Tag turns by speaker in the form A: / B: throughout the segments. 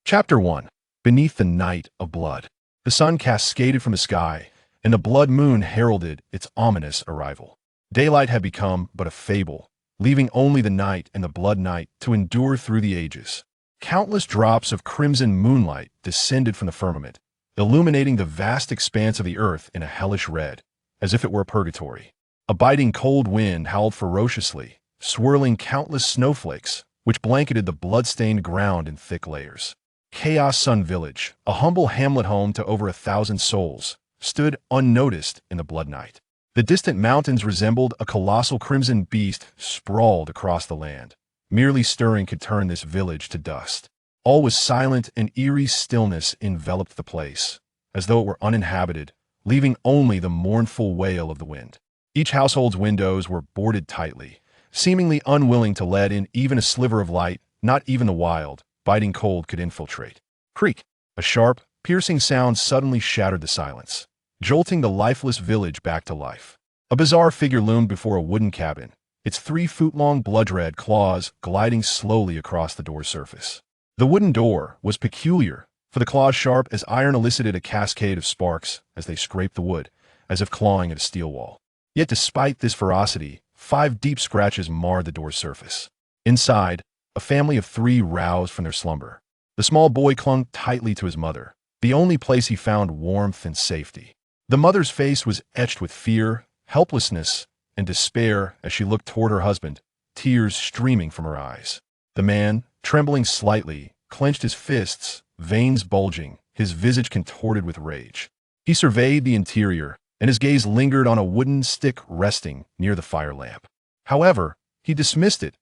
A: Chapter 1. Beneath the Night of Blood. The sun cascaded from the sky, and the blood moon heralded its ominous arrival. Daylight had become but a fable, leaving only the night and the blood night to endure through the ages. Countless drops of crimson moonlight descended from the firmament, illuminating the vast expanse of the earth in a hellish red, as if it were a purgatory. A biting cold wind howled ferociously, swirling countless snowflakes, which blanketed the blood-stained ground in thick layers. Chaos Sun Village, a humble hamlet home to over 1,000 souls, stood unnoticed in the blood night. The distant mountains resembled a colossal crimson beast sprawled across the land. Merely stirring could turn this village to dust. All was silent, and eerie stillness enveloped the place, as though it were uninhabited, leaving only the mournful wail of the wind. Each household's windows were boarded tightly, seemingly unwilling to let in even a sliver of light. Not even the wild, biting cold could infiltrate. Creak! A sharp, piercing sound suddenly shattered the silence, jolting the lifeless village back to life. A bizarre figure loomed before a wooden cabin, its 3-foot-long blood-red claws gliding slowly across the door's surface. The wooden door was peculiar, for the claws sharp as iron elicited a cascade of sparks as they scraped the wood, as if clawing at a steel wall. Yet despite this ferocity, 5 deep scratches marred the door's surface. Inside, a family of 3 roused from their slumber. The small boy clung tightly to his mother, the only place he found warmth and safety. The mother's face was etched with fear, helplessness, and despair as she looked toward her husband, tears streaming from her eyes. The man, trembling slightly, clenched his fists, veins bulging, his visage contorted with rage. He surveyed the interior, and his gaze lingered on a wooden stick resting near the fire lamp. However, he dismissed it,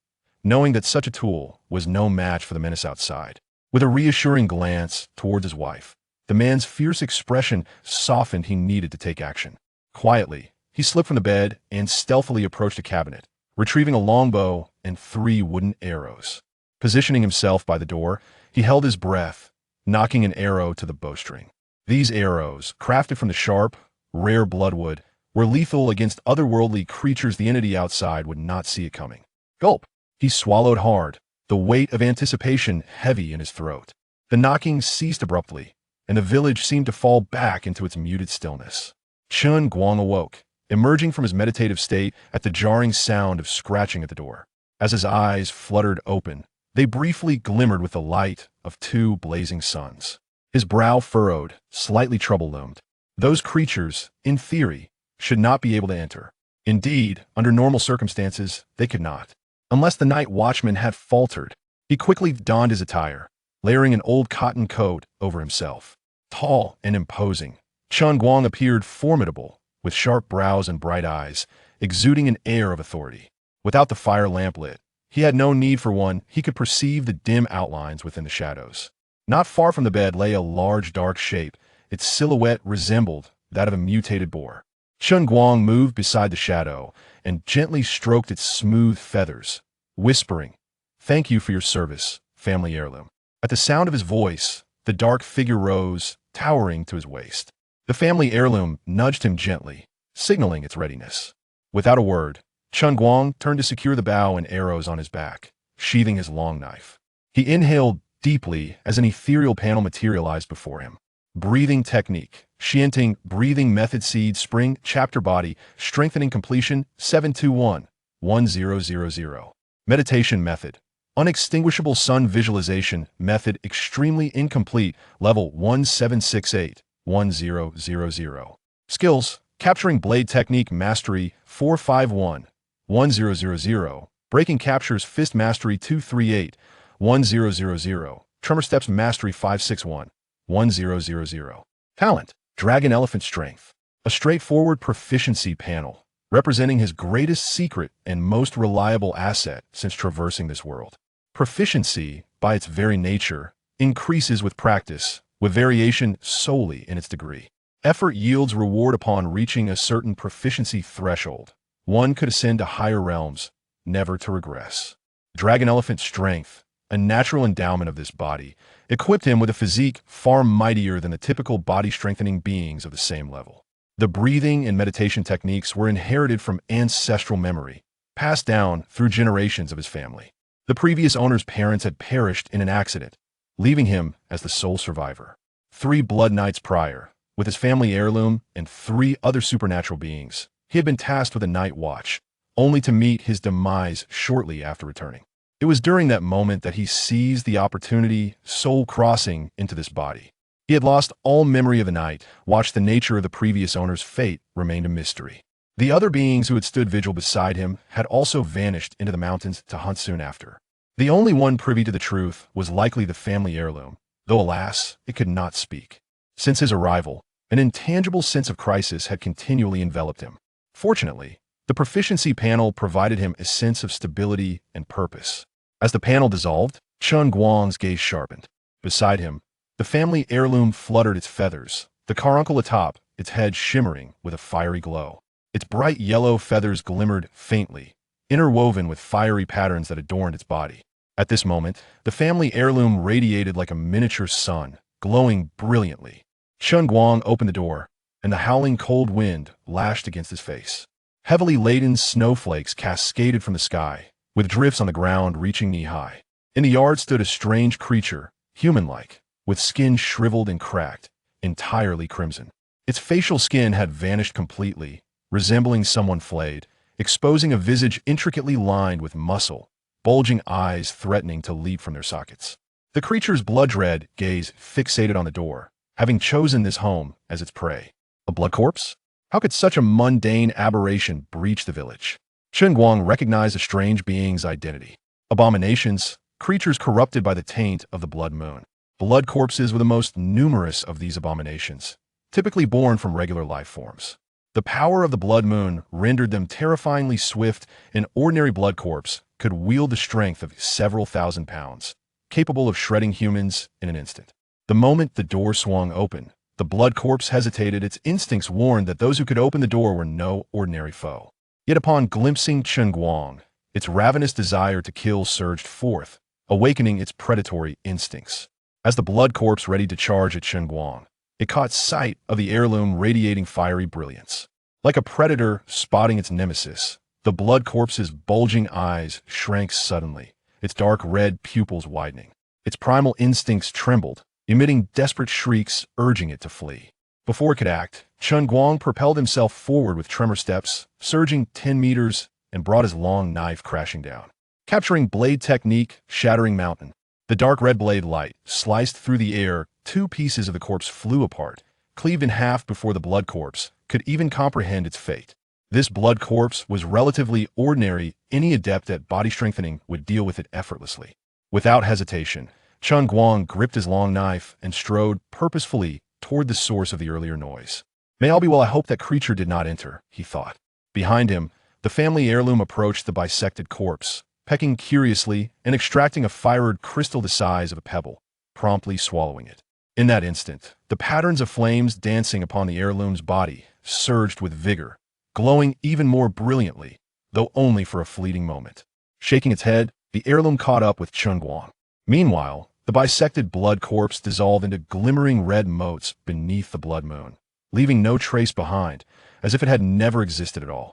A: knowing that such a tool was no match for the menace outside. With a reassuring glance towards his wife, the man's fierce expression softened. He needed to take action. Quietly, he slipped from the bed and stealthily approached a cabinet, retrieving a longbow and 3 wooden arrows. Positioning himself by the door, he held his breath, knocking an arrow to the bowstring. These arrows, crafted from the sharp, rare bloodwood, were lethal against otherworldly creatures the entity outside would not see it coming. Gulp! He swallowed hard, the weight of anticipation heavy in his throat. The knocking ceased abruptly, and the village seemed to fall back into its muted stillness. Chen Guang awoke, emerging from his meditative state at the jarring sound of scratching at the door. As his eyes fluttered open, they briefly glimmered with the light of 2 blazing suns. His brow furrowed, slightly trouble-loomed. Those creatures, in theory, should not be able to enter. Indeed, under normal circumstances, they could not. Unless the night watchman had faltered, he quickly donned his attire, layering an old cotton coat over himself. Tall and imposing, Chen Guang appeared formidable, with sharp brows and bright eyes, exuding an air of authority. Without the fire lamp lit, he had no need for one. He could perceive the dim outlines within the shadows. Not far from the bed lay a large dark shape. Its silhouette resembled that of a mutated boar. Chen Guang moved beside the shadow and gently stroked its smooth feathers, whispering, "Thank you for your service, family heirloom." At the sound of his voice, the dark figure rose, towering to his waist. The family heirloom nudged him gently, signaling its readiness. Without a word, Chen Guang turned to secure the bow and arrows on his back, sheathing his long knife. He inhaled deeply as an ethereal panel materialized before him. Breathing technique, Xianting, breathing method seed, spring, chapter body, strengthening completion, 721-1000. Meditation method, unextinguishable sun visualization method, extremely incomplete, level 1768-1000. Skills, capturing blade technique mastery, 451-1000. Breaking captures fist mastery, 238-1000. Tremor steps mastery, 561-1000. Talent, dragon elephant strength, a straightforward proficiency panel, representing his greatest secret and most reliable asset since traversing this world. Proficiency, by its very nature, increases with practice, with variation solely in its degree. Effort yields reward upon reaching a certain proficiency threshold. One could ascend to higher realms, never to regress. Dragon elephant strength, a natural endowment of this body, equipped him with a physique far mightier than the typical body-strengthening beings of the same level. The breathing and meditation techniques were inherited from ancestral memory, passed down through generations of his family. The previous owner's parents had perished in an accident, leaving him as the sole survivor. 3 blood nights prior, with his family heirloom and 3 other supernatural beings, he had been tasked with a night watch, only to meet his demise shortly after returning. It was during that moment that he seized the opportunity, soul crossing into this body. He had lost all memory of the night watch. The nature of the previous owner's fate remained a mystery. The other beings who had stood vigil beside him had also vanished into the mountains to hunt soon after. The only one privy to the truth was likely the family heirloom, though alas, it could not speak. Since his arrival, an intangible sense of crisis had continually enveloped him. Fortunately, the proficiency panel provided him a sense of stability and purpose. As the panel dissolved, Chen Guang's gaze sharpened. Beside him, the family heirloom fluttered its feathers, the carbuncle atop, its head shimmering with a fiery glow. Its bright yellow feathers glimmered faintly, interwoven with fiery patterns that adorned its body. At this moment, the family heirloom radiated like a miniature sun, glowing brilliantly. Chen Guang opened the door, and the howling cold wind lashed against his face. Heavily laden snowflakes cascaded from the sky, with drifts on the ground reaching knee-high. In the yard stood a strange creature, human-like, with skin shriveled and cracked, entirely crimson. Its facial skin had vanished completely, resembling someone flayed, exposing a visage intricately lined with muscle, bulging eyes threatening to leap from their sockets. The creature's blood-red gaze fixated on the door, having chosen this home as its prey. A blood corpse? How could such a mundane aberration breach the village? Chen Guang recognized the strange being's identity. Abominations, creatures corrupted by the taint of the blood moon. Blood corpses were the most numerous of these abominations, typically born from regular life forms. The power of the blood moon rendered them terrifyingly swift. An ordinary blood corpse could wield the strength of several thousand pounds, capable of shredding humans in an instant. The moment the door swung open, the blood corpse hesitated. Its instincts warned that those who could open the door were no ordinary foe. Yet upon glimpsing Chen Guang, its ravenous desire to kill surged forth, awakening its predatory instincts. As the blood corpse readied to charge at Chen Guang, it caught sight of the heirloom radiating fiery brilliance. Like a predator spotting its nemesis, the blood corpse's bulging eyes shrank suddenly, its dark red pupils widening. Its primal instincts trembled, emitting desperate shrieks urging it to flee. Before it could act, Chen Guang propelled himself forward with tremor steps, surging 10 meters, and brought his long knife crashing down. Capturing blade technique, shattering mountain. The dark red blade light sliced through the air. 2 pieces of the corpse flew apart, cleaved in half before the blood corpse could even comprehend its fate. This blood corpse was relatively ordinary. Any adept at body strengthening would deal with it effortlessly. Without hesitation, Chen Guang gripped his long knife and strode purposefully toward the source of the earlier noise. May all be well. I hope that creature did not enter, he thought. Behind him, the family heirloom approached the bisected corpse, pecking curiously and extracting a fired crystal the size of a pebble, promptly swallowing it. In that instant, the patterns of flames dancing upon the heirloom's body surged with vigor, glowing even more brilliantly, though only for a fleeting moment. Shaking its head, the heirloom caught up with Chen Guang. Meanwhile, the bisected blood corpse dissolved into glimmering red motes beneath the blood moon, leaving no trace behind, as if it had never existed at all.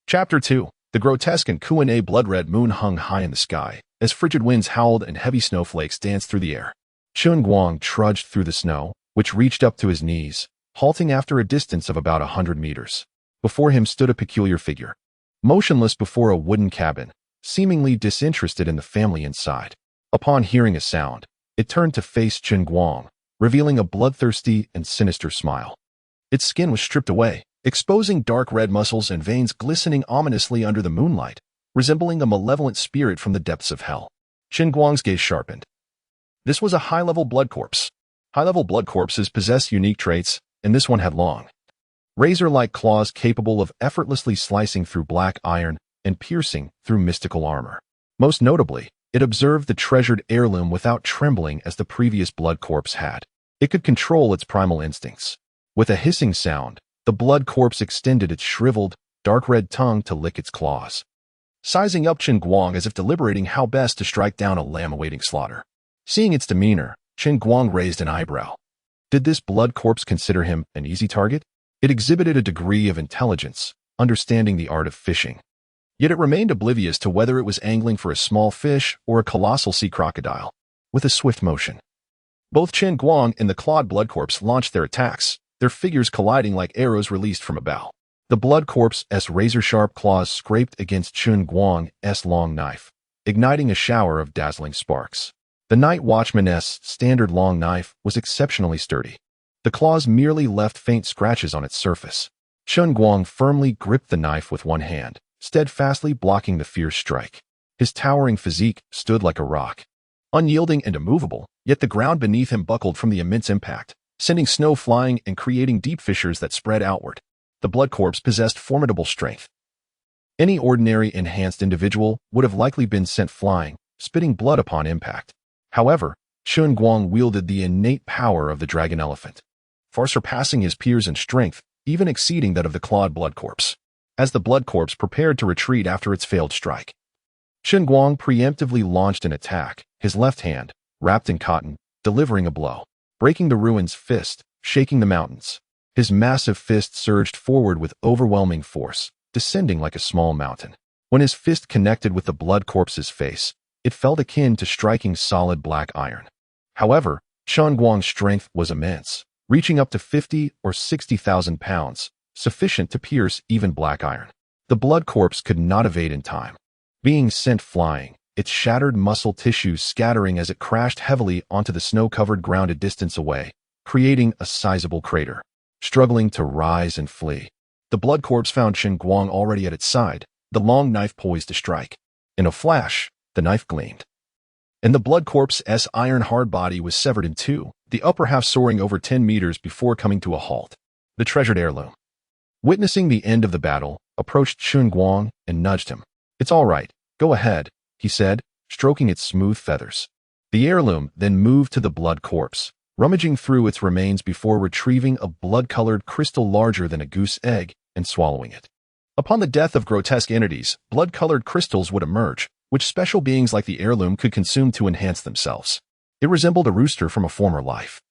A: Chapter 2. The grotesque and Q&A blood-red moon hung high in the sky, as frigid winds howled and heavy snowflakes danced through the air. Chen Guang trudged through the snow, which reached up to his knees, halting after a distance of about 100 meters. Before him stood a peculiar figure, motionless before a wooden cabin, seemingly disinterested in the family inside. Upon hearing a sound, it turned to face Chen Guang, revealing a bloodthirsty and sinister smile. Its skin was stripped away, exposing dark red muscles and veins glistening ominously under the moonlight, resembling a malevolent spirit from the depths of hell. Chen Guang's gaze sharpened. This was a high-level blood corpse. High-level blood corpses possess unique traits, and this one had long, razor-like claws capable of effortlessly slicing through black iron and piercing through mystical armor. Most notably, it observed the treasured heirloom without trembling as the previous blood corpse had. It could control its primal instincts. With a hissing sound, the blood corpse extended its shriveled, dark red tongue to lick its claws, sizing up Chen Guang as if deliberating how best to strike down a lamb awaiting slaughter. Seeing its demeanor, Chen Guang raised an eyebrow. Did this blood corpse consider him an easy target? It exhibited a degree of intelligence, understanding the art of fishing. Yet it remained oblivious to whether it was angling for a small fish or a colossal sea crocodile. With a swift motion, Both Chen Guang and the clawed blood corpse launched their attacks, their figures colliding like arrows released from a bow. The blood corpse's razor-sharp claws scraped against Chen Guang's long knife, igniting a shower of dazzling sparks. The night watchman's standard long knife was exceptionally sturdy. The claws merely left faint scratches on its surface. Chen Guang firmly gripped the knife with one hand, steadfastly blocking the fierce strike. His towering physique stood like a rock, unyielding and immovable, yet the ground beneath him buckled from the immense impact, sending snow flying and creating deep fissures that spread outward. The blood corpse possessed formidable strength. Any ordinary enhanced individual would have likely been sent flying, spitting blood upon impact. However, Chen Guang wielded the innate power of the dragon elephant, far surpassing his peers in strength, even exceeding that of the clawed blood corpse. As the blood corpse prepared to retreat after its failed strike, Chen Guang preemptively launched an attack, his left hand, wrapped in cotton, delivering a blow, breaking the ruin's fist, shaking the mountains. His massive fist surged forward with overwhelming force, descending like a small mountain. When his fist connected with the blood corpse's face, it felt akin to striking solid black iron. However, Chen Guang's strength was immense, reaching up to 50 or 60,000 pounds, sufficient to pierce even black iron. The blood corpse could not evade in time. Being sent flying, its shattered muscle tissue scattering as it crashed heavily onto the snow-covered ground a distance away, creating a sizable crater. Struggling to rise and flee, the blood corpse found Chen Guang already at its side, the long knife poised to strike. In a flash, the knife gleamed, and the blood corpse's iron-hard body was severed in two, the upper half soaring over 10 meters before coming to a halt. The treasured heirloom, witnessing the end of the battle, approached Chen Guang and nudged him. "It's all right, go ahead," he said, stroking its smooth feathers. The heirloom then moved to the blood corpse, rummaging through its remains before retrieving a blood-colored crystal larger than a goose egg and swallowing it. Upon the death of grotesque entities, blood-colored crystals would emerge, which special beings like the heirloom could consume to enhance themselves. It resembled a rooster from a former life,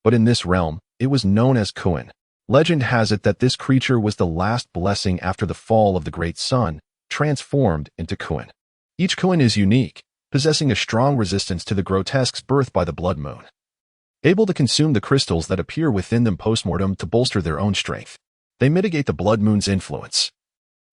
A: but in this realm, it was known as Kuan. Legend has it that this creature was the last blessing after the fall of the great sun, transformed into Kuan. Each Kuan is unique, possessing a strong resistance to the grotesques birthed by the blood moon, able to consume the crystals that appear within them post-mortem to bolster their own strength. They mitigate the blood moon's influence,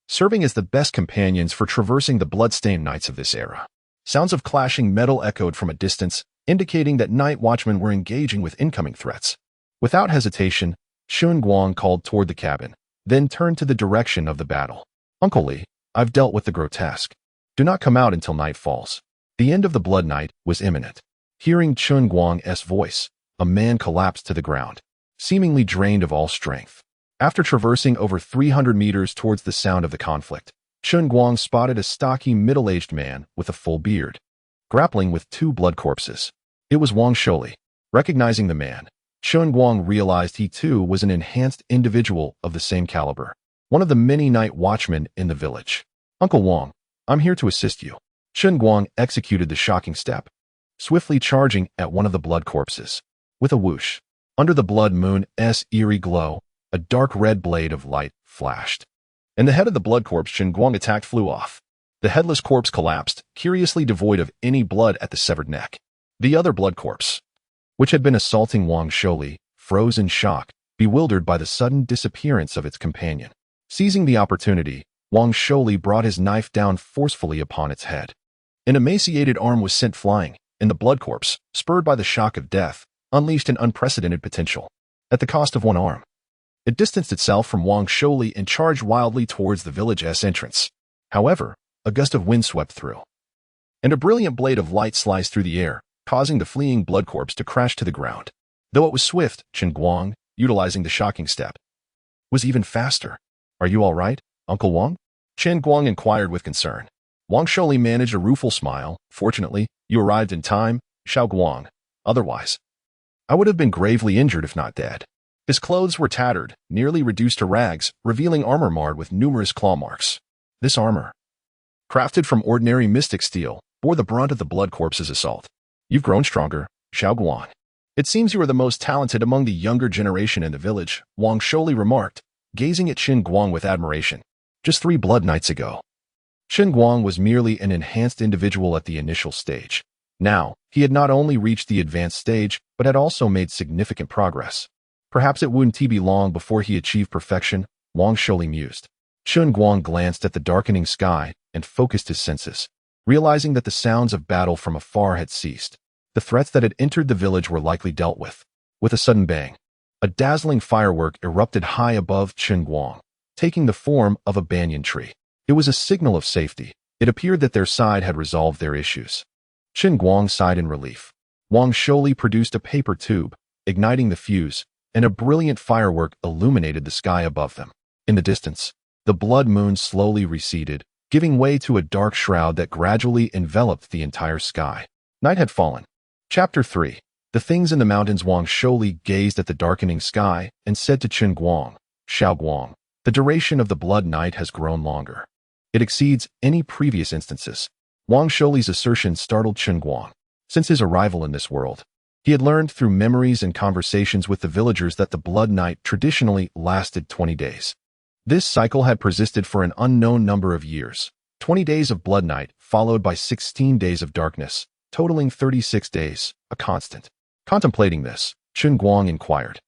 A: serving as the best companions for traversing the blood-stained nights of this era. Sounds of clashing metal echoed from a distance, indicating that night watchmen were engaging with incoming threats. Without hesitation, Chen Guang called toward the cabin, then turned to the direction of the battle. "Uncle Li, I've dealt with the grotesque. Do not come out until night falls." The end of the blood night was imminent. Hearing Chen Guang's voice, a man collapsed to the ground, seemingly drained of all strength. After traversing over 300 meters towards the sound of the conflict, Chen Guang spotted a stocky, middle-aged man with a full beard, grappling with two blood corpses. It was Wang Sholi. Recognizing the man, Chen Guang realized he too was an enhanced individual of the same caliber, one of the many night watchmen in the village. "Uncle Wang, I'm here to assist you." Chen Guang executed the shocking step, swiftly charging at one of the blood corpses. With a whoosh, under the blood moon's eerie glow, a dark red blade of light flashed, and the head of the blood corpse Chen Guang attacked flew off. The headless corpse collapsed, curiously devoid of any blood at the severed neck. The other blood corpse, which had been assaulting Wang Sholi, froze in shock, bewildered by the sudden disappearance of its companion. Seizing the opportunity, Wang Sholi brought his knife down forcefully upon its head. An emaciated arm was sent flying, and the blood corpse, spurred by the shock of death, unleashed an unprecedented potential. At the cost of one arm, it distanced itself from Wang Sholi and charged wildly towards the village's entrance. However, a gust of wind swept through, and a brilliant blade of light sliced through the air, causing the fleeing blood corpse to crash to the ground. Though it was swift, Chen Guang, utilizing the shocking step, was even faster. "Are you all right, Uncle Wang?" Chen Guang inquired with concern. Wang Sholi managed a rueful smile. "Fortunately, you arrived in time, Xiao Guang. Otherwise, I would have been gravely injured if not dead." His clothes were tattered, nearly reduced to rags, revealing armor marred with numerous claw marks. This armor, crafted from ordinary mystic steel, bore the brunt of the blood corpse's assault. "You've grown stronger, Xiao Guang. It seems you are the most talented among the younger generation in the village," Wang Sholi remarked, gazing at Chen Guang with admiration. Just 3 blood nights ago, Chen Guang was merely an enhanced individual at the initial stage. Now, he had not only reached the advanced stage, but had also made significant progress. Perhaps it wouldn't be long before he achieved perfection, Wang Shouli mused. Chen Guang glanced at the darkening sky and focused his senses, realizing that the sounds of battle from afar had ceased. The threats that had entered the village were likely dealt with. With a sudden bang, a dazzling firework erupted high above Chen Guang, taking the form of a banyan tree. It was a signal of safety. It appeared that their side had resolved their issues. Chen Guang sighed in relief. Wang Shouli produced a paper tube, igniting the fuse, and a brilliant firework illuminated the sky above them. In the distance, the blood moon slowly receded, giving way to a dark shroud that gradually enveloped the entire sky. Night had fallen. Chapter 3. The Things in the Mountains. Wang Shouli gazed at the darkening sky and said to Chen Guang, "Xiao Guang, the duration of the blood night has grown longer. It exceeds any previous instances." Wang Shouli's assertion startled Chen Guang. Since his arrival in this world, he had learned through memories and conversations with the villagers that the blood night traditionally lasted 20 days. This cycle had persisted for an unknown number of years. 20 days of blood night, followed by 16 days of darkness, totaling 36 days, a constant. Contemplating this, Chen Guang inquired,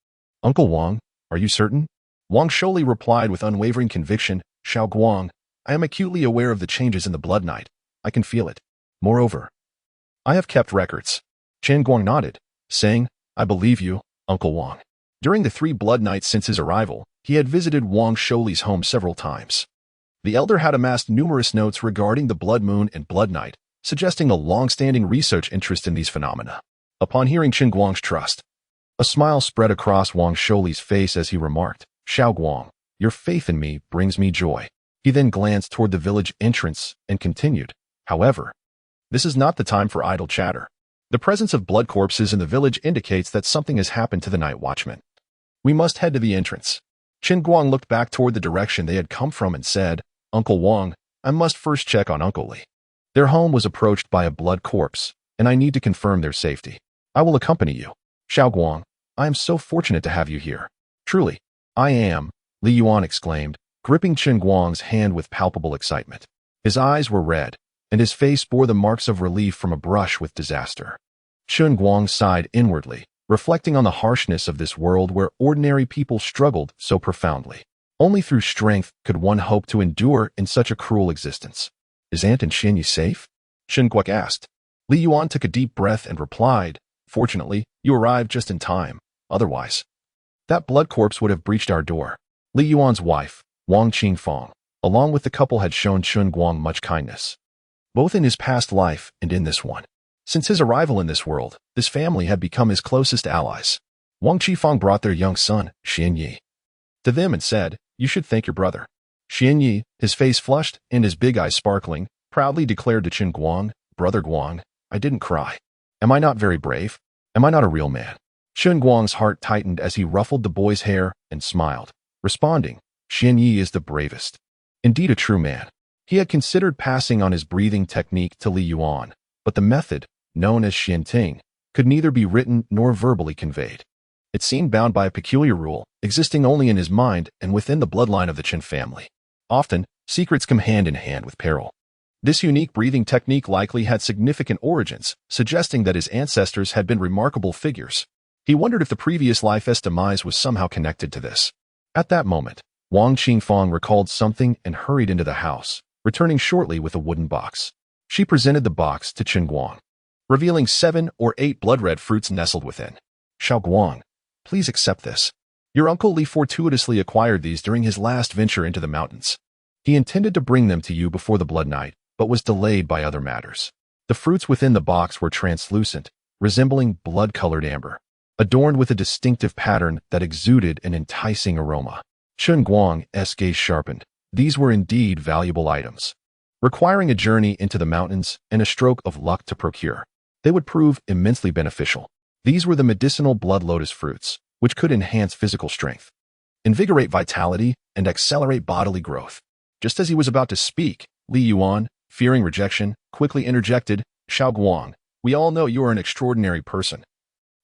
A: "Uncle Wang, are you certain?" Wang Shouli replied with unwavering conviction, "Xiao Guang, I am acutely aware of the changes in the blood night. I can feel it. Moreover, I have kept records." Chen Guang nodded, saying, "I believe you, Uncle Wang." During the 3 blood nights since his arrival, he had visited Wang Shouli's home several times. The elder had amassed numerous notes regarding the blood moon and blood night, suggesting a long-standing research interest in these phenomena. Upon hearing Chen Guang's trust, a smile spread across Wang Shouli's face as he remarked, "Xiao Guang, your faith in me brings me joy." He then glanced toward the village entrance and continued, "However, this is not the time for idle chatter. The presence of blood corpses in the village indicates that something has happened to the night watchman. We must head to the entrance." Chen Guang looked back toward the direction they had come from and said, "Uncle Wang, I must first check on Uncle Li. Their home was approached by a blood corpse, and I need to confirm their safety. I will accompany you." "Xiao Guang, I am so fortunate to have you here." "Truly, I am," Li Yuan exclaimed, gripping Chen Guang's hand with palpable excitement. His eyes were red, and his face bore the marks of relief from a brush with disaster. Chen Guang sighed inwardly, reflecting on the harshness of this world where ordinary people struggled so profoundly. Only through strength could one hope to endure in such a cruel existence. "Is Aunt and Xianyi safe?" Chen Guang asked. Li Yuan took a deep breath and replied, "Fortunately, you arrived just in time. Otherwise, that blood corpse would have breached our door." Li Yuan's wife, Wang Qingfang, along with the couple had shown Chen Guang much kindness, both in his past life and in this one. Since his arrival in this world, this family had become his closest allies. Wang Qifang brought their young son, Xianyi, to them and said, "You should thank your brother." Xianyi, his face flushed and his big eyes sparkling, proudly declared to Chen Guang, "Brother Guang, I didn't cry. Am I not very brave? Am I not a real man?" Chen Guang's heart tightened as he ruffled the boy's hair and smiled, responding, "Xianyi is the bravest. Indeed a true man." He had considered passing on his breathing technique to Li Yuan, but the method, known as Xianting, could neither be written nor verbally conveyed. It seemed bound by a peculiar rule, existing only in his mind and within the bloodline of the Chen family. Often, secrets come hand in hand with peril. This unique breathing technique likely had significant origins, suggesting that his ancestors had been remarkable figures. He wondered if the previous life's demise was somehow connected to this. At that moment, Wang Qingfang recalled something and hurried into the house, returning shortly with a wooden box. She presented the box to Chen Guang, revealing 7 or 8 blood-red fruits nestled within. "Xiao Guang, please accept this. Your uncle Li fortuitously acquired these during his last venture into the mountains. He intended to bring them to you before the blood night, but was delayed by other matters." The fruits within the box were translucent, resembling blood-colored amber, adorned with a distinctive pattern that exuded an enticing aroma. Chen Guang's gaze sharpened. These were indeed valuable items, requiring a journey into the mountains and a stroke of luck to procure. They would prove immensely beneficial. These were the medicinal blood lotus fruits, which could enhance physical strength, invigorate vitality, and accelerate bodily growth. Just as he was about to speak, Li Yuan, fearing rejection, quickly interjected, "Xiao Guang, we all know you are an extraordinary person.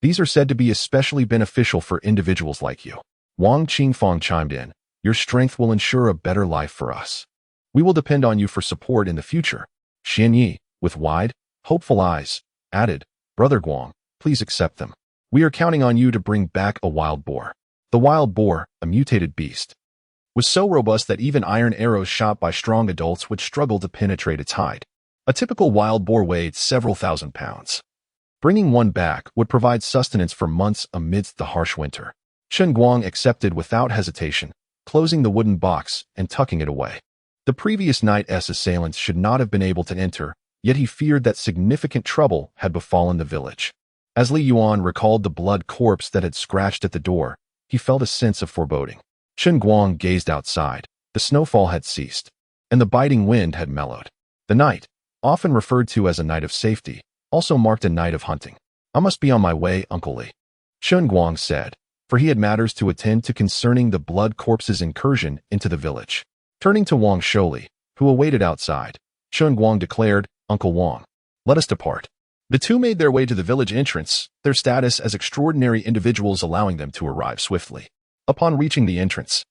A: These are said to be especially beneficial for individuals like you." Wang Qingfang chimed in, "Your strength will ensure a better life for us. We will depend on you for support in the future." Xianyi, with wide, hopeful eyes, added, "Brother Guang, please accept them. We are counting on you to bring back a wild boar." The wild boar, a mutated beast, was so robust that even iron arrows shot by strong adults would struggle to penetrate its hide. A typical wild boar weighed several thousand pounds. Bringing one back would provide sustenance for months amidst the harsh winter. Chen Guang accepted without hesitation, closing the wooden box and tucking it away. The previous night's assailants should not have been able to enter, yet he feared that significant trouble had befallen the village. As Li Yuan recalled the blood corpse that had scratched at the door, he felt a sense of foreboding. Chen Guang gazed outside. The snowfall had ceased, and the biting wind had mellowed. The night, often referred to as a night of safety, also marked a night of hunting. "I must be on my way, Uncle Li," Chen Guang said, for he had matters to attend to concerning the blood corpse's incursion into the village. Turning to Wang Sholi, who awaited outside, Chen Guang declared, "Uncle Wang, let us depart." The two made their way to the village entrance, their status as extraordinary individuals allowing them to arrive swiftly. Upon reaching the entrance,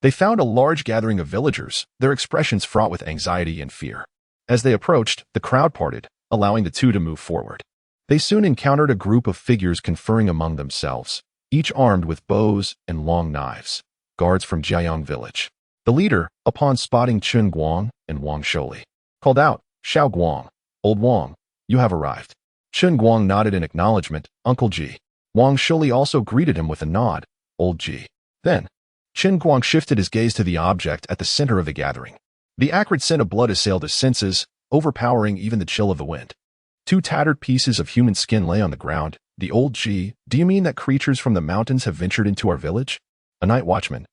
A: they found a large gathering of villagers, their expressions fraught with anxiety and fear. As they approached, the crowd parted, allowing the two to move forward. They soon encountered a group of figures conferring among themselves, each armed with bows and long knives, guards from Jiayang village. The leader, upon spotting Chen Guang and Wang Sholi, called out, "Xiao Guang, old Wang, you have arrived." Chen Guang nodded in acknowledgement, "Uncle Ji." Wang Sholi also greeted him with a nod, "Old Ji." Then, Chen Guang shifted his gaze to the object at the center of the gathering. The acrid scent of blood assailed his senses, overpowering even the chill of the wind. Two tattered pieces of human skin lay on the ground. "The Old Ji, do you mean that creatures from the mountains have ventured into our village?" A night watchman,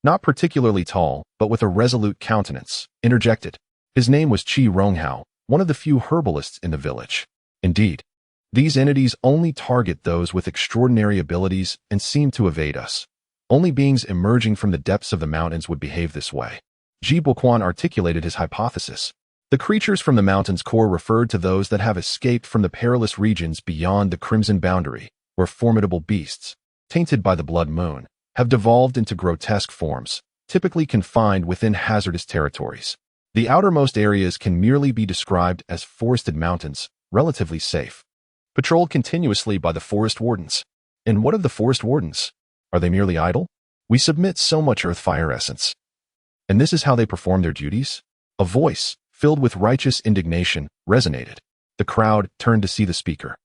A: not particularly tall, but with a resolute countenance, interjected. His name was Qi Ronghao, one of the few herbalists in the village. Indeed, these entities only target those with extraordinary abilities and seem to evade us. Only beings emerging from the depths of the mountains would behave this way. Ji Boquan articulated his hypothesis. The creatures from the mountain's core referred to those that have escaped from the perilous regions beyond the crimson boundary, where formidable beasts, tainted by the blood moon, have devolved into grotesque forms, typically confined within hazardous territories. The outermost areas can merely be described as forested mountains, relatively safe, patrolled continuously by the forest wardens. And what of the forest wardens? Are they merely idle? We submit so much earth fire essence. And this is how they perform their duties? A voice, filled with righteous indignation, resonated. The crowd turned to see the speaker.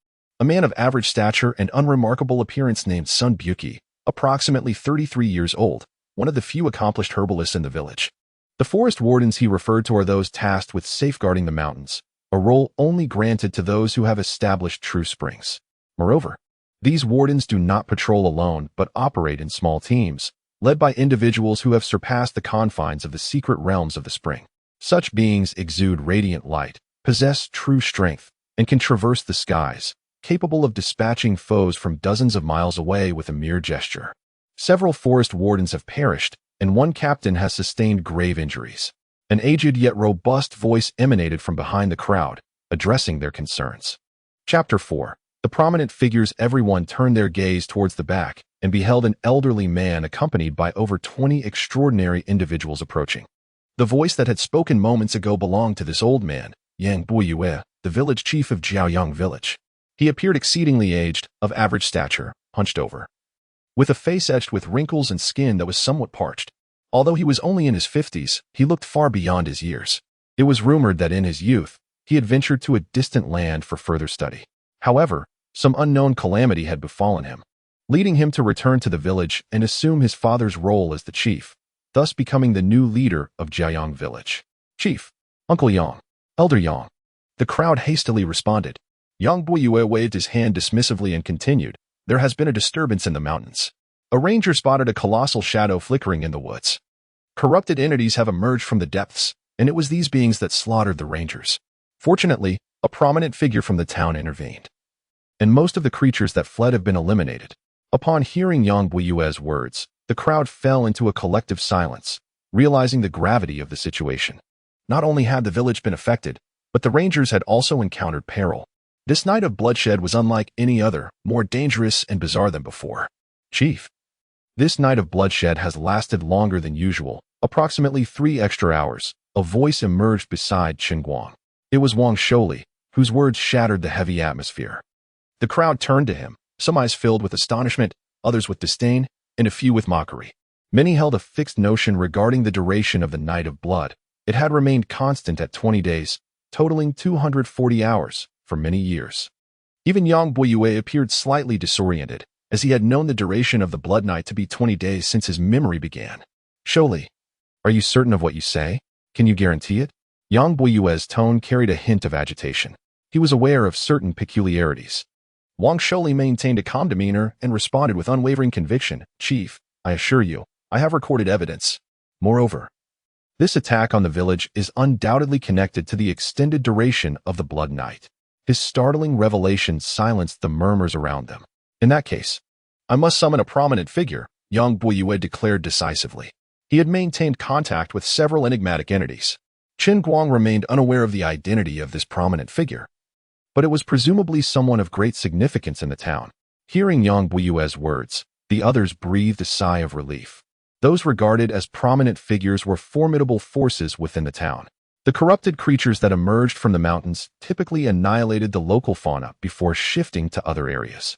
A: A man of average stature and unremarkable appearance named Sun Buki, approximately 33 years old, one of the few accomplished herbalists in the village. The forest wardens he referred to are those tasked with safeguarding the mountains, a role only granted to those who have established true springs. Moreover, these wardens do not patrol alone but operate in small teams, led by individuals who have surpassed the confines of the secret realms of the spring. Such beings exude radiant light, possess true strength, and can traverse the skies, capable of dispatching foes from dozens of miles away with a mere gesture. Several forest wardens have perished, and one captain has sustained grave injuries. An aged yet robust voice emanated from behind the crowd, addressing their concerns. Chapter 4. The prominent figures. Everyone turned their gaze towards the back and beheld an elderly man accompanied by over 20 extraordinary individuals approaching. The voice that had spoken moments ago belonged to this old man, Yang Buiyue, the village chief of Jiaoyang village. He appeared exceedingly aged, of average stature, hunched over, with a face etched with wrinkles and skin that was somewhat parched. Although he was only in his 50s, he looked far beyond his years. It was rumored that in his youth, he had ventured to a distant land for further study. However, some unknown calamity had befallen him, leading him to return to the village and assume his father's role as the chief, thus becoming the new leader of Jiayang village. "Chief, Uncle Yang, Elder Yang." The crowd hastily responded. Yang Buiyue waved his hand dismissively and continued, "There has been a disturbance in the mountains. A ranger spotted a colossal shadow flickering in the woods. Corrupted entities have emerged from the depths, and it was these beings that slaughtered the rangers. Fortunately, a prominent figure from the town intervened, and most of the creatures that fled have been eliminated." Upon hearing Yang Buiyue's words, the crowd fell into a collective silence, realizing the gravity of the situation. Not only had the village been affected, but the rangers had also encountered peril. This night of bloodshed was unlike any other, more dangerous and bizarre than before. "Chief, this night of bloodshed has lasted longer than usual, approximately 3 extra hours." A voice emerged beside Chen Guang. It was Wang Sholi, whose words shattered the heavy atmosphere. The crowd turned to him, some eyes filled with astonishment, others with disdain, and a few with mockery. Many held a fixed notion regarding the duration of the Night of Blood. It had remained constant at 20 days, totaling 240 hours, for many years. Even Yang Boyue appeared slightly disoriented, as he had known the duration of the Blood Night to be 20 days since his memory began. Sholi, are you certain of what you say? Can you guarantee it? Yang Boyue's tone carried a hint of agitation. He was aware of certain peculiarities. Wang Sholi maintained a calm demeanor and responded with unwavering conviction. Chief, I assure you, I have recorded evidence. Moreover, this attack on the village is undoubtedly connected to the extended duration of the Blood Night. His startling revelation silenced the murmurs around them. In that case, I must summon a prominent figure, Yang Boyue declared decisively. He had maintained contact with several enigmatic entities. Chen Guang remained unaware of the identity of this prominent figure, but it was presumably someone of great significance in the town. Hearing Yang Boyue's words, the others breathed a sigh of relief. Those regarded as prominent figures were formidable forces within the town. The corrupted creatures that emerged from the mountains typically annihilated the local fauna before shifting to other areas.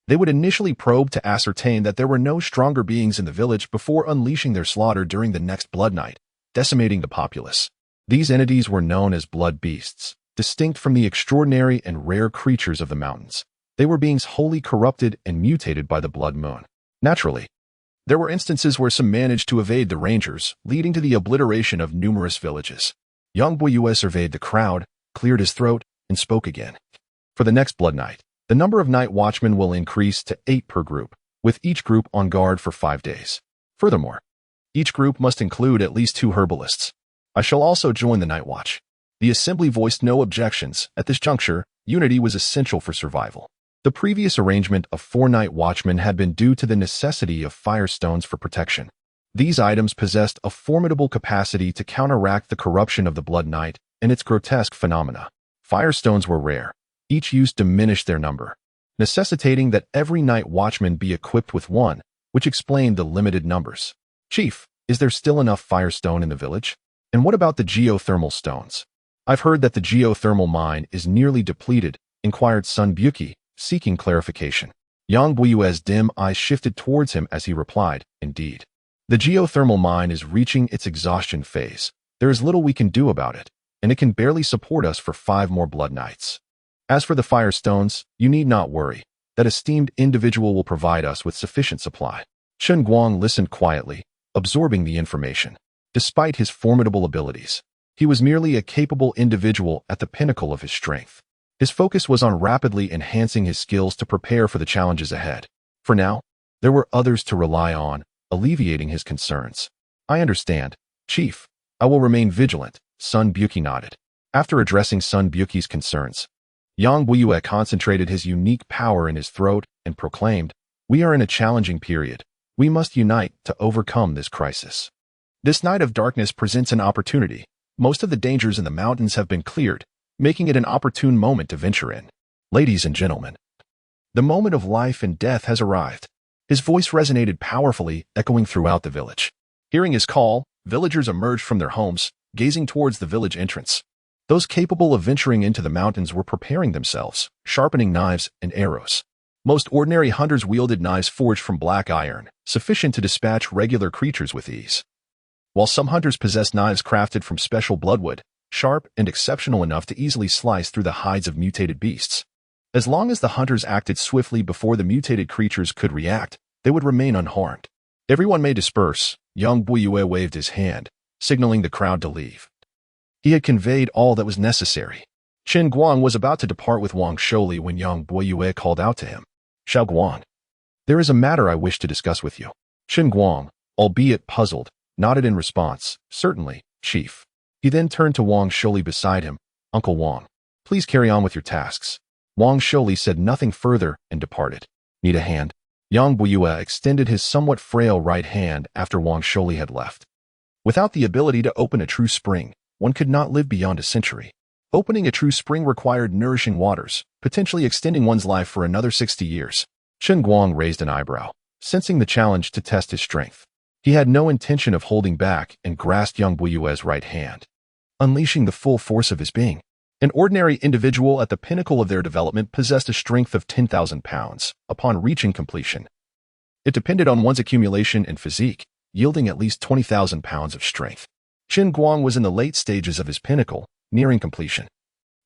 A: They would initially probe to ascertain that there were no stronger beings in the village before unleashing their slaughter during the next Blood Night, decimating the populace. These entities were known as blood beasts, distinct from the extraordinary and rare creatures of the mountains. They were beings wholly corrupted and mutated by the blood moon. Naturally, there were instances where some managed to evade the rangers, leading to the obliteration of numerous villages. Yang Boyue surveyed the crowd, cleared his throat, and spoke again. For the next Blood Night, the number of night watchmen will increase to 8 per group, with each group on guard for 5 days. Furthermore, each group must include at least 2 herbalists. I shall also join the night watch. The assembly voiced no objections. At this juncture, unity was essential for survival. The previous arrangement of 4 night watchmen had been due to the necessity of firestones for protection. These items possessed a formidable capacity to counteract the corruption of the Blood Night and its grotesque phenomena. Firestones were rare. Each use diminished their number, necessitating that every night watchman be equipped with one, which explained the limited numbers. Chief, is there still enough firestone in the village? And what about the geothermal stones? I've heard that the geothermal mine is nearly depleted, inquired Sun Buki, seeking clarification. Yang Boyue's dim eyes shifted towards him as he replied, indeed. The geothermal mine is reaching its exhaustion phase. There is little we can do about it, and it can barely support us for 5 more Blood Nights. As for the firestones, you need not worry. That esteemed individual will provide us with sufficient supply. Chen Guang listened quietly, absorbing the information. Despite his formidable abilities, he was merely a capable individual at the pinnacle of his strength. His focus was on rapidly enhancing his skills to prepare for the challenges ahead. For now, there were others to rely on, alleviating his concerns. I understand, Chief. I will remain vigilant, Sun Buki nodded. After addressing Sun Buki's concerns, Yang Boyue concentrated his unique power in his throat and proclaimed, we are in a challenging period. We must unite to overcome this crisis. This night of darkness presents an opportunity. Most of the dangers in the mountains have been cleared, making it an opportune moment to venture in. Ladies and gentlemen, the moment of life and death has arrived. His voice resonated powerfully, echoing throughout the village. Hearing his call, villagers emerged from their homes, gazing towards the village entrance. Those capable of venturing into the mountains were preparing themselves, sharpening knives and arrows. Most ordinary hunters wielded knives forged from black iron, sufficient to dispatch regular creatures with ease. While some hunters possessed knives crafted from special bloodwood, sharp and exceptional enough to easily slice through the hides of mutated beasts. As long as the hunters acted swiftly before the mutated creatures could react, they would remain unharmed. Everyone may disperse. Yang Boyue waved his hand, signaling the crowd to leave. He had conveyed all that was necessary. Chen Guang was about to depart with Wang Sholi when Yang Boyue called out to him. Xiao Guang, there is a matter I wish to discuss with you. Chen Guang, albeit puzzled, nodded in response. Certainly, Chief. He then turned to Wang Sholi beside him. Uncle Wang, please carry on with your tasks. Wang Sholi said nothing further and departed. Need a hand? Yang Boyue extended his somewhat frail right hand after Wang Sholi had left. Without the ability to open a true spring, one could not live beyond a century. Opening a true spring required nourishing waters, potentially extending one's life for another 60 years. Chen Guang raised an eyebrow, sensing the challenge to test his strength. He had no intention of holding back and grasped Yang Boyue's right hand, unleashing the full force of his being. An ordinary individual at the pinnacle of their development possessed a strength of 10,000 pounds upon reaching completion. It depended on one's accumulation and physique, yielding at least 20,000 pounds of strength. Chen Guang was in the late stages of his pinnacle, nearing completion.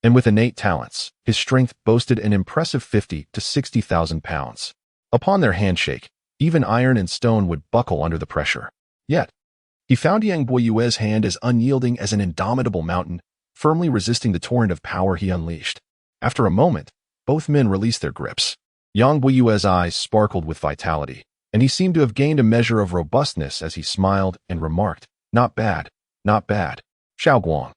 A: And with innate talents, his strength boasted an impressive 50 to 60,000 pounds. Upon their handshake, even iron and stone would buckle under the pressure. Yet, he found Yang Boyue's hand as unyielding as an indomitable mountain, firmly resisting the torrent of power he unleashed. After a moment, both men released their grips. Yang Boyue's eyes sparkled with vitality, and he seemed to have gained a measure of robustness as he smiled and remarked, "Not bad, not bad. Xiao Guang,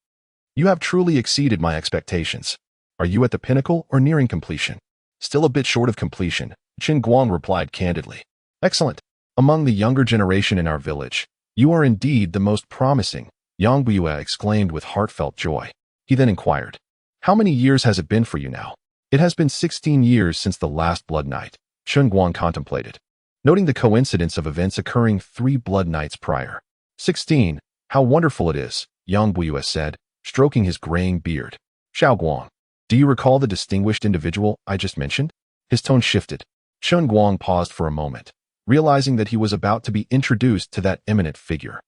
A: you have truly exceeded my expectations. Are you at the pinnacle or nearing completion?" "Still a bit short of completion," Chen Guang replied candidly. "Excellent. Among the younger generation in our village, you are indeed the most promising," Yang Boyue exclaimed with heartfelt joy. He then inquired, "How many years has it been for you now?" "It has been 16 years since the last blood night," Chen Guang contemplated, noting the coincidence of events occurring 3 blood nights prior. 16. How wonderful it is, Yang Boyue said, stroking his graying beard. "Xiao Guang, do you recall the distinguished individual I just mentioned?" His tone shifted. Chen Guang paused for a moment, realizing that he was about to be introduced to that eminent figure.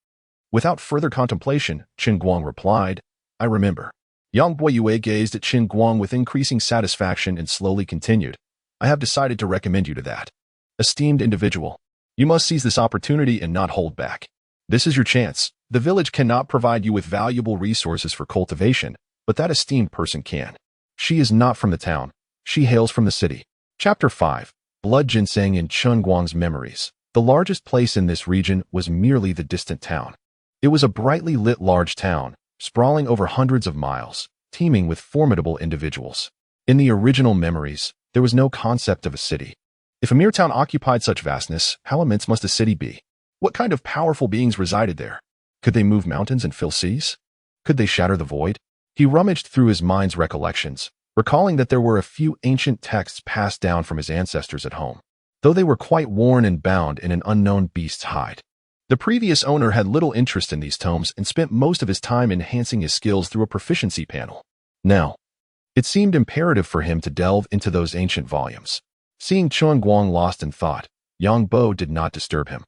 A: Without further contemplation, Chen Guang replied, "I remember." Yang Boyue gazed at Chen Guang with increasing satisfaction and slowly continued, "I have decided to recommend you to that esteemed individual. You must seize this opportunity and not hold back. This is your chance. The village cannot provide you with valuable resources for cultivation, but that esteemed person can. She is not from the town. She hails from the city." Chapter 5. Blood Ginseng in Chen Guang's memories. The largest place in this region was merely the distant town. It was a brightly lit large town, sprawling over hundreds of miles, teeming with formidable individuals. In the original memories, there was no concept of a city. If a mere town occupied such vastness, how immense must a city be? What kind of powerful beings resided there? Could they move mountains and fill seas? Could they shatter the void? He rummaged through his mind's recollections, recalling that there were a few ancient texts passed down from his ancestors at home, though they were quite worn and bound in an unknown beast's hide. The previous owner had little interest in these tomes and spent most of his time enhancing his skills through a proficiency panel. Now, it seemed imperative for him to delve into those ancient volumes. Seeing Chen Guang lost in thought, Yang Bo did not disturb him.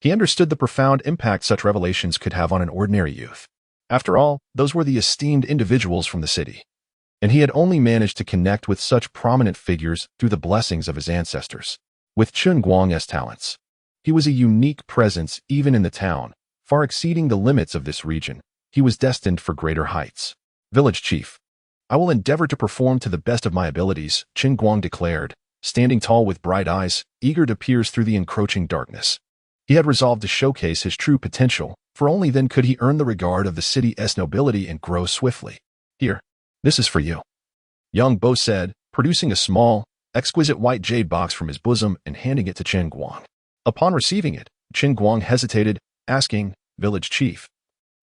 A: He understood the profound impact such revelations could have on an ordinary youth. After all, those were the esteemed individuals from the city, and he had only managed to connect with such prominent figures through the blessings of his ancestors. With Chen Guang's talents, he was a unique presence even in the town, far exceeding the limits of this region. He was destined for greater heights. "Village chief, I will endeavor to perform to the best of my abilities," Chen Guang declared, standing tall with bright eyes, eager to pierce through the encroaching darkness. He had resolved to showcase his true potential, for only then could he earn the regard of the city's nobility and grow swiftly. "Here, this is for you," Yang Bo said, producing a small, exquisite white jade box from his bosom and handing it to Chen Guang. Upon receiving it, Chen Guang hesitated, asking, "Village chief,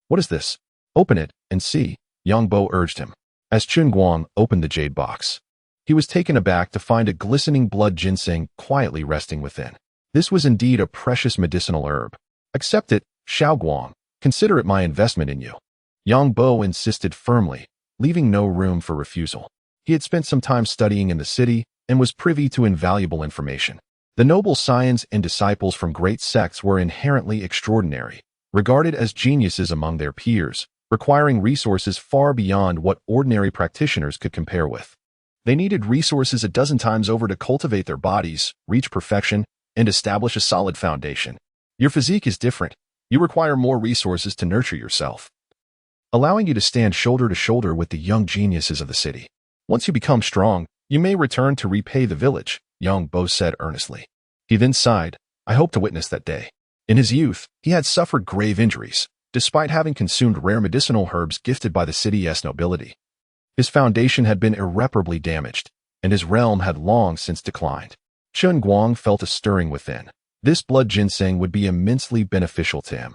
A: what is this?" "Open it and see," Yang Bo urged him. As Chen Guang opened the jade box, he was taken aback to find a glistening blood ginseng quietly resting within. This was indeed a precious medicinal herb. "Accept it, Xiao Guang. Consider it my investment in you," Yang Bo insisted firmly, leaving no room for refusal. He had spent some time studying in the city and was privy to invaluable information. The noble scions and disciples from great sects were inherently extraordinary, regarded as geniuses among their peers, requiring resources far beyond what ordinary practitioners could compare with. They needed resources a dozen times over to cultivate their bodies, reach perfection, and establish a solid foundation. Your physique is different. You require more resources to nurture yourself, allowing you to stand shoulder to shoulder with the young geniuses of the city. Once you become strong, you may return to repay the village, Yang Bo said earnestly. He then sighed, "I hope to witness that day." In his youth, he had suffered grave injuries, despite having consumed rare medicinal herbs gifted by the city's nobility. His foundation had been irreparably damaged, and his realm had long since declined. Chen Guang felt a stirring within. This blood ginseng would be immensely beneficial to him.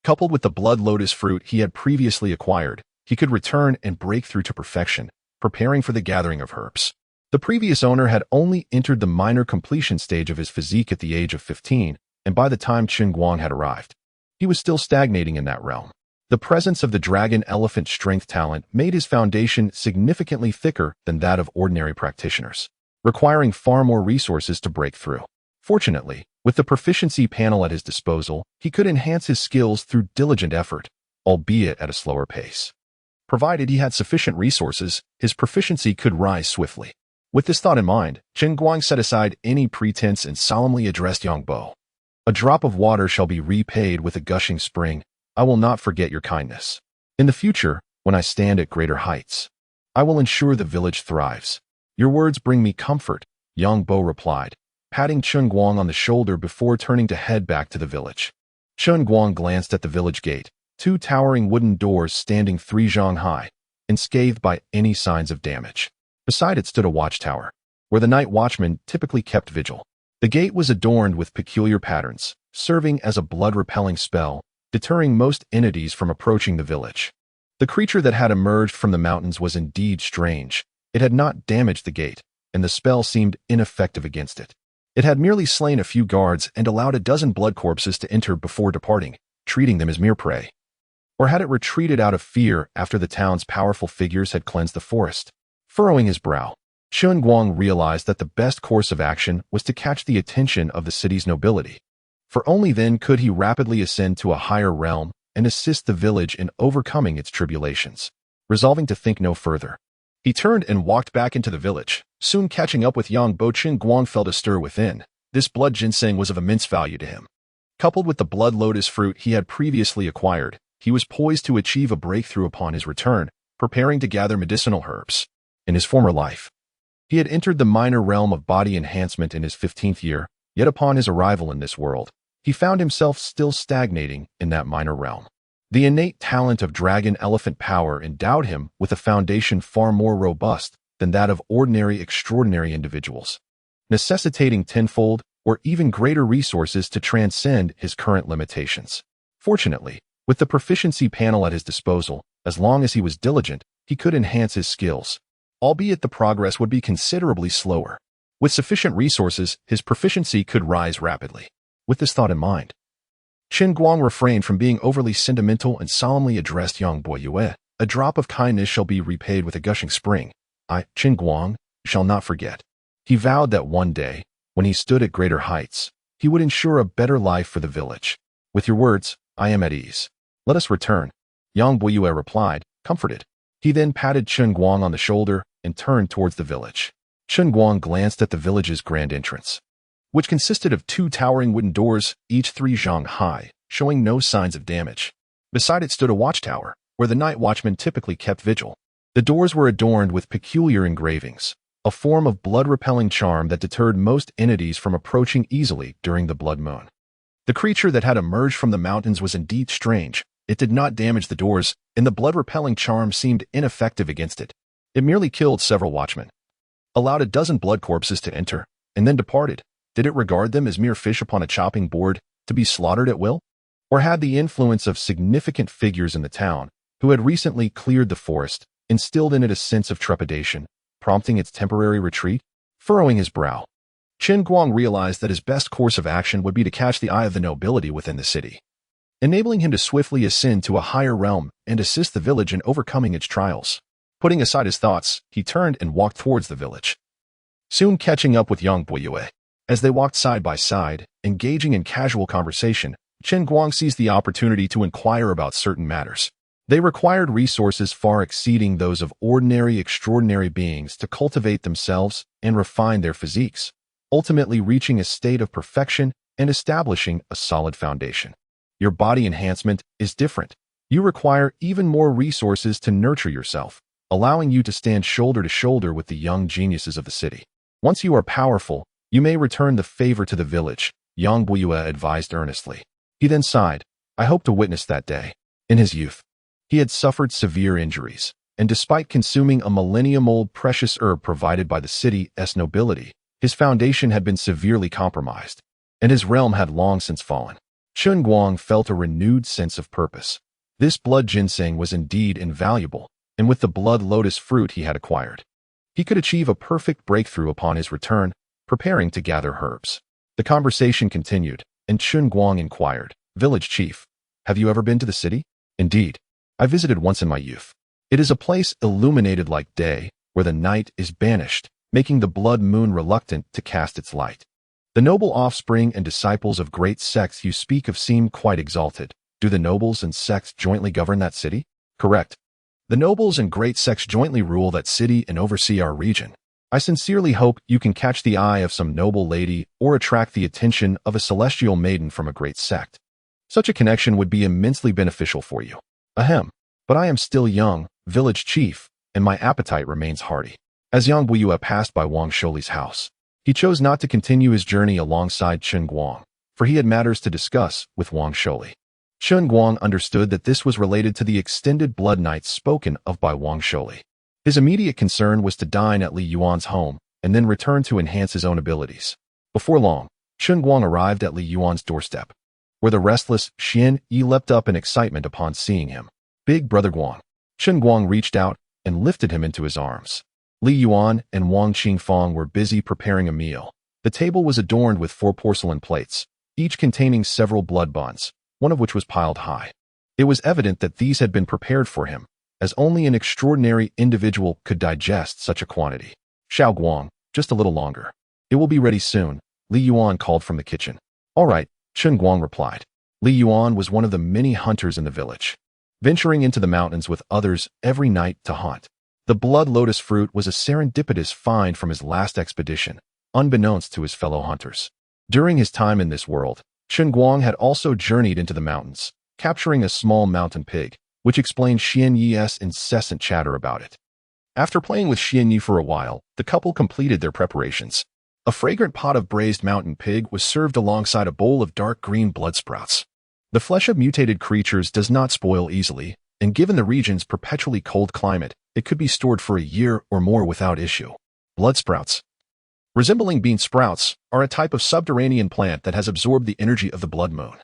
A: Coupled with the blood lotus fruit he had previously acquired, he could return and break through to perfection, preparing for the gathering of herbs. The previous owner had only entered the minor completion stage of his physique at the age of 15, and by the time Chen Guang had arrived, he was still stagnating in that realm. The presence of the dragon elephant strength talent made his foundation significantly thicker than that of ordinary practitioners, requiring far more resources to break through. Fortunately, with the proficiency panel at his disposal, he could enhance his skills through diligent effort, albeit at a slower pace. Provided he had sufficient resources, his proficiency could rise swiftly. With this thought in mind, Chen Guang set aside any pretense and solemnly addressed Yang Bo. A drop of water shall be repaid with a gushing spring. I will not forget your kindness. In the future, when I stand at greater heights, I will ensure the village thrives. Your words bring me comfort, Yang Bo replied, patting Chen Guang on the shoulder before turning to head back to the village. Chen Guang glanced at the village gate, two towering wooden doors standing 3 zhang high, unscathed by any signs of damage. Beside it stood a watchtower, where the night watchman typically kept vigil. The gate was adorned with peculiar patterns, serving as a blood-repelling spell, deterring most entities from approaching the village. The creature that had emerged from the mountains was indeed strange. It had not damaged the gate, and the spell seemed ineffective against it. It had merely slain a few guards and allowed a dozen blood corpses to enter before departing, treating them as mere prey. Or had it retreated out of fear after the town's powerful figures had cleansed the forest? Furrowing his brow, Chen Guang realized that the best course of action was to catch the attention of the city's nobility, for only then could he rapidly ascend to a higher realm and assist the village in overcoming its tribulations. Resolving to think no further, he turned and walked back into the village. Soon catching up with Yang Bo, Chen Guang felt a stir within. This blood ginseng was of immense value to him. Coupled with the blood lotus fruit he had previously acquired, he was poised to achieve a breakthrough upon his return, preparing to gather medicinal herbs. In his former life, he had entered the minor realm of body enhancement in his 15th year, yet upon his arrival in this world, he found himself still stagnating in that minor realm. The innate talent of dragon elephant power endowed him with a foundation far more robust than that of ordinary extraordinary individuals, necessitating tenfold or even greater resources to transcend his current limitations. Fortunately, with the proficiency panel at his disposal, as long as he was diligent, he could enhance his skills, albeit the progress would be considerably slower. With sufficient resources, his proficiency could rise rapidly. With this thought in mind, Chen Guang refrained from being overly sentimental and solemnly addressed Yang Bo Yue. A drop of kindness shall be repaid with a gushing spring. I, Chen Guang, shall not forget. He vowed that one day, when he stood at greater heights, he would ensure a better life for the village. With your words, I am at ease. Let us return, Yang Bo Yue replied, comforted. He then patted Chen Guang on the shoulder and turned towards the village. Chen Guang glanced at the village's grand entrance, which consisted of 2 towering wooden doors, each 3 zhang high, showing no signs of damage. Beside it stood a watchtower, where the night watchman typically kept vigil. The doors were adorned with peculiar engravings, a form of blood-repelling charm that deterred most entities from approaching easily during the blood moon. The creature that had emerged from the mountains was indeed strange. It did not damage the doors, and the blood-repelling charm seemed ineffective against it. It merely killed several watchmen, allowed a dozen blood corpses to enter, and then departed. Did it regard them as mere fish upon a chopping board to be slaughtered at will? Or had the influence of significant figures in the town, who had recently cleared the forest, instilled in it a sense of trepidation, prompting its temporary retreat? Furrowing his brow, Chen Guang realized that his best course of action would be to catch the eye of the nobility within the city, enabling him to swiftly ascend to a higher realm and assist the village in overcoming its trials. Putting aside his thoughts, he turned and walked towards the village, soon catching up with Yang Bo Yue. As they walked side by side, engaging in casual conversation, Chen Guang seized the opportunity to inquire about certain matters. They required resources far exceeding those of ordinary extraordinary beings to cultivate themselves and refine their physiques, ultimately reaching a state of perfection and establishing a solid foundation. Your body enhancement is different. You require even more resources to nurture yourself, allowing you to stand shoulder to shoulder with the young geniuses of the city. Once you are powerful, you may return the favor to the village, Yang Bo Yue advised earnestly. He then sighed. I hope to witness that day. In his youth, he had suffered severe injuries, and despite consuming a millennium-old precious herb provided by the city's nobility, his foundation had been severely compromised, and his realm had long since fallen. Chen Guang felt a renewed sense of purpose. This blood ginseng was indeed invaluable, and with the blood lotus fruit he had acquired, he could achieve a perfect breakthrough upon his return, preparing to gather herbs. The conversation continued, and Chen Guang inquired, Village chief, have you ever been to the city? Indeed, I visited once in my youth. It is a place illuminated like day, where the night is banished, making the blood moon reluctant to cast its light. The noble offspring and disciples of great sects you speak of seem quite exalted. Do the nobles and sects jointly govern that city? Correct. The nobles and great sects jointly rule that city and oversee our region. I sincerely hope you can catch the eye of some noble lady or attract the attention of a celestial maiden from a great sect. Such a connection would be immensely beneficial for you. Ahem. But I am still young, village chief, and my appetite remains hearty. As Yang Buiyue passed by Wang Shouli's house, he chose not to continue his journey alongside Chen Guang, for he had matters to discuss with Wang Shouli. Chen Guang understood that this was related to the extended blood nights spoken of by Wang Shouli. His immediate concern was to dine at Li Yuan's home and then return to enhance his own abilities. Before long, Chen Guang arrived at Li Yuan's doorstep, where the restless Xian Yi leapt up in excitement upon seeing him. Big brother Guang. Chen Guang reached out and lifted him into his arms. Li Yuan and Wang Qingfang were busy preparing a meal. The table was adorned with 4 porcelain plates, each containing several blood buns, one of which was piled high. It was evident that these had been prepared for him, as only an extraordinary individual could digest such a quantity. Xiao Guang, just a little longer. It will be ready soon, Li Yuan called from the kitchen. All right, Chen Guang replied. Li Yuan was one of the many hunters in the village, venturing into the mountains with others every night to hunt. The blood lotus fruit was a serendipitous find from his last expedition, unbeknownst to his fellow hunters. During his time in this world, Chen Guang had also journeyed into the mountains, capturing a small mountain pig, which explained Xian Yi's incessant chatter about it. After playing with Xian Yi for a while, the couple completed their preparations. A fragrant pot of braised mountain pig was served alongside a bowl of dark green blood sprouts. The flesh of mutated creatures does not spoil easily, and given the region's perpetually cold climate, it could be stored for a year or more without issue. Blood sprouts, resembling bean sprouts, are a type of subterranean plant that has absorbed the energy of the blood moon,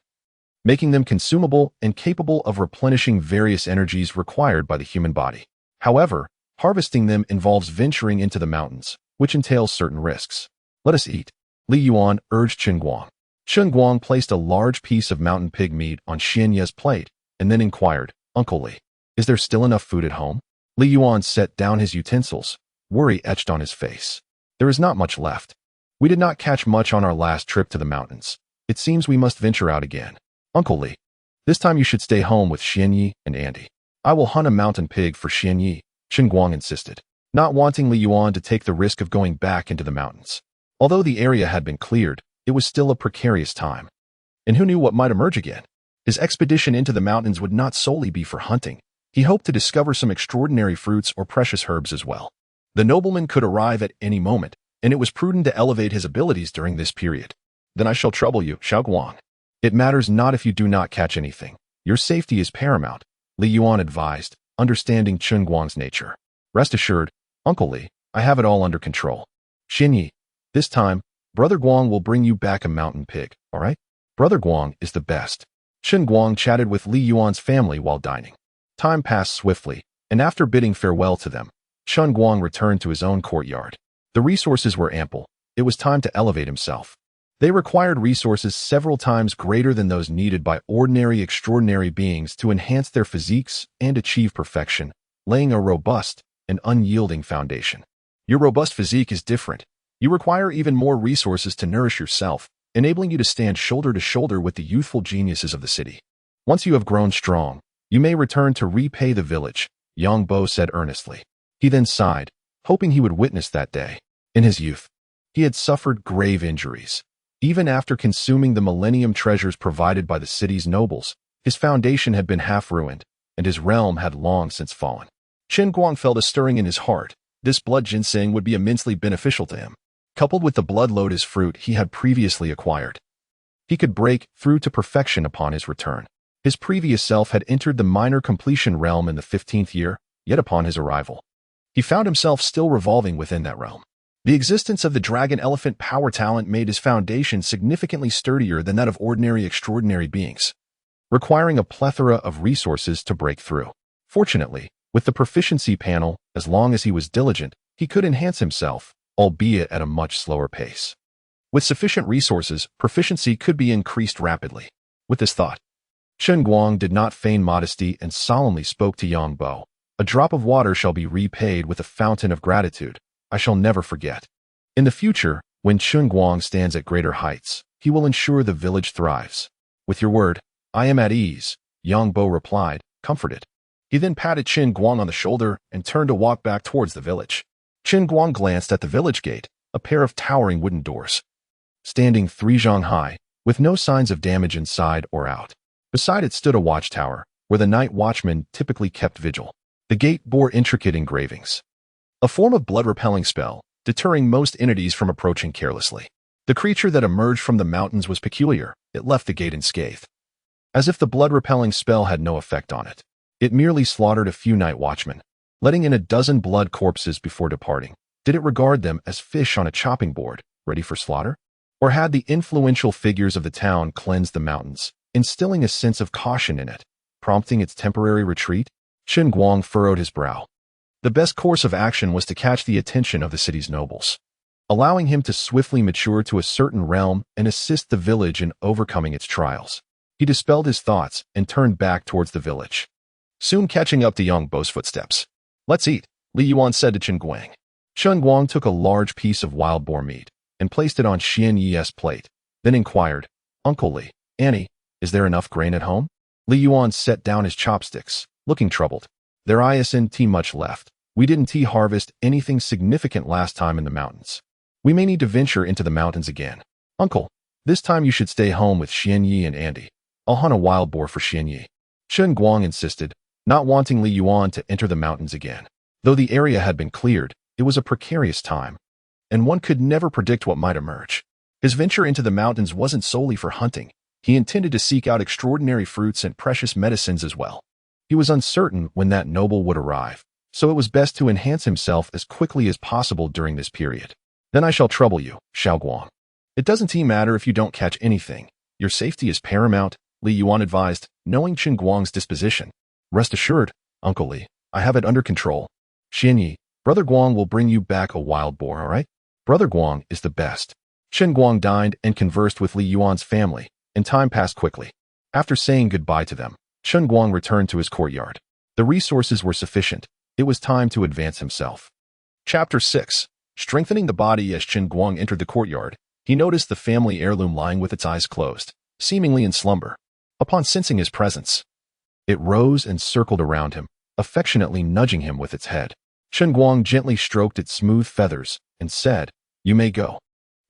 A: making them consumable and capable of replenishing various energies required by the human body. However, harvesting them involves venturing into the mountains, which entails certain risks. Let us eat, Li Yuan urged Chen Guang. Chen Guang placed a large piece of mountain pig meat on Xian Yi's plate and then inquired, Uncle Li, is there still enough food at home? Li Yuan set down his utensils, worry etched on his face. There is not much left. We did not catch much on our last trip to the mountains. It seems we must venture out again. Uncle Li, this time you should stay home with Xian Yi and Andy. I will hunt a mountain pig for Xian Yi, Chen Guang insisted, not wanting Li Yuan to take the risk of going back into the mountains. Although the area had been cleared, it was still a precarious time. And who knew what might emerge again? His expedition into the mountains would not solely be for hunting. He hoped to discover some extraordinary fruits or precious herbs as well. The nobleman could arrive at any moment, and it was prudent to elevate his abilities during this period. Then I shall trouble you, Xiao Guang. It matters not if you do not catch anything. Your safety is paramount, Li Yuan advised, understanding Chen Guang's nature. Rest assured, Uncle Li, I have it all under control. Xian Yi, this time, Brother Guang will bring you back a mountain pig, all right? Brother Guang is the best. Chen Guang chatted with Li Yuan's family while dining. Time passed swiftly, and after bidding farewell to them, Chen Guang returned to his own courtyard. The resources were ample. It was time to elevate himself. They required resources several times greater than those needed by ordinary extraordinary beings to enhance their physiques and achieve perfection, laying a robust and unyielding foundation. Your robust physique is different. You require even more resources to nourish yourself, enabling you to stand shoulder to shoulder with the youthful geniuses of the city. Once you have grown strong, you may return to repay the village, Yang Bo said earnestly. He then sighed, hoping he would witness that day. In his youth, he had suffered grave injuries. Even after consuming the millennium treasures provided by the city's nobles, his foundation had been half ruined, and his realm had long since fallen. Chen Guang felt a stirring in his heart. This blood ginseng would be immensely beneficial to him. Coupled with the blood lotus fruit he had previously acquired, he could break through to perfection upon his return. His previous self had entered the minor completion realm in the 15th year, yet upon his arrival, he found himself still revolving within that realm. The existence of the dragon-elephant power talent made his foundation significantly sturdier than that of ordinary extraordinary beings, requiring a plethora of resources to break through. Fortunately, with the proficiency panel, as long as he was diligent, he could enhance himself, albeit at a much slower pace. With sufficient resources, proficiency could be increased rapidly. With this thought, Chen Guang did not feign modesty and solemnly spoke to Yang Bo. A drop of water shall be repaid with a fountain of gratitude. I shall never forget. In the future, when Chen Guang stands at greater heights, he will ensure the village thrives. With your word, I am at ease, Yang Bo replied, comforted. He then patted Chen Guang on the shoulder and turned to walk back towards the village. Chen Guang glanced at the village gate, a pair of towering wooden doors, standing 3 zhang high, with no signs of damage inside or out. Beside it stood a watchtower, where the night watchman typically kept vigil. The gate bore intricate engravings, a form of blood-repelling spell, deterring most entities from approaching carelessly. The creature that emerged from the mountains was peculiar. It left the gate unscathed, as if the blood-repelling spell had no effect on it. It merely slaughtered a few night watchmen, letting in a dozen blood corpses before departing. Did it regard them as fish on a chopping board, ready for slaughter? Or had the influential figures of the town cleansed the mountains, instilling a sense of caution in it, prompting its temporary retreat? Chen Guang furrowed his brow. The best course of action was to catch the attention of the city's nobles, allowing him to swiftly mature to a certain realm and assist the village in overcoming its trials. He dispelled his thoughts and turned back towards the village, soon catching up to Yang Bo's footsteps. Let's eat, Li Yuan said to Chen Guang. Chen Guang took a large piece of wild boar meat and placed it on Xian Yi's plate, then inquired, Uncle Li, Annie, is there enough grain at home? Li Yuan set down his chopsticks, looking troubled. There isn't much left. We didn't harvest anything significant last time in the mountains. We may need to venture into the mountains again. Uncle, this time you should stay home with Xian Yi and Andy. I'll hunt a wild boar for Xian Yi. Chen Guang insisted, not wanting Li Yuan to enter the mountains again. Though the area had been cleared, it was a precarious time, and one could never predict what might emerge. His venture into the mountains wasn't solely for hunting. He intended to seek out extraordinary fruits and precious medicines as well. He was uncertain when that noble would arrive, so it was best to enhance himself as quickly as possible during this period. Then I shall trouble you, Xiao Guang. It doesn't matter if you don't catch anything. Your safety is paramount, Li Yuan advised, knowing Chen Guang's disposition. Rest assured, Uncle Li, I have it under control. Xian Yi, Brother Guang will bring you back a wild boar, all right? Brother Guang is the best. Chen Guang dined and conversed with Li Yuan's family, and time passed quickly. After saying goodbye to them, Chen Guang returned to his courtyard. The resources were sufficient. It was time to advance himself. Chapter 6. Strengthening the body. As Chen Guang entered the courtyard, he noticed the family heirloom lying with its eyes closed, seemingly in slumber. Upon sensing his presence, it rose and circled around him, affectionately nudging him with its head. Chen Guang gently stroked its smooth feathers and said, "You may go."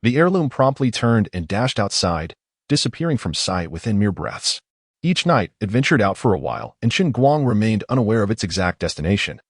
A: The heirloom promptly turned and dashed outside, disappearing from sight within mere breaths. Each night, it ventured out for a while, and Chen Guang remained unaware of its exact destination.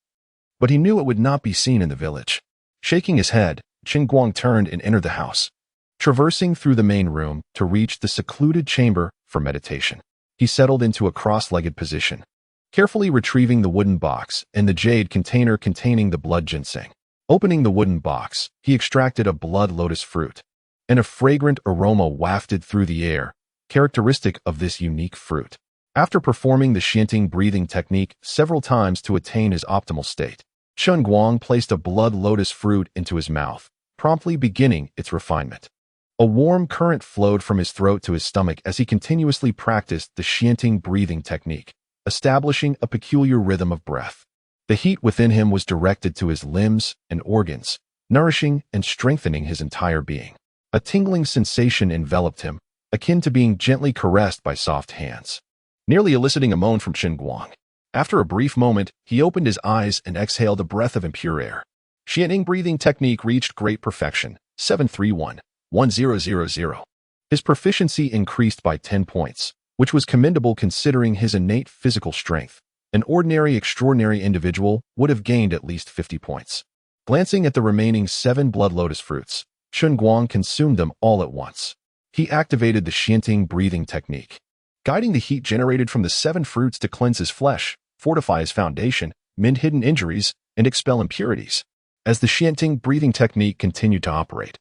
A: But he knew it would not be seen in the village. Shaking his head, Chen Guang turned and entered the house, traversing through the main room to reach the secluded chamber for meditation. He settled into a cross-legged position, carefully retrieving the wooden box and the jade container containing the blood ginseng. Opening the wooden box, he extracted a blood lotus fruit, and a fragrant aroma wafted through the air, characteristic of this unique fruit. After performing the chanting breathing technique several times to attain his optimal state, Chen Guang placed a blood lotus fruit into his mouth, promptly beginning its refinement. A warm current flowed from his throat to his stomach as he continuously practiced the chanting breathing technique, establishing a peculiar rhythm of breath. The heat within him was directed to his limbs and organs, nourishing and strengthening his entire being. A tingling sensation enveloped him, akin to being gently caressed by soft hands, nearly eliciting a moan from Chen Guang. After a brief moment, he opened his eyes and exhaled a breath of impure air. Xianing breathing technique reached great perfection, 731-1000. His proficiency increased by 10 points, which was commendable considering his innate physical strength. An ordinary extraordinary individual would have gained at least 50 points. Glancing at the remaining 7 blood lotus fruits, Chen Guang consumed them all at once. He activated the chanting breathing technique, guiding the heat generated from the 7 fruits to cleanse his flesh, fortify his foundation, mend hidden injuries, and expel impurities. As the chanting breathing technique continued to operate,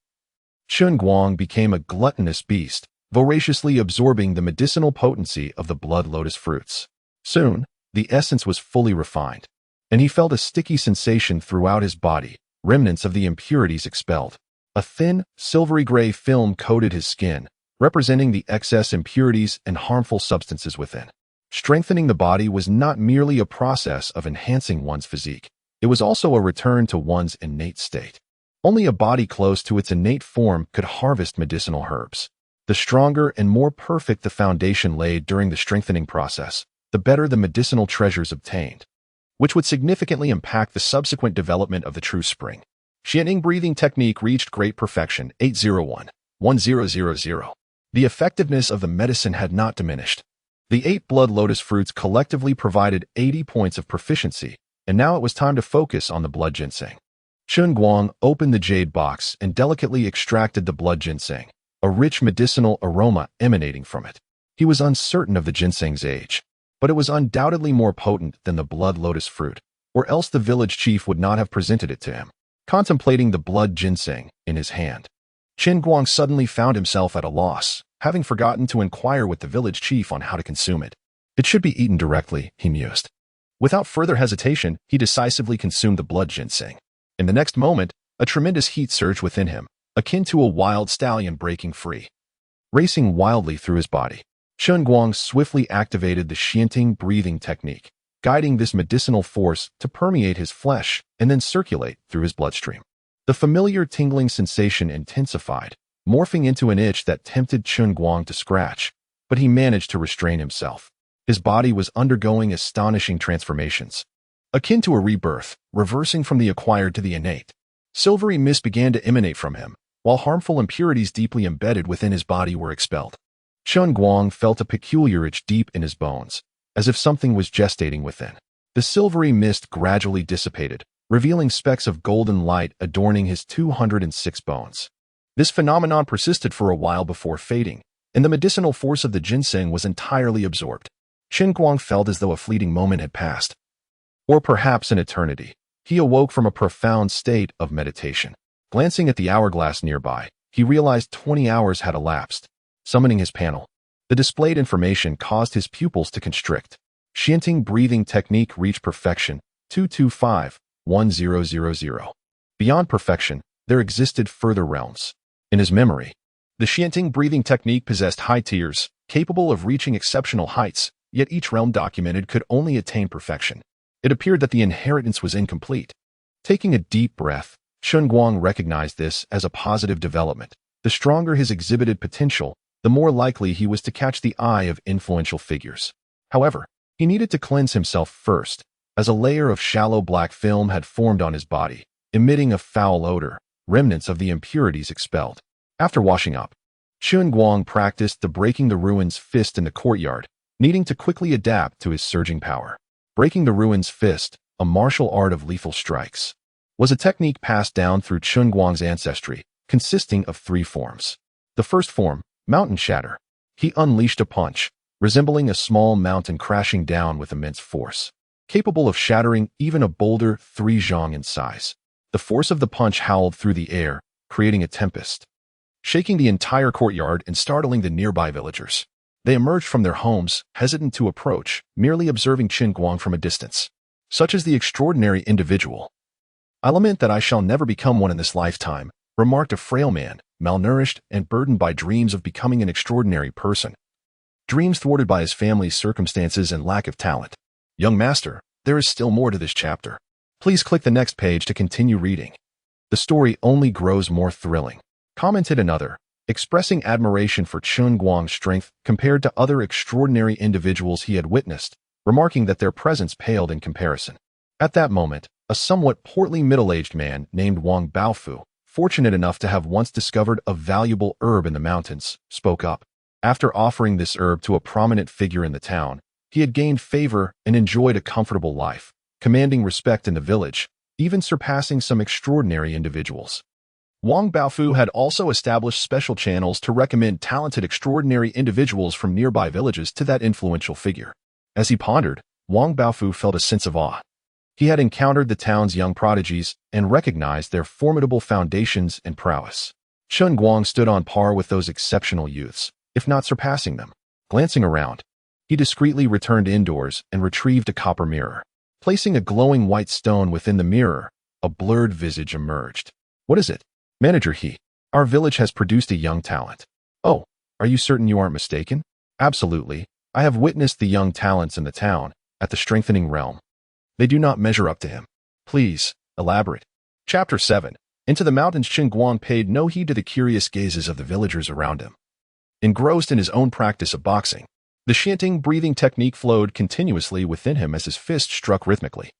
A: Chen Guang became a gluttonous beast, voraciously absorbing the medicinal potency of the blood lotus fruits. Soon, the essence was fully refined, and he felt a sticky sensation throughout his body, remnants of the impurities expelled. A thin, silvery gray film coated his skin, representing the excess impurities and harmful substances within. Strengthening the body was not merely a process of enhancing one's physique. It was also a return to one's innate state. Only a body close to its innate form could harvest medicinal herbs. The stronger and more perfect the foundation laid during the strengthening process, the better the medicinal treasures obtained, which would significantly impact the subsequent development of the true spring. Qianning breathing technique reached great perfection, 801-1000. The effectiveness of the medicine had not diminished. The 8 blood lotus fruits collectively provided 80 points of proficiency, and now it was time to focus on the blood ginseng. Chen Guang opened the jade box and delicately extracted the blood ginseng, a rich medicinal aroma emanating from it. He was uncertain of the ginseng's age, but it was undoubtedly more potent than the blood lotus fruit, or else the village chief would not have presented it to him. Contemplating the blood ginseng in his hand, Chen Guang suddenly found himself at a loss, having forgotten to inquire with the village chief on how to consume it. It should be eaten directly, he mused. Without further hesitation, he decisively consumed the blood ginseng. In the next moment, a tremendous heat surged within him, akin to a wild stallion breaking free. Racing wildly through his body, Chen Guang swiftly activated the Qianting breathing technique, guiding this medicinal force to permeate his flesh and then circulate through his bloodstream. The familiar tingling sensation intensified, morphing into an itch that tempted Chen Guang to scratch, but he managed to restrain himself. His body was undergoing astonishing transformations, akin to a rebirth, reversing from the acquired to the innate. Silvery mist began to emanate from him, while harmful impurities deeply embedded within his body were expelled. Chen Guang felt a peculiar itch deep in his bones, as if something was gestating within. The silvery mist gradually dissipated, revealing specks of golden light adorning his 206 bones. This phenomenon persisted for a while before fading, and the medicinal force of the ginseng was entirely absorbed. Chen Guang felt as though a fleeting moment had passed, or perhaps an eternity. He awoke from a profound state of meditation. Glancing at the hourglass nearby, he realized 20 hours had elapsed. Summoning his panel, the displayed information caused his pupils to constrict. Qianting breathing technique reached perfection, 225-1000. Beyond perfection, there existed further realms. In his memory, the Qianting breathing technique possessed high tiers, capable of reaching exceptional heights, yet each realm documented could only attain perfection. It appeared that the inheritance was incomplete. Taking a deep breath, Chen Guang recognized this as a positive development. The stronger his exhibited potential, the more likely he was to catch the eye of influential figures. However, he needed to cleanse himself first, as a layer of shallow black film had formed on his body, emitting a foul odor, remnants of the impurities expelled. After washing up, Chen Guang practiced the breaking the ruins fist in the courtyard, needing to quickly adapt to his surging power. Breaking the ruins fist, a martial art of lethal strikes, was a technique passed down through Chen Guang's ancestry, consisting of 3 forms. The first form, mountain shatter. He unleashed a punch, resembling a small mountain crashing down with immense force, capable of shattering even a boulder 3 zhang in size. The force of the punch howled through the air, creating a tempest, shaking the entire courtyard and startling the nearby villagers. They emerged from their homes, hesitant to approach, merely observing Chen Guang from a distance. Such is the extraordinary individual. I lament that I shall never become one in this lifetime, remarked a frail man, malnourished and burdened by dreams of becoming an extraordinary person. Dreams thwarted by his family's circumstances and lack of talent. Young master, there is still more to this chapter. Please click the next page to continue reading. The story only grows more thrilling, commented another, expressing admiration for Chen Guang's strength compared to other extraordinary individuals he had witnessed, remarking that their presence paled in comparison. At that moment, a somewhat portly middle-aged man named Wang Baofu, fortunate enough to have once discovered a valuable herb in the mountains, spoke up. After offering this herb to a prominent figure in the town, he had gained favor and enjoyed a comfortable life, commanding respect in the village, even surpassing some extraordinary individuals. Wang Baofu had also established special channels to recommend talented extraordinary individuals from nearby villages to that influential figure. As he pondered, Wang Baofu felt a sense of awe. He had encountered the town's young prodigies and recognized their formidable foundations and prowess. Chen Guang stood on par with those exceptional youths, if not surpassing them. Glancing around, he discreetly returned indoors and retrieved a copper mirror. Placing a glowing white stone within the mirror, a blurred visage emerged. "What is it?" "Manager He. Our village has produced a young talent." "Oh, are you certain you aren't mistaken?" "Absolutely. I have witnessed the young talents in the town at the strengthening realm. They do not measure up to him. Please, elaborate. Chapter 7. Into the mountains. Chen Guang paid no heed to the curious gazes of the villagers around him. Engrossed in his own practice of boxing, the chanting, breathing technique flowed continuously within him as his fist struck rhythmically.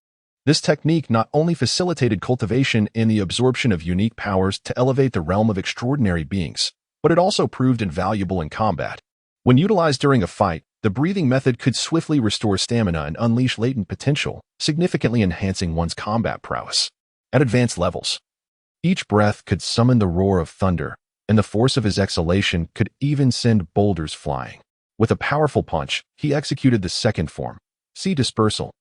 A: This technique not only facilitated cultivation and the absorption of unique powers to elevate the realm of extraordinary beings, but it also proved invaluable in combat. When utilized during a fight, the breathing method could swiftly restore stamina and unleash latent potential, significantly enhancing one's combat prowess. At advanced levels, each breath could summon the roar of thunder, and the force of his exhalation could even send boulders flying. With a powerful punch, he executed the second form, sea dispersal.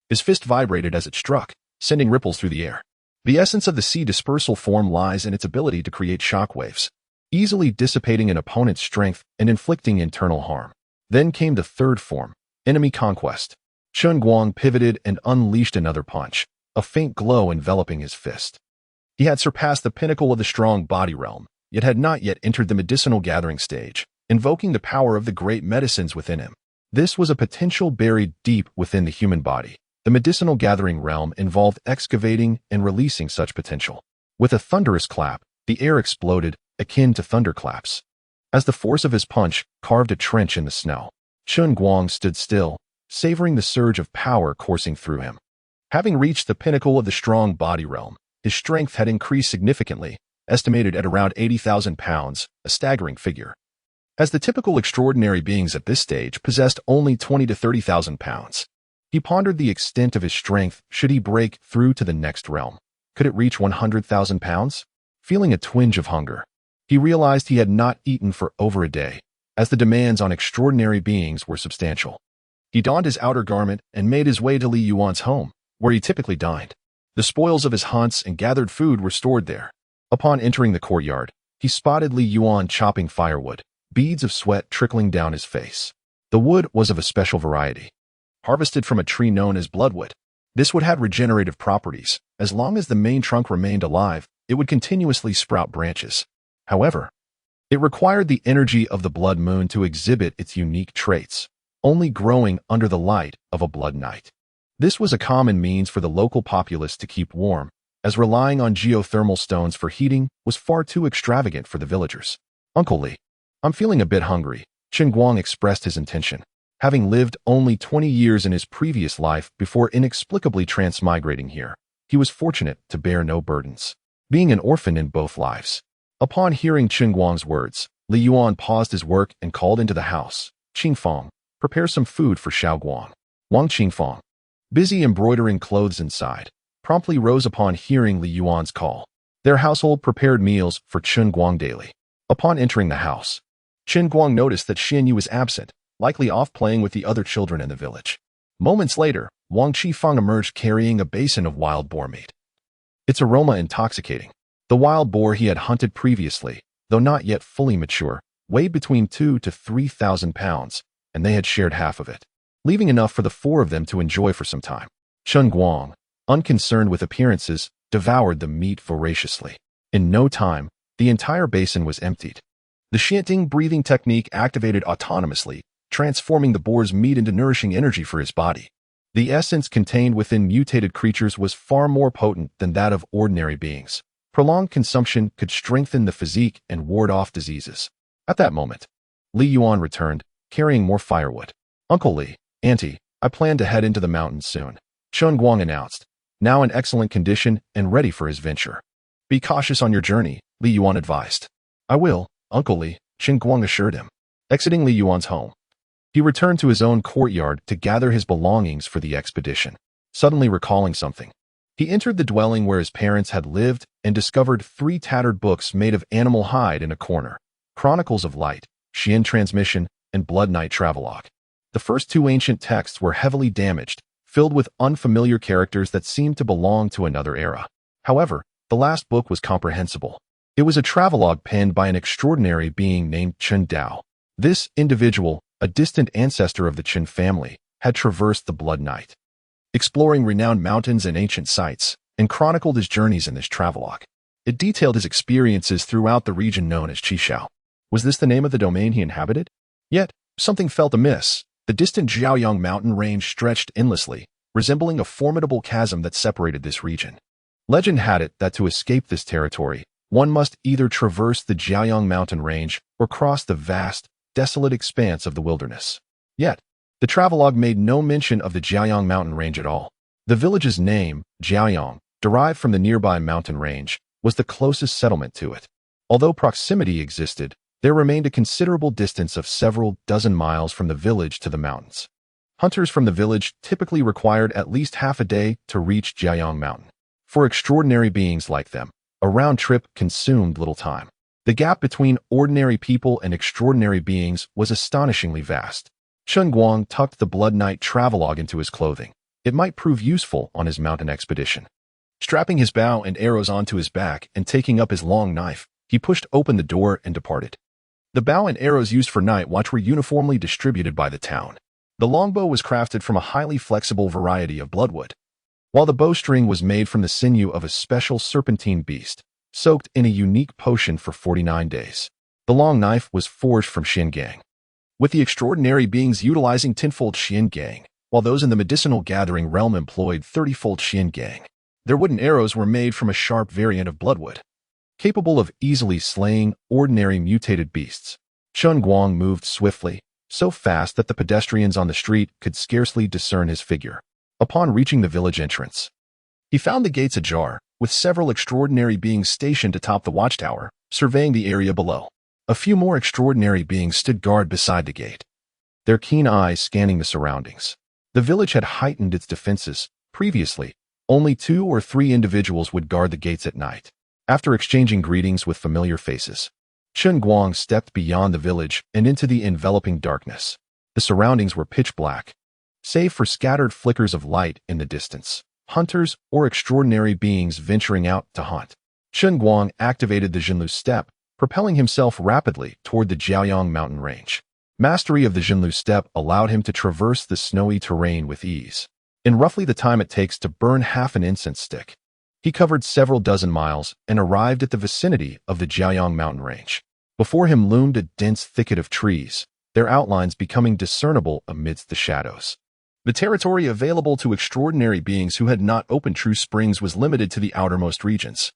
A: His fist vibrated as it struck, sending ripples through the air. The essence of the sea dispersal form lies in its ability to create shockwaves, easily dissipating an opponent's strength and inflicting internal harm. Then came the third form, enemy conquest. Chen Guang pivoted and unleashed another punch, a faint glow enveloping his fist. He had surpassed the pinnacle of the strong body realm, yet had not yet entered the medicinal gathering stage, invoking the power of the great medicines within him. This was a potential buried deep within the human body. The medicinal gathering realm involved excavating and releasing such potential. With a thunderous clap, the air exploded, akin to thunderclaps. As the force of his punch carved a trench in the snow, Chen Guang stood still, savoring the surge of power coursing through him. Having reached the pinnacle of the strong body realm, his strength had increased significantly, estimated at around 80,000 pounds, a staggering figure. As the typical extraordinary beings at this stage possessed only 20 to 30,000 pounds, he pondered the extent of his strength should he break through to the next realm. Could it reach 100,000 pounds? Feeling a twinge of hunger, he realized he had not eaten for over a day, as the demands on extraordinary beings were substantial. He donned his outer garment and made his way to Li Yuan's home, where he typically dined. The spoils of his hunts and gathered food were stored there. Upon entering the courtyard, he spotted Li Yuan chopping firewood, beads of sweat trickling down his face. The wood was of a special variety, harvested from a tree known as bloodwood. This wood had regenerative properties. As long as the main trunk remained alive, it would continuously sprout branches. However, it required the energy of the blood moon to exhibit its unique traits, only growing under the light of a blood night. This was a common means for the local populace to keep warm, as relying on geothermal stones for heating was far too extravagant for the villagers. Uncle Li, I'm feeling a bit hungry, Chen Guang expressed his intention. Having lived only 20 years in his previous life before inexplicably transmigrating here, he was fortunate to bear no burdens, being an orphan in both lives. Upon hearing Chen Guang's words, Li Yuan paused his work and called into the house. Qingfang, prepare some food for Xiao Guang. Wang Qingfang, busy embroidering clothes inside, promptly rose upon hearing Li Yuan's call. Their household prepared meals for Chen Guang daily. Upon entering the house, Chen Guang noticed that Xian Yu was absent, likely off playing with the other children in the village. Moments later, Wang Qifang emerged carrying a basin of wild boar meat. Its aroma intoxicating. The wild boar he had hunted previously, though not yet fully mature, weighed between 2,000 to 3,000 pounds, and they had shared half of it, leaving enough for the four of them to enjoy for some time. Chen Guang, unconcerned with appearances, devoured the meat voraciously. In no time, the entire basin was emptied. The chanting, breathing technique activated autonomously, transforming the boar's meat into nourishing energy for his body. The essence contained within mutated creatures was far more potent than that of ordinary beings. Prolonged consumption could strengthen the physique and ward off diseases. At that moment, Li Yuan returned, carrying more firewood. Uncle Li, Auntie, I plan to head into the mountains soon, Chen Guang announced, now in excellent condition and ready for his venture. Be cautious on your journey, Li Yuan advised. I will, Uncle Li, Chen Guang assured him. Exiting Li Yuan's home, he returned to his own courtyard to gather his belongings for the expedition. Suddenly recalling something, he entered the dwelling where his parents had lived and discovered 3 tattered books made of animal hide in a corner: Chronicles of Light, Xian Transmission, and Blood Night Travelogue. The first 2 ancient texts were heavily damaged, filled with unfamiliar characters that seemed to belong to another era. However, the last book was comprehensible. It was a travelogue penned by an extraordinary being named Chen Dao. This individual, a distant ancestor of the Chen family, had traversed the Blood Night, exploring renowned mountains and ancient sites, and chronicled his journeys in this travelogue. It detailed his experiences throughout the region known as Qishao. Was this the name of the domain he inhabited? Yet, something felt amiss. The distant Jiaoyang mountain range stretched endlessly, resembling a formidable chasm that separated this region. Legend had it that to escape this territory, one must either traverse the Jiaoyang mountain range or cross the vast, desolate expanse of the wilderness. Yet, the travelogue made no mention of the Jiaoyang mountain range at all. The village's name, Jiaoyang, derived from the nearby mountain range, was the closest settlement to it. Although proximity existed, there remained a considerable distance of several dozen miles from the village to the mountains. Hunters from the village typically required at least half a day to reach Jiaoyang Mountain. For extraordinary beings like them, a round trip consumed little time. The gap between ordinary people and extraordinary beings was astonishingly vast. Chen Guang tucked the Blood Knight travelogue into his clothing. It might prove useful on his mountain expedition. Strapping his bow and arrows onto his back and taking up his long knife, he pushed open the door and departed. The bow and arrows used for night watch were uniformly distributed by the town. The longbow was crafted from a highly flexible variety of bloodwood, while the bowstring was made from the sinew of a special serpentine beast, soaked in a unique potion for 49 days. The long knife was forged from Chen Guang, with the extraordinary beings utilizing 10-fold Chen Guang, while those in the medicinal gathering realm employed 30-fold Chen Guang. Their wooden arrows were made from a sharp variant of bloodwood, capable of easily slaying ordinary mutated beasts. Chen Guang moved swiftly, so fast that the pedestrians on the street could scarcely discern his figure. Upon reaching the village entrance, he found the gates ajar, with several extraordinary beings stationed atop the watchtower, surveying the area below. A few more extraordinary beings stood guard beside the gate, their keen eyes scanning the surroundings. The village had heightened its defenses. Previously, only 2 or 3 individuals would guard the gates at night. After exchanging greetings with familiar faces, Chen Guang stepped beyond the village and into the enveloping darkness. The surroundings were pitch black, save for scattered flickers of light in the distance. Hunters or extraordinary beings venturing out to hunt. Chen Guang activated the Zhenlu step, propelling himself rapidly toward the Jiaoyang mountain range. Mastery of the Zhenlu step allowed him to traverse the snowy terrain with ease. In roughly the time it takes to burn half an incense stick, he covered several dozen miles and arrived at the vicinity of the Jiaoyang mountain range. Before him loomed a dense thicket of trees, their outlines becoming discernible amidst the shadows. The territory available to extraordinary beings who had not opened true springs was limited to the outermost regions.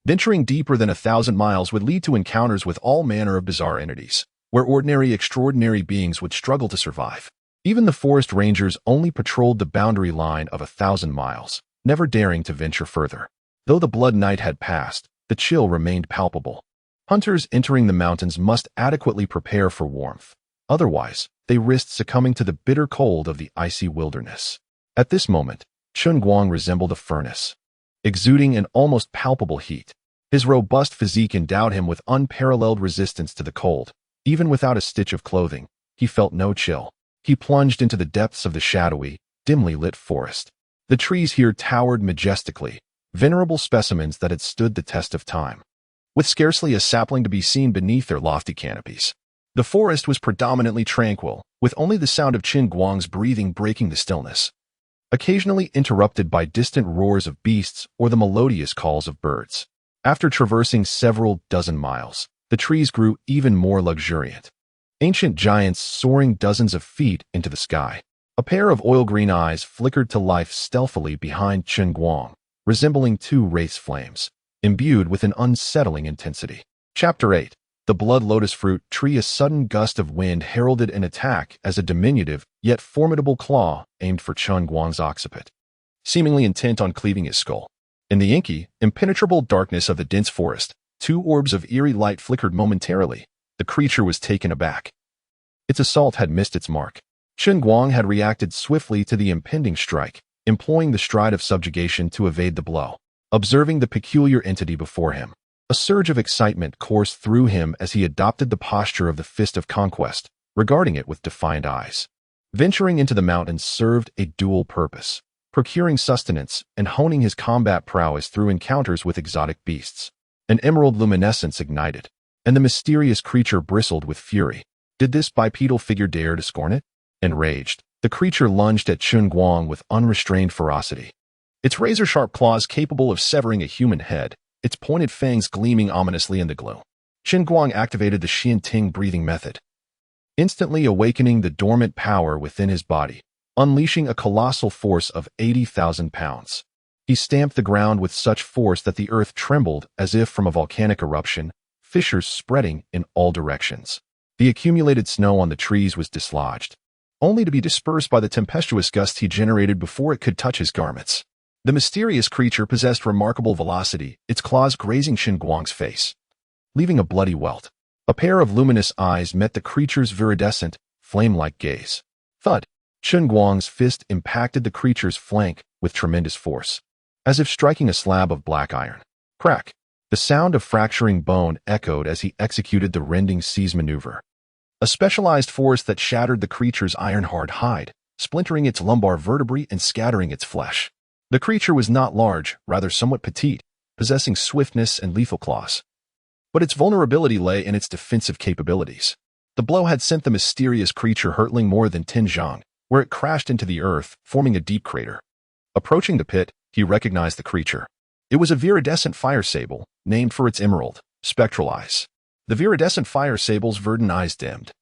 A: Venturing deeper than 1,000 miles would lead to encounters with all manner of bizarre entities, where ordinary extraordinary beings would struggle to survive. Even the forest rangers only patrolled the boundary line of 1,000 miles, never daring to venture further. Though the Blood Night had passed, the chill remained palpable. Hunters entering the mountains must adequately prepare for warmth. Otherwise, they risked succumbing to the bitter cold of the icy wilderness. At this moment, Chen Guang resembled a furnace, exuding an almost palpable heat. His robust physique endowed him with unparalleled resistance to the cold. Even without a stitch of clothing, he felt no chill. He plunged into the depths of the shadowy, dimly lit forest. The trees here towered majestically, venerable specimens that had stood the test of time, with scarcely a sapling to be seen beneath their lofty canopies. The forest was predominantly tranquil, with only the sound of Chen Guang's breathing breaking the stillness, occasionally interrupted by distant roars of beasts or the melodious calls of birds. After traversing several dozen miles, the trees grew even more luxuriant, ancient giants soaring dozens of feet into the sky. A pair of oil-green eyes flickered to life stealthily behind Chen Guang, resembling 2 wraiths' flames, imbued with an unsettling intensity. Chapter 8. The Blood Lotus Fruit Tree. A sudden gust of wind heralded an attack as a diminutive, yet formidable claw aimed for Chen Guang's occiput, seemingly intent on cleaving his skull. In the inky, impenetrable darkness of the dense forest, 2 orbs of eerie light flickered momentarily. The creature was taken aback. Its assault had missed its mark. Chen Guang had reacted swiftly to the impending strike, employing the stride of subjugation to evade the blow. Observing the peculiar entity before him, a surge of excitement coursed through him as he adopted the posture of the fist of conquest, regarding it with defiant eyes. Venturing into the mountains served a dual purpose, procuring sustenance and honing his combat prowess through encounters with exotic beasts. An emerald luminescence ignited, and the mysterious creature bristled with fury. Did this bipedal figure dare to scorn it? Enraged, the creature lunged at Chen Guang with unrestrained ferocity. Its razor-sharp claws capable of severing a human head, its pointed fangs gleaming ominously in the gloom. Chen Guang activated the Xian Ting breathing method, instantly awakening the dormant power within his body, unleashing a colossal force of 80,000 pounds. He stamped the ground with such force that the earth trembled as if from a volcanic eruption, fissures spreading in all directions. The accumulated snow on the trees was dislodged, only to be dispersed by the tempestuous gust he generated before it could touch his garments. The mysterious creature possessed remarkable velocity, its claws grazing Chen Guang's face, leaving a bloody welt. A pair of luminous eyes met the creature's viridescent, flame-like gaze. Thud! Chen Guang's fist impacted the creature's flank with tremendous force, as if striking a slab of black iron. Crack! The sound of fracturing bone echoed as he executed the rending seize maneuver, a specialized force that shattered the creature's iron-hard hide, splintering its lumbar vertebrae and scattering its flesh. The creature was not large, rather somewhat petite, possessing swiftness and lethal claws. But its vulnerability lay in its defensive capabilities. The blow had sent the mysterious creature hurtling more than 10 zhang, where it crashed into the earth, forming a deep crater. Approaching the pit, he recognized the creature. It was a viridescent fire sable, named for its emerald, spectral eyes. The viridescent fire sable's verdant eyes dimmed,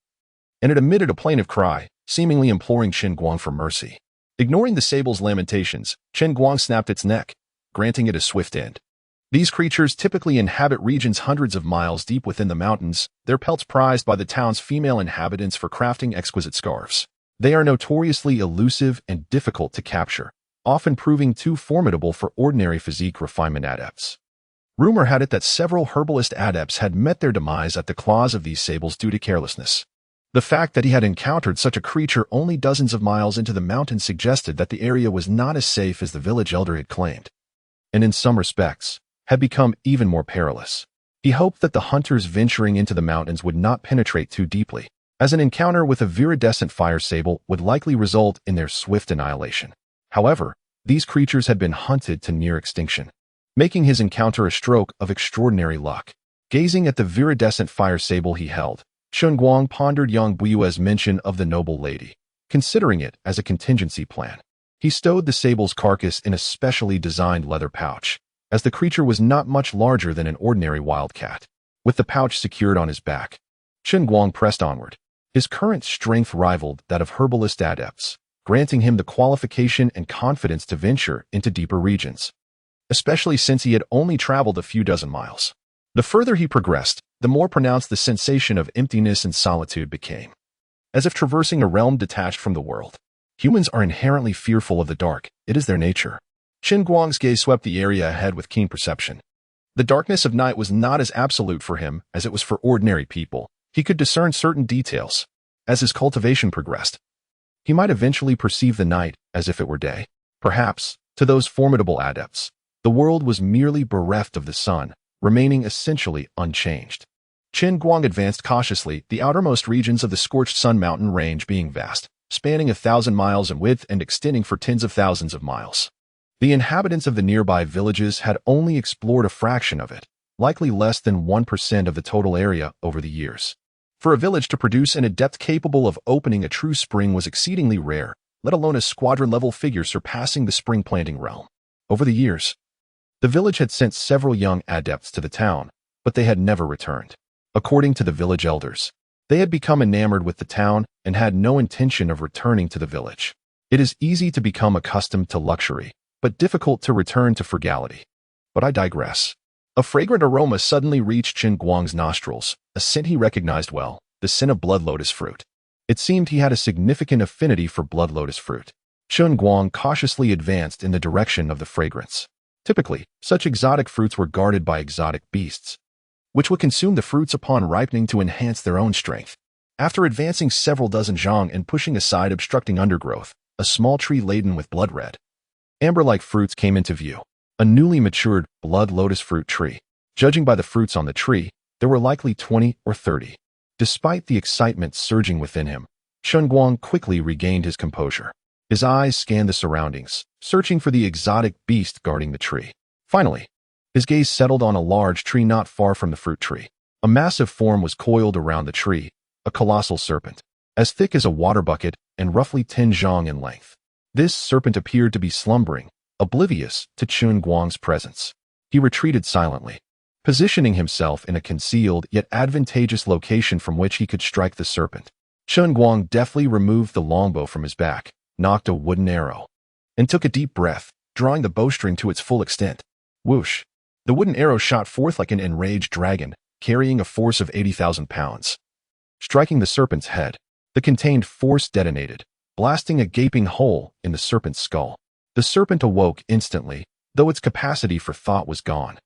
A: and it emitted a plaintive cry, seemingly imploring Chen Guang for mercy. Ignoring the sable's lamentations, Chen Guang snapped its neck, granting it a swift end. These creatures typically inhabit regions hundreds of miles deep within the mountains, their pelts prized by the town's female inhabitants for crafting exquisite scarves. They are notoriously elusive and difficult to capture, often proving too formidable for ordinary physique refinement adepts. Rumor had it that several herbalist adepts had met their demise at the claws of these sables due to carelessness. The fact that he had encountered such a creature only dozens of miles into the mountains suggested that the area was not as safe as the village elder had claimed, and in some respects, had become even more perilous. He hoped that the hunters venturing into the mountains would not penetrate too deeply, as an encounter with a viridescent fire sable would likely result in their swift annihilation. However, these creatures had been hunted to near extinction, making his encounter a stroke of extraordinary luck. Gazing at the viridescent fire sable he held, Chen Guang pondered Yang Bui's mention of the noble lady, considering it as a contingency plan. He stowed the sable's carcass in a specially designed leather pouch, as the creature was not much larger than an ordinary wildcat. With the pouch secured on his back, Chen Guang pressed onward. His current strength rivaled that of herbalist adepts, granting him the qualification and confidence to venture into deeper regions, especially since he had only traveled a few dozen miles. The further he progressed, the more pronounced the sensation of emptiness and solitude became, as if traversing a realm detached from the world. Humans are inherently fearful of the dark, it is their nature. Chen Guang's gaze swept the area ahead with keen perception. The darkness of night was not as absolute for him as it was for ordinary people. He could discern certain details. As his cultivation progressed, he might eventually perceive the night as if it were day. Perhaps, to those formidable adepts, the world was merely bereft of the sun, remaining essentially unchanged. Chen Guang advanced cautiously, the outermost regions of the scorched sun mountain range being vast, spanning 1,000 miles in width and extending for tens of thousands of miles. The inhabitants of the nearby villages had only explored a fraction of it, likely less than 1% of the total area over the years. For a village to produce an adept capable of opening a true spring was exceedingly rare, let alone a squadron-level figure surpassing the spring planting realm. Over the years, the village had sent several young adepts to the town, but they had never returned. According to the village elders, they had become enamored with the town and had no intention of returning to the village. It is easy to become accustomed to luxury, but difficult to return to frugality. But I digress. A fragrant aroma suddenly reached Chen Guang's nostrils, a scent he recognized well, the scent of blood lotus fruit. It seemed he had a significant affinity for blood lotus fruit. Chen Guang cautiously advanced in the direction of the fragrance. Typically, such exotic fruits were guarded by exotic beasts, which would consume the fruits upon ripening to enhance their own strength. After advancing several dozen zhang and pushing aside obstructing undergrowth, a small tree laden with blood-red, amber-like fruits came into view. A newly matured blood lotus fruit tree. Judging by the fruits on the tree, there were likely 20 or 30. Despite the excitement surging within him, Chen Guang quickly regained his composure. His eyes scanned the surroundings, searching for the exotic beast guarding the tree. Finally, his gaze settled on a large tree not far from the fruit tree. A massive form was coiled around the tree, a colossal serpent, as thick as a water bucket and roughly 10 zhang in length. This serpent appeared to be slumbering, oblivious to Chen Guang's presence. He retreated silently, positioning himself in a concealed yet advantageous location from which he could strike the serpent. Chen Guang deftly removed the longbow from his back, knocked a wooden arrow, and took a deep breath, drawing the bowstring to its full extent. Whoosh! The wooden arrow shot forth like an enraged dragon, carrying a force of 80,000 pounds. Striking the serpent's head, the contained force detonated, blasting a gaping hole in the serpent's skull. The serpent awoke instantly, though its capacity for thought was gone.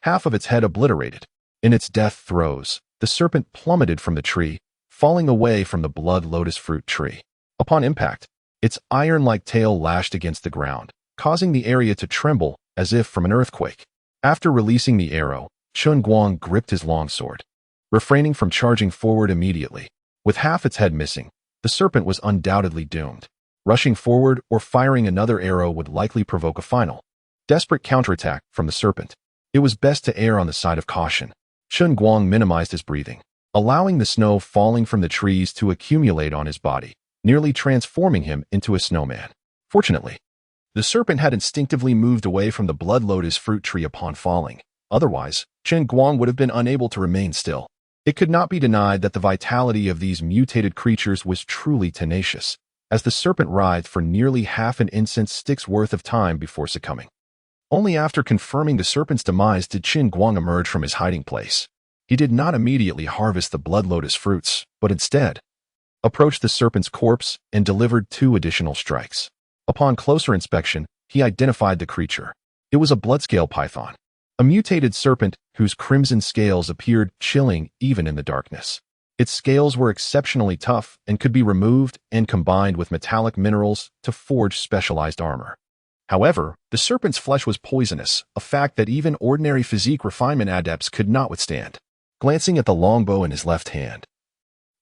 A: Half of its head obliterated. In its death throes, the serpent plummeted from the tree, falling away from the blood lotus fruit tree. Upon impact, its iron-like tail lashed against the ground, causing the area to tremble as if from an earthquake. After releasing the arrow, Chen Guang gripped his longsword, refraining from charging forward immediately. With half its head missing, the serpent was undoubtedly doomed. Rushing forward or firing another arrow would likely provoke a final, desperate counterattack from the serpent. It was best to err on the side of caution. Chen Guang minimized his breathing, allowing the snow falling from the trees to accumulate on his body, nearly transforming him into a snowman. Fortunately, the serpent had instinctively moved away from the blood lotus fruit tree upon falling. Otherwise, Chen Guang would have been unable to remain still. It could not be denied that the vitality of these mutated creatures was truly tenacious, as the serpent writhed for nearly half an incense stick's worth of time before succumbing. Only after confirming the serpent's demise did Chen Guang emerge from his hiding place. He did not immediately harvest the blood lotus fruits, but instead approached the serpent's corpse and delivered 2 additional strikes. Upon closer inspection, he identified the creature. It was a bloodscale python, a mutated serpent whose crimson scales appeared chilling even in the darkness. Its scales were exceptionally tough and could be removed and combined with metallic minerals to forge specialized armor. However, the serpent's flesh was poisonous, a fact that even ordinary physique refinement adepts could not withstand. Glancing at the longbow in his left hand,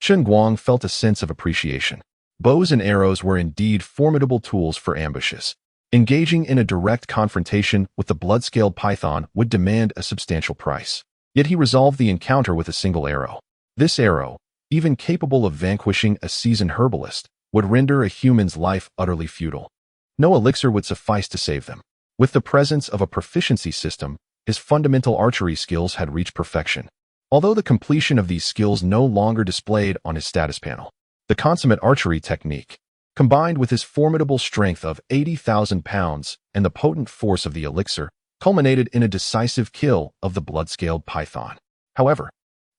A: Chen Guang felt a sense of appreciation. Bows and arrows were indeed formidable tools for ambushes. Engaging in a direct confrontation with the blood-scaled python would demand a substantial price. Yet he resolved the encounter with a single arrow. This arrow, even capable of vanquishing a seasoned herbalist, would render a human's life utterly futile. No elixir would suffice to save them. With the presence of a proficiency system, his fundamental archery skills had reached perfection. Although the completion of these skills no longer displayed on his status panel, the consummate archery technique, combined with his formidable strength of 80,000 pounds and the potent force of the elixir, culminated in a decisive kill of the blood-scaled python. However,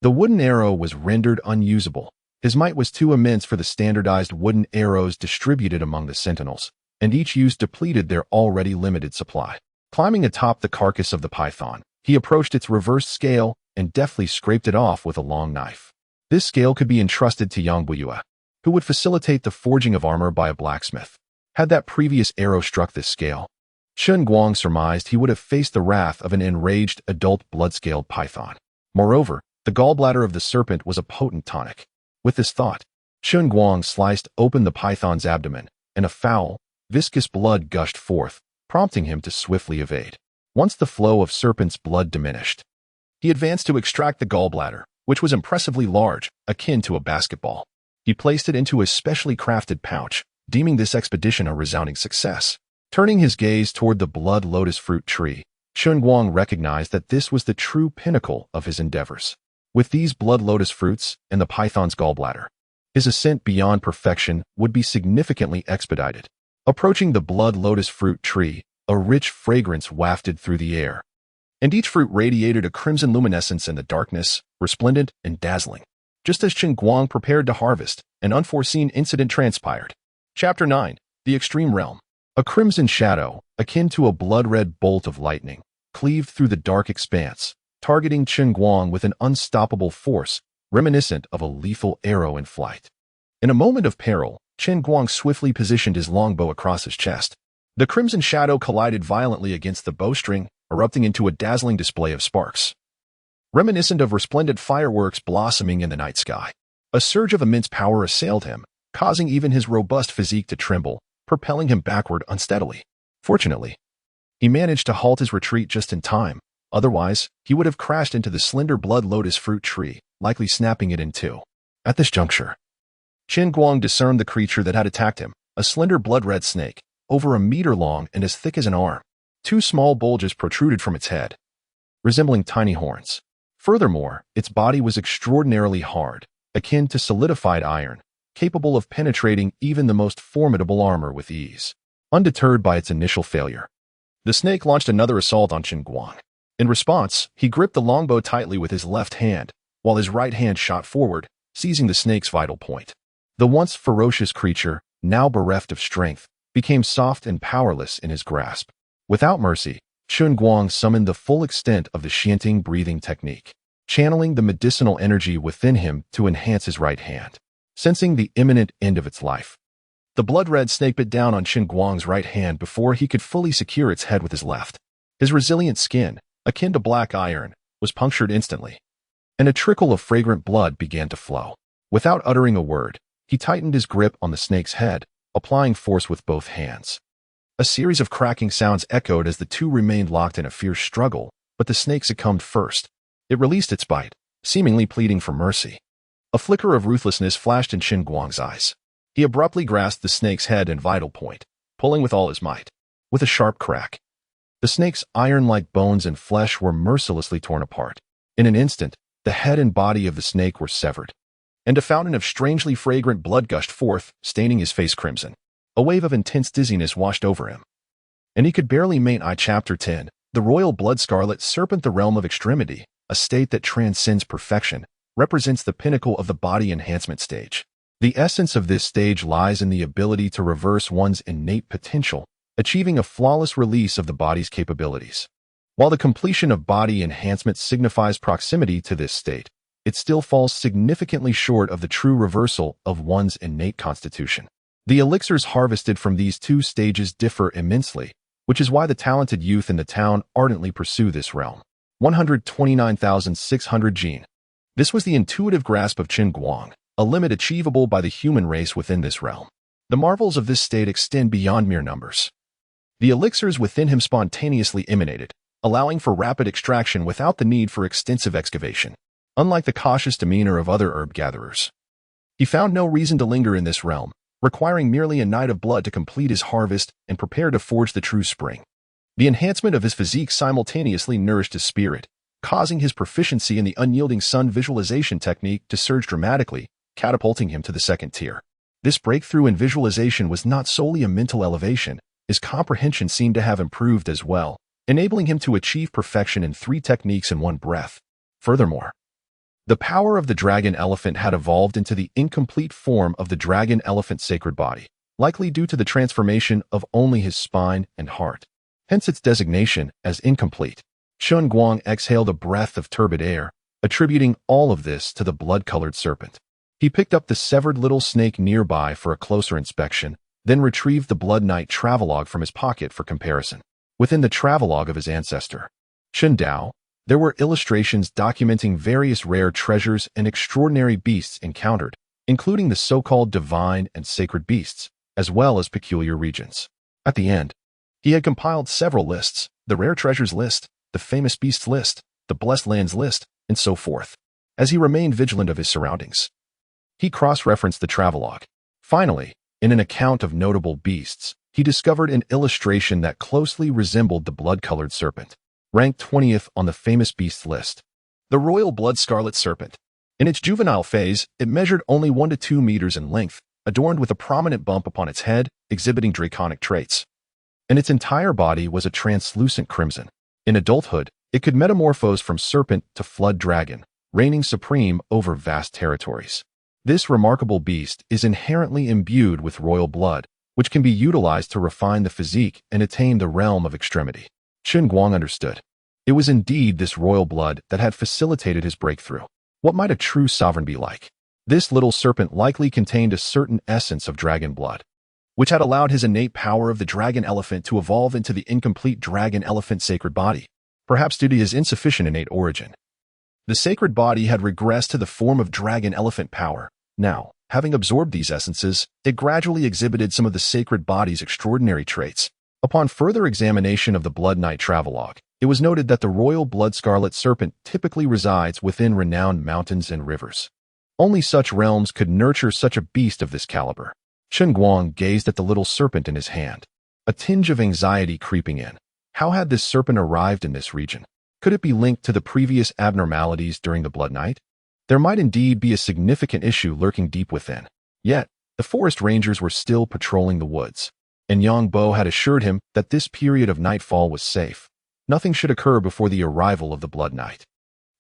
A: the wooden arrow was rendered unusable. His might was too immense for the standardized wooden arrows distributed among the sentinels, and each use depleted their already limited supply. Climbing atop the carcass of the python, he approached its reversed scale and deftly scraped it off with a long knife. This scale could be entrusted to Yang Buyue, who would facilitate the forging of armor by a blacksmith. Had that previous arrow struck this scale, Chen Guang surmised he would have faced the wrath of an enraged adult blood-scaled python. Moreover, the gallbladder of the serpent was a potent tonic. With this thought, Chen Guang sliced open the python's abdomen, and a foul, viscous blood gushed forth, prompting him to swiftly evade. Once the flow of serpent's blood diminished, he advanced to extract the gallbladder, which was impressively large, akin to a basketball. He placed it into a specially crafted pouch, deeming this expedition a resounding success. Turning his gaze toward the blood lotus fruit tree, Chen Guang recognized that this was the true pinnacle of his endeavors. With these blood lotus fruits and the python's gallbladder, his ascent beyond perfection would be significantly expedited. Approaching the blood lotus fruit tree, a rich fragrance wafted through the air, and each fruit radiated a crimson luminescence in the darkness, resplendent and dazzling. Just as Chen Guang prepared to harvest, an unforeseen incident transpired. Chapter 9. The Extreme Realm. A crimson shadow, akin to a blood-red bolt of lightning, cleaved through the dark expanse, targeting Chen Guang with an unstoppable force, reminiscent of a lethal arrow in flight. In a moment of peril, Chen Guang swiftly positioned his longbow across his chest. The crimson shadow collided violently against the bowstring, erupting into a dazzling display of sparks, reminiscent of resplendent fireworks blossoming in the night sky. A surge of immense power assailed him, causing even his robust physique to tremble, propelling him backward unsteadily. Fortunately, he managed to halt his retreat just in time. Otherwise, he would have crashed into the slender blood lotus fruit tree, likely snapping it in two. At this juncture, Chen Guang discerned the creature that had attacked him, a slender blood-red snake, over a meter long and as thick as an arm. 2 small bulges protruded from its head, resembling tiny horns. Furthermore, its body was extraordinarily hard, akin to solidified iron, capable of penetrating even the most formidable armor with ease. Undeterred by its initial failure, the snake launched another assault on Chen Guang. In response, he gripped the longbow tightly with his left hand, while his right hand shot forward, seizing the snake's vital point. The once ferocious creature, now bereft of strength, became soft and powerless in his grasp. Without mercy, Chen Guang summoned the full extent of the Xianting breathing technique, channeling the medicinal energy within him to enhance his right hand. Sensing the imminent end of its life, the blood-red snake bit down on Chen Guang's right hand before he could fully secure its head with his left. His resilient skin, akin to black iron, was punctured instantly, and a trickle of fragrant blood began to flow. Without uttering a word, he tightened his grip on the snake's head, applying force with both hands. A series of cracking sounds echoed as the two remained locked in a fierce struggle, but the snake succumbed first. It released its bite, seemingly pleading for mercy. A flicker of ruthlessness flashed in Chen Guang's eyes. He abruptly grasped the snake's head and vital point, pulling with all his might. With a sharp crack, the snake's iron-like bones and flesh were mercilessly torn apart. In an instant, the head and body of the snake were severed, and a fountain of strangely fragrant blood gushed forth, staining his face crimson. A wave of intense dizziness washed over him, and he could barely maintain. Chapter 10, The Royal Blood Scarlet Serpent. The realm of extremity, a state that transcends perfection, represents the pinnacle of the body enhancement stage. The essence of this stage lies in the ability to reverse one's innate potential, achieving a flawless release of the body's capabilities. While the completion of body enhancement signifies proximity to this state, it still falls significantly short of the true reversal of one's innate constitution. The elixirs harvested from these two stages differ immensely, which is why the talented youth in the town ardently pursue this realm. 129,600 gene. This was the intuitive grasp of Chen Guang, a limit achievable by the human race within this realm. The marvels of this state extend beyond mere numbers. The elixirs within him spontaneously emanated, allowing for rapid extraction without the need for extensive excavation. Unlike the cautious demeanor of other herb gatherers, he found no reason to linger in this realm, requiring merely a night of blood to complete his harvest and prepare to forge the true spring. The enhancement of his physique simultaneously nourished his spirit, causing his proficiency in the unyielding sun visualization technique to surge dramatically, catapulting him to the second tier. This breakthrough in visualization was not solely a mental elevation. His comprehension seemed to have improved as well, enabling him to achieve perfection in 3 techniques in one breath. Furthermore, the power of the dragon elephant had evolved into the incomplete form of the dragon elephant sacred body, likely due to the transformation of only his spine and heart, hence its designation as incomplete. Chen Guang exhaled a breath of turbid air, attributing all of this to the blood-colored serpent. He picked up the severed little snake nearby for a closer inspection, then retrieved the Blood Knight travelogue from his pocket for comparison. Within the travelogue of his ancestor, Chen Dao, there were illustrations documenting various rare treasures and extraordinary beasts encountered, including the so-called divine and sacred beasts, as well as peculiar regions. At the end, he had compiled several lists, the rare treasures list, the famous beasts list, the blessed lands list, and so forth. As he remained vigilant of his surroundings, he cross-referenced the travelogue. Finally, in an account of notable beasts, he discovered an illustration that closely resembled the blood-colored serpent, ranked 20th on the famous beasts list. The royal blood scarlet serpent. In its juvenile phase, it measured only 1 to 2 meters in length, adorned with a prominent bump upon its head, exhibiting draconic traits. And its entire body was a translucent crimson. In adulthood, it could metamorphose from serpent to flood dragon, reigning supreme over vast territories. This remarkable beast is inherently imbued with royal blood, which can be utilized to refine the physique and attain the realm of extremity. Chen Guang understood. It was indeed this royal blood that had facilitated his breakthrough. What might a true sovereign be like? This little serpent likely contained a certain essence of dragon blood, which had allowed his innate power of the dragon elephant to evolve into the incomplete dragon elephant sacred body, perhaps due to his insufficient innate origin. The sacred body had regressed to the form of dragon elephant power. Now, having absorbed these essences, it gradually exhibited some of the sacred body's extraordinary traits. Upon further examination of the Blood Knight travelogue, it was noted that the royal blood scarlet serpent typically resides within renowned mountains and rivers. Only such realms could nurture such a beast of this caliber. Chen Guang gazed at the little serpent in his hand, a tinge of anxiety creeping in. How had this serpent arrived in this region? Could it be linked to the previous abnormalities during the Blood Night? There might indeed be a significant issue lurking deep within. Yet, the forest rangers were still patrolling the woods, and Yang Bo had assured him that this period of nightfall was safe. Nothing should occur before the arrival of the Blood Knight.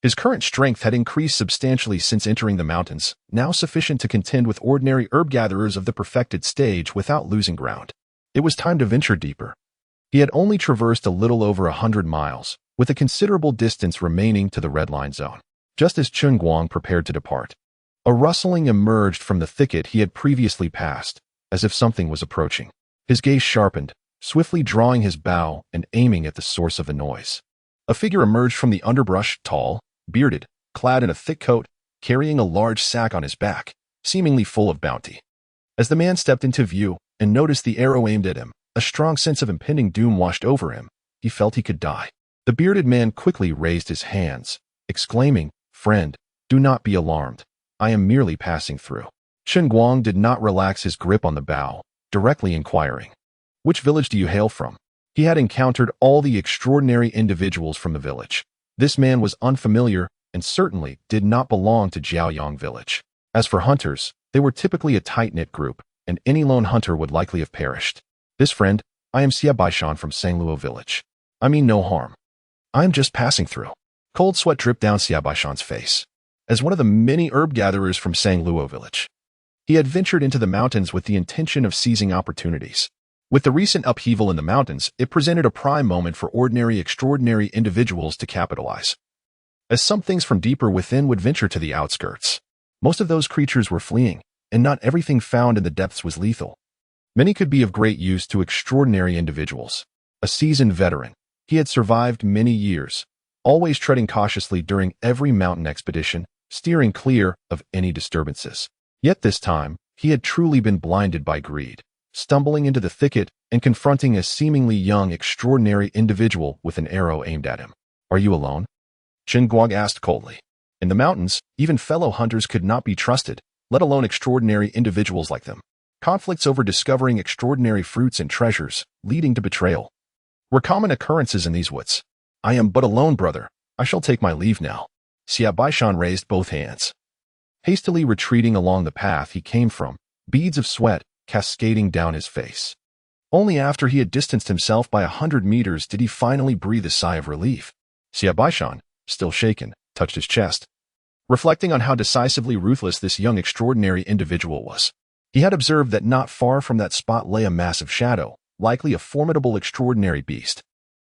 A: His current strength had increased substantially since entering the mountains, now sufficient to contend with ordinary herb-gatherers of the perfected stage without losing ground. It was time to venture deeper. He had only traversed a little over 100 miles, with a considerable distance remaining to the red line zone. Just as Chen Guang prepared to depart, a rustling emerged from the thicket he had previously passed, as if something was approaching. His gaze sharpened, swiftly drawing his bow and aiming at the source of the noise. A figure emerged from the underbrush, tall, bearded, clad in a thick coat, carrying a large sack on his back, seemingly full of bounty. As the man stepped into view and noticed the arrow aimed at him, a strong sense of impending doom washed over him. He felt he could die. The bearded man quickly raised his hands, exclaiming, "Friend, do not be alarmed. I am merely passing through." Chen Guang did not relax his grip on the bow, directly inquiring, "Which village do you hail from?" He had encountered all the extraordinary individuals from the village. This man was unfamiliar and certainly did not belong to Jiaoyang village. As for hunters, they were typically a tight-knit group, and any lone hunter would likely have perished. "This friend, I am Xia Baishan from Sangluo village. I mean no harm. I am just passing through." Cold sweat dripped down Xia Baishan's face. As one of the many herb gatherers from Sangluo village, he had ventured into the mountains with the intention of seizing opportunities. With the recent upheaval in the mountains, it presented a prime moment for ordinary, extraordinary individuals to capitalize. As some things from deeper within would venture to the outskirts, most of those creatures were fleeing, and not everything found in the depths was lethal. Many could be of great use to extraordinary individuals. A seasoned veteran, he had survived many years, always treading cautiously during every mountain expedition, steering clear of any disturbances. Yet this time, he had truly been blinded by greed, stumbling into the thicket and confronting a seemingly young, extraordinary individual with an arrow aimed at him. "Are you alone?" Chen Guang asked coldly. In the mountains, even fellow hunters could not be trusted, let alone extraordinary individuals like them. Conflicts over discovering extraordinary fruits and treasures, leading to betrayal, were common occurrences in these woods. "I am but alone, brother. I shall take my leave now." Xia Baishan raised both hands. Hastily retreating along the path he came from, beads of sweat cascading down his face. Only after he had distanced himself by 100 meters did he finally breathe a sigh of relief. Xia Baishan, still shaken, touched his chest, reflecting on how decisively ruthless this young extraordinary individual was. He had observed that not far from that spot lay a massive shadow, likely a formidable extraordinary beast.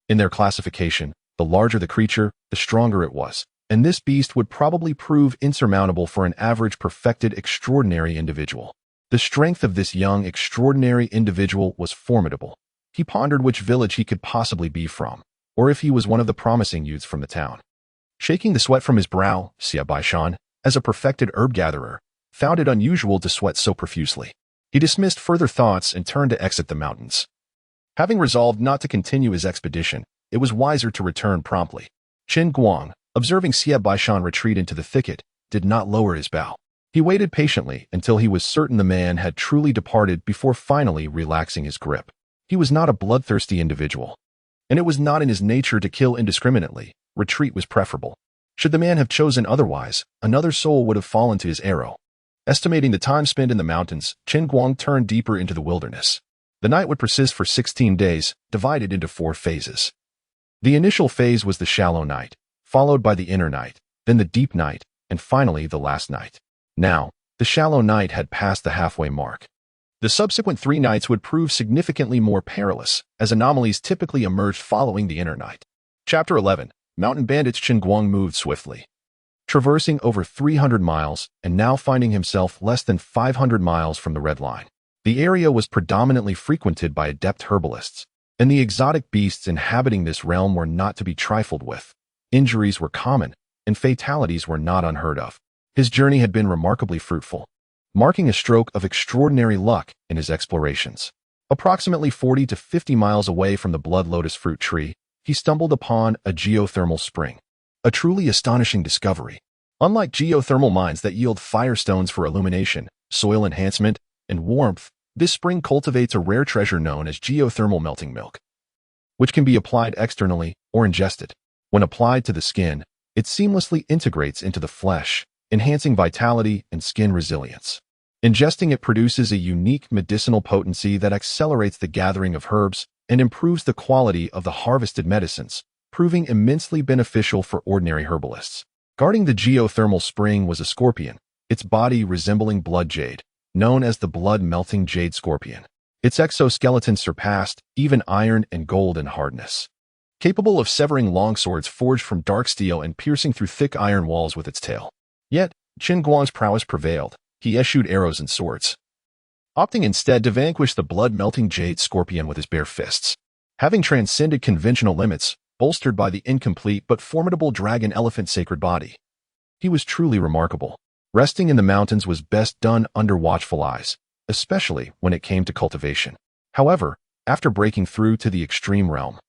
A: In their classification, the larger the creature, the stronger it was, and this beast would probably prove insurmountable for an average perfected extraordinary individual. The strength of this young extraordinary individual was formidable. He pondered which village he could possibly be from, or if he was one of the promising youths from the town. Shaking the sweat from his brow, Xia Baishan, as a perfected herb gatherer, found it unusual to sweat so profusely. He dismissed further thoughts and turned to exit the mountains. Having resolved not to continue his expedition, it was wiser to return promptly. Chen Guang, observing Xia Baishan retreat into the thicket, did not lower his bow. He waited patiently until he was certain the man had truly departed before finally relaxing his grip. He was not a bloodthirsty individual, and it was not in his nature to kill indiscriminately. Retreat was preferable. Should the man have chosen otherwise, another soul would have fallen to his arrow. Estimating the time spent in the mountains, Chen Guang turned deeper into the wilderness. The night would persist for 16 days, divided into 4 phases. The initial phase was the shallow night, followed by the inner night, then the deep night, and finally the last night. Now, the shallow night had passed the halfway mark. The subsequent 3 nights would prove significantly more perilous, as anomalies typically emerged following the inner night. Chapter 11. Mountain Bandits. Chen Guang moved swiftly, traversing over 300 miles and now finding himself less than 500 miles from the red line. The area was predominantly frequented by adept herbalists, and the exotic beasts inhabiting this realm were not to be trifled with. Injuries were common, and fatalities were not unheard of. His journey had been remarkably fruitful, marking a stroke of extraordinary luck in his explorations. Approximately 40 to 50 miles away from the blood lotus fruit tree, he stumbled upon a geothermal spring, a truly astonishing discovery. Unlike geothermal mines that yield firestones for illumination, soil enhancement, and warmth, this spring cultivates a rare treasure known as geothermal melting milk, which can be applied externally or ingested. When applied to the skin, it seamlessly integrates into the flesh, enhancing vitality and skin resilience. Ingesting it produces a unique medicinal potency that accelerates the gathering of herbs and improves the quality of the harvested medicines, proving immensely beneficial for ordinary herbalists. Guarding the geothermal spring was a scorpion, its body resembling blood jade, known as the blood-melting jade scorpion. Its exoskeleton surpassed even iron and gold in hardness. Capable of severing longswords forged from dark steel and piercing through thick iron walls with its tail. Yet, Chen Guang's prowess prevailed. He eschewed arrows and swords, opting instead to vanquish the blood-melting jade scorpion with his bare fists. Having transcended conventional limits, bolstered by the incomplete but formidable dragon-elephant sacred body, he was truly remarkable. Resting in the mountains was best done under watchful eyes, especially when it came to cultivation. However, after breaking through to the extreme realm,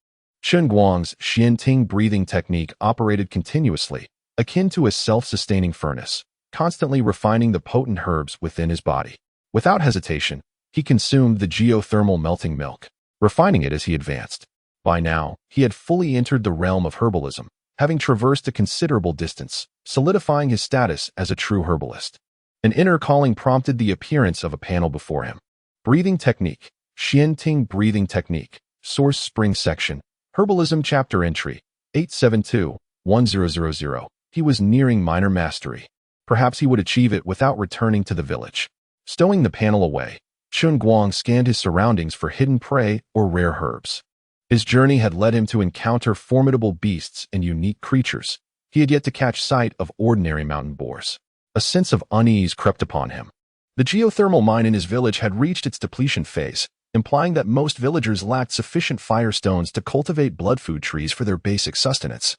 A: Chen Guang's Xianting breathing technique operated continuously, akin to a self-sustaining furnace, constantly refining the potent herbs within his body. Without hesitation, he consumed the geothermal melting milk, refining it as he advanced. By now, he had fully entered the realm of herbalism, having traversed a considerable distance, solidifying his status as a true herbalist. An inner calling prompted the appearance of a panel before him. Breathing technique, Xianting breathing technique, source spring section, herbalism chapter entry, 872-1000. He was nearing minor mastery. Perhaps he would achieve it without returning to the village. Stowing the panel away, Chen Guang scanned his surroundings for hidden prey or rare herbs. His journey had led him to encounter formidable beasts and unique creatures. He had yet to catch sight of ordinary mountain boars. A sense of unease crept upon him. The geothermal mine in his village had reached its depletion phase, implying that most villagers lacked sufficient firestones to cultivate blood food trees for their basic sustenance,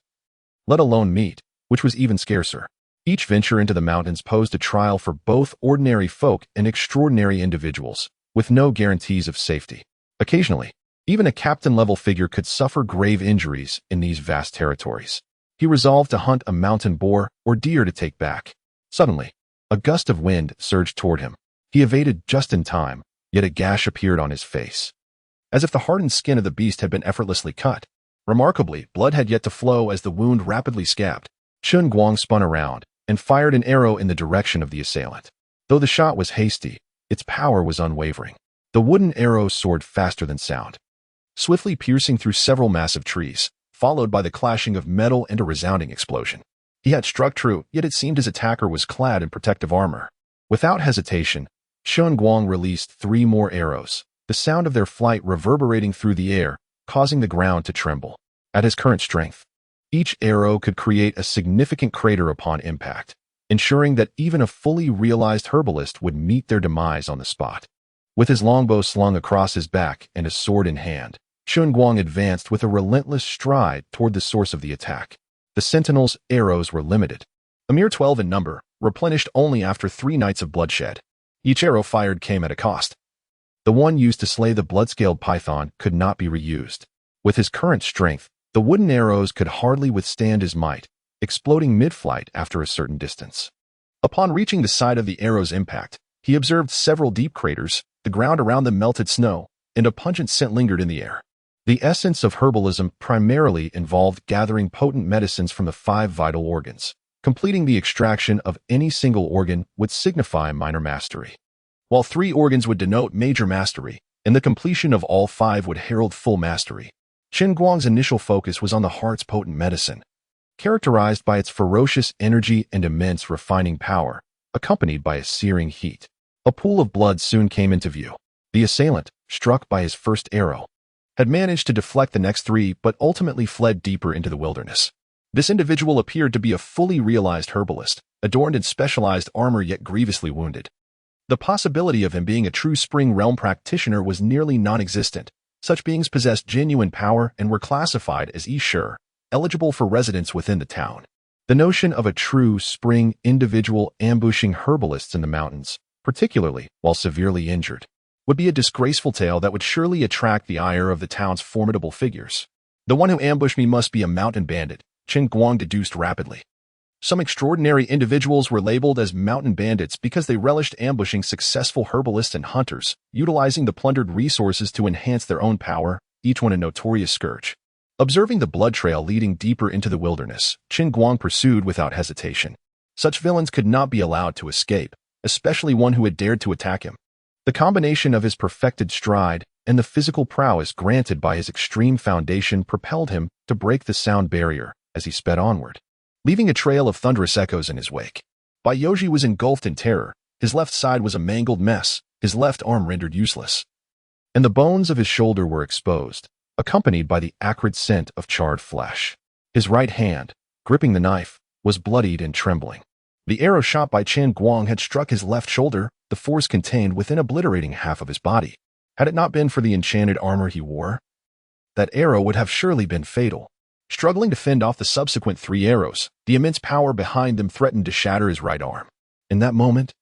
A: let alone meat, which was even scarcer. Each venture into the mountains posed a trial for both ordinary folk and extraordinary individuals, with no guarantees of safety. Occasionally, even a captain-level figure could suffer grave injuries in these vast territories. He resolved to hunt a mountain boar or deer to take back. Suddenly, a gust of wind surged toward him. He evaded just in time, yet a gash appeared on his face, as if the hardened skin of the beast had been effortlessly cut. Remarkably, blood had yet to flow as the wound rapidly scabbed. Chen Guang spun around and fired an arrow in the direction of the assailant. Though the shot was hasty, its power was unwavering. The wooden arrow soared faster than sound, swiftly piercing through several massive trees, followed by the clashing of metal and a resounding explosion. He had struck true, yet it seemed his attacker was clad in protective armor. Without hesitation, Chen Guang released 3 more arrows, the sound of their flight reverberating through the air, causing the ground to tremble. At his current strength, each arrow could create a significant crater upon impact, ensuring that even a fully realized herbalist would meet their demise on the spot. With his longbow slung across his back and a sword in hand, Chen Guang advanced with a relentless stride toward the source of the attack. The sentinel's arrows were limited, a mere 12 in number, replenished only after 3 nights of bloodshed. Each arrow fired came at a cost. The one used to slay the blood-scaled python could not be reused. With his current strength, the wooden arrows could hardly withstand his might, exploding mid-flight after a certain distance. Upon reaching the site of the arrow's impact, he observed several deep craters, the ground around them melted snow, and a pungent scent lingered in the air. The essence of herbalism primarily involved gathering potent medicines from the 5 vital organs. Completing the extraction of any single organ would signify minor mastery, while 3 organs would denote major mastery, and the completion of all 5 would herald full mastery. Chen Guang's initial focus was on the heart's potent medicine, characterized by its ferocious energy and immense refining power, accompanied by a searing heat. A pool of blood soon came into view. The assailant, struck by his first arrow, had managed to deflect the next 3 but ultimately fled deeper into the wilderness. This individual appeared to be a fully realized herbalist, adorned in specialized armor yet grievously wounded. The possibility of him being a true spring realm practitioner was nearly non-existent. Such beings possessed genuine power and were classified as Ishur, eligible for residence within the town. The notion of a true spring individual ambushing herbalists in the mountains, particularly while severely injured, would be a disgraceful tale that would surely attract the ire of the town's formidable figures. The one who ambushed me must be a mountain bandit, Chen Guang deduced rapidly. Some extraordinary individuals were labeled as mountain bandits because they relished ambushing successful herbalists and hunters, utilizing the plundered resources to enhance their own power, each one a notorious scourge. Observing the blood trail leading deeper into the wilderness, Chen Guang pursued without hesitation. Such villains could not be allowed to escape, especially one who had dared to attack him. The combination of his perfected stride and the physical prowess granted by his extreme foundation propelled him to break the sound barrier as he sped onward, leaving a trail of thunderous echoes in his wake. Baiyoji was engulfed in terror. His left side was a mangled mess, his left arm rendered useless, and the bones of his shoulder were exposed, accompanied by the acrid scent of charred flesh. His right hand, gripping the knife, was bloodied and trembling. The arrow shot by Chen Guang had struck his left shoulder, the force contained within obliterating half of his body. Had it not been for the enchanted armor he wore, that arrow would have surely been fatal. Struggling to fend off the subsequent 3 arrows, the immense power behind them threatened to shatter his right arm. In that moment,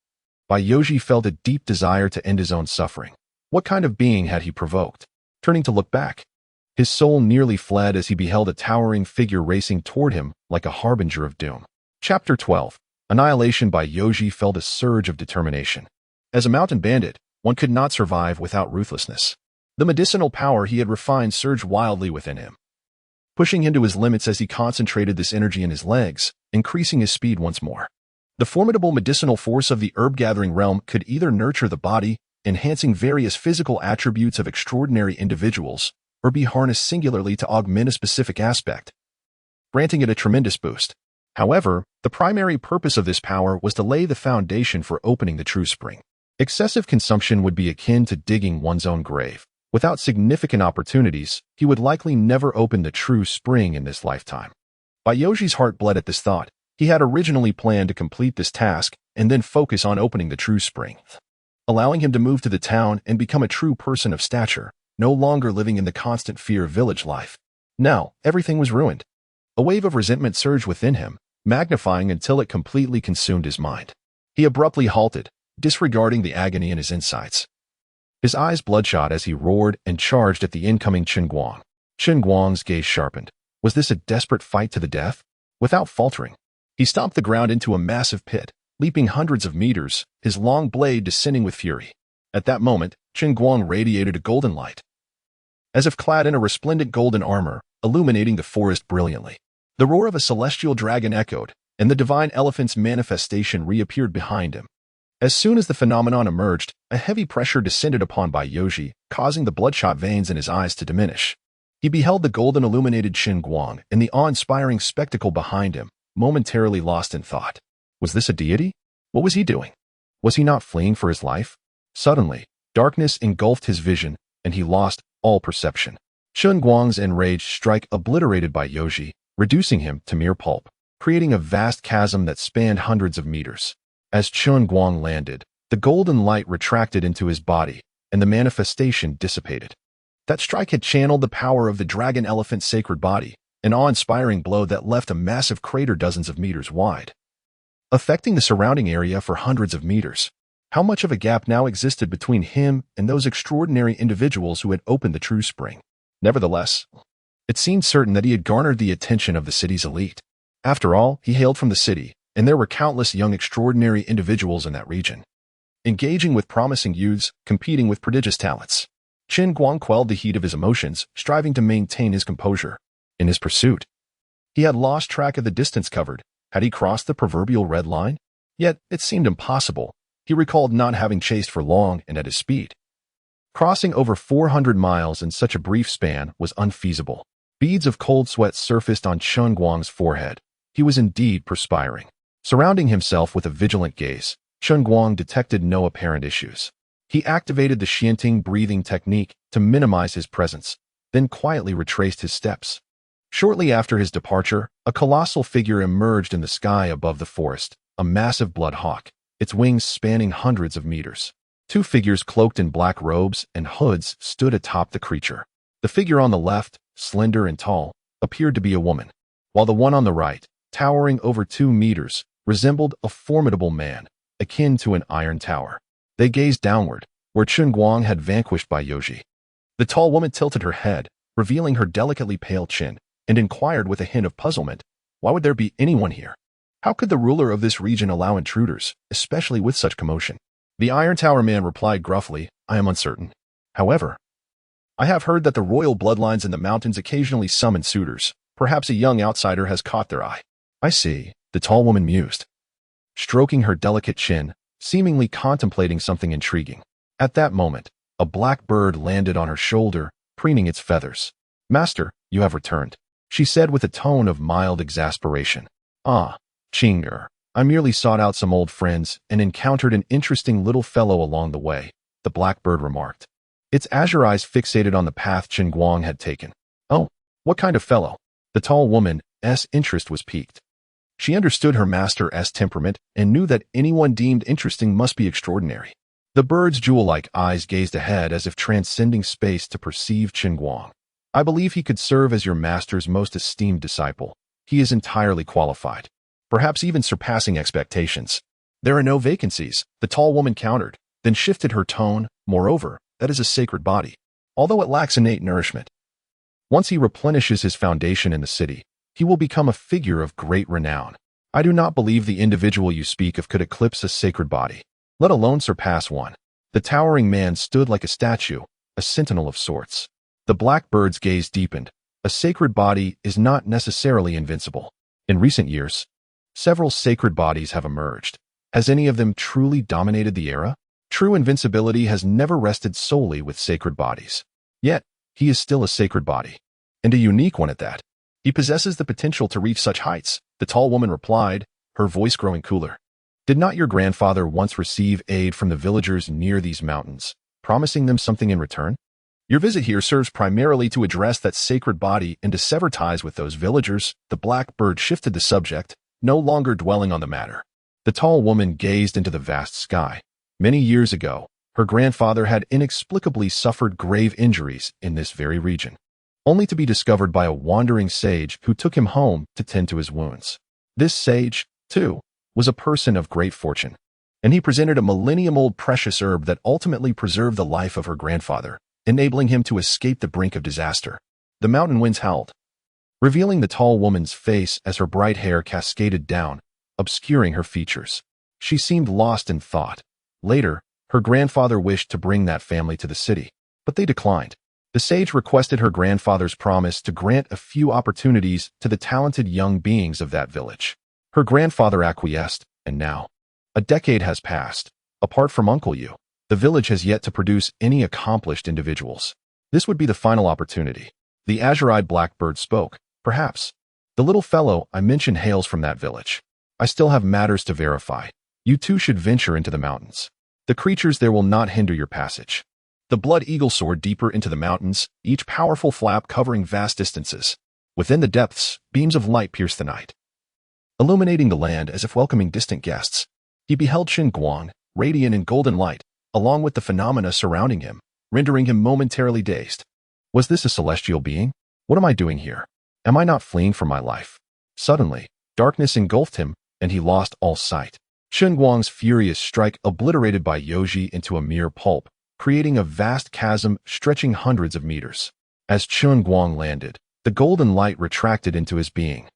A: Baiyoji felt a deep desire to end his own suffering. What kind of being had he provoked? Turning to look back, his soul nearly fled as he beheld a towering figure racing toward him like a harbinger of doom. Chapter 12. Annihilation. Baiyoji felt a surge of determination. As a mountain bandit, one could not survive without ruthlessness. The medicinal power he had refined surged wildly within him, pushing him to his limits as he concentrated this energy in his legs, increasing his speed once more. The formidable medicinal force of the herb-gathering realm could either nurture the body, enhancing various physical attributes of extraordinary individuals, or be harnessed singularly to augment a specific aspect, granting it a tremendous boost. However, the primary purpose of this power was to lay the foundation for opening the true spring. Excessive consumption would be akin to digging one's own grave. Without significant opportunities, he would likely never open the true spring in this lifetime. Baiyoji's heart bled at this thought. He had originally planned to complete this task and then focus on opening the true spring, allowing him to move to the town and become a true person of stature, no longer living in the constant fear of village life. Now, everything was ruined. A wave of resentment surged within him, magnifying until it completely consumed his mind. He abruptly halted, disregarding the agony in his insides. His eyes bloodshot as he roared and charged at the incoming Chen Guang. Chen Guang's gaze sharpened. Was this a desperate fight to the death? Without faltering, he stomped the ground into a massive pit, leaping hundreds of meters, his long blade descending with fury. At that moment, Chen Guang radiated a golden light, as if clad in a resplendent golden armor, illuminating the forest brilliantly. The roar of a celestial dragon echoed, and the divine elephant's manifestation reappeared behind him. As soon as the phenomenon emerged, a heavy pressure descended upon Baiyoji, causing the bloodshot veins in his eyes to diminish. He beheld the golden illuminated Chen Guang and the awe-inspiring spectacle behind him, momentarily lost in thought. Was this a deity? What was he doing? Was he not fleeing for his life? Suddenly, darkness engulfed his vision, and he lost all perception. Chen Guang's enraged strike obliterated Baiyoji, reducing him to mere pulp, creating a vast chasm that spanned hundreds of meters. As Chen Guang landed, the golden light retracted into his body, and the manifestation dissipated. That strike had channeled the power of the dragon elephant's sacred body, an awe-inspiring blow that left a massive crater dozens of meters wide, affecting the surrounding area for hundreds of meters. How much of a gap now existed between him and those extraordinary individuals who had opened the true spring? Nevertheless, it seemed certain that he had garnered the attention of the city's elite. After all, he hailed from the city, and there were countless young extraordinary individuals in that region, engaging with promising youths, competing with prodigious talents. Chen Guang quelled the heat of his emotions, striving to maintain his composure. In his pursuit, he had lost track of the distance covered. Had he crossed the proverbial red line? Yet, it seemed impossible. He recalled not having chased for long and at his speed. Crossing over 400 miles in such a brief span was unfeasible. Beads of cold sweat surfaced on Chen Guang's forehead. He was indeed perspiring. Surrounding himself with a vigilant gaze, Chen Guang detected no apparent issues. He activated the Xianting breathing technique to minimize his presence, then quietly retraced his steps. Shortly after his departure, a colossal figure emerged in the sky above the forest, a massive blood hawk, its wings spanning hundreds of meters. 2 figures cloaked in black robes and hoods stood atop the creature. The figure on the left, slender and tall, appeared to be a woman, while the one on the right, towering over 2 meters, resembled a formidable man, akin to an iron tower. They gazed downward, where Chen Guang had vanquished Baiyoji. The tall woman tilted her head, revealing her delicately pale chin, and inquired with a hint of puzzlement, why would there be anyone here? How could the ruler of this region allow intruders, especially with such commotion? The Iron Tower man replied gruffly, I am uncertain. However, I have heard that the royal bloodlines in the mountains occasionally summon suitors. Perhaps a young outsider has caught their eye. I see, the tall woman mused. Stroking her delicate chin, seemingly contemplating something intriguing. At that moment, a black bird landed on her shoulder, preening its feathers. "Master, you have returned," she said with a tone of mild exasperation. "Ah, Chinger, I merely sought out some old friends and encountered an interesting little fellow along the way," the blackbird remarked. Its azure eyes fixated on the path Chen Guang had taken. "Oh, what kind of fellow?" The tall woman's interest was piqued. She understood her master's temperament and knew that anyone deemed interesting must be extraordinary. The bird's jewel-like eyes gazed ahead as if transcending space to perceive Chen Guang. "I believe he could serve as your master's most esteemed disciple. He is entirely qualified, perhaps even surpassing expectations." "There are no vacancies," the tall woman countered, then shifted her tone. "Moreover, that is a sacred body, although it lacks innate nourishment. Once he replenishes his foundation in the city, he will become a figure of great renown. I do not believe the individual you speak of could eclipse a sacred body, let alone surpass one." The towering man stood like a statue, a sentinel of sorts. The blackbird's gaze deepened. A sacred body is not necessarily invincible. In recent years, several sacred bodies have emerged. Has any of them truly dominated the era? True invincibility has never rested solely with sacred bodies. Yet, he is still a sacred body, and a unique one at that. He possesses the potential to reach such heights, the tall woman replied, her voice growing cooler. "Did not your grandfather once receive aid from the villagers near these mountains, promising them something in return? Your visit here serves primarily to address that sacred body and to sever ties with those villagers." The blackbird shifted the subject, no longer dwelling on the matter. The tall woman gazed into the vast sky. Many years ago, her grandfather had inexplicably suffered grave injuries in this very region, only to be discovered by a wandering sage who took him home to tend to his wounds. This sage, too, was a person of great fortune, and he presented a millennium-old precious herb that ultimately preserved the life of her grandfather, enabling him to escape the brink of disaster. The mountain winds howled, revealing the tall woman's face as her bright hair cascaded down, obscuring her features. She seemed lost in thought. Later, her grandfather wished to bring that family to the city, but they declined. The sage requested her grandfather's promise to grant a few opportunities to the talented young beings of that village. Her grandfather acquiesced, and now, a decade has passed. Apart from Uncle Yu, the village has yet to produce any accomplished individuals. This would be the final opportunity. The azure-eyed blackbird spoke. "Perhaps. The little fellow I mentioned hails from that village. I still have matters to verify. You too should venture into the mountains. The creatures there will not hinder your passage." The blood eagle soared deeper into the mountains, each powerful flap covering vast distances. Within the depths, beams of light pierced the night, illuminating the land as if welcoming distant guests. He beheld Chen Guang, radiant in golden light, along with the phenomena surrounding him, rendering him momentarily dazed. Was this a celestial being? What am I doing here? Am I not fleeing for my life? Suddenly, darkness engulfed him, and he lost all sight. Chen Guang's furious strike obliterated by Yoji into a mere pulp, creating a vast chasm stretching hundreds of meters. As Chen Guang landed, the golden light retracted into his being,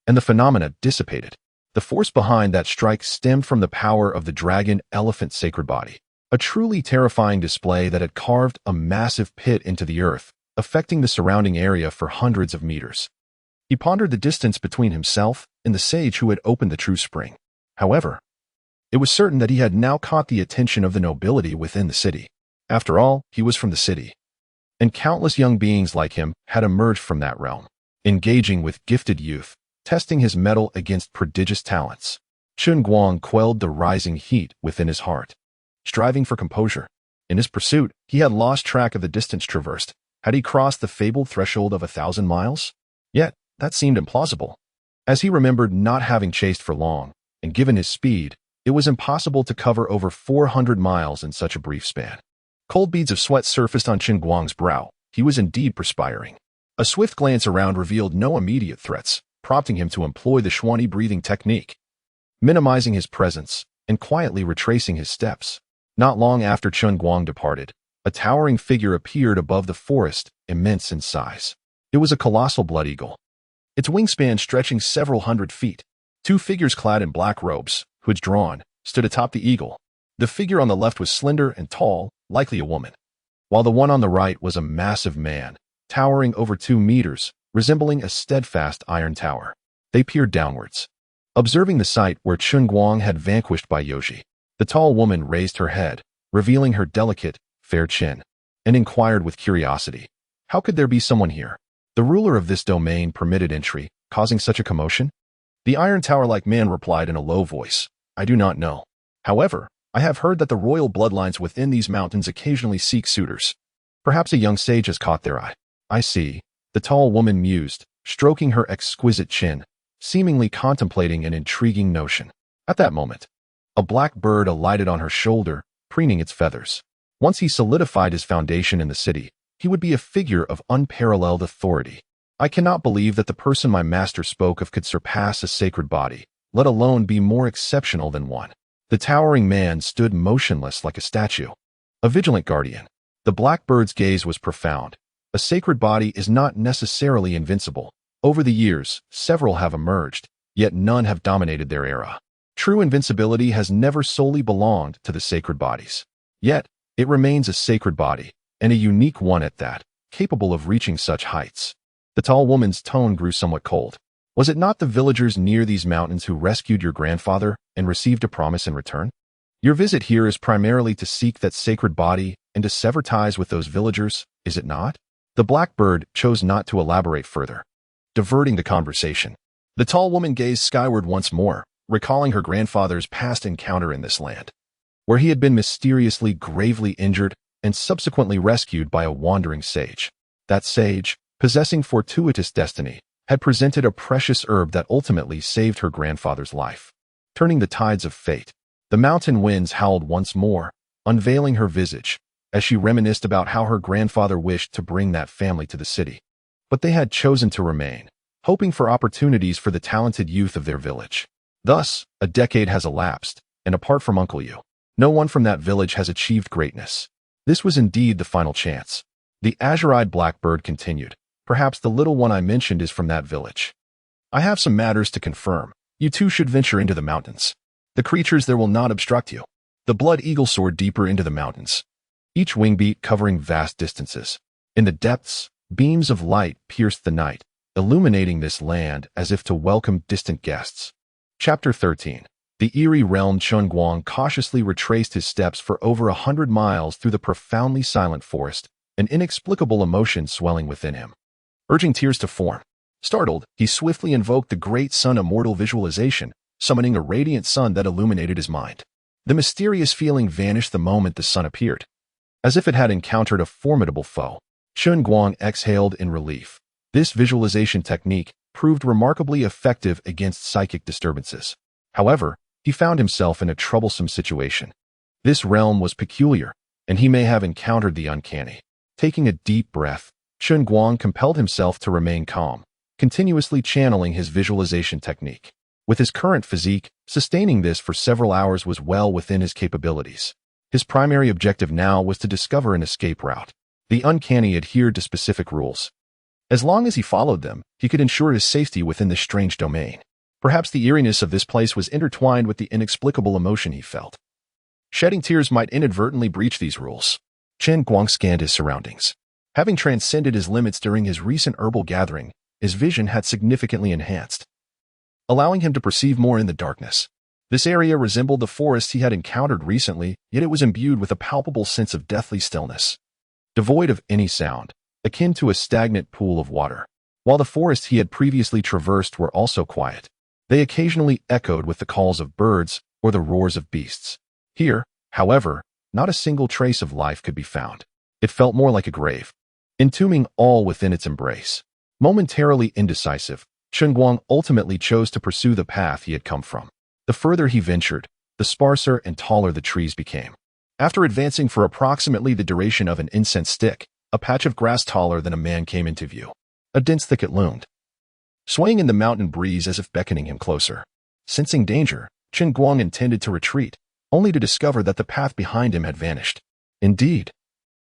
A: and the phenomena dissipated. The force behind that strike stemmed from the power of the dragon-elephant sacred body, a truly terrifying display that had carved a massive pit into the earth, affecting the surrounding area for hundreds of meters. He pondered the distance between himself and the sage who had opened the true spring. However, it was certain that he had now caught the attention of the nobility within the city. After all, he was from the city, and countless young beings like him had emerged from that realm, engaging with gifted youth, testing his mettle against prodigious talents. Chen Guang quelled the rising heat within his heart, striving for composure. In his pursuit, he had lost track of the distance traversed. Had he crossed the fabled threshold of 1,000 miles? Yet, that seemed implausible, as he remembered not having chased for long, and given his speed, it was impossible to cover over 400 miles in such a brief span. Cold beads of sweat surfaced on Chen Guang's brow. He was indeed perspiring. A swift glance around revealed no immediate threats, prompting him to employ the Xuanyi breathing technique, minimizing his presence and quietly retracing his steps. Not long after Chen Guang departed, a towering figure appeared above the forest, immense in size. It was a colossal blood eagle, its wingspan stretching several hundred feet. Two figures clad in black robes, hoods drawn, stood atop the eagle. The figure on the left was slender and tall, likely a woman, while the one on the right was a massive man, towering over 2 meters, resembling a steadfast iron tower. They peered downwards, observing the site where Chen Guang had vanquished by Yoji. The tall woman raised her head, revealing her delicate, fair chin, and inquired with curiosity, "How could there be someone here?" The ruler of this domain permitted entry, causing such a commotion? The Iron Tower-like man replied in a low voice, "I do not know. However, I have heard that the royal bloodlines within these mountains occasionally seek suitors. Perhaps a young sage has caught their eye." "I see," the tall woman mused, stroking her exquisite chin, seemingly contemplating an intriguing notion. At that moment, a black bird alighted on her shoulder, preening its feathers. Once he solidified his foundation in the city, he would be a figure of unparalleled authority. "I cannot believe that the person my master spoke of could surpass a sacred body, let alone be more exceptional than one." The towering man stood motionless like a statue, a vigilant guardian. The black bird's gaze was profound. A sacred body is not necessarily invincible. Over the years, several have emerged, yet none have dominated their era. True invincibility has never solely belonged to the sacred bodies. Yet, it remains a sacred body, and a unique one at that, capable of reaching such heights. The tall woman's tone grew somewhat cold. "Was it not the villagers near these mountains who rescued your grandfather and received a promise in return? Your visit here is primarily to seek that sacred body and to sever ties with those villagers, is it not?" The blackbird chose not to elaborate further, diverting the conversation. The tall woman gazed skyward once more, recalling her grandfather's past encounter in this land, where he had been mysteriously gravely injured and subsequently rescued by a wandering sage. That sage, possessing fortuitous destiny, had presented a precious herb that ultimately saved her grandfather's life. Turning the tides of fate, the mountain winds howled once more, unveiling her visage, as she reminisced about how her grandfather wished to bring that family to the city. But they had chosen to remain, hoping for opportunities for the talented youth of their village. Thus, a decade has elapsed, and apart from Uncle Yu, no one from that village has achieved greatness. This was indeed the final chance. The azure-eyed blackbird continued, "Perhaps the little one I mentioned is from that village. I have some matters to confirm. You two should venture into the mountains. The creatures there will not obstruct you." The blood eagle soared deeper into the mountains, each wingbeat covering vast distances. In the depths, beams of light pierced the night, illuminating this land as if to welcome distant guests. Chapter 13. The eerie realm. Chen Guang cautiously retraced his steps for over 100 miles through the profoundly silent forest, an inexplicable emotion swelling within him, urging tears to form. Startled, he swiftly invoked the great sun immortal visualization, summoning a radiant sun that illuminated his mind. The mysterious feeling vanished the moment the sun appeared, as if it had encountered a formidable foe. Chen Guang exhaled in relief. This visualization technique proved remarkably effective against psychic disturbances. However, he found himself in a troublesome situation. This realm was peculiar, and he may have encountered the uncanny. Taking a deep breath, Chen Guang compelled himself to remain calm, continuously channeling his visualization technique. With his current physique, sustaining this for several hours was well within his capabilities. His primary objective now was to discover an escape route. The uncanny adhered to specific rules. As long as he followed them, he could ensure his safety within this strange domain. Perhaps the eeriness of this place was intertwined with the inexplicable emotion he felt. Shedding tears might inadvertently breach these rules. Chen Guang scanned his surroundings. Having transcended his limits during his recent herbal gathering, his vision had significantly enhanced, allowing him to perceive more in the darkness. This area resembled the forest he had encountered recently, yet it was imbued with a palpable sense of deathly stillness, devoid of any sound, akin to a stagnant pool of water. While the forests he had previously traversed were also quiet, they occasionally echoed with the calls of birds or the roars of beasts. Here, however, not a single trace of life could be found. It felt more like a grave, entombing all within its embrace. Momentarily indecisive, Chen Guang ultimately chose to pursue the path he had come from. The further he ventured, the sparser and taller the trees became. After advancing for approximately the duration of an incense stick, a patch of grass taller than a man came into view. A dense thicket loomed, swaying in the mountain breeze as if beckoning him closer. Sensing danger, Chen Guang intended to retreat, only to discover that the path behind him had vanished. Indeed,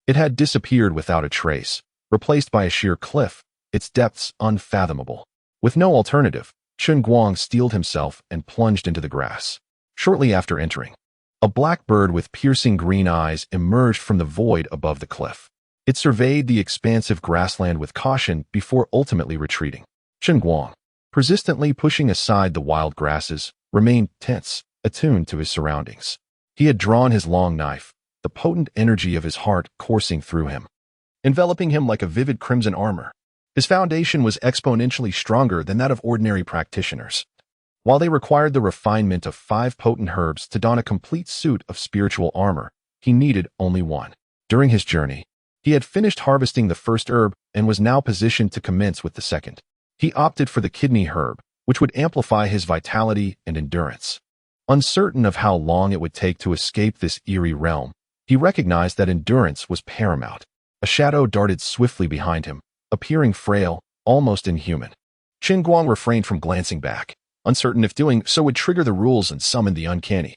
A: it had disappeared without a trace, replaced by a sheer cliff, its depths unfathomable. With no alternative, Chen Guang steeled himself and plunged into the grass. Shortly after entering, a black bird with piercing green eyes emerged from the void above the cliff. It surveyed the expansive grassland with caution before ultimately retreating. Chen Guang, persistently pushing aside the wild grasses, remained tense, attuned to his surroundings. He had drawn his long knife, the potent energy of his heart coursing through him, enveloping him like a vivid crimson armor. His foundation was exponentially stronger than that of ordinary practitioners. While they required the refinement of 5 potent herbs to don a complete suit of spiritual armor, he needed only one. During his journey, he had finished harvesting the first herb and was now positioned to commence with the second. He opted for the kidney herb, which would amplify his vitality and endurance. Uncertain of how long it would take to escape this eerie realm, he recognized that endurance was paramount. A shadow darted swiftly behind him, appearing frail, almost inhuman. Chen Guang refrained from glancing back, uncertain if doing so would trigger the rules and summon the uncanny.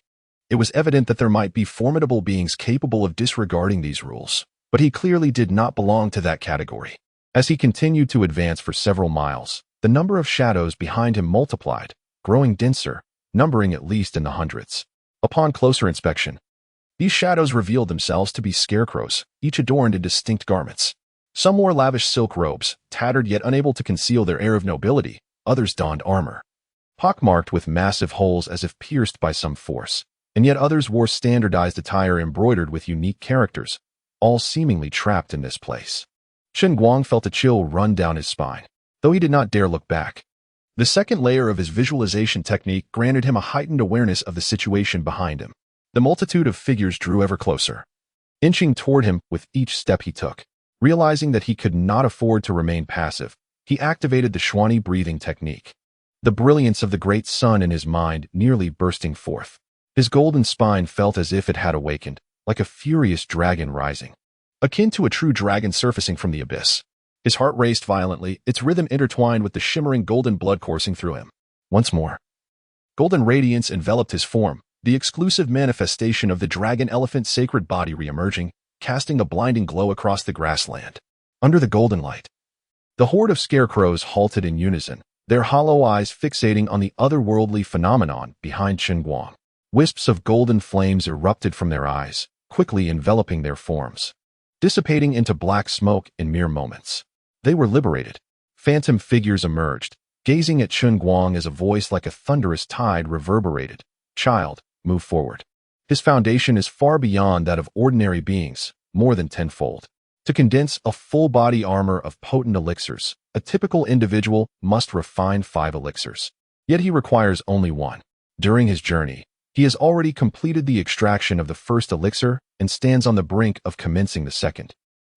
A: It was evident that there might be formidable beings capable of disregarding these rules, but he clearly did not belong to that category. As he continued to advance for several miles, the number of shadows behind him multiplied, growing denser, numbering at least in the hundreds. Upon closer inspection, these shadows revealed themselves to be scarecrows, each adorned in distinct garments. Some wore lavish silk robes, tattered yet unable to conceal their air of nobility. Others donned armor, pockmarked with massive holes as if pierced by some force, and yet others wore standardized attire embroidered with unique characters, all seemingly trapped in this place. Chen Guang felt a chill run down his spine, though he did not dare look back. The second layer of his visualization technique granted him a heightened awareness of the situation behind him. The multitude of figures drew ever closer, inching toward him with each step he took. Realizing that he could not afford to remain passive, he activated the Xuani breathing technique, the brilliance of the great sun in his mind nearly bursting forth. His golden spine felt as if it had awakened, like a furious dragon rising, akin to a true dragon surfacing from the abyss. His heart raced violently, its rhythm intertwined with the shimmering golden blood coursing through him. Once more, golden radiance enveloped his form, the exclusive manifestation of the dragon elephant's sacred body re-emerging, casting a blinding glow across the grassland. Under the golden light, the horde of scarecrows halted in unison, their hollow eyes fixating on the otherworldly phenomenon behind Chen Guang. Wisps of golden flames erupted from their eyes, quickly enveloping their forms, dissipating into black smoke in mere moments. They were liberated. Phantom figures emerged, gazing at Chen Guang as a voice like a thunderous tide reverberated. "Child, move forward. His foundation is far beyond that of ordinary beings, more than tenfold. To condense a full body armor of potent elixirs, a typical individual must refine 5 elixirs. Yet he requires only one. During his journey, he has already completed the extraction of the first elixir and stands on the brink of commencing the second.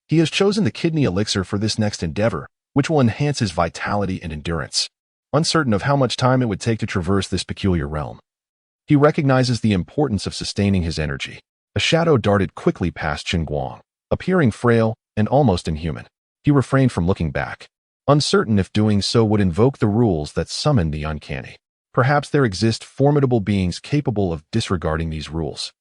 A: He has chosen the kidney elixir for this next endeavor, which will enhance his vitality and endurance. Uncertain of how much time it would take to traverse this peculiar realm, he recognizes the importance of sustaining his energy. A shadow darted quickly past Chen Guang, appearing frail and almost inhuman. He refrained from looking back, uncertain if doing so would invoke the rules that summon the uncanny. Perhaps there exist formidable beings capable of disregarding these rules.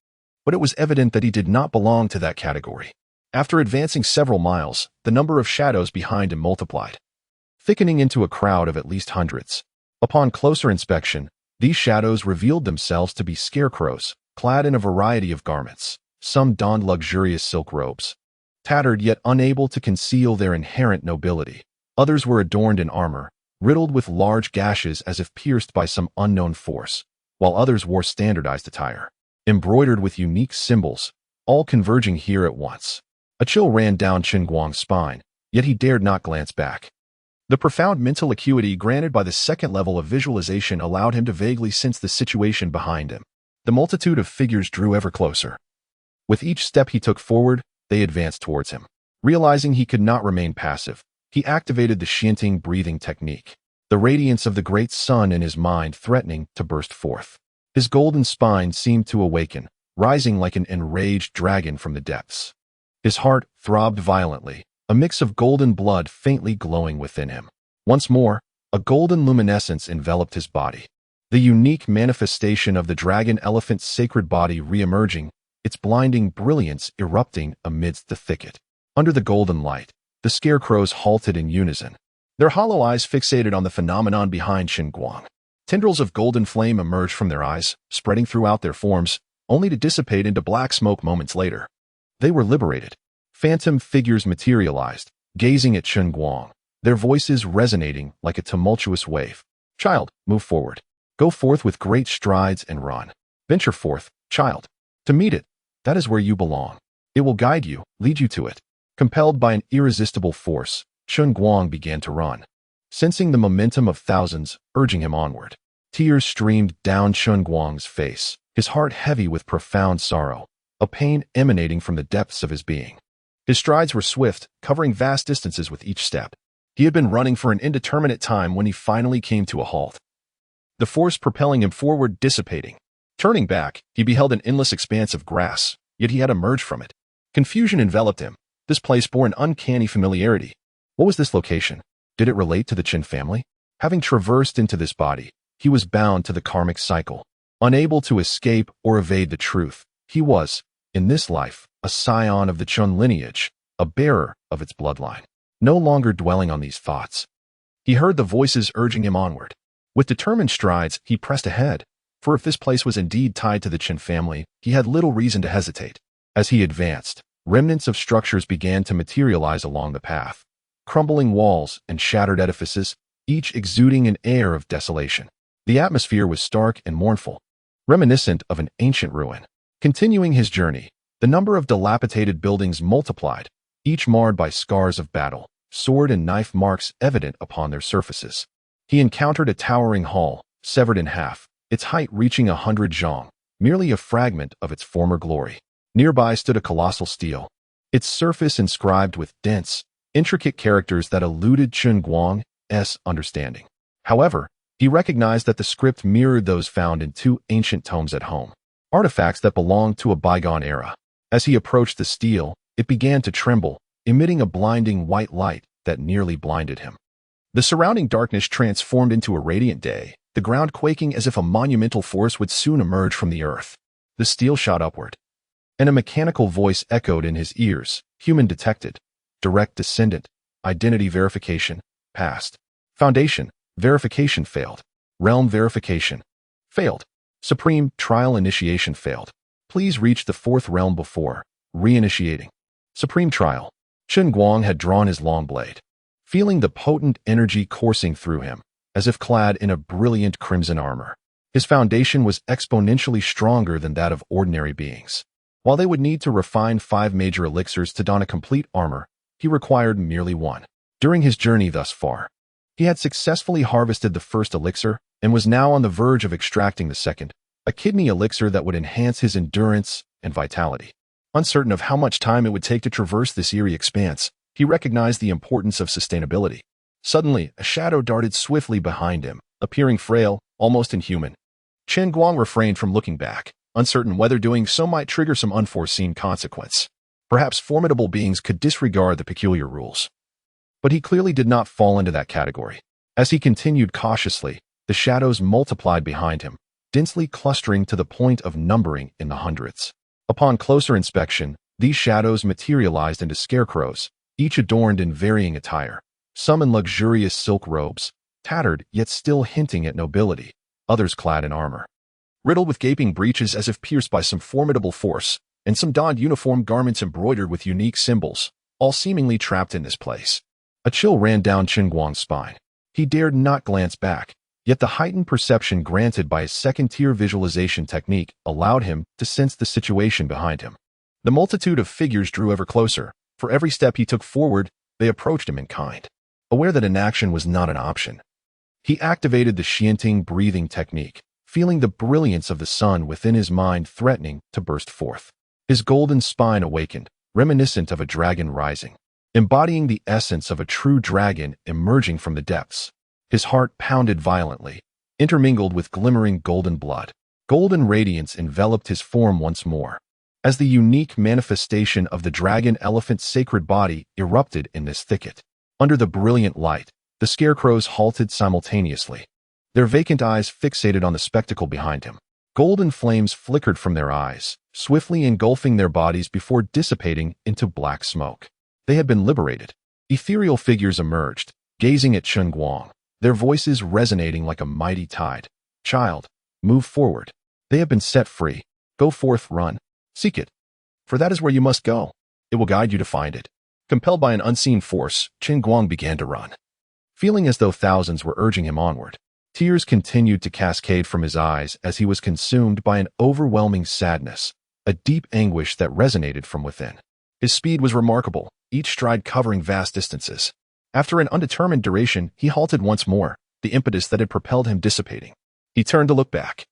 A: But it was evident that he did not belong to that category. After advancing several miles, the number of shadows behind him multiplied, thickening into a crowd of at least hundreds. Upon closer inspection, these shadows revealed themselves to be scarecrows, clad in a variety of garments. Some donned luxurious silk robes, tattered yet unable to conceal their inherent nobility. Others were adorned in armor, riddled with large gashes as if pierced by some unknown force, while others wore standardized attire, embroidered with unique symbols, all converging here at once. A chill ran down Chen Guang's spine, yet he dared not glance back. The profound mental acuity granted by the second level of visualization allowed him to vaguely sense the situation behind him. The multitude of figures drew ever closer. With each step he took forward, they advanced towards him. Realizing he could not remain passive, he activated the Xianting breathing technique, the radiance of the great sun in his mind threatening to burst forth. His golden spine seemed to awaken, rising like an enraged dragon from the depths. His heart throbbed violently, a mix of golden blood faintly glowing within him. Once more, a golden luminescence enveloped his body, the unique manifestation of the dragon elephant's sacred body re-emerging, its blinding brilliance erupting amidst the thicket. Under the golden light, the scarecrows halted in unison, their hollow eyes fixated on the phenomenon behind Chen Guang. Tendrils of golden flame emerged from their eyes, spreading throughout their forms, only to dissipate into black smoke moments later. They were liberated. Phantom figures materialized, gazing at Chen Guang, their voices resonating like a tumultuous wave. "Child, move forward. Go forth with great strides and run. Venture forth, child." To meet it, that is where you belong. It will guide you, lead you to it. Compelled by an irresistible force, Chen Guang began to run, sensing the momentum of thousands urging him onward. Tears streamed down Chen Guang's face, his heart heavy with profound sorrow, a pain emanating from the depths of his being. His strides were swift, covering vast distances with each step. He had been running for an indeterminate time when he finally came to a halt. The force propelling him forward dissipating. Turning back, he beheld an endless expanse of grass, yet he had emerged from it. Confusion enveloped him. This place bore an uncanny familiarity. What was this location? Did it relate to the Chen family? Having traversed into this body, he was bound to the karmic cycle. Unable to escape or evade the truth, he was, in this life, a scion of the Chen lineage, a bearer of its bloodline. No longer dwelling on these thoughts, he heard the voices urging him onward. With determined strides, he pressed ahead, for if this place was indeed tied to the Chen family, he had little reason to hesitate. As he advanced, remnants of structures began to materialize along the path. Crumbling walls and shattered edifices, each exuding an air of desolation. The atmosphere was stark and mournful, reminiscent of an ancient ruin. Continuing his journey, the number of dilapidated buildings multiplied, each marred by scars of battle, sword and knife marks evident upon their surfaces. He encountered a towering hall, severed in half, its height reaching 100 zhang, merely a fragment of its former glory. Nearby stood a colossal stele, its surface inscribed with dense, intricate characters that eluded Chen Guang's understanding. However, he recognized that the script mirrored those found in two ancient tomes at home, artifacts that belonged to a bygone era. As he approached the stele, it began to tremble, emitting a blinding white light that nearly blinded him. The surrounding darkness transformed into a radiant day, the ground quaking as if a monumental force would soon emerge from the earth. The stele shot upward, and a mechanical voice echoed in his ears. Human detected. Direct descendant. Identity verification. Passed. Foundation. Verification failed. Realm verification. Failed. Supreme trial initiation failed. Please reach the fourth realm before reinitiating. Supreme trial. Chen Guang had drawn his long blade, feeling the potent energy coursing through him, as if clad in a brilliant crimson armor. His foundation was exponentially stronger than that of ordinary beings. While they would need to refine 5 major elixirs to don a complete armor, he required merely 1. During his journey thus far, he had successfully harvested the first elixir and was now on the verge of extracting the second, a kidney elixir that would enhance his endurance and vitality. Uncertain of how much time it would take to traverse this eerie expanse, he recognized the importance of sustainability. Suddenly, a shadow darted swiftly behind him, appearing frail, almost inhuman. Chen Guang refrained from looking back, uncertain whether doing so might trigger some unforeseen consequence. Perhaps formidable beings could disregard the peculiar rules. But he clearly did not fall into that category. As he continued cautiously, the shadows multiplied behind him, densely clustering to the point of numbering in the hundreds. Upon closer inspection, these shadows materialized into scarecrows, each adorned in varying attire, some in luxurious silk robes, tattered yet still hinting at nobility, others clad in armor, riddled with gaping breaches as if pierced by some formidable force, and some donned uniform garments embroidered with unique symbols, all seemingly trapped in this place. A chill ran down Chen Guang's spine. He dared not glance back, yet the heightened perception granted by his second-tier visualization technique allowed him to sense the situation behind him. The multitude of figures drew ever closer. For every step he took forward, they approached him in kind. Aware that inaction was not an option, he activated the Xianting breathing technique, feeling the brilliance of the sun within his mind threatening to burst forth. His golden spine awakened, reminiscent of a dragon rising, embodying the essence of a true dragon emerging from the depths. His heart pounded violently, intermingled with glimmering golden blood. Golden radiance enveloped his form once more, as the unique manifestation of the dragon elephant's sacred body erupted in this thicket. Under the brilliant light, the scarecrows halted simultaneously, their vacant eyes fixated on the spectacle behind him. Golden flames flickered from their eyes, swiftly engulfing their bodies before dissipating into black smoke. They had been liberated. Ethereal figures emerged, gazing at Chen Guang, their voices resonating like a mighty tide. Child, move forward. They have been set free. Go forth, run. Seek it. For that is where you must go. It will guide you to find it. Compelled by an unseen force, Chen Guang began to run, feeling as though thousands were urging him onward. Tears continued to cascade from his eyes as he was consumed by an overwhelming sadness, a deep anguish that resonated from within. His speed was remarkable, each stride covering vast distances. After an undetermined duration, he halted once more, the impetus that had propelled him dissipating. He turned to look back,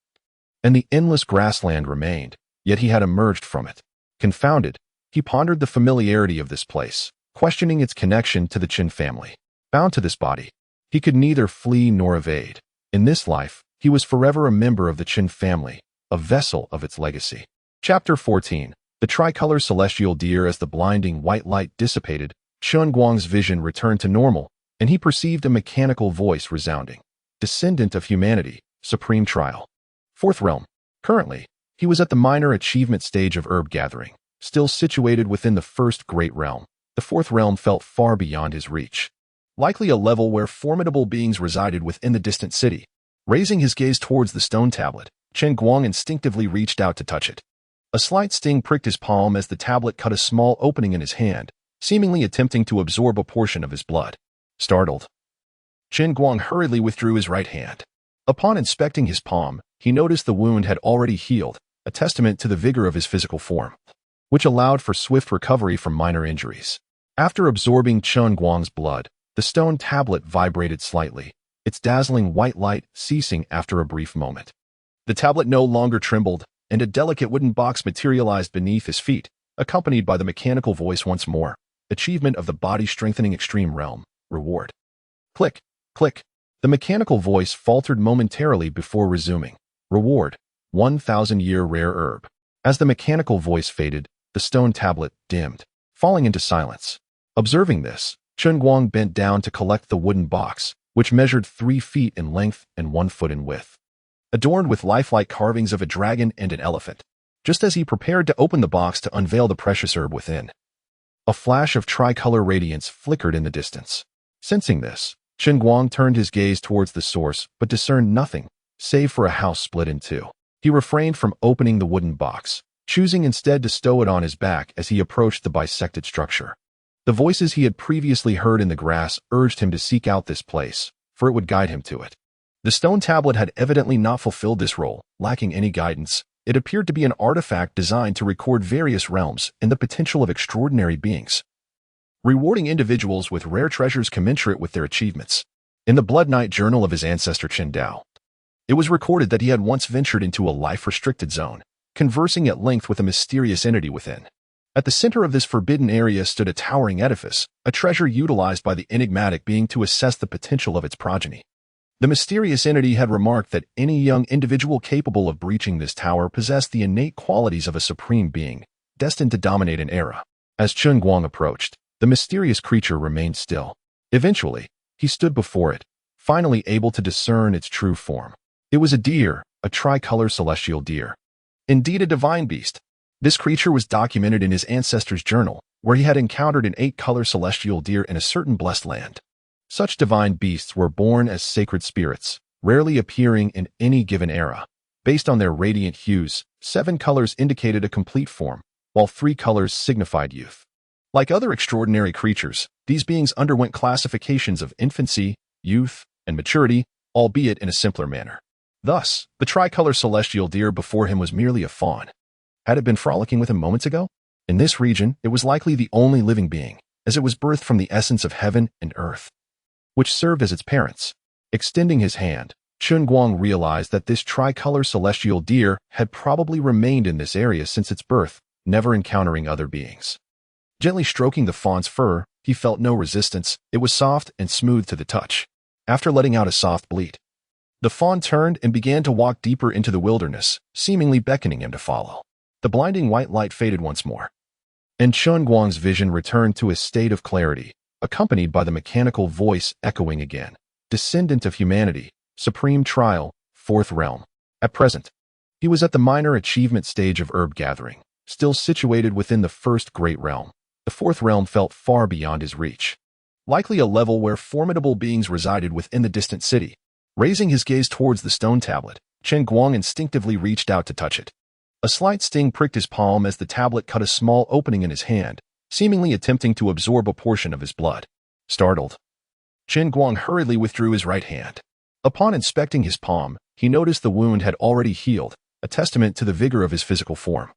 A: and the endless grassland remained, yet he had emerged from it. Confounded, he pondered the familiarity of this place, questioning its connection to the Chen family. Bound to this body, he could neither flee nor evade. In this life, he was forever a member of the Chen family, a vessel of its legacy. Chapter 14. The tricolor celestial deer. As the blinding white light dissipated, Chen Guang's vision returned to normal, and he perceived a mechanical voice resounding. Descendant of humanity, supreme trial. Fourth realm. Currently, he was at the minor achievement stage of herb gathering, still situated within the first great realm. The fourth realm felt far beyond his reach, likely a level where formidable beings resided within the distant city. Raising his gaze towards the stone tablet, Chen Guang instinctively reached out to touch it. A slight sting pricked his palm as the tablet cut a small opening in his hand, seemingly attempting to absorb a portion of his blood. Startled, Chen Guang hurriedly withdrew his right hand. Upon inspecting his palm, he noticed the wound had already healed, a testament to the vigor of his physical form, which allowed for swift recovery from minor injuries. After absorbing Chen Guang's blood, the stone tablet vibrated slightly, its dazzling white light ceasing after a brief moment. The tablet no longer trembled, and a delicate wooden box materialized beneath his feet, accompanied by the mechanical voice once more. Achievement of the body-strengthening extreme realm. Reward. Click, click. The mechanical voice faltered momentarily before resuming. Reward. 1,000-year rare herb. As the mechanical voice faded, the stone tablet dimmed, falling into silence. Observing this, Chen Guang bent down to collect the wooden box, which measured 3 feet in length and 1 foot in width, adorned with lifelike carvings of a dragon and an elephant. Just as he prepared to open the box to unveil the precious herb within, a flash of tricolor radiance flickered in the distance. Sensing this, Chen Guang turned his gaze towards the source but discerned nothing, save for a house split in two. He refrained from opening the wooden box, choosing instead to stow it on his back as he approached the bisected structure. The voices he had previously heard in the grass urged him to seek out this place, for it would guide him to it. The stone tablet had evidently not fulfilled this role, lacking any guidance. It appeared to be an artifact designed to record various realms and the potential of extraordinary beings, rewarding individuals with rare treasures commensurate with their achievements. In the Blood Knight journal of his ancestor Chen Dao, it was recorded that he had once ventured into a life-restricted zone, conversing at length with a mysterious entity within. At the center of this forbidden area stood a towering edifice, a treasure utilized by the enigmatic being to assess the potential of its progeny. The mysterious entity had remarked that any young individual capable of breaching this tower possessed the innate qualities of a supreme being, destined to dominate an era. As Chen Guang approached, the mysterious creature remained still. Eventually, he stood before it, finally able to discern its true form. It was a deer, a tricolor celestial deer. Indeed a divine beast. This creature was documented in his ancestor's journal, where he had encountered an 8-color celestial deer in a certain blessed land. Such divine beasts were born as sacred spirits, rarely appearing in any given era. Based on their radiant hues, 7 colors indicated a complete form, while 3 colors signified youth. Like other extraordinary creatures, these beings underwent classifications of infancy, youth, and maturity, albeit in a simpler manner. Thus, the tricolor celestial deer before him was merely a fawn. Had it been frolicking with him moments ago? In this region, it was likely the only living being, as it was birthed from the essence of heaven and earth, which served as its parents. Extending his hand, Chen Guang realized that this tricolor celestial deer had probably remained in this area since its birth, never encountering other beings. Gently stroking the fawn's fur, he felt no resistance. It was soft and smooth to the touch. After letting out a soft bleat, the fawn turned and began to walk deeper into the wilderness, seemingly beckoning him to follow. The blinding white light faded once more, and Chen Guang's vision returned to a state of clarity, accompanied by the mechanical voice echoing again. Descendant of humanity, supreme trial, 4th realm. At present, he was at the minor achievement stage of herb gathering, still situated within the first great realm. The 4th realm felt far beyond his reach, likely a level where formidable beings resided within the distant city. Raising his gaze towards the stone tablet, Chen Guang instinctively reached out to touch it. A slight sting pricked his palm as the tablet cut a small opening in his hand, seemingly attempting to absorb a portion of his blood. Startled, Chen Guang hurriedly withdrew his right hand. Upon inspecting his palm, he noticed the wound had already healed, a testament to the vigor of his physical form,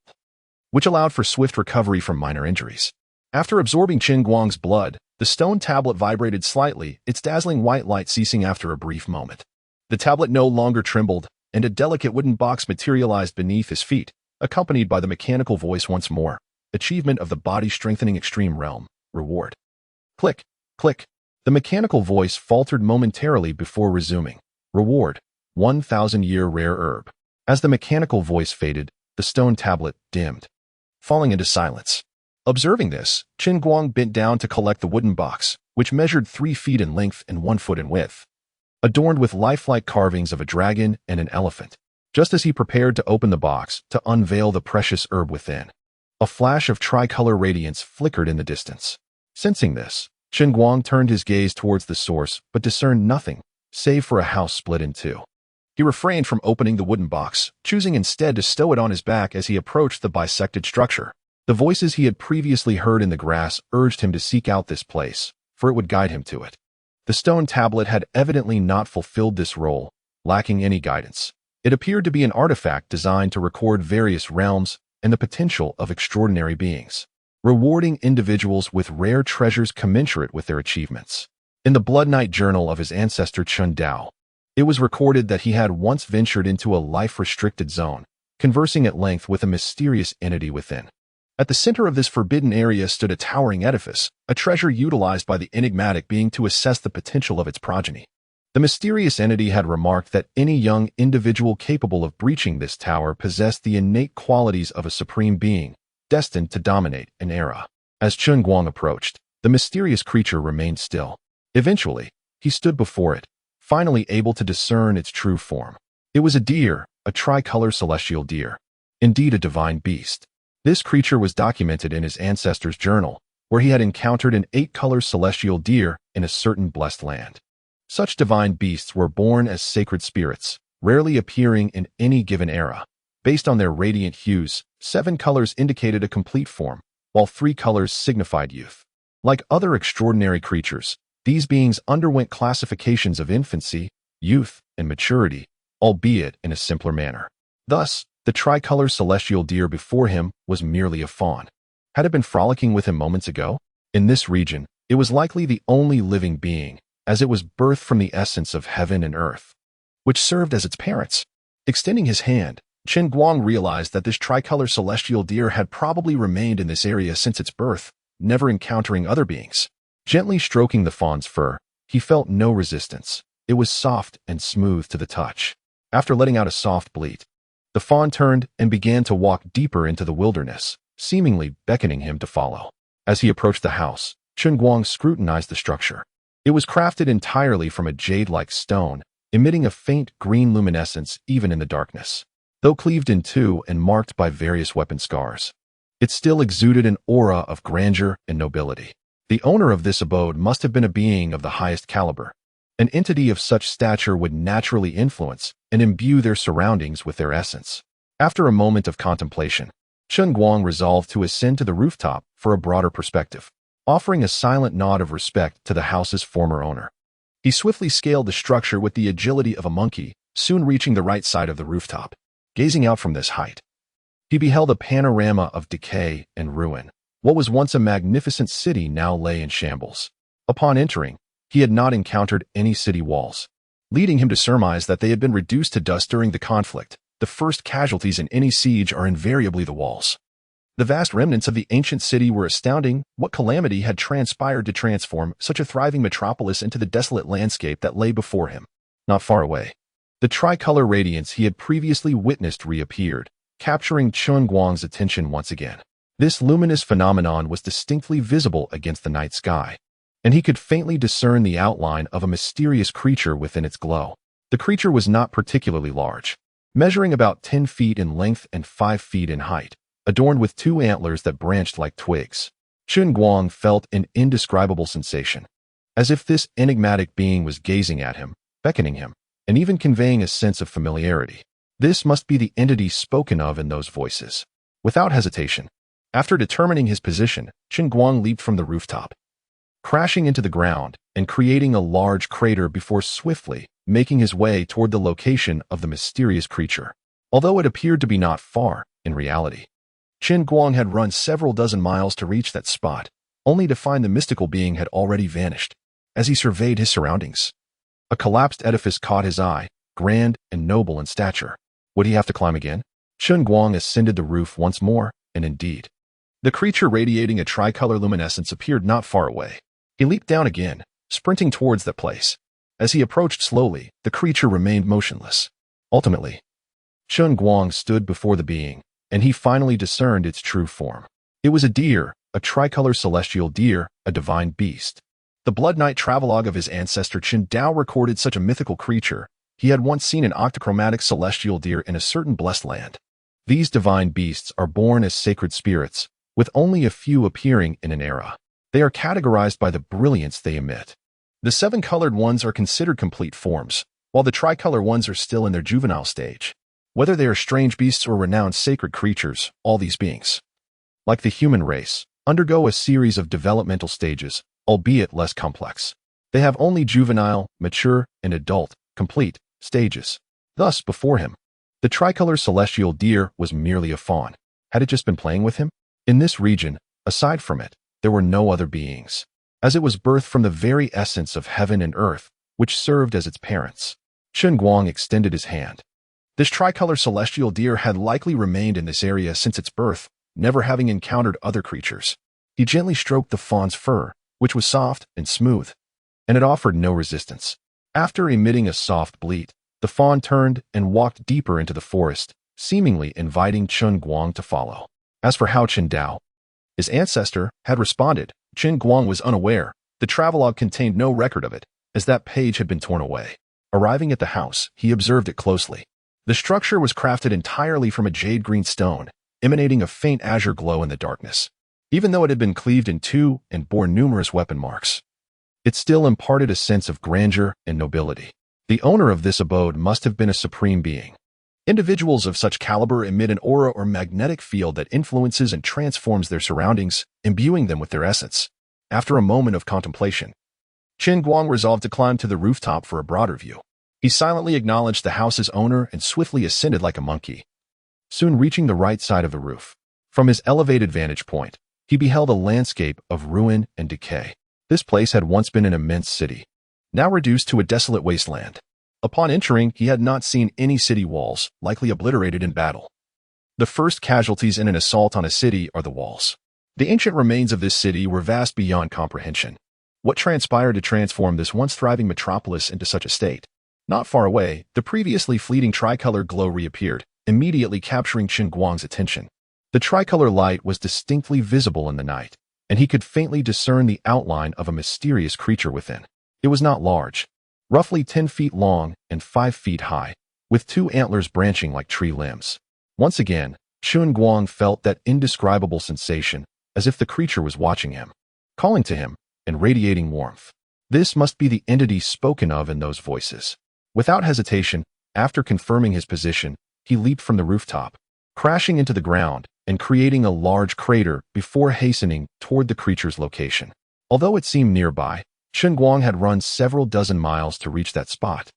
A: which allowed for swift recovery from minor injuries. After absorbing Chen Guang's blood, the stone tablet vibrated slightly, its dazzling white light ceasing after a brief moment. The tablet no longer trembled, and a delicate wooden box materialized beneath his feet, accompanied by the mechanical voice once more. Achievement of the body-strengthening extreme realm. Reward. Click, click. The mechanical voice faltered momentarily before resuming. Reward. 1,000-year rare herb. As the mechanical voice faded, the stone tablet dimmed, falling into silence. Observing this, Chen Guang bent down to collect the wooden box, which measured 3 feet in length and 1 foot in width, adorned with lifelike carvings of a dragon and an elephant. Just as he prepared to open the box to unveil the precious herb within, a flash of tricolor radiance flickered in the distance. Sensing this, Chen Guang turned his gaze towards the source but discerned nothing, save for a house split in two. He refrained from opening the wooden box, choosing instead to stow it on his back as he approached the bisected structure. The voices he had previously heard in the grass urged him to seek out this place, for it would guide him to it. The stone tablet had evidently not fulfilled this role, lacking any guidance. It appeared to be an artifact designed to record various realms and the potential of extraordinary beings, rewarding individuals with rare treasures commensurate with their achievements. In the Blood Knight journal of his ancestor Chen Dao, it was recorded that he had once ventured into a life-restricted zone, conversing at length with a mysterious entity within. At the center of this forbidden area stood a towering edifice, a treasure utilized by the enigmatic being to assess the potential of its progeny. The mysterious entity had remarked that any young individual capable of breaching this tower possessed the innate qualities of a supreme being, destined to dominate an era. As Chen Guang approached, the mysterious creature remained still. Eventually, he stood before it, finally able to discern its true form. It was a deer, a tricolor celestial deer. Indeed a divine beast. This creature was documented in his ancestor's journal, where he had encountered an 8-color celestial deer in a certain blessed land. Such divine beasts were born as sacred spirits, rarely appearing in any given era. Based on their radiant hues, 7 colors indicated a complete form, while 3 colors signified youth. Like other extraordinary creatures, these beings underwent classifications of infancy, youth, and maturity, albeit in a simpler manner. Thus, the tricolor celestial deer before him was merely a fawn. Had it been frolicking with him moments ago? In this region, it was likely the only living being, as it was birthed from the essence of heaven and earth, which served as its parents. Extending his hand, Chen Guang realized that this tricolor celestial deer had probably remained in this area since its birth, never encountering other beings. Gently stroking the fawn's fur, he felt no resistance. It was soft and smooth to the touch. After letting out a soft bleat, the fawn turned and began to walk deeper into the wilderness, seemingly beckoning him to follow. As he approached the house, Chen Guang scrutinized the structure. It was crafted entirely from a jade-like stone, emitting a faint green luminescence even in the darkness. Though cleaved in two and marked by various weapon scars, it still exuded an aura of grandeur and nobility. The owner of this abode must have been a being of the highest caliber. An entity of such stature would naturally influence and imbue their surroundings with their essence. After a moment of contemplation, Chen Guang resolved to ascend to the rooftop for a broader perspective, offering a silent nod of respect to the house's former owner. He swiftly scaled the structure with the agility of a monkey, soon reaching the right side of the rooftop. Gazing out from this height, he beheld a panorama of decay and ruin. What was once a magnificent city now lay in shambles. Upon entering, he had not encountered any city walls, leading him to surmise that they had been reduced to dust during the conflict. The first casualties in any siege are invariably the walls. The vast remnants of the ancient city were astounding. What calamity had transpired to transform such a thriving metropolis into the desolate landscape that lay before him? Not far away, the tricolor radiance he had previously witnessed reappeared, capturing Chen Guang's attention once again. This luminous phenomenon was distinctly visible against the night sky, and he could faintly discern the outline of a mysterious creature within its glow. The creature was not particularly large, measuring about 10 feet in length and 5 feet in height, adorned with 2 antlers that branched like twigs. Chen Guang felt an indescribable sensation, as if this enigmatic being was gazing at him, beckoning him, and even conveying a sense of familiarity. This must be the entity spoken of in those voices. Without hesitation, after determining his position, Chen Guang leaped from the rooftop, crashing into the ground and creating a large crater before swiftly making his way toward the location of the mysterious creature. Although it appeared to be not far, in reality, Chen Guang had run several dozen miles to reach that spot, only to find the mystical being had already vanished. As he surveyed his surroundings, a collapsed edifice caught his eye, grand and noble in stature. Would he have to climb again? Chen Guang ascended the roof once more, and indeed, the creature radiating a tricolor luminescence appeared not far away. He leaped down again, sprinting towards that place. As he approached slowly, the creature remained motionless. Ultimately, Chen Guang stood before the being, and he finally discerned its true form. It was a deer, a tricolor celestial deer, a divine beast. The Blood Knight travelogue of his ancestor Chen Dao recorded such a mythical creature. He had once seen an octochromatic celestial deer in a certain blessed land. These divine beasts are born as sacred spirits, with only a few appearing in an era. They are categorized by the brilliance they emit. The seven-colored ones are considered complete forms, while the tricolor ones are still in their juvenile stage. Whether they are strange beasts or renowned sacred creatures, all these beings, like the human race, undergo a series of developmental stages, albeit less complex. They have only juvenile, mature, and adult, complete, stages. Thus, before him, the tricolor celestial deer was merely a fawn. Had it just been playing with him? In this region, aside from it, there were no other beings, as it was birthed from the very essence of heaven and earth, which served as its parents. Chen Guang extended his hand. This tricolor celestial deer had likely remained in this area since its birth, never having encountered other creatures. He gently stroked the fawn's fur, which was soft and smooth, and it offered no resistance. After emitting a soft bleat, the fawn turned and walked deeper into the forest, seemingly inviting Chen Guang to follow. As for how Chen Dao, his ancestor, had responded, Chen Guang was unaware. The travelogue contained no record of it, as that page had been torn away. Arriving at the house, he observed it closely. The structure was crafted entirely from a jade-green stone, emanating a faint azure glow in the darkness. Even though it had been cleaved in two and bore numerous weapon marks, it still imparted a sense of grandeur and nobility. The owner of this abode must have been a supreme being. Individuals of such caliber emit an aura or magnetic field that influences and transforms their surroundings, imbuing them with their essence. After a moment of contemplation, Chen Guang resolved to climb to the rooftop for a broader view. He silently acknowledged the house's owner and swiftly ascended like a monkey, soon reaching the right side of the roof. From his elevated vantage point, he beheld a landscape of ruin and decay. This place had once been an immense city, now reduced to a desolate wasteland. Upon entering, he had not seen any city walls, likely obliterated in battle. The first casualties in an assault on a city are the walls. The ancient remains of this city were vast beyond comprehension. What transpired to transform this once thriving metropolis into such a state? Not far away, the previously fleeting tricolor glow reappeared, immediately capturing Chen Guang's attention. The tricolor light was distinctly visible in the night, and he could faintly discern the outline of a mysterious creature within. It was not large, roughly 10 feet long and 5 feet high, with 2 antlers branching like tree limbs. Once again, Chen Guang felt that indescribable sensation, as if the creature was watching him, calling to him, and radiating warmth. This must be the entity spoken of in those voices. Without hesitation, after confirming his position, he leaped from the rooftop, crashing into the ground and creating a large crater before hastening toward the creature's location. Although it seemed nearby, Chen Guang had run several dozen miles to reach that spot,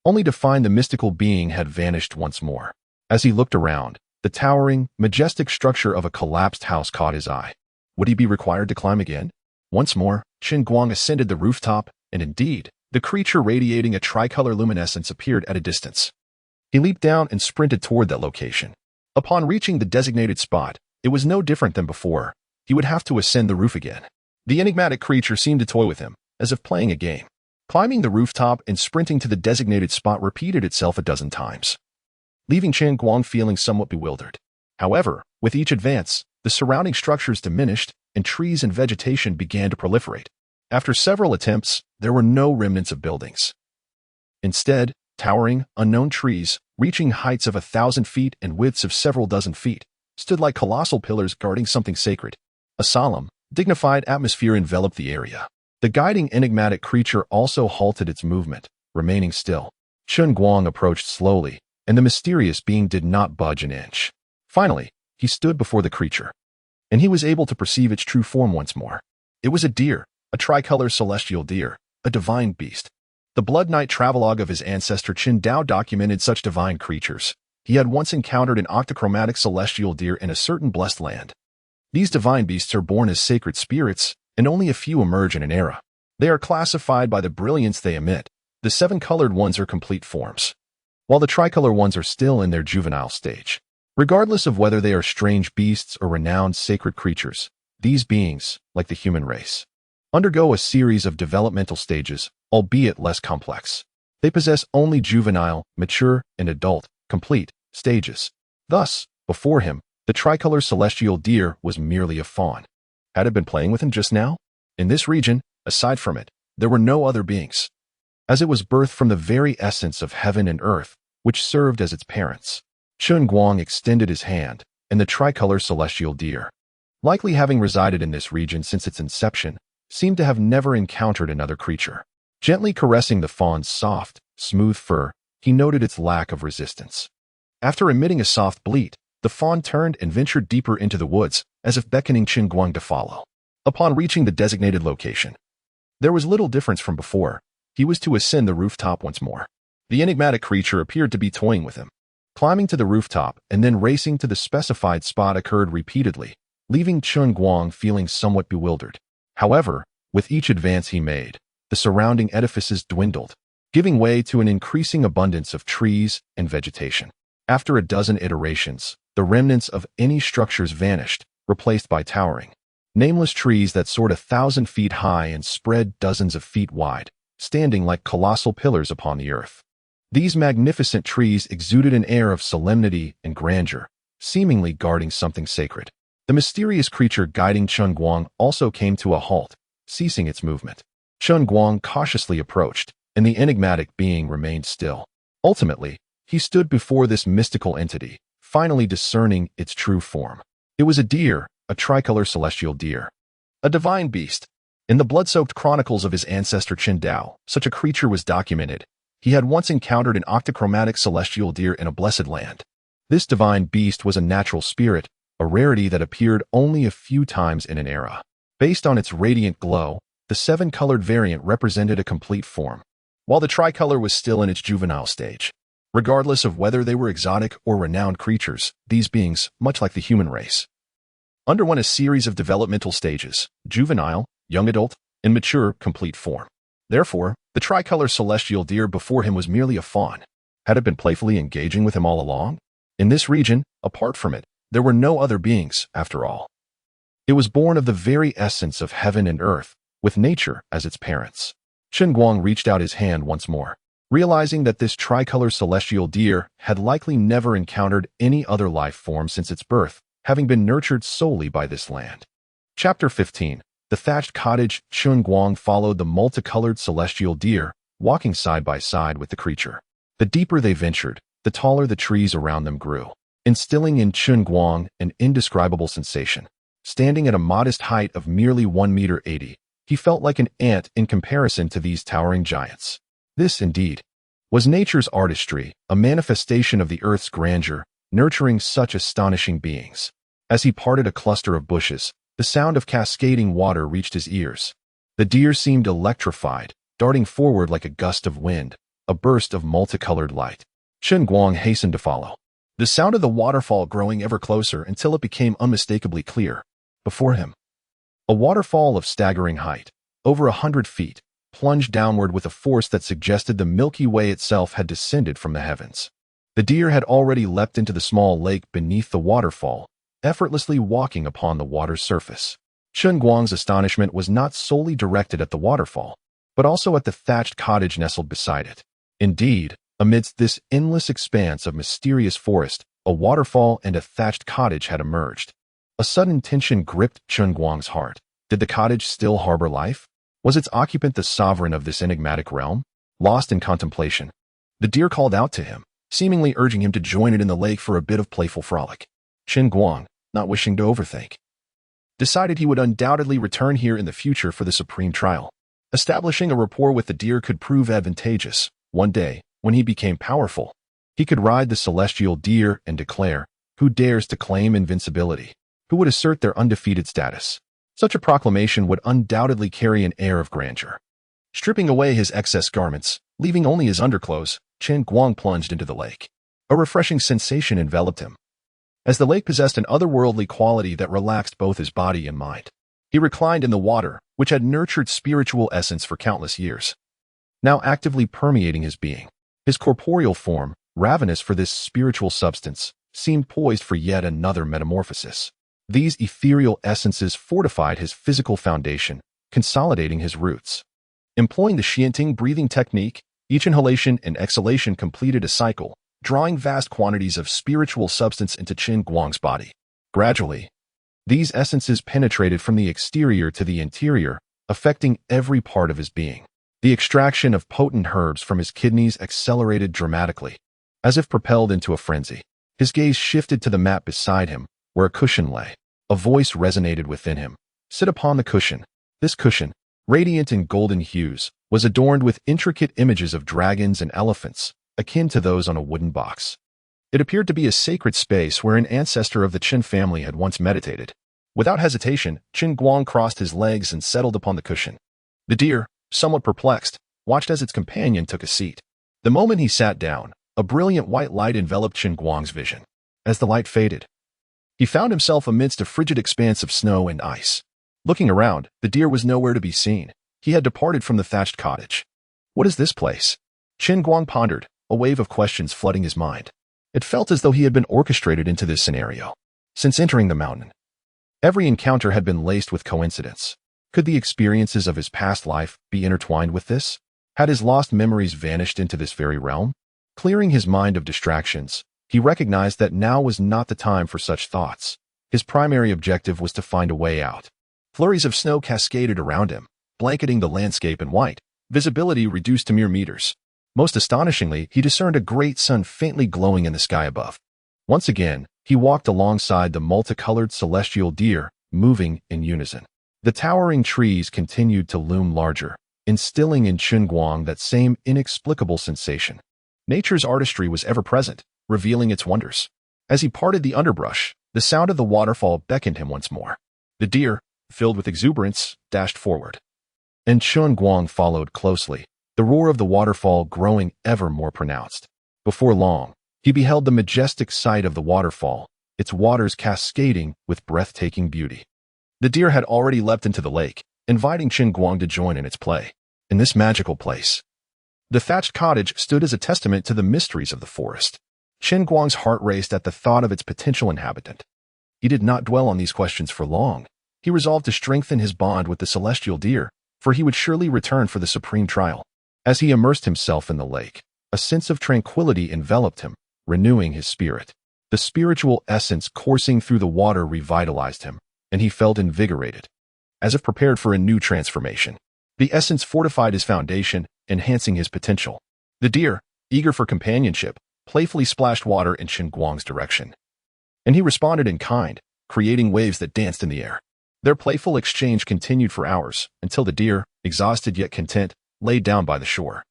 A: only to find the mystical being had vanished once more. As he looked around, the towering, majestic structure of a collapsed house caught his eye. Would he be required to climb again? Once more, Chen Guang ascended the rooftop, and indeed, the creature radiating a tricolor luminescence appeared at a distance. He leaped down and sprinted toward that location. Upon reaching the designated spot, it was no different than before. He would have to ascend the roof again. The enigmatic creature seemed to toy with him, as if playing a game. Climbing the rooftop and sprinting to the designated spot repeated itself a dozen times, leaving Chen Guang feeling somewhat bewildered. However, with each advance, the surrounding structures diminished, and trees and vegetation began to proliferate. After several attempts, there were no remnants of buildings. Instead, towering, unknown trees, reaching heights of 1,000 feet and widths of several dozen feet, stood like colossal pillars guarding something sacred. A solemn, dignified atmosphere enveloped the area. The guiding enigmatic creature also halted its movement, remaining still. Chen Guang approached slowly, and the mysterious being did not budge an inch. Finally, he stood before the creature, and he was able to perceive its true form once more. It was a deer, a tricolor celestial deer, a divine beast. The Blood Knight travelogue of his ancestor Chen Dao documented such divine creatures. He had once encountered an octochromatic celestial deer in a certain blessed land. These divine beasts are born as sacred spirits, and only a few emerge in an era. They are classified by the brilliance they emit. The seven-colored ones are complete forms, while the tricolor ones are still in their juvenile stage. Regardless of whether they are strange beasts or renowned sacred creatures, these beings, like the human race, undergo a series of developmental stages, albeit less complex. They possess only juvenile, mature, and adult, complete, stages. Thus, before him, the tricolor celestial deer was merely a fawn. Had it been playing with him just now? In this region, aside from it, there were no other beings, as it was birthed from the very essence of heaven and earth, which served as its parents. Chen Guang extended his hand, and the tricolor celestial deer, likely having resided in this region since its inception, seemed to have never encountered another creature. Gently caressing the fawn's soft, smooth fur, he noted its lack of resistance. After emitting a soft bleat, the fawn turned and ventured deeper into the woods, as if beckoning Chen Guang to follow. Upon reaching the designated location, there was little difference from before. He was to ascend the rooftop once more. The enigmatic creature appeared to be toying with him. Climbing to the rooftop and then racing to the specified spot occurred repeatedly, leaving Chen Guang feeling somewhat bewildered. However, with each advance he made, the surrounding edifices dwindled, giving way to an increasing abundance of trees and vegetation. After a dozen iterations, the remnants of any structures vanished, replaced by towering, nameless trees that soared 1,000 feet high and spread dozens of feet wide, standing like colossal pillars upon the earth. These magnificent trees exuded an air of solemnity and grandeur, seemingly guarding something sacred. The mysterious creature guiding Chen Guang also came to a halt, ceasing its movement. Chen Guang cautiously approached, and the enigmatic being remained still. Ultimately, he stood before this mystical entity, finally discerning its true form. It was a deer, a tricolor celestial deer, a divine beast. In the blood-soaked chronicles of his ancestor Chen Dao, such a creature was documented. He had once encountered an octochromatic celestial deer in a blessed land. This divine beast was a natural spirit, a rarity that appeared only a few times in an era. Based on its radiant glow, the seven-colored variant represented a complete form, while the tricolor was still in its juvenile stage. Regardless of whether they were exotic or renowned creatures, these beings, much like the human race, underwent a series of developmental stages: juvenile, young adult, and mature, complete form. Therefore, the tricolor celestial deer before him was merely a fawn. Had it been playfully engaging with him all along? In this region, apart from it, there were no other beings, after all. It was born of the very essence of heaven and earth, with nature as its parents. Chen Guang reached out his hand once more, realizing that this tricolor celestial deer had likely never encountered any other life form since its birth, having been nurtured solely by this land. Chapter 15. The thatched cottage. Chen Guang followed the multicolored celestial deer, walking side by side with the creature. The deeper they ventured, the taller the trees around them grew, instilling in Chen Guang an indescribable sensation. Standing at a modest height of merely 1.80 meters, he felt like an ant in comparison to these towering giants. This, indeed, was nature's artistry, a manifestation of the earth's grandeur, nurturing such astonishing beings. As he parted a cluster of bushes, the sound of cascading water reached his ears. The deer seemed electrified, darting forward like a gust of wind, a burst of multicolored light. Chen Guang hastened to follow, the sound of the waterfall growing ever closer until it became unmistakably clear. Before him, a waterfall of staggering height, over 100 feet, plunged downward with a force that suggested the Milky Way itself had descended from the heavens. The deer had already leapt into the small lake beneath the waterfall, effortlessly walking upon the water's surface. Chen Guang's astonishment was not solely directed at the waterfall, but also at the thatched cottage nestled beside it. Indeed, amidst this endless expanse of mysterious forest, a waterfall and a thatched cottage had emerged. A sudden tension gripped Chen Guang's heart. Did the cottage still harbor life? Was its occupant the sovereign of this enigmatic realm? Lost in contemplation, the deer called out to him, seemingly urging him to join it in the lake for a bit of playful frolic. Chen Guang, not wishing to overthink, decided he would undoubtedly return here in the future for the supreme trial. Establishing a rapport with the deer could prove advantageous. One day, when he became powerful, he could ride the celestial deer and declare, "Who dares to claim invincibility? Who would assert their undefeated status?" Such a proclamation would undoubtedly carry an air of grandeur. Stripping away his excess garments, leaving only his underclothes, Chen Guang plunged into the lake. A refreshing sensation enveloped him, as the lake possessed an otherworldly quality that relaxed both his body and mind. He reclined in the water, which had nurtured spiritual essence for countless years, now actively permeating his being. His corporeal form, ravenous for this spiritual substance, seemed poised for yet another metamorphosis. These ethereal essences fortified his physical foundation, consolidating his roots. Employing the Xianting breathing technique, each inhalation and exhalation completed a cycle, drawing vast quantities of spiritual substance into Chen Guang's body. Gradually, these essences penetrated from the exterior to the interior, affecting every part of his being. The extraction of potent herbs from his kidneys accelerated dramatically. As if propelled into a frenzy, his gaze shifted to the mat beside him, where a cushion lay. A voice resonated within him. Sit upon the cushion. This cushion, radiant in golden hues, was adorned with intricate images of dragons and elephants, akin to those on a wooden box. It appeared to be a sacred space where an ancestor of the Chen family had once meditated. Without hesitation, Chen Guang crossed his legs and settled upon the cushion. The deer, somewhat perplexed, watched as its companion took a seat. The moment he sat down, a brilliant white light enveloped Chen Guang's vision. As the light faded, he found himself amidst a frigid expanse of snow and ice. Looking around, the deer was nowhere to be seen. He had departed from the thatched cottage. What is this place? Chen Guang pondered, a wave of questions flooding his mind. It felt as though he had been orchestrated into this scenario. Since entering the mountain, every encounter had been laced with coincidence. Could the experiences of his past life be intertwined with this? Had his lost memories vanished into this very realm? Clearing his mind of distractions, he recognized that now was not the time for such thoughts. His primary objective was to find a way out. Flurries of snow cascaded around him, blanketing the landscape in white, visibility reduced to mere meters. Most astonishingly, he discerned a great sun faintly glowing in the sky above. Once again, he walked alongside the multicolored celestial deer, moving in unison. The towering trees continued to loom larger, instilling in Chen Guang that same inexplicable sensation. Nature's artistry was ever present, revealing its wonders. As he parted the underbrush, the sound of the waterfall beckoned him once more. The deer, filled with exuberance, dashed forward, and Chen Guang followed closely, the roar of the waterfall growing ever more pronounced. Before long, he beheld the majestic sight of the waterfall, its waters cascading with breathtaking beauty. The deer had already leapt into the lake, inviting Chen Guang to join in its play. In this magical place, the thatched cottage stood as a testament to the mysteries of the forest. Chen Guang's heart raced at the thought of its potential inhabitant. He did not dwell on these questions for long. He resolved to strengthen his bond with the celestial deer, for he would surely return for the supreme trial. As he immersed himself in the lake, a sense of tranquility enveloped him, renewing his spirit. The spiritual essence coursing through the water revitalized him, and he felt invigorated, as if prepared for a new transformation. The essence fortified his foundation, enhancing his potential. The deer, eager for companionship, playfully splashed water in Chen Guang's direction, and he responded in kind, creating waves that danced in the air. Their playful exchange continued for hours, until the deer, exhausted yet content, lay down by the shore,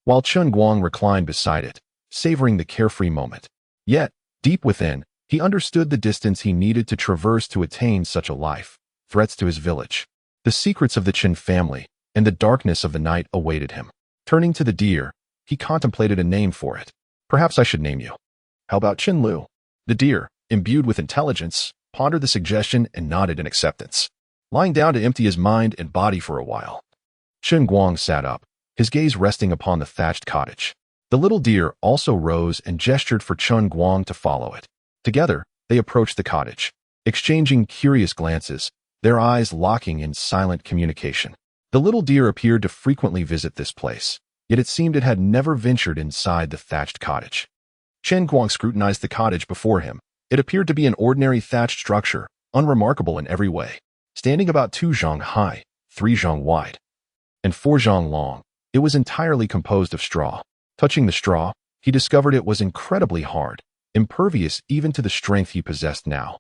A: while Chen Guang reclined beside it, savoring the carefree moment. Yet, deep within, he understood the distance he needed to traverse to attain such a life. Threats to his village, the secrets of the Chen family, and the darkness of the night awaited him. Turning to the deer, he contemplated a name for it. Perhaps I should name you. How about Chen Lu? The deer, imbued with intelligence, pondered the suggestion and nodded in acceptance, lying down to empty his mind and body for a while. Chen Guang sat up, his gaze resting upon the thatched cottage. The little deer also rose and gestured for Chen Guang to follow it. Together, they approached the cottage, exchanging curious glances, their eyes locking in silent communication. The little deer appeared to frequently visit this place, yet it seemed it had never ventured inside the thatched cottage. Chen Guang scrutinized the cottage before him. It appeared to be an ordinary thatched structure, unremarkable in every way. Standing about 2 zhang high, 3 zhang wide, and 4 zhang long, it was entirely composed of straw. Touching the straw, he discovered it was incredibly hard, impervious even to the strength he possessed now.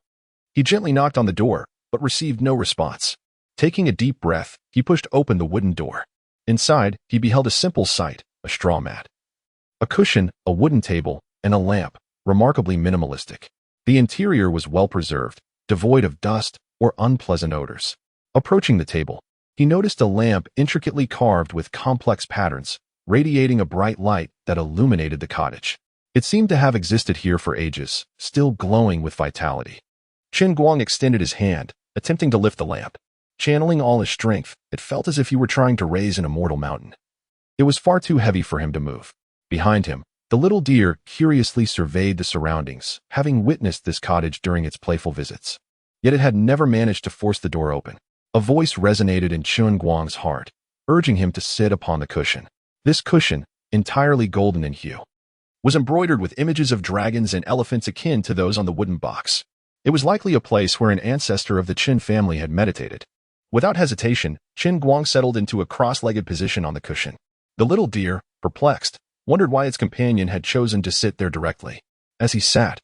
A: He gently knocked on the door, but received no response. Taking a deep breath, he pushed open the wooden door. Inside, he beheld a simple sight, a straw mat, a cushion, a wooden table, and a lamp, remarkably minimalistic. The interior was well preserved, devoid of dust or unpleasant odors. Approaching the table, he noticed a lamp intricately carved with complex patterns, radiating a bright light that illuminated the cottage. It seemed to have existed here for ages, still glowing with vitality. Chen Guang extended his hand, attempting to lift the lamp. Channeling all his strength, it felt as if he were trying to raise an immortal mountain. It was far too heavy for him to move. Behind him, the little deer curiously surveyed the surroundings, having witnessed this cottage during its playful visits. Yet it had never managed to force the door open. A voice resonated in Chen Guang's heart, urging him to sit upon the cushion. This cushion, entirely golden in hue, was embroidered with images of dragons and elephants akin to those on the wooden box. It was likely a place where an ancestor of the Chen family had meditated. Without hesitation, Chen Guang settled into a cross-legged position on the cushion. The little deer, perplexed, wondered why its companion had chosen to sit there directly. As he sat,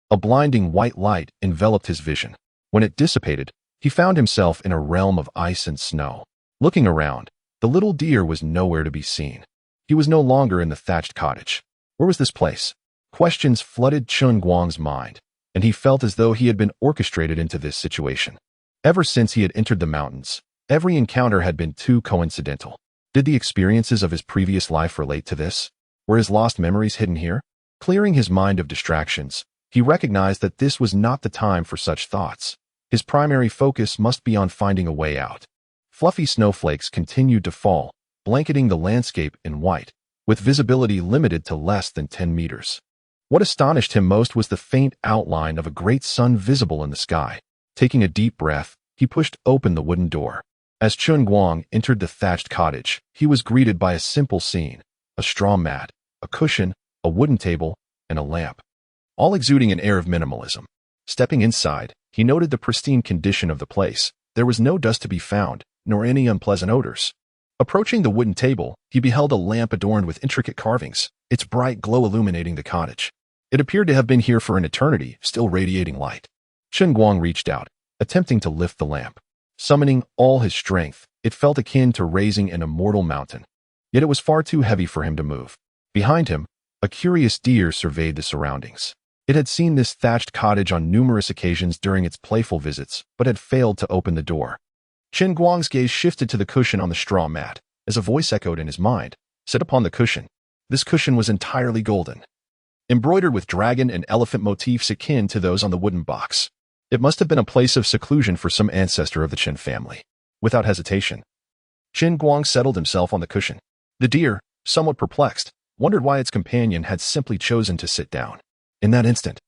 A: a blinding white light enveloped his vision. When it dissipated, he found himself in a realm of ice and snow. Looking around, the little deer was nowhere to be seen. He was no longer in the thatched cottage. Where was this place? Questions flooded Chen Guang's mind, and he felt as though he had been orchestrated into this situation. Ever since he had entered the mountains, every encounter had been too coincidental. Did the experiences of his previous life relate to this? Were his lost memories hidden here? Clearing his mind of distractions, he recognized that this was not the time for such thoughts. His primary focus must be on finding a way out. Fluffy snowflakes continued to fall, blanketing the landscape in white, with visibility limited to less than 10 meters. What astonished him most was the faint outline of a great sun visible in the sky. Taking a deep breath, he pushed open the wooden door. As Chen Guang entered the thatched cottage, he was greeted by a simple scene: a straw mat, a cushion, a wooden table, and a lamp, all exuding an air of minimalism. Stepping inside, he noted the pristine condition of the place. There was no dust to be found, nor any unpleasant odors. Approaching the wooden table, he beheld a lamp adorned with intricate carvings, its bright glow illuminating the cottage. It appeared to have been here for an eternity, still radiating light. Chen Guang reached out, attempting to lift the lamp. Summoning all his strength, it felt akin to raising an immortal mountain. Yet it was far too heavy for him to move. Behind him, a curious deer surveyed the surroundings. It had seen this thatched cottage on numerous occasions during its playful visits, but had failed to open the door. Chen Guang's gaze shifted to the cushion on the straw mat, as a voice echoed in his mind. Sit upon the cushion. This cushion was entirely golden, embroidered with dragon and elephant motifs akin to those on the wooden box. It must have been a place of seclusion for some ancestor of the Chen family. Without hesitation, Chen Guang settled himself on the cushion. The deer, somewhat perplexed, wondered why its companion had simply chosen to sit down. In that instant,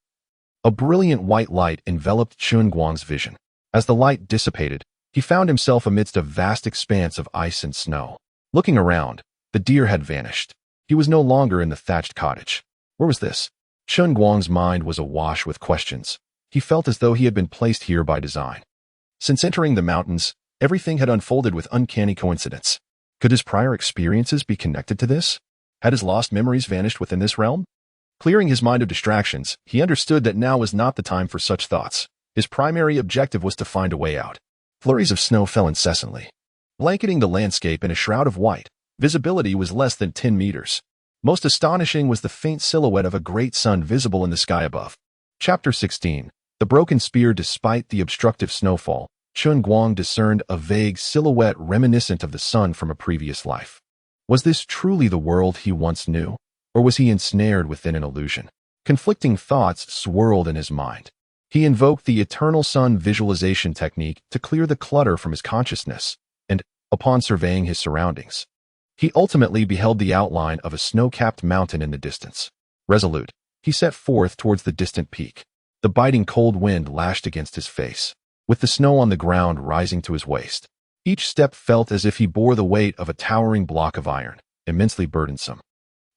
A: a brilliant white light enveloped Chen Guang's vision. As the light dissipated, he found himself amidst a vast expanse of ice and snow. Looking around, the deer had vanished. He was no longer in the thatched cottage. Where was this? Chen Guang's mind was awash with questions. He felt as though he had been placed here by design. Since entering the mountains, everything had unfolded with uncanny coincidence. Could his prior experiences be connected to this? Had his lost memories vanished within this realm? Clearing his mind of distractions, he understood that now was not the time for such thoughts. His primary objective was to find a way out. Flurries of snow fell incessantly, blanketing the landscape in a shroud of white. Visibility was less than 10 meters. Most astonishing was the faint silhouette of a great sun visible in the sky above. Chapter 16. The Broken Spear. Despite the obstructive snowfall, Chen Guang discerned a vague silhouette reminiscent of the sun from a previous life. Was this truly the world he once knew, or was he ensnared within an illusion? Conflicting thoughts swirled in his mind. He invoked the eternal sun visualization technique to clear the clutter from his consciousness, and, upon surveying his surroundings, he ultimately beheld the outline of a snow-capped mountain in the distance. Resolute, he set forth towards the distant peak. The biting cold wind lashed against his face, with the snow on the ground rising to his waist. Each step felt as if he bore the weight of a towering block of iron, immensely burdensome.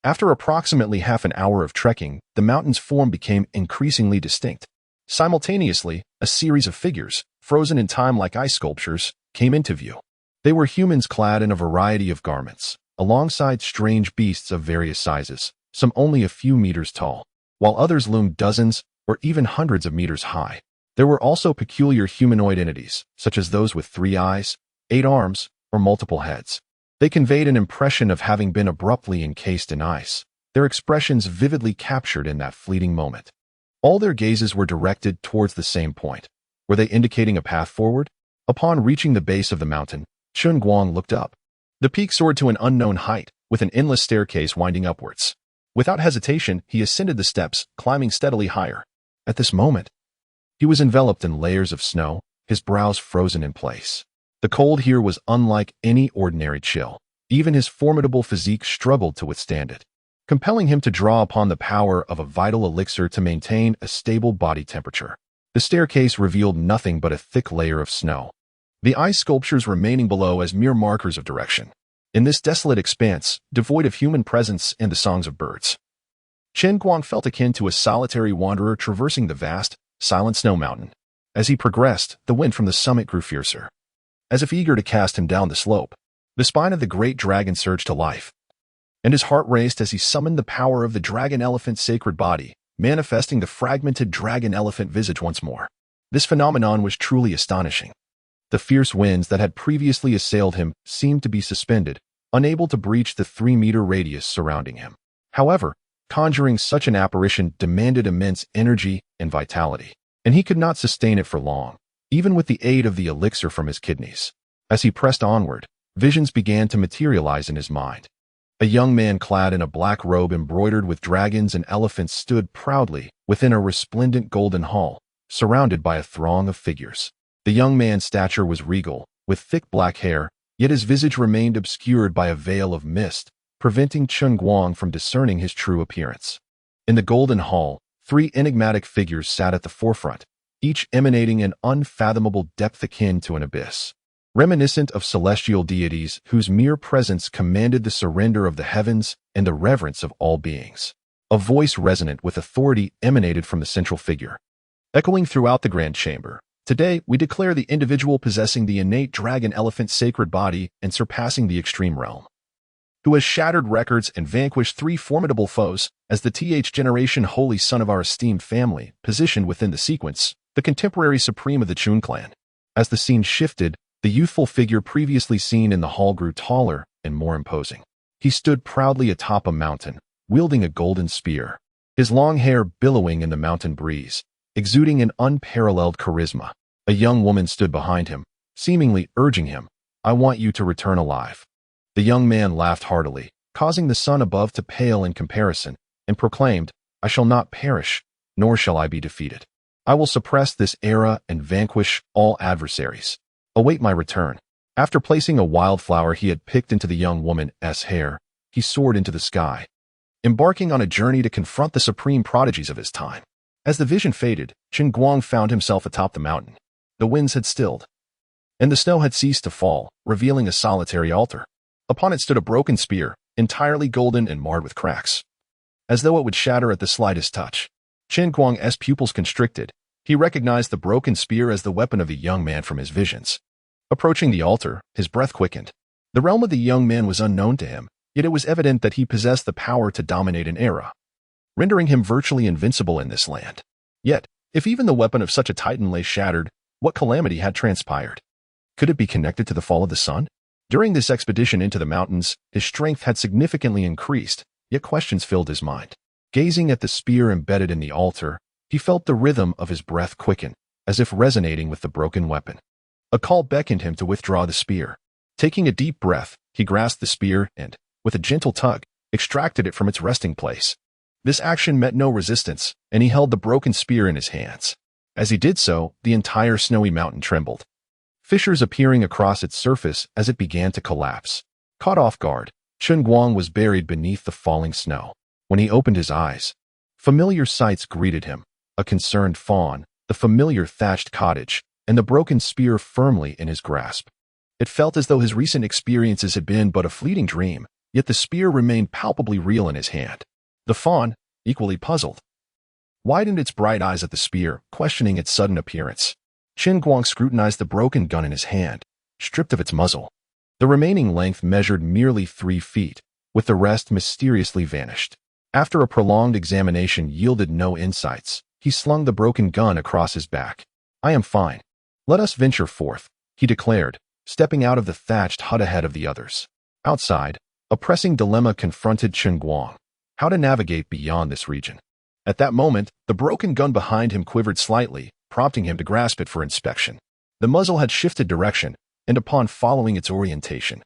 A: After approximately half an hour of trekking, the mountain's form became increasingly distinct. Simultaneously, a series of figures, frozen in time like ice sculptures, came into view. They were humans clad in a variety of garments, alongside strange beasts of various sizes, some only a few meters tall, while others loomed dozens or even hundreds of meters high. There were also peculiar humanoid entities, such as those with 3 eyes, 8 arms, or multiple heads. They conveyed an impression of having been abruptly encased in ice, their expressions vividly captured in that fleeting moment. All their gazes were directed towards the same point. Were they indicating a path forward? Upon reaching the base of the mountain, Chen Guang looked up. The peak soared to an unknown height, with an endless staircase winding upwards. Without hesitation, he ascended the steps, climbing steadily higher. At this moment, he was enveloped in layers of snow, his brows frozen in place. The cold here was unlike any ordinary chill. Even his formidable physique struggled to withstand it, compelling him to draw upon the power of a vital elixir to maintain a stable body temperature. The staircase revealed nothing but a thick layer of snow, the ice sculptures remaining below as mere markers of direction. In this desolate expanse, devoid of human presence and the songs of birds, Chen Guang felt akin to a solitary wanderer traversing the vast, silent snow mountain. As he progressed, the wind from the summit grew fiercer, as if eager to cast him down the slope. The spine of the great dragon surged to life, and his heart raced as he summoned the power of the dragon elephant's sacred body, manifesting the fragmented dragon elephant visage once more. This phenomenon was truly astonishing. The fierce winds that had previously assailed him seemed to be suspended, unable to breach the 3-meter radius surrounding him. However, conjuring such an apparition demanded immense energy and vitality, and he could not sustain it for long, even with the aid of the elixir from his kidneys. As he pressed onward, visions began to materialize in his mind. A young man clad in a black robe embroidered with dragons and elephants stood proudly within a resplendent golden hall, surrounded by a throng of figures. The young man's stature was regal, with thick black hair, yet his visage remained obscured by a veil of mist, preventing Chen Guang from discerning his true appearance. In the golden hall, 3 enigmatic figures sat at the forefront, each emanating an unfathomable depth akin to an abyss, reminiscent of celestial deities whose mere presence commanded the surrender of the heavens and the reverence of all beings. A voice resonant with authority emanated from the central figure, echoing throughout the grand chamber. Today, we declare the individual possessing the innate dragon elephant sacred body and surpassing the extreme realm, who has shattered records and vanquished 3 formidable foes, as the generation holy son of our esteemed family, positioned within the sequence, the contemporary supreme of the Chun clan. As the scene shifted, the youthful figure previously seen in the hall grew taller and more imposing. He stood proudly atop a mountain, wielding a golden spear, his long hair billowing in the mountain breeze, exuding an unparalleled charisma. A young woman stood behind him, seemingly urging him, "I want you to return alive." The young man laughed heartily, causing the sun above to pale in comparison, and proclaimed, "I shall not perish, nor shall I be defeated. I will suppress this era and vanquish all adversaries. Await my return." After placing a wildflower he had picked into the young woman's hair, he soared into the sky, embarking on a journey to confront the supreme prodigies of his time. As the vision faded, Chen Guang found himself atop the mountain. The winds had stilled, and the snow had ceased to fall, revealing a solitary altar. Upon it stood a broken spear, entirely golden and marred with cracks, as though it would shatter at the slightest touch. Chen Guang's pupils constricted. He recognized the broken spear as the weapon of the young man from his visions. Approaching the altar, his breath quickened. The realm of the young man was unknown to him, yet it was evident that he possessed the power to dominate an era, rendering him virtually invincible in this land. Yet, if even the weapon of such a titan lay shattered, what calamity had transpired? Could it be connected to the fall of the sun? During this expedition into the mountains, his strength had significantly increased, yet questions filled his mind. Gazing at the spear embedded in the altar, he felt the rhythm of his breath quicken, as if resonating with the broken weapon. A call beckoned him to withdraw the spear. Taking a deep breath, he grasped the spear and, with a gentle tug, extracted it from its resting place. This action met no resistance, and he held the broken spear in his hands. As he did so, the entire snowy mountain trembled, fissures appearing across its surface as it began to collapse. Caught off guard, Chen Guang was buried beneath the falling snow. When he opened his eyes, familiar sights greeted him: a concerned fawn, the familiar thatched cottage, and the broken spear firmly in his grasp. It felt as though his recent experiences had been but a fleeting dream, yet the spear remained palpably real in his hand. The fawn, equally puzzled, widened its bright eyes at the spear, questioning its sudden appearance. Chen Guang scrutinized the broken gun in his hand, stripped of its muzzle. The remaining length measured merely 3 feet, with the rest mysteriously vanished. After a prolonged examination yielded no insights, he slung the broken gun across his back. "I am fine. Let us venture forth," he declared, stepping out of the thatched hut ahead of the others. Outside, a pressing dilemma confronted Chen Guang: how to navigate beyond this region. At that moment, the broken gun behind him quivered slightly, prompting him to grasp it for inspection. The muzzle had shifted direction, and upon following its orientation,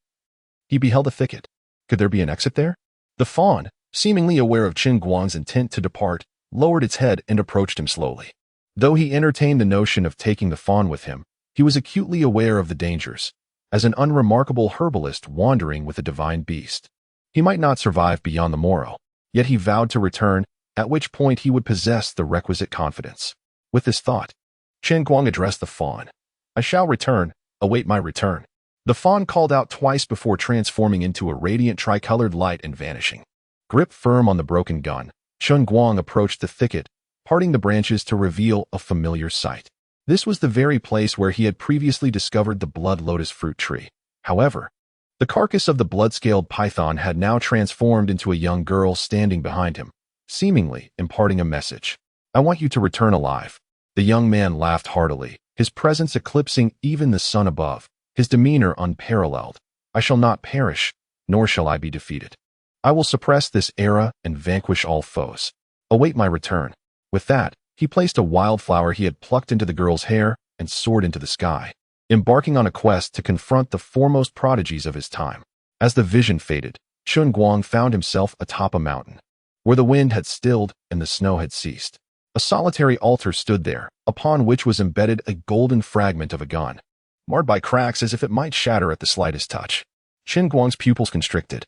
A: he beheld a thicket. Could there be an exit there? The fawn, seemingly aware of Chen Guang's intent to depart, lowered its head and approached him slowly. Though he entertained the notion of taking the fawn with him, he was acutely aware of the dangers, as an unremarkable herbalist wandering with a divine beast. He might not survive beyond the morrow, yet he vowed to return, at which point he would possess the requisite confidence. With this thought, Chen Guang addressed the fawn. "I shall return, await my return." The fawn called out twice before transforming into a radiant tricolored light and vanishing. Grip firm on the broken gun, Chen Guang approached the thicket, parting the branches to reveal a familiar sight. This was the very place where he had previously discovered the blood lotus fruit tree. However, the carcass of the blood-scaled python had now transformed into a young girl standing behind him, seemingly imparting a message. "I want you to return alive." The young man laughed heartily, his presence eclipsing even the sun above, his demeanor unparalleled. "I shall not perish, nor shall I be defeated. I will suppress this era and vanquish all foes. Await my return." With that, he placed a wildflower he had plucked into the girl's hair and soared into the sky, embarking on a quest to confront the foremost prodigies of his time. As the vision faded, Chen Guang found himself atop a mountain, where the wind had stilled and the snow had ceased. A solitary altar stood there, upon which was embedded a golden fragment of a gun, marred by cracks as if it might shatter at the slightest touch. Chen Guang's pupils constricted.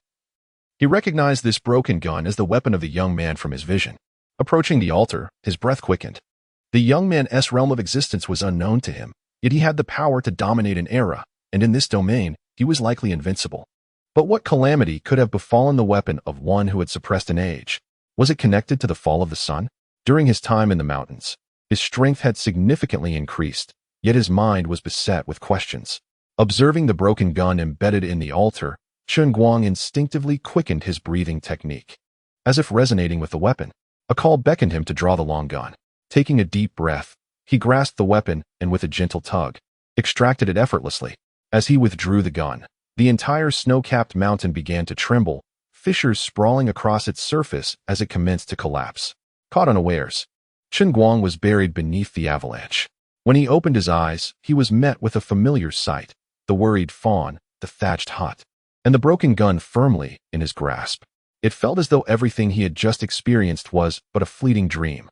A: He recognized this broken gun as the weapon of the young man from his vision. Approaching the altar, his breath quickened. The young man's realm of existence was unknown to him, yet he had the power to dominate an era, and in this domain, he was likely invincible. But what calamity could have befallen the weapon of one who had suppressed an age? Was it connected to the fall of the sun? During his time in the mountains, his strength had significantly increased, yet his mind was beset with questions. Observing the broken gun embedded in the altar, Chen Guang instinctively quickened his breathing technique. As if resonating with the weapon, a call beckoned him to draw the long gun. Taking a deep breath, he grasped the weapon and with a gentle tug, extracted it effortlessly. As he withdrew the gun, the entire snow-capped mountain began to tremble, fissures sprawling across its surface as it commenced to collapse. Caught unawares, Chen Guang was buried beneath the avalanche. When he opened his eyes, he was met with a familiar sight: the worried fawn, the thatched hut, and the broken gun firmly in his grasp. It felt as though everything he had just experienced was but a fleeting dream.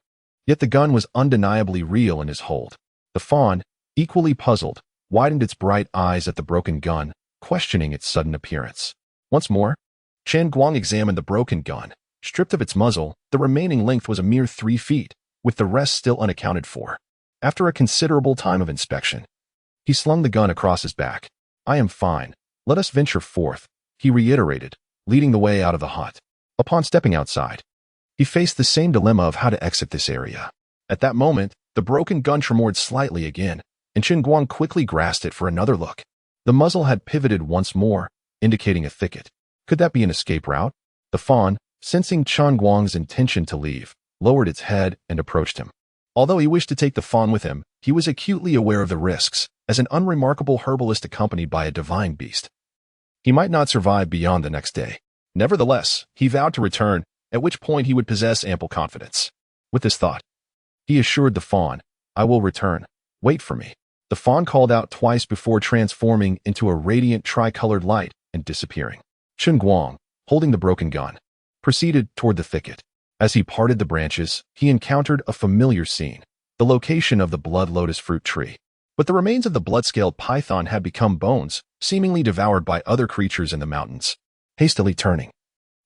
A: Yet the gun was undeniably real in his hold. The fawn, equally puzzled, widened its bright eyes at the broken gun, questioning its sudden appearance. Once more, Chen Guang examined the broken gun. Stripped of its muzzle, the remaining length was a mere 3 feet, with the rest still unaccounted for. After a considerable time of inspection, he slung the gun across his back. "I am fine. Let us venture forth," he reiterated, leading the way out of the hut. Upon stepping outside, he faced the same dilemma of how to exit this area. At that moment, the broken gun tremored slightly again, and Chen Guang quickly grasped it for another look. The muzzle had pivoted once more, indicating a thicket. Could that be an escape route? The fawn, sensing Chen Guang's intention to leave, lowered its head and approached him. Although he wished to take the fawn with him, he was acutely aware of the risks, as an unremarkable herbalist accompanied by a divine beast. He might not survive beyond the next day. Nevertheless, he vowed to return, at which point he would possess ample confidence. With this thought, he assured the fawn, "I will return. Wait for me." The fawn called out twice before transforming into a radiant tricolored light and disappearing. Chen Guang, holding the broken gun, proceeded toward the thicket. As he parted the branches, he encountered a familiar scene: the location of the blood lotus fruit tree. But the remains of the blood-scaled python had become bones, seemingly devoured by other creatures in the mountains. Hastily turning,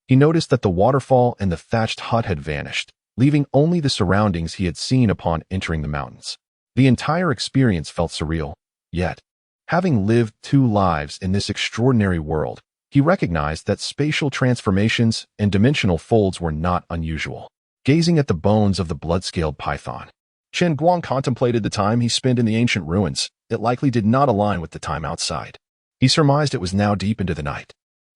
A: he noticed that the waterfall and the thatched hut had vanished, leaving only the surroundings he had seen upon entering the mountains. The entire experience felt surreal, yet, having lived 2 lives in this extraordinary world, he recognized that spatial transformations and dimensional folds were not unusual. Gazing at the bones of the blood-scaled python, Chen Guang contemplated the time he spent in the ancient ruins. It likely did not align with the time outside. He surmised it was now deep into the night.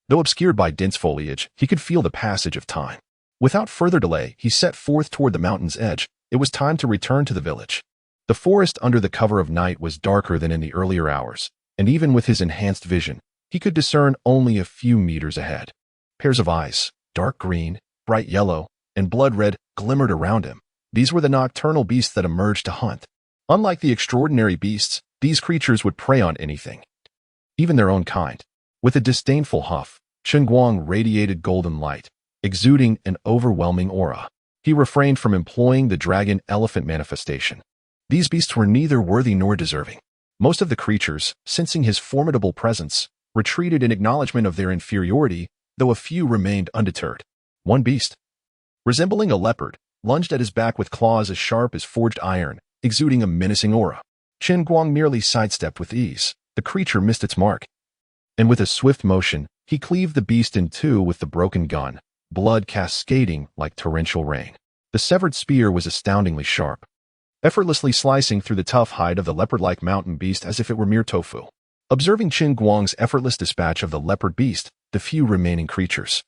A: Though obscured by dense foliage, he could feel the passage of time. Without further delay, he set forth toward the mountain's edge. It was time to return to the village. The forest under the cover of night was darker than in the earlier hours, and even with his enhanced vision, he could discern only a few meters ahead. Pairs of eyes, dark green, bright yellow, and blood red, glimmered around him. These were the nocturnal beasts that emerged to hunt. Unlike the extraordinary beasts, these creatures would prey on anything, even their own kind. With a disdainful huff, Chen Guang radiated golden light, exuding an overwhelming aura. He refrained from employing the dragon-elephant manifestation. These beasts were neither worthy nor deserving. Most of the creatures, sensing his formidable presence, retreated in acknowledgement of their inferiority, though a few remained undeterred. One beast, resembling a leopard, lunged at his back with claws as sharp as forged iron, exuding a menacing aura. Chen Guang merely sidestepped with ease. The creature missed its mark, and with a swift motion, he cleaved the beast in two with the broken gun, blood cascading like torrential rain. The severed spear was astoundingly sharp, effortlessly slicing through the tough hide of the leopard-like mountain beast as if it were mere tofu. Observing Chen Guang's effortless dispatch of the leopard beast, the few remaining creatures,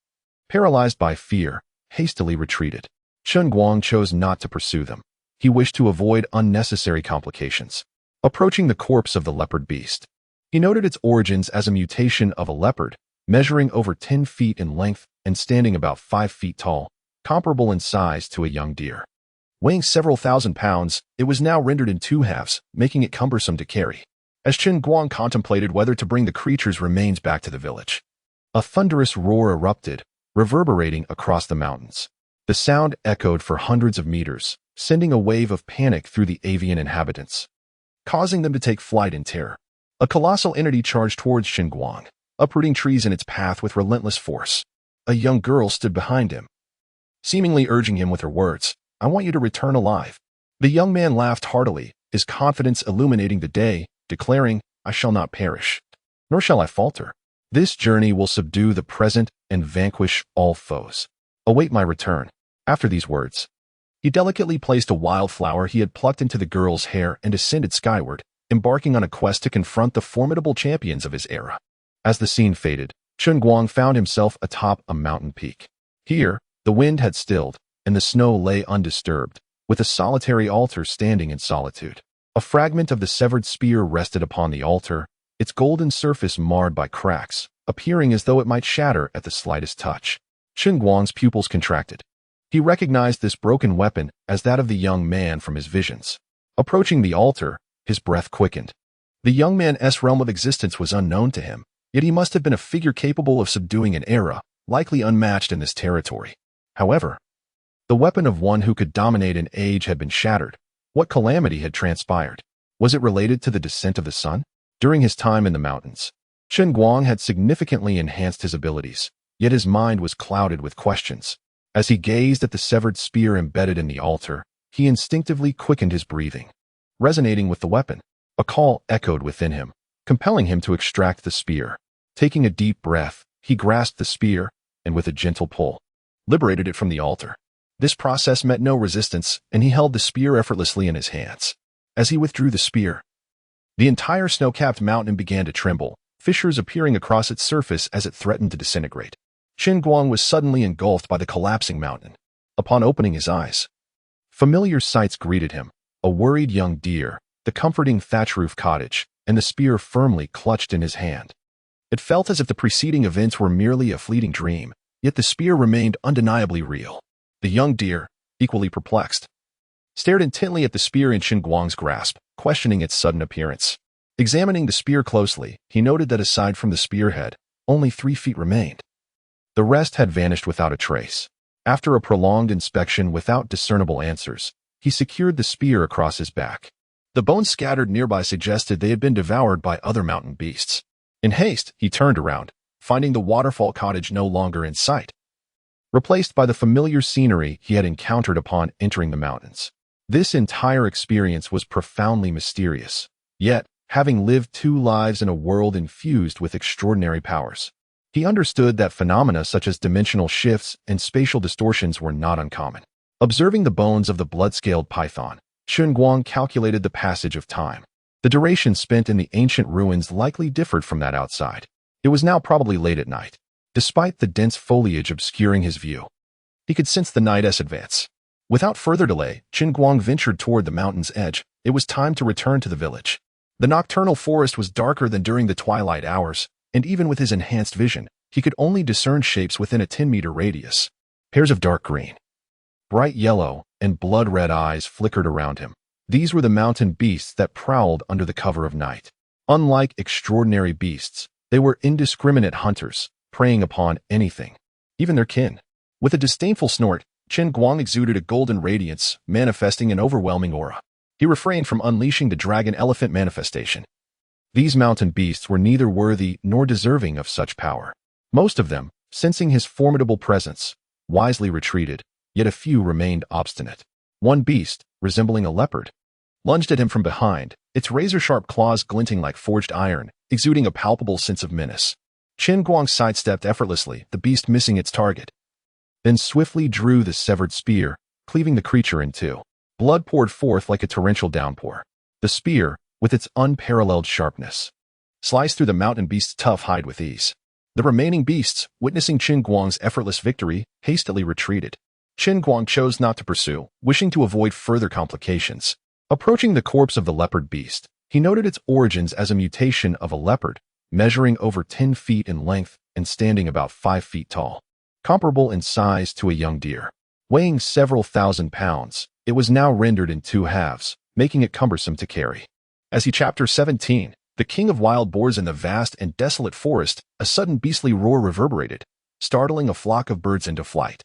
A: paralyzed by fear, hastily retreated. Chen Guang chose not to pursue them. He wished to avoid unnecessary complications. Approaching the corpse of the leopard beast, he noted its origins as a mutation of a leopard, measuring over 10 feet in length and standing about 5 feet tall, comparable in size to a young deer. Weighing several thousand pounds, it was now rendered in two halves, making it cumbersome to carry. As Chen Guang contemplated whether to bring the creature's remains back to the village, a thunderous roar erupted, reverberating across the mountains. The sound echoed for hundreds of meters, sending a wave of panic through the avian inhabitants, causing them to take flight in terror. A colossal entity charged towards Chen Guang, uprooting trees in its path with relentless force. A young girl stood behind him, seemingly urging him with her words, "I want you to return alive." The young man laughed heartily, his confidence illuminating the day, declaring, "I shall not perish, nor shall I falter. This journey will subdue the present and vanquish all foes. Await my return." After these words, he delicately placed a wildflower he had plucked into the girl's hair and ascended skyward, embarking on a quest to confront the formidable champions of his era. As the scene faded, Chen Guang found himself atop a mountain peak. Here, the wind had stilled, and the snow lay undisturbed, with a solitary altar standing in solitude. A fragment of the severed spear rested upon the altar, its golden surface marred by cracks, appearing as though it might shatter at the slightest touch. Chen Guang's pupils contracted. He recognized this broken weapon as that of the young man from his visions. Approaching the altar, his breath quickened. The young man's realm of existence was unknown to him, yet he must have been a figure capable of subduing an era, likely unmatched in this territory. However, the weapon of one who could dominate an age had been shattered. What calamity had transpired? Was it related to the descent of the sun? During his time in the mountains, Chen Guang had significantly enhanced his abilities, yet his mind was clouded with questions. As he gazed at the severed spear embedded in the altar, he instinctively quickened his breathing. Resonating with the weapon, a call echoed within him, compelling him to extract the spear. Taking a deep breath, he grasped the spear, and with a gentle pull, liberated it from the altar. This process met no resistance, and he held the spear effortlessly in his hands. As he withdrew the spear, the entire snow-capped mountain began to tremble, fissures appearing across its surface as it threatened to disintegrate. Chen Guang was suddenly engulfed by the collapsing mountain. Upon opening his eyes, familiar sights greeted him: a worried young deer, the comforting thatch-roof cottage, and the spear firmly clutched in his hand. It felt as if the preceding events were merely a fleeting dream, yet the spear remained undeniably real. The young deer, equally perplexed, stared intently at the spear in Chen Guang's grasp, questioning its sudden appearance. Examining the spear closely, he noted that aside from the spearhead, only 3 feet remained. The rest had vanished without a trace. After a prolonged inspection without discernible answers, he secured the spear across his back. The bones scattered nearby suggested they had been devoured by other mountain beasts. In haste, he turned around, finding the waterfall cottage no longer in sight, replaced by the familiar scenery he had encountered upon entering the mountains. This entire experience was profoundly mysterious. Yet, having lived 2 lives in a world infused with extraordinary powers, he understood that phenomena such as dimensional shifts and spatial distortions were not uncommon. Observing the bones of the blood-scaled python, Chen Guang calculated the passage of time. The duration spent in the ancient ruins likely differed from that outside. It was now probably late at night. Despite the dense foliage obscuring his view, he could sense the night's advance. Without further delay, Chen Guang ventured toward the mountain's edge. It was time to return to the village. The nocturnal forest was darker than during the twilight hours, and even with his enhanced vision, he could only discern shapes within a 10-meter radius. Pairs of dark green, bright yellow, and blood-red eyes flickered around him. These were the mountain beasts that prowled under the cover of night. Unlike extraordinary beasts, they were indiscriminate hunters, preying upon anything, even their kin. With a disdainful snort, Chen Guang exuded a golden radiance, manifesting an overwhelming aura. He refrained from unleashing the dragon elephant manifestation. These mountain beasts were neither worthy nor deserving of such power. Most of them, sensing his formidable presence, wisely retreated, yet a few remained obstinate. One beast, resembling a leopard, lunged at him from behind, its razor-sharp claws glinting like forged iron, exuding a palpable sense of menace. Chen Guang sidestepped effortlessly, the beast missing its target, then swiftly drew the severed spear, cleaving the creature in two. Blood poured forth like a torrential downpour. The spear, with its unparalleled sharpness, sliced through the mountain beast's tough hide with ease. The remaining beasts, witnessing Chen Guang's effortless victory, hastily retreated. Chen Guang chose not to pursue, wishing to avoid further complications. Approaching the corpse of the leopard beast, he noted its origins as a mutation of a leopard, measuring over 10 feet in length and standing about 5 feet tall. Comparable in size to a young deer. Weighing several thousand pounds, it was now rendered in two halves, making it cumbersome to carry. As he Chapter 17, the king of wild boars in the vast and desolate forest, a sudden beastly roar reverberated, startling a flock of birds into flight.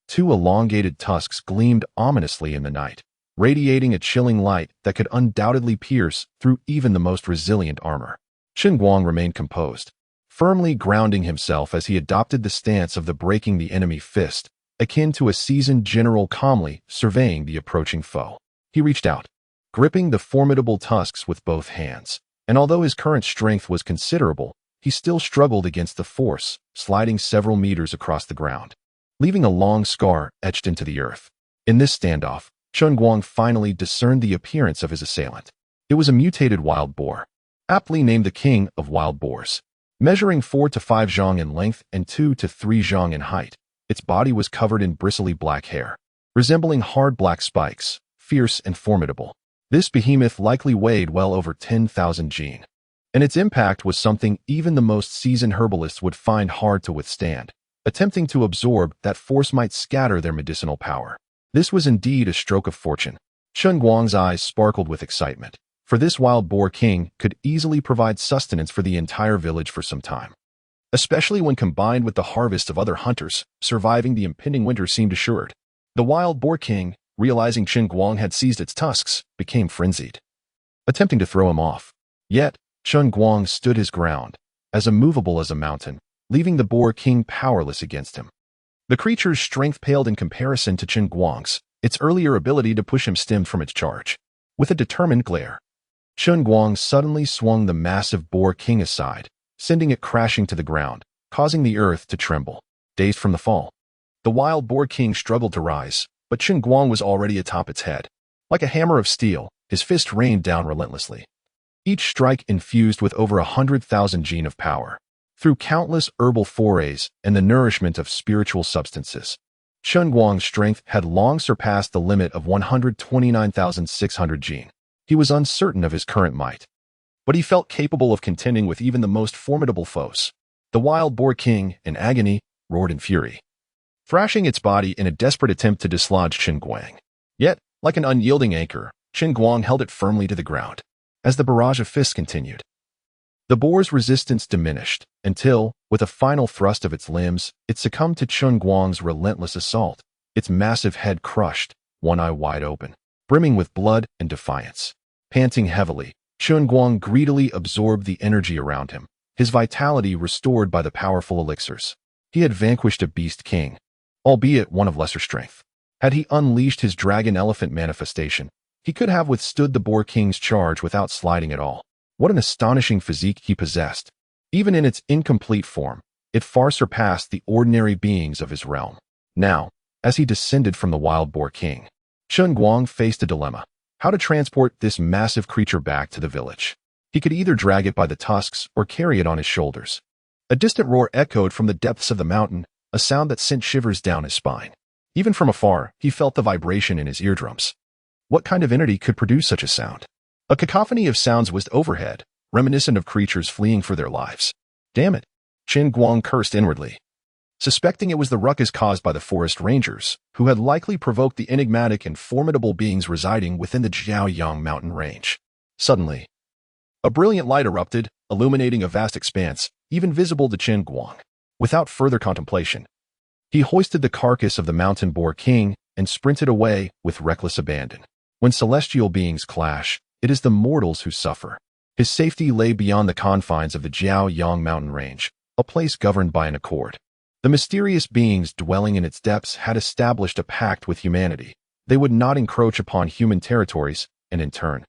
A: Two elongated tusks gleamed ominously in the night, radiating a chilling light that could undoubtedly pierce through even the most resilient armor. Chen Guang remained composed, firmly grounding himself as he adopted the stance of the breaking the enemy fist, akin to a seasoned general calmly surveying the approaching foe. He reached out, gripping the formidable tusks with both hands, and although his current strength was considerable, he still struggled against the force, sliding several meters across the ground, leaving a long scar etched into the earth. In this standoff, Chen Guang finally discerned the appearance of his assailant. It was a mutated wild boar, aptly named the king of wild boars. Measuring 4 to 5 zhang in length and 2 to 3 zhang in height, its body was covered in bristly black hair, resembling hard black spikes, fierce and formidable. This behemoth likely weighed well over 10,000 jin, and its impact was something even the most seasoned herbalists would find hard to withstand. Attempting to absorb that force might scatter their medicinal power. This was indeed a stroke of fortune. Chen Guang's eyes sparkled with excitement, for this wild boar king could easily provide sustenance for the entire village for some time. Especially when combined with the harvest of other hunters, surviving the impending winter seemed assured. The wild boar king, realizing Chen Guang had seized its tusks, became frenzied, attempting to throw him off. Yet, Chen Guang stood his ground, as immovable as a mountain, leaving the boar king powerless against him. The creature's strength paled in comparison to Chen Guang's. Its earlier ability to push him stemmed from its charge. With a determined glare, Chen Guang suddenly swung the massive boar king aside, sending it crashing to the ground, causing the earth to tremble. Dazed from the fall, the wild boar king struggled to rise, but Chen Guang was already atop its head. Like a hammer of steel, his fist rained down relentlessly, each strike infused with over 100,000 jin of power. Through countless herbal forays and the nourishment of spiritual substances, Chen Guang's strength had long surpassed the limit of 129,600 jin. He was uncertain of his current might, but he felt capable of contending with even the most formidable foes. The wild boar king, in agony, roared in fury, thrashing its body in a desperate attempt to dislodge Chen Guang. Yet, like an unyielding anchor, Chen Guang held it firmly to the ground. As the barrage of fists continued, the boar's resistance diminished, until, with a final thrust of its limbs, it succumbed to Chen Guang's relentless assault, its massive head crushed, one eye wide open, brimming with blood and defiance. Panting heavily, Chen Guang greedily absorbed the energy around him, his vitality restored by the powerful elixirs. He had vanquished a beast king, albeit one of lesser strength. Had he unleashed his dragon elephant manifestation, he could have withstood the boar king's charge without sliding at all. What an astonishing physique he possessed. Even in its incomplete form, it far surpassed the ordinary beings of his realm. Now, as he descended from the wild boar king, Chen Guang faced a dilemma: how to transport this massive creature back to the village. He could either drag it by the tusks or carry it on his shoulders. A distant roar echoed from the depths of the mountain, a sound that sent shivers down his spine. Even from afar, he felt the vibration in his eardrums. What kind of entity could produce such a sound? A cacophony of sounds whizzed overhead, reminiscent of creatures fleeing for their lives. Damn it! Chen Guang cursed inwardly, suspecting it was the ruckus caused by the forest rangers, who had likely provoked the enigmatic and formidable beings residing within the Jiaoyang mountain range. Suddenly, a brilliant light erupted, illuminating a vast expanse, even visible to Chen Guang. Without further contemplation, He hoisted the carcass of the mountain boar king and sprinted away with reckless abandon. When celestial beings clash, it is the mortals who suffer. His safety lay beyond the confines of the Jiaoyang mountain range, a place governed by an accord. The mysterious beings dwelling in its depths had established a pact with humanity. They would not encroach upon human territories, and in turn,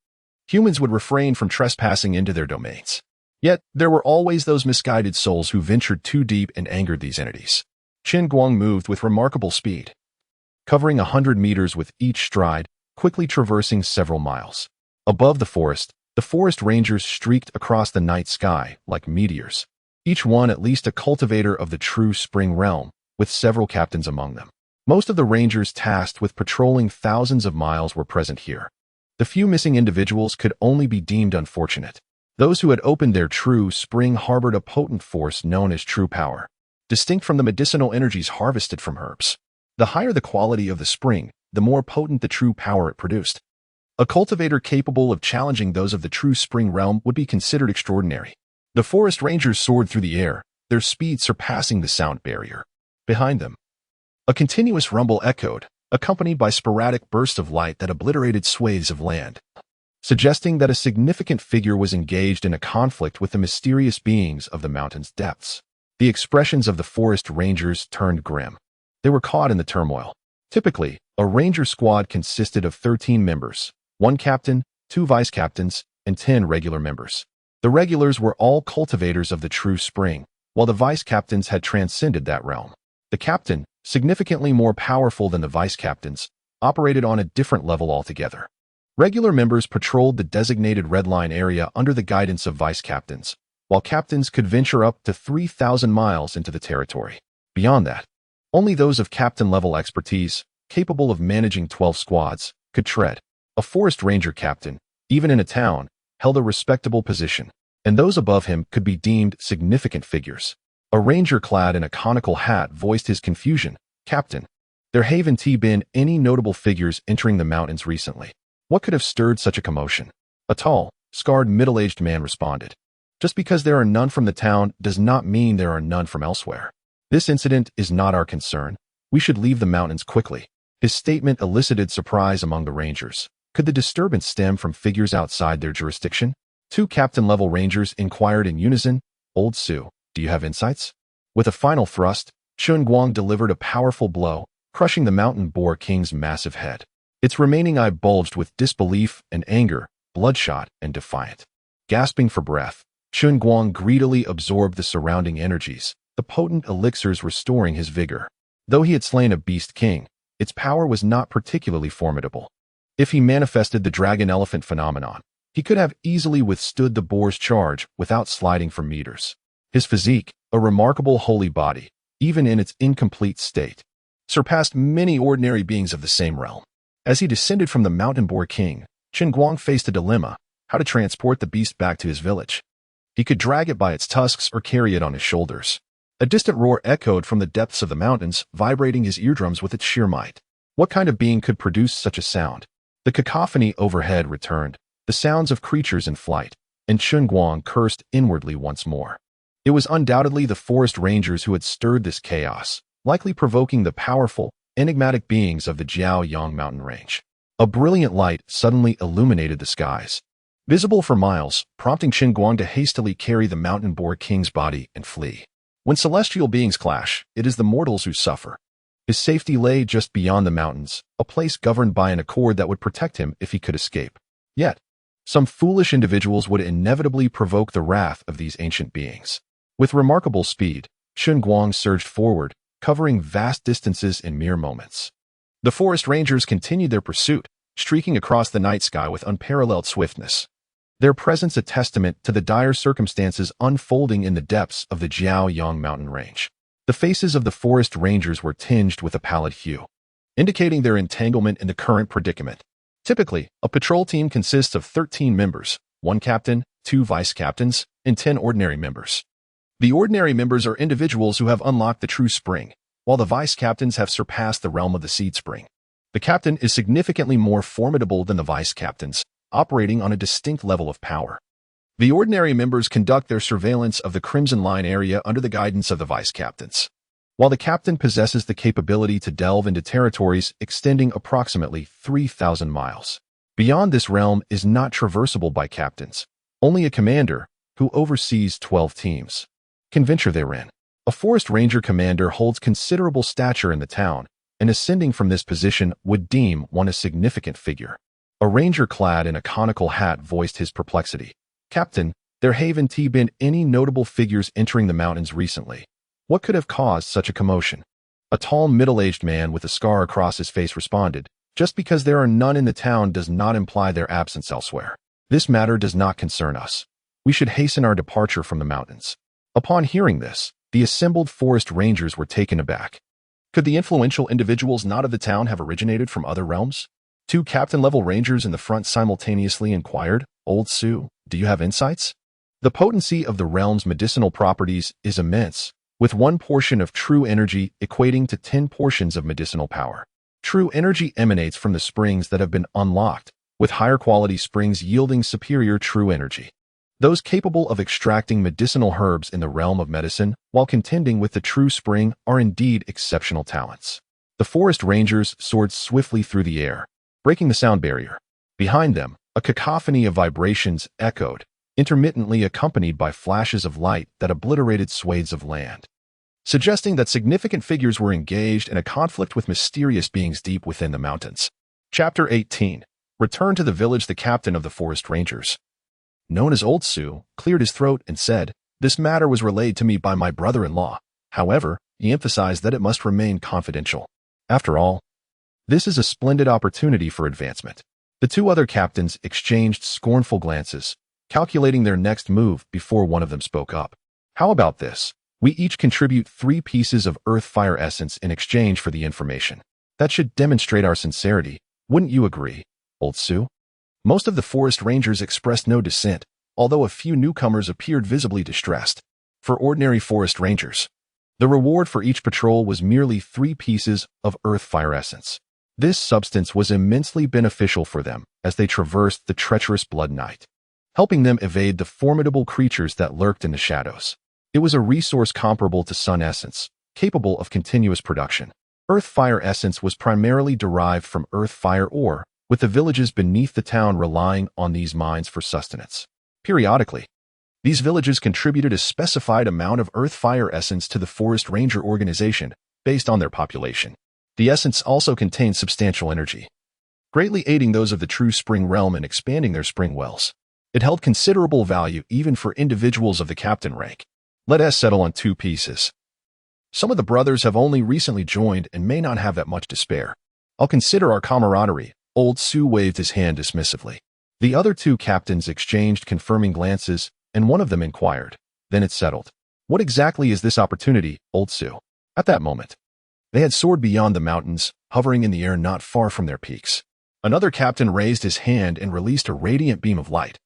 A: humans would refrain from trespassing into their domains. Yet, there were always those misguided souls who ventured too deep and angered these entities. Chen Guang moved with remarkable speed, covering 100 meters with each stride, quickly traversing several miles. Above the forest rangers streaked across the night sky like meteors, each one at least a cultivator of the true spring realm, with several captains among them. Most of the rangers tasked with patrolling thousands of miles were present here. The few missing individuals could only be deemed unfortunate. Those who had opened their true spring harbored a potent force known as true power, distinct from the medicinal energies harvested from herbs. The higher the quality of the spring, the more potent the true power it produced. A cultivator capable of challenging those of the true spring realm would be considered extraordinary. The forest rangers soared through the air, their speed surpassing the sound barrier. Behind them, a continuous rumble echoed, accompanied by sporadic bursts of light that obliterated swathes of land, suggesting that a significant figure was engaged in a conflict with the mysterious beings of the mountain's depths. The expressions of the forest rangers turned grim. They were caught in the turmoil. Typically, a ranger squad consisted of 13 members, 1 captain, 2 vice captains, and 10 regular members. The regulars were all cultivators of the true spring, while the vice captains had transcended that realm. The captain, significantly more powerful than the vice captains, operated on a different level altogether. Regular members patrolled the designated red line area under the guidance of vice captains, while captains could venture up to 3,000 miles into the territory. Beyond that, only those of captain-level expertise, capable of managing 12 squads, could tread. A forest ranger captain, even in a town, held a respectable position, and those above him could be deemed significant figures. A ranger clad in a conical hat voiced his confusion. "Captain, there haven't been any notable figures entering the mountains recently. What could have stirred such a commotion?" A tall, scarred middle-aged man responded. "Just because there are none from the town does not mean there are none from elsewhere. This incident is not our concern. We should leave the mountains quickly." His statement elicited surprise among the rangers. Could the disturbance stem from figures outside their jurisdiction? 2 captain-level rangers inquired in unison. "Old Su, do you have insights?" With a final thrust, Chen Guang delivered a powerful blow, crushing the mountain boar king's massive head. Its remaining eye bulged with disbelief and anger, bloodshot and defiant. Gasping for breath, Chen Guang greedily absorbed the surrounding energies, the potent elixirs restoring his vigor. Though he had slain a beast king, its power was not particularly formidable. If he manifested the dragon-elephant phenomenon, he could have easily withstood the boar's charge without sliding for meters. His physique, a remarkable holy body, even in its incomplete state, surpassed many ordinary beings of the same realm. As he descended from the mountain boar king, Chen Guang faced a dilemma: how to transport the beast back to his village. He could drag it by its tusks or carry it on his shoulders. A distant roar echoed from the depths of the mountains, vibrating his eardrums with its sheer might. What kind of being could produce such a sound? The cacophony overhead returned, the sounds of creatures in flight, and Chen Guang cursed inwardly once more. It was undoubtedly the forest rangers who had stirred this chaos, likely provoking the powerful, enigmatic beings of the Jiaoyang mountain range. A brilliant light suddenly illuminated the skies, visible for miles, prompting Chen Guang to hastily carry the mountain boar king's body and flee. When celestial beings clash, it is the mortals who suffer. His safety lay just beyond the mountains, a place governed by an accord that would protect him if he could escape. Yet, some foolish individuals would inevitably provoke the wrath of these ancient beings. With remarkable speed, Chen Guang surged forward, covering vast distances in mere moments. The forest rangers continued their pursuit, streaking across the night sky with unparalleled swiftness. Their presence a testament to the dire circumstances unfolding in the depths of the Jiaoyang mountain range. The faces of the forest rangers were tinged with a pallid hue, indicating their entanglement in the current predicament. Typically, a patrol team consists of 13 members, 1 captain, 2 vice captains, and 10 ordinary members. The ordinary members are individuals who have unlocked the true spring, while the vice captains have surpassed the realm of the seed spring. The captain is significantly more formidable than the vice captains, operating on a distinct level of power. The ordinary members conduct their surveillance of the Crimson Line area under the guidance of the vice captains. while the captain possesses the capability to delve into territories extending approximately 3,000 miles. Beyond this realm is not traversable by captains. Only a commander, who oversees 12 teams, can venture therein. A forest ranger commander holds considerable stature in the town, and ascending from this position would deem one a significant figure. A ranger clad in a conical hat voiced his perplexity. "Captain, there haven't been any notable figures entering the mountains recently. What could have caused such a commotion?" A tall, middle-aged man with a scar across his face responded, "Just because there are none in the town does not imply their absence elsewhere. This matter does not concern us. We should hasten our departure from the mountains." Upon hearing this, the assembled forest rangers were taken aback. Could the influential individuals not of the town have originated from other realms? Two captain-level rangers in the front simultaneously inquired, "Old Sue, do you have insights?" The potency of the realm's medicinal properties is immense, with one portion of true energy equating to 10 portions of medicinal power. True energy emanates from the springs that have been unlocked, with higher quality springs yielding superior true energy. Those capable of extracting medicinal herbs in the realm of medicine while contending with the true spring are indeed exceptional talents. The forest rangers soared swiftly through the air, breaking the sound barrier. Behind them, a cacophony of vibrations echoed, intermittently accompanied by flashes of light that obliterated swathes of land, suggesting that significant figures were engaged in a conflict with mysterious beings deep within the mountains. Chapter 18. Return to the village. The captain of the forest rangers, known as Old Sue, cleared his throat and said, "This matter was relayed to me by my brother-in-law. However, he emphasized that it must remain confidential. After all, this is a splendid opportunity for advancement." The two other captains exchanged scornful glances, calculating their next move before one of them spoke up. "How about this? We each contribute 3 pieces of earth fire essence in exchange for the information. That should demonstrate our sincerity. Wouldn't you agree, Old Sue?" Most of the forest rangers expressed no dissent, although a few newcomers appeared visibly distressed. For ordinary forest rangers, the reward for each patrol was merely 3 pieces of earth fire essence. This substance was immensely beneficial for them as they traversed the treacherous blood night, helping them evade the formidable creatures that lurked in the shadows. It was a resource comparable to sun essence, capable of continuous production. Earth fire essence was primarily derived from earth fire ore, with the villages beneath the town relying on these mines for sustenance. Periodically, these villages contributed a specified amount of earth fire essence to the forest ranger organization based on their population. The essence also contained substantial energy, greatly aiding those of the true spring realm in expanding their spring wells. It held considerable value even for individuals of the captain rank. Let us settle on 2 pieces. Some of the brothers have only recently joined and may not have that much to spare. I'll consider our camaraderie. Old Sue waved his hand dismissively. The other 2 captains exchanged confirming glances, and one of them inquired, "Then it's settled. What exactly is this opportunity, Old Sue?" At that moment, they had soared beyond the mountains, hovering in the air not far from their peaks. Another captain raised his hand and released a radiant beam of light,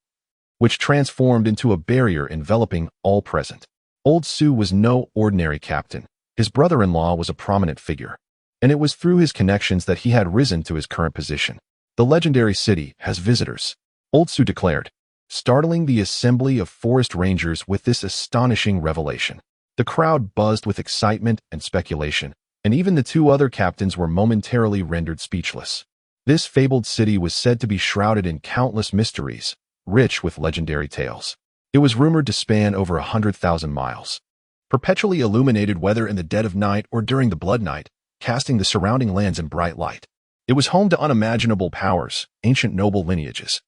A: which transformed into a barrier enveloping all present. Old Sue was no ordinary captain. His brother-in-law was a prominent figure, and it was through his connections that he had risen to his current position. "The legendary city has visitors," Old Sue declared, startling the assembly of forest rangers with this astonishing revelation. The crowd buzzed with excitement and speculation, and even the 2 other captains were momentarily rendered speechless. This fabled city was said to be shrouded in countless mysteries, rich with legendary tales. It was rumored to span over 100,000 miles, perpetually illuminated whether in the dead of night or during the blood night, casting the surrounding lands in bright light. It was home to unimaginable powers, ancient noble lineages,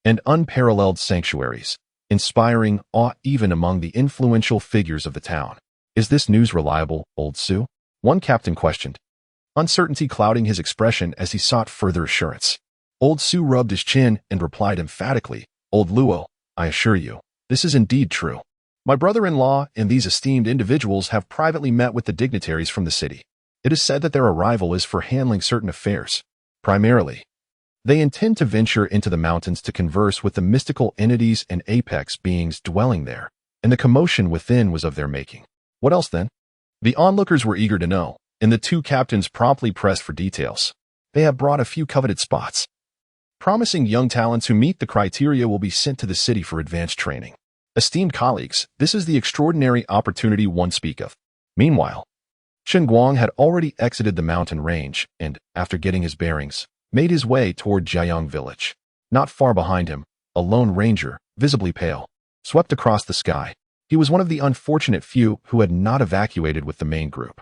A: and unparalleled sanctuaries, inspiring awe even among the influential figures of the town. "Is this news reliable, Old Sue?" one captain questioned, uncertainty clouding his expression as he sought further assurance. Old Sue rubbed his chin and replied emphatically, "Old Luo, I assure you, this is indeed true. My brother-in-law and these esteemed individuals have privately met with the dignitaries from the city. It is said that their arrival is for handling certain affairs. Primarily, they intend to venture into the mountains to converse with the mystical entities and apex beings dwelling there, and the commotion within was of their making." "What else then?" The onlookers were eager to know, and the 2 captains promptly pressed for details. "They have brought a few coveted spots. Promising young talents who meet the criteria will be sent to the city for advanced training. Esteemed colleagues, this is the extraordinary opportunity one speak of. Meanwhile, Chen Guang had already exited the mountain range and, after getting his bearings, made his way toward Jiayang village. Not far behind him, a lone ranger, visibly pale, swept across the sky. He was one of the unfortunate few who had not evacuated with the main group.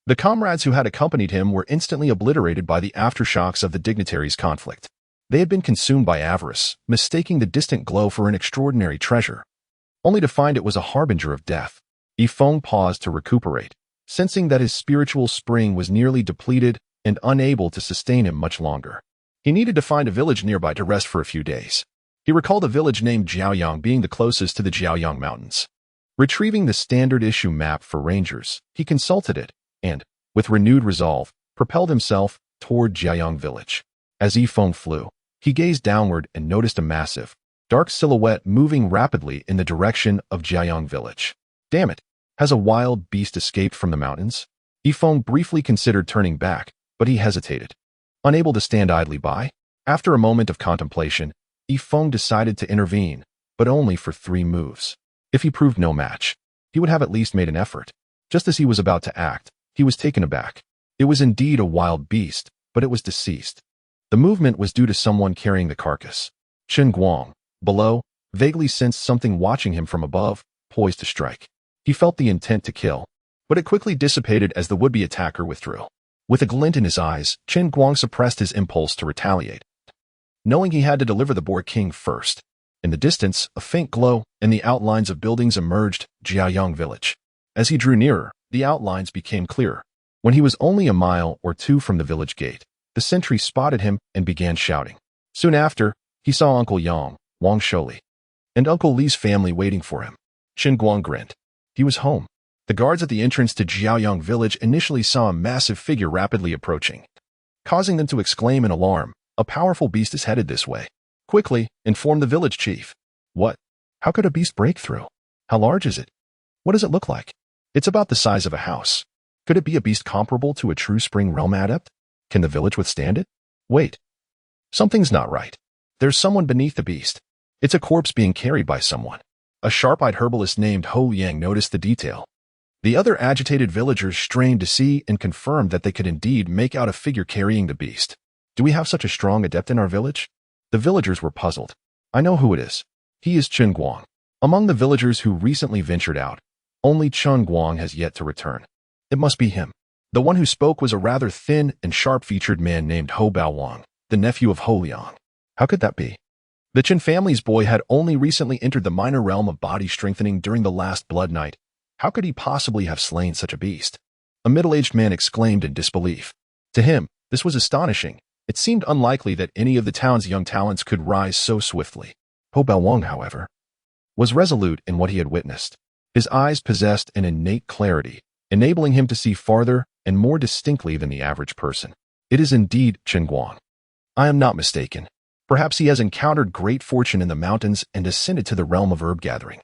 A: The comrades who had accompanied him were instantly obliterated by the aftershocks of the dignitaries' conflict. They had been consumed by avarice, mistaking the distant glow for an extraordinary treasure, only to find it was a harbinger of death. Yifeng paused to recuperate, sensing that his spiritual spring was nearly depleted and unable to sustain him much longer. He needed to find a village nearby to rest for a few days. He recalled a village named Jiaoyang being the closest to the Jiaoyang Mountains. Retrieving the standard-issue map for rangers, he consulted it and, with renewed resolve, propelled himself toward Jiaoyang village. As Yifeng flew, he gazed downward and noticed a massive, dark silhouette moving rapidly in the direction of Jiaoyang village. Damn it! Has a wild beast escaped from the mountains? Yifeng briefly considered turning back, but he hesitated. Unable to stand idly by, after a moment of contemplation, Yifeng decided to intervene, but only for 3 moves. If he proved no match, he would have at least made an effort. Just as he was about to act, he was taken aback. It was indeed a wild beast, but it was deceased. The movement was due to someone carrying the carcass. Chen Guang, below, vaguely sensed something watching him from above, poised to strike. He felt the intent to kill, but it quickly dissipated as the would-be attacker withdrew. With a glint in his eyes, Chen Guang suppressed his impulse to retaliate, knowing he had to deliver the boar king first. In the distance, a faint glow and the outlines of buildings emerged, Jiaoyang village. As he drew nearer, the outlines became clearer. When he was only a mile or 2 from the village gate, the sentry spotted him and began shouting. Soon after, he saw Uncle Yang, Wang Shouli, and Uncle Li's family waiting for him. Chen Guang grinned. He was home. The guards at the entrance to Jiaoyang village initially saw a massive figure rapidly approaching, causing them to exclaim in alarm, "A powerful beast is headed this way. Quickly, inform the village chief." What? How could a beast break through? How large is it? What does it look like? It's about the size of a house. Could it be a beast comparable to a true spring realm adept? Can the village withstand it? Wait. Something's not right. There's someone beneath the beast. It's a corpse being carried by someone. A sharp-eyed herbalist named Ho Liang noticed the detail. The other agitated villagers strained to see and confirmed that they could indeed make out a figure carrying the beast. Do we have such a strong adept in our village? The villagers were puzzled. I know who it is. He is Chen Guang. Among the villagers who recently ventured out, only Chen Guang has yet to return. It must be him. The one who spoke was a rather thin and sharp-featured man named Ho Baowang, the nephew of Ho Liang. How could that be? The Chen family's boy had only recently entered the minor realm of body strengthening during the last blood night. How could he possibly have slain such a beast? A middle-aged man exclaimed in disbelief. To him, this was astonishing. It seemed unlikely that any of the town's young talents could rise so swiftly. Ho Baowang, however, was resolute in what he had witnessed. His eyes possessed an innate clarity, enabling him to see farther and more distinctly than the average person. It is indeed Chen Guang. I am not mistaken. Perhaps he has encountered great fortune in the mountains and ascended to the realm of herb gathering,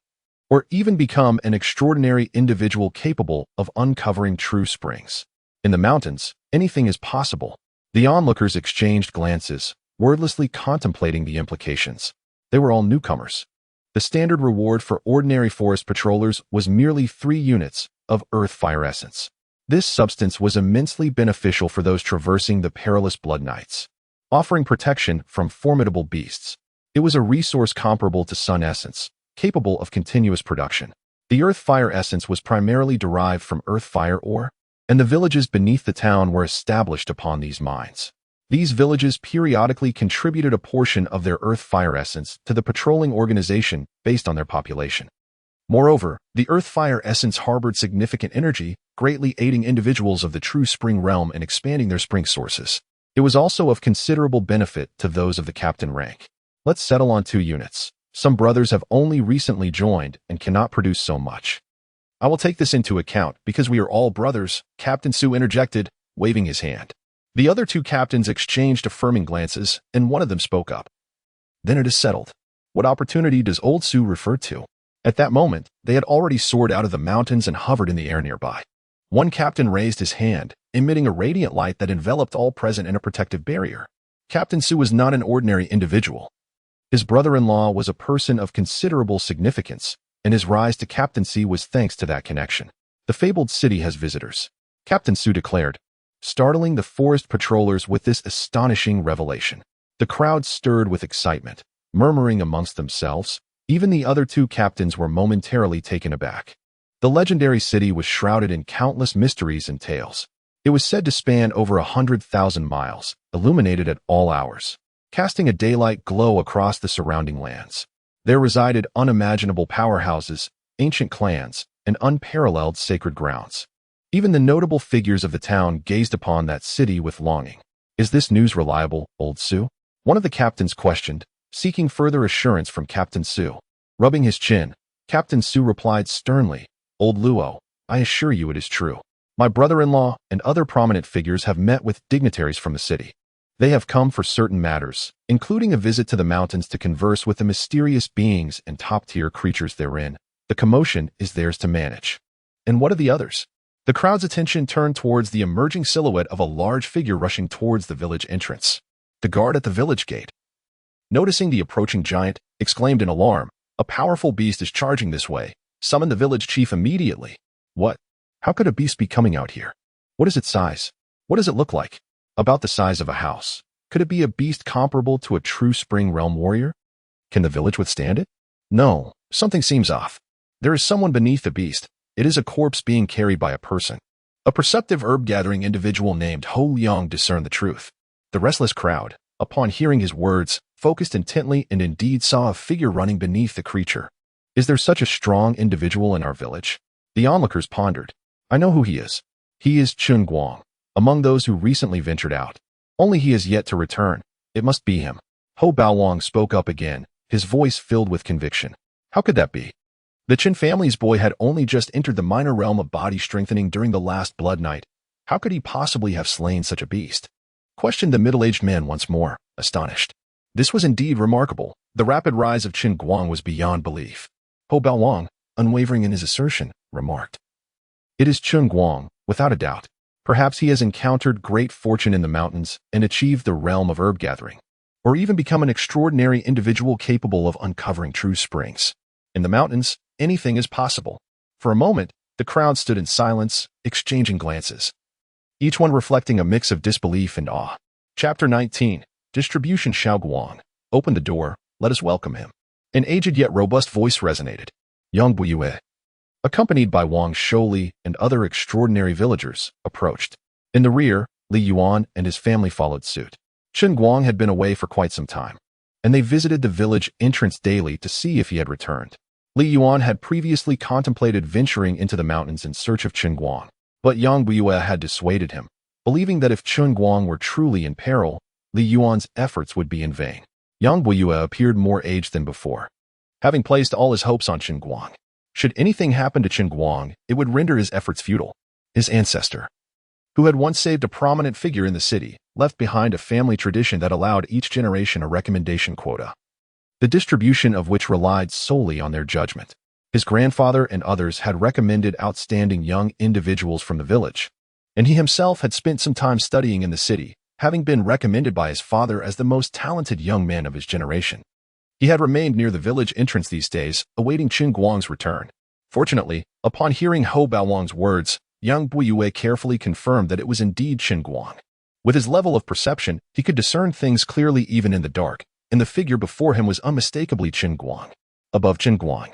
A: or even become an extraordinary individual capable of uncovering true springs. In the mountains, anything is possible. The onlookers exchanged glances, wordlessly contemplating the implications. They were all newcomers. The standard reward for ordinary forest patrollers was merely 3 units of earth fire essence. This substance was immensely beneficial for those traversing the perilous blood nights, offering protection from formidable beasts. It was a resource comparable to sun essence, capable of continuous production. The earth fire essence was primarily derived from earth fire ore, and the villages beneath the town were established upon these mines. These villages periodically contributed a portion of their earth fire essence to the patrolling organization based on their population. Moreover, the earth fire essence harbored significant energy, greatly aiding individuals of the true spring realm in expanding their spring sources. It was also of considerable benefit to those of the captain rank. Let's settle on 2 units. Some brothers have only recently joined and cannot produce so much. I will take this into account because we are all brothers, Captain Su interjected, waving his hand. The other 2 captains exchanged affirming glances, and one of them spoke up. Then it is settled. What opportunity does old Su refer to? At that moment, they had already soared out of the mountains and hovered in the air nearby. One captain raised his hand, emitting a radiant light that enveloped all present in a protective barrier. Captain Su was not an ordinary individual. His brother-in-law was a person of considerable significance, and his rise to captaincy was thanks to that connection. The fabled city has visitors. Captain Su declared, startling the forest patrollers with this astonishing revelation. The crowd stirred with excitement, murmuring amongst themselves. Even the other two captains were momentarily taken aback. The legendary city was shrouded in countless mysteries and tales. It was said to span over 100,000 miles, illuminated at all hours, casting a daylight glow across the surrounding lands. There resided unimaginable powerhouses, ancient clans, and unparalleled sacred grounds. Even the notable figures of the town gazed upon that city with longing. "Is this news reliable, old Su?" one of the captains questioned, seeking further assurance from Captain Su. Rubbing his chin, Captain Su replied sternly, "Old Luo, I assure you it is true. My brother-in-law and other prominent figures have met with dignitaries from the city. They have come for certain matters, including a visit to the mountains to converse with the mysterious beings and top-tier creatures therein. The commotion is theirs to manage." "And what of the others?" The crowd's attention turned towards the emerging silhouette of a large figure rushing towards the village entrance. The guard at the village gate, noticing the approaching giant, exclaimed in alarm, "A powerful beast is charging this way. Summon the village chief immediately." "What? How could a beast be coming out here? What is its size? What does it look like?" "About the size of a house. Could it be a beast comparable to a true spring realm warrior? Can the village withstand it?" "No, something seems off. There is someone beneath the beast. It is a corpse being carried by a person." A perceptive herb-gathering individual named Ho Liang discerned the truth. The restless crowd, upon hearing his words, focused intently and indeed saw a figure running beneath the creature. "Is there such a strong individual in our village?" The onlookers pondered. "I know who he is. He is Chen Guang, among those who recently ventured out. Only he has yet to return. It must be him." Ho Baowang spoke up again, his voice filled with conviction. "How could that be? The Chen family's boy had only just entered the minor realm of body strengthening during the last blood night. How could he possibly have slain such a beast?" questioned the middle-aged man once more, astonished. This was indeed remarkable. The rapid rise of Chen Guang was beyond belief. Ho Baowang, unwavering in his assertion, remarked, "It is Chen Guang, without a doubt. Perhaps he has encountered great fortune in the mountains and achieved the realm of herb gathering, or even become an extraordinary individual capable of uncovering true springs. In the mountains, anything is possible." For a moment, the crowd stood in silence, exchanging glances, each one reflecting a mix of disbelief and awe. Chapter 19, Distribution. Xiao Guang, "Open the door, let us welcome him." An aged yet robust voice resonated. Yang Buyue, accompanied by Wang Shouli and other extraordinary villagers, approached. In the rear, Li Yuan and his family followed suit. Chen Guang had been away for quite some time, and they visited the village entrance daily to see if he had returned. Li Yuan had previously contemplated venturing into the mountains in search of Chen Guang, but Yang Buyue had dissuaded him, believing that if Chen Guang were truly in peril, Li Yuan's efforts would be in vain. Yang Buyue appeared more aged than before, having placed all his hopes on Chen Guang. Should anything happen to Chen Guang, it would render his efforts futile. His ancestor, who had once saved a prominent figure in the city, left behind a family tradition that allowed each generation a recommendation quota, the distribution of which relied solely on their judgment. His grandfather and others had recommended outstanding young individuals from the village, and he himself had spent some time studying in the city, having been recommended by his father as the most talented young man of his generation. He had remained near the village entrance these days, awaiting Chen Guang's return. Fortunately, upon hearing Ho Baowang's words, Yang Buyue carefully confirmed that it was indeed Chen Guang. With his level of perception, he could discern things clearly even in the dark, and the figure before him was unmistakably Chen Guang. Above Chen Guang,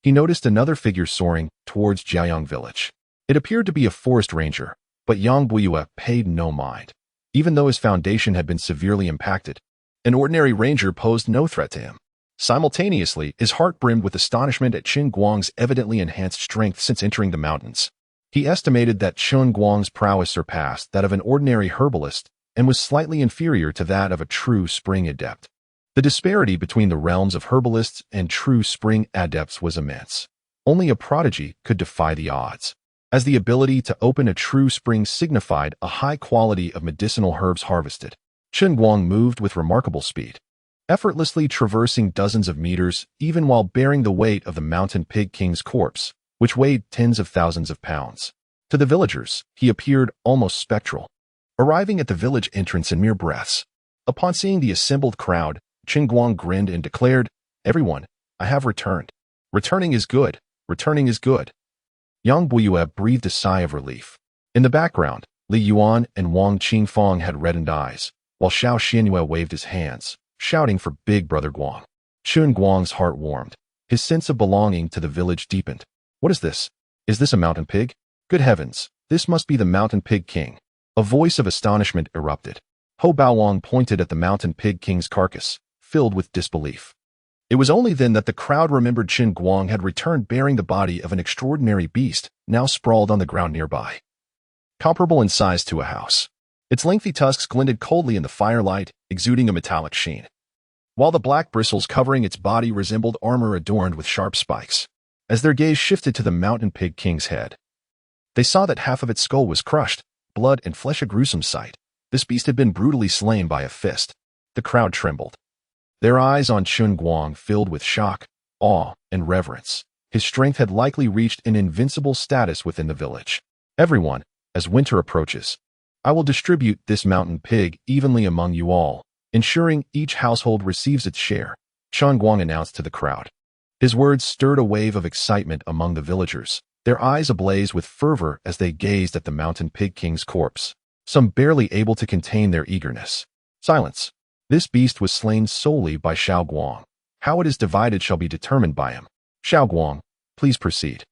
A: he noticed another figure soaring towards Jiayang village. It appeared to be a forest ranger, but Yang Buyue paid no mind. Even though his foundation had been severely impacted, an ordinary ranger posed no threat to him. Simultaneously, his heart brimmed with astonishment at Chen Guang's evidently enhanced strength since entering the mountains. He estimated that Chen Guang's prowess surpassed that of an ordinary herbalist and was slightly inferior to that of a true spring adept. The disparity between the realms of herbalists and true spring adepts was immense. Only a prodigy could defy the odds, as the ability to open a true spring signified a high quality of medicinal herbs harvested. Chen Guang moved with remarkable speed, effortlessly traversing dozens of meters even while bearing the weight of the mountain pig king's corpse, which weighed tens of thousands of pounds. To the villagers, he appeared almost spectral, arriving at the village entrance in mere breaths. Upon seeing the assembled crowd, Chen Guang grinned and declared, "Everyone, I have returned. Returning is good. Returning is good." Yang Buyue breathed a sigh of relief. In the background, Li Yuan and Wang Qingfang had reddened eyes, while Xiao Xianyue waved his hands, shouting for Big Brother Guang. Chen Guang's heart warmed. His sense of belonging to the village deepened. What is this? Is this a mountain pig? Good heavens, this must be the mountain pig king. A voice of astonishment erupted. Ho Baowang pointed at the mountain pig king's carcass, filled with disbelief. It was only then that the crowd remembered Chen Guang had returned bearing the body of an extraordinary beast, now sprawled on the ground nearby. Comparable in size to a house. Its lengthy tusks glinted coldly in the firelight, exuding a metallic sheen, while the black bristles covering its body resembled armor adorned with sharp spikes. As their gaze shifted to the mountain pig king's head, they saw that half of its skull was crushed, blood and flesh a gruesome sight. This beast had been brutally slain by a fist. The crowd trembled. Their eyes on Chen Guang filled with shock, awe, and reverence. His strength had likely reached an invincible status within the village. Everyone, as winter approaches, I will distribute this mountain pig evenly among you all, ensuring each household receives its share, Chen Guang announced to the crowd. His words stirred a wave of excitement among the villagers, their eyes ablaze with fervor as they gazed at the mountain pig king's corpse, some barely able to contain their eagerness. Silence. This beast was slain solely by Xiao Guang. How it is divided shall be determined by him. Xiao Guang, please proceed.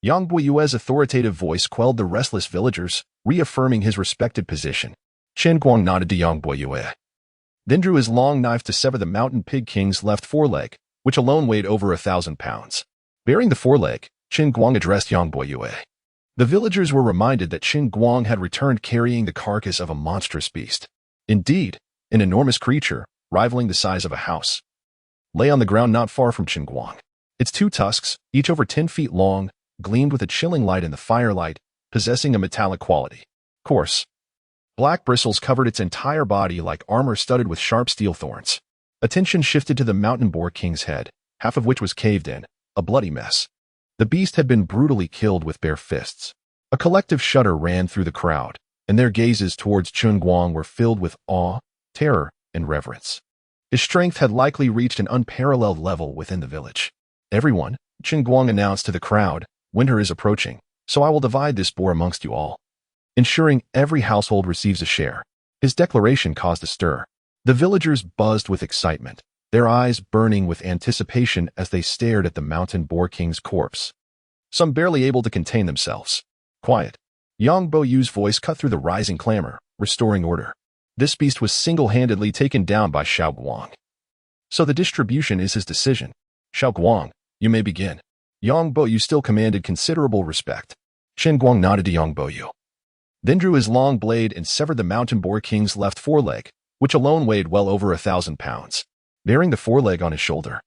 A: Yang Buiyue's authoritative voice quelled the restless villagers, reaffirming his respected position. Chen Guang nodded to Yang Buiyue, then drew his long knife to sever the mountain pig king's left foreleg, which alone weighed over 1,000 pounds. Bearing the foreleg, Chen Guang addressed Yang Buiyue. The villagers were reminded that Chen Guang had returned carrying the carcass of a monstrous beast. Indeed, an enormous creature, rivaling the size of a house, lay on the ground not far from Chen Guang. Its 2 tusks, each over 10 feet long, gleamed with a chilling light in the firelight, possessing a metallic quality. Coarse, black bristles covered its entire body like armor studded with sharp steel thorns. Attention shifted to the mountain boar king's head, half of which was caved in, a bloody mess. The beast had been brutally killed with bare fists. A collective shudder ran through the crowd, and their gazes towards Chen Guang were filled with awe, terror, and reverence. His strength had likely reached an unparalleled level within the village. Everyone, Chen Guang announced to the crowd, winter is approaching, so I will divide this boar amongst you all, ensuring every household receives a share. His declaration caused a stir. The villagers buzzed with excitement, their eyes burning with anticipation as they stared at the mountain boar king's corpse, some barely able to contain themselves. Quiet. Yang Boyu's voice cut through the rising clamor, restoring order. This beast was single-handedly taken down by Xiao Guang. So the distribution is his decision. Xiao Guang, you may begin. Yang Boyu still commanded considerable respect. Chen Guang nodded to Yang Boyu, then drew his long blade and severed the mountain boar king's left foreleg, which alone weighed well over 1,000 pounds. Bearing the foreleg on his shoulder,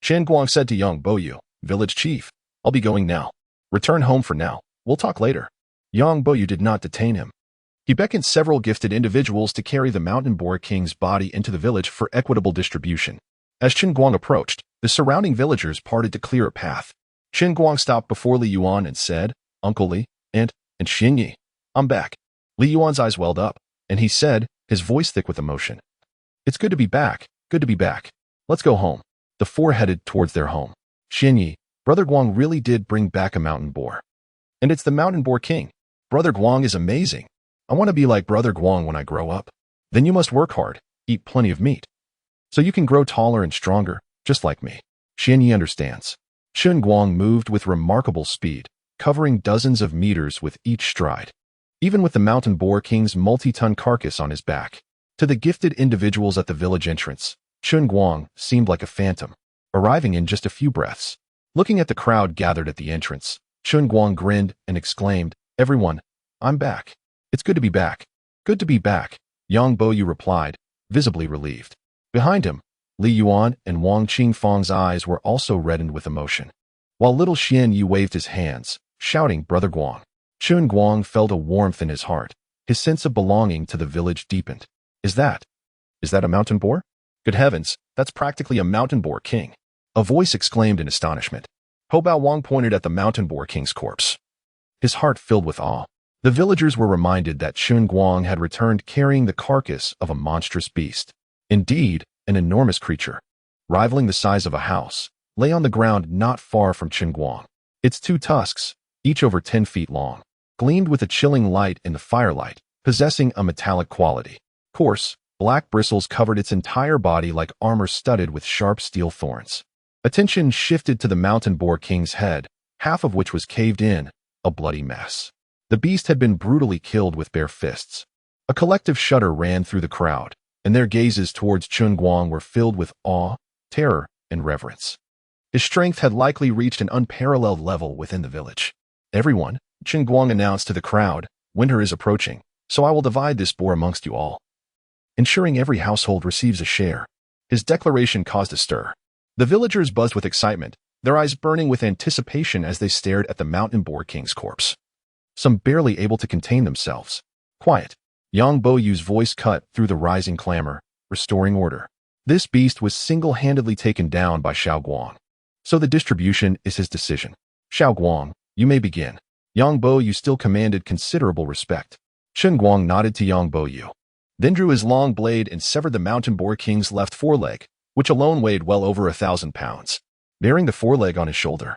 A: Chen Guang said to Yang Boyu, village chief, I'll be going now. Return home for now. We'll talk later. Yang Boyu did not detain him. He beckoned several gifted individuals to carry the mountain boar king's body into the village for equitable distribution. As Chen Guang approached, the surrounding villagers parted to clear a path. Chen Guang stopped before Li Yuan and said, Uncle Li, and Xinyi, I'm back. Li Yuan's eyes welled up, and he said, his voice thick with emotion, it's good to be back, good to be back. Let's go home. The 4 headed towards their home. Xinyi, Brother Guang really did bring back a mountain boar. And it's the mountain boar king. Brother Guang is amazing. I want to be like Brother Guang when I grow up. Then you must work hard, eat plenty of meat, so you can grow taller and stronger, just like me. Xinyi understands. Chen Guang moved with remarkable speed, covering dozens of meters with each stride, even with the mountain boar king's multi-ton carcass on his back. To the gifted individuals at the village entrance, Chen Guang seemed like a phantom, arriving in just a few breaths. Looking at the crowd gathered at the entrance, Chen Guang grinned and exclaimed, everyone, I'm back. It's good to be back. Good to be back, Yang Boyu replied, visibly relieved. Behind him, Li Yuan and Wang Qingfang's eyes were also reddened with emotion, while little Xian Yu waved his hands, shouting, Brother Guang. Chen Guang felt a warmth in his heart. His sense of belonging to the village deepened. Is that a mountain boar? Good heavens, that's practically a mountain boar king. A voice exclaimed in astonishment. Ho Bao Wang pointed at the mountain boar king's corpse, his heart filled with awe. The villagers were reminded that Chen Guang had returned carrying the carcass of a monstrous beast. Indeed, an enormous creature, rivaling the size of a house, lay on the ground not far from Chen Guang. Its 2 tusks, each over 10 feet long, gleamed with a chilling light in the firelight, possessing a metallic quality. Coarse, black bristles covered its entire body like armor studded with sharp steel thorns. Attention shifted to the mountain boar king's head, half of which was caved in, a bloody mess. The beast had been brutally killed with bare fists. A collective shudder ran through the crowd, and their gazes towards Chen Guang were filled with awe, terror, and reverence. His strength had likely reached an unparalleled level within the village. Everyone, Chen Guang announced to the crowd, winter is approaching, so I will divide this boar amongst you all, ensuring every household receives a share. His declaration caused a stir. The villagers buzzed with excitement, their eyes burning with anticipation as they stared at the mountain boar king's corpse. Some barely able to contain themselves. Quiet. Yang Boyu's voice cut through the rising clamor, restoring order. This beast was single-handedly taken down by Chen Guang. So the distribution is his decision. Chen Guang, you may begin. Yang Boyu still commanded considerable respect. Chen Guang nodded to Yang Boyu, then drew his long blade and severed the mountain boar king's left foreleg, which alone weighed well over 1,000 pounds. Bearing the foreleg on his shoulder,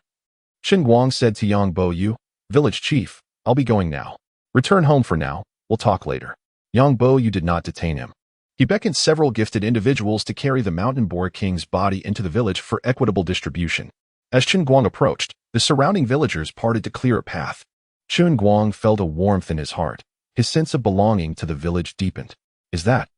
A: Chen Guang said to Yang Boyu, village chief, I'll be going now. Return home for now, we'll talk later. Yang Boyu did not detain him. He beckoned several gifted individuals to carry the mountain boar king's body into the village for equitable distribution. As Chen Guang approached, the surrounding villagers parted to clear a path. Chen Guang felt a warmth in his heart. His sense of belonging to the village deepened. Is that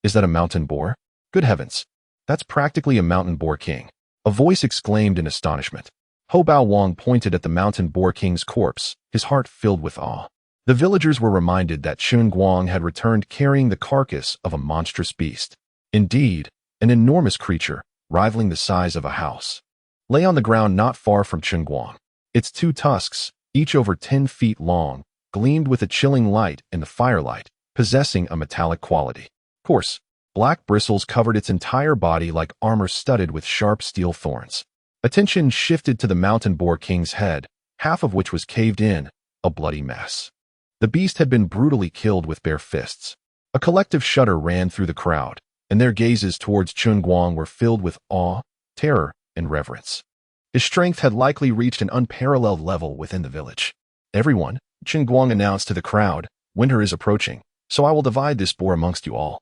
A: a mountain boar? Good heavens. That's practically a mountain boar king. A voice exclaimed in astonishment. Ho Bao Wang pointed at the mountain boar king's corpse, his heart filled with awe. The villagers were reminded that Chen Guang had returned carrying the carcass of a monstrous beast. Indeed, an enormous creature, rivaling the size of a house, lay on the ground not far from Chen Guang. Its two tusks, each over 10 feet long, gleamed with a chilling light in the firelight, possessing a metallic quality. Coarse, black bristles covered its entire body like armor studded with sharp steel thorns. Attention shifted to the mountain boar king's head, half of which was caved in, a bloody mess. The beast had been brutally killed with bare fists. A collective shudder ran through the crowd, and their gazes towards Chen Guang were filled with awe, terror, and reverence. His strength had likely reached an unparalleled level within the village. Everyone, Chen Guang announced to the crowd, winter is approaching, so I will divide this boar amongst you all,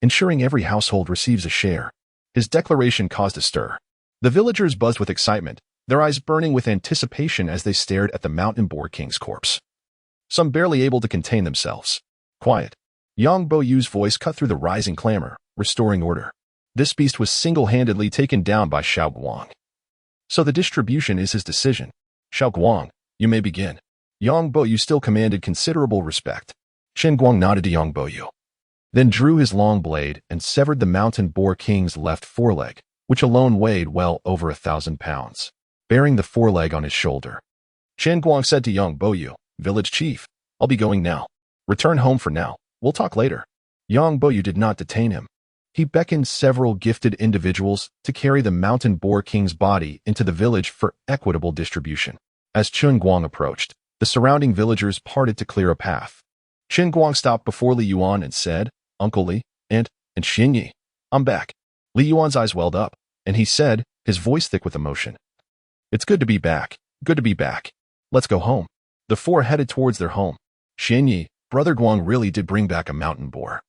A: ensuring every household receives a share. His declaration caused a stir. The villagers buzzed with excitement, their eyes burning with anticipation as they stared at the mountain boar king's corpse. Some barely able to contain themselves. Quiet. Yang Boyu's voice cut through the rising clamor, restoring order. This beast was single-handedly taken down by Chen Guang. So the distribution is his decision. Chen Guang, you may begin. Yang Boyu still commanded considerable respect. Chen Guang nodded to Yang Boyu, then drew his long blade and severed the mountain boar king's left foreleg, which alone weighed well over 1,000 pounds. Bearing the foreleg on his shoulder, Chen Guang said to Yang Boyu, village chief, I'll be going now. Return home for now, we'll talk later. Yang Boyu did not detain him. He beckoned several gifted individuals to carry the mountain boar king's body into the village for equitable distribution. As Chen Guang approached, the surrounding villagers parted to clear a path. Chen Guang stopped before Li Yuan and said, Uncle Li, and Xin Yi, I'm back. Li Yuan's eyes welled up, and he said, his voice thick with emotion, it's good to be back, good to be back. Let's go home. The four headed towards their home. Xin Yi, Brother Guang really did bring back a mountain boar.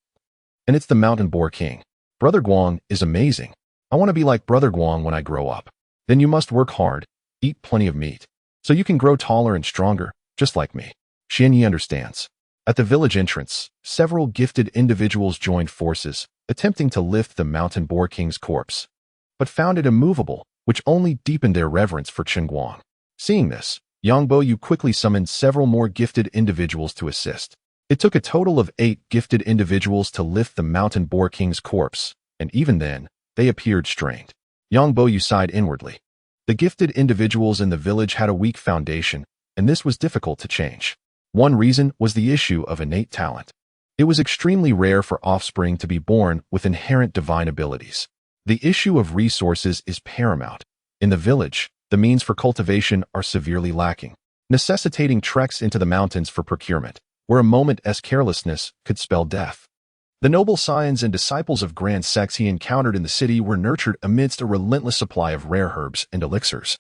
A: And it's the mountain boar king. Brother Guang is amazing. I want to be like Brother Guang when I grow up. Then you must work hard, eat plenty of meat, so you can grow taller and stronger, just like me. Xin Yi understands. At the village entrance, several gifted individuals joined forces, attempting to lift the mountain boar king's corpse, but found it immovable, which only deepened their reverence for Chen Guang. Seeing this, Yang Boyu quickly summoned several more gifted individuals to assist. It took a total of 8 gifted individuals to lift the mountain boar king's corpse, and even then, they appeared strained. Yang Boyu sighed inwardly. The gifted individuals in the village had a weak foundation, and this was difficult to change. One reason was the issue of innate talent. It was extremely rare for offspring to be born with inherent divine abilities. The issue of resources is paramount. In the village, the means for cultivation are severely lacking, necessitating treks into the mountains for procurement, where a moment's carelessness could spell death. The noble scions and disciples of grand sects he encountered in the city were nurtured amidst a relentless supply of rare herbs and elixirs.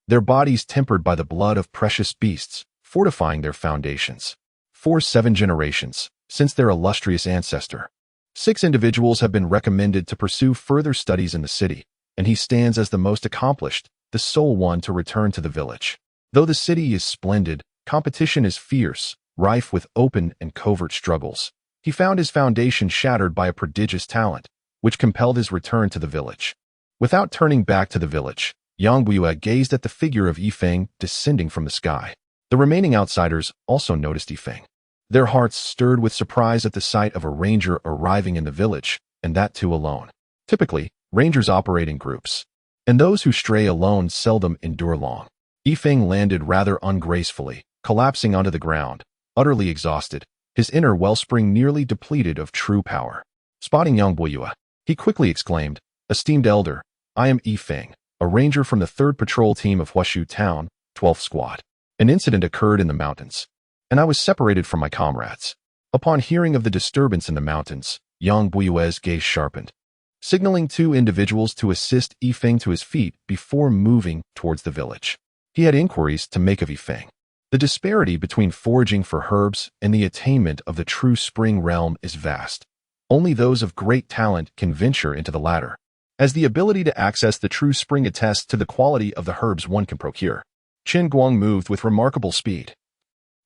A: Their bodies tempered by the blood of precious beasts, fortifying their foundations. 7 generations, since their illustrious ancestor. 6 individuals have been recommended to pursue further studies in the city, and he stands as the most accomplished, the sole one to return to the village. Though the city is splendid, competition is fierce, rife with open and covert struggles. He found his foundation shattered by a prodigious talent, which compelled his return to the village. Without turning back to the village, Yang Buiyue gazed at the figure of Yifeng descending from the sky. The remaining outsiders also noticed Yifeng. Their hearts stirred with surprise at the sight of a ranger arriving in the village, and that too alone. Typically, rangers operate in groups, and those who stray alone seldom endure long. Yifeng landed rather ungracefully, collapsing onto the ground, utterly exhausted, his inner wellspring nearly depleted of true power. Spotting Yang Buiyue, he quickly exclaimed, "Esteemed elder, I am Yifeng, a ranger from the 3rd Patrol Team of Huashu Town, 12th Squad. An incident occurred in the mountains, and I was separated from my comrades." Upon hearing of the disturbance in the mountains, Yang Buiyue's gaze sharpened, signaling 2 individuals to assist Yifeng to his feet before moving towards the village. He had inquiries to make of Yifeng. The disparity between foraging for herbs and the attainment of the true spring realm is vast. Only those of great talent can venture into the latter, as the ability to access the true spring attests to the quality of the herbs one can procure. Chen Guang moved with remarkable speed,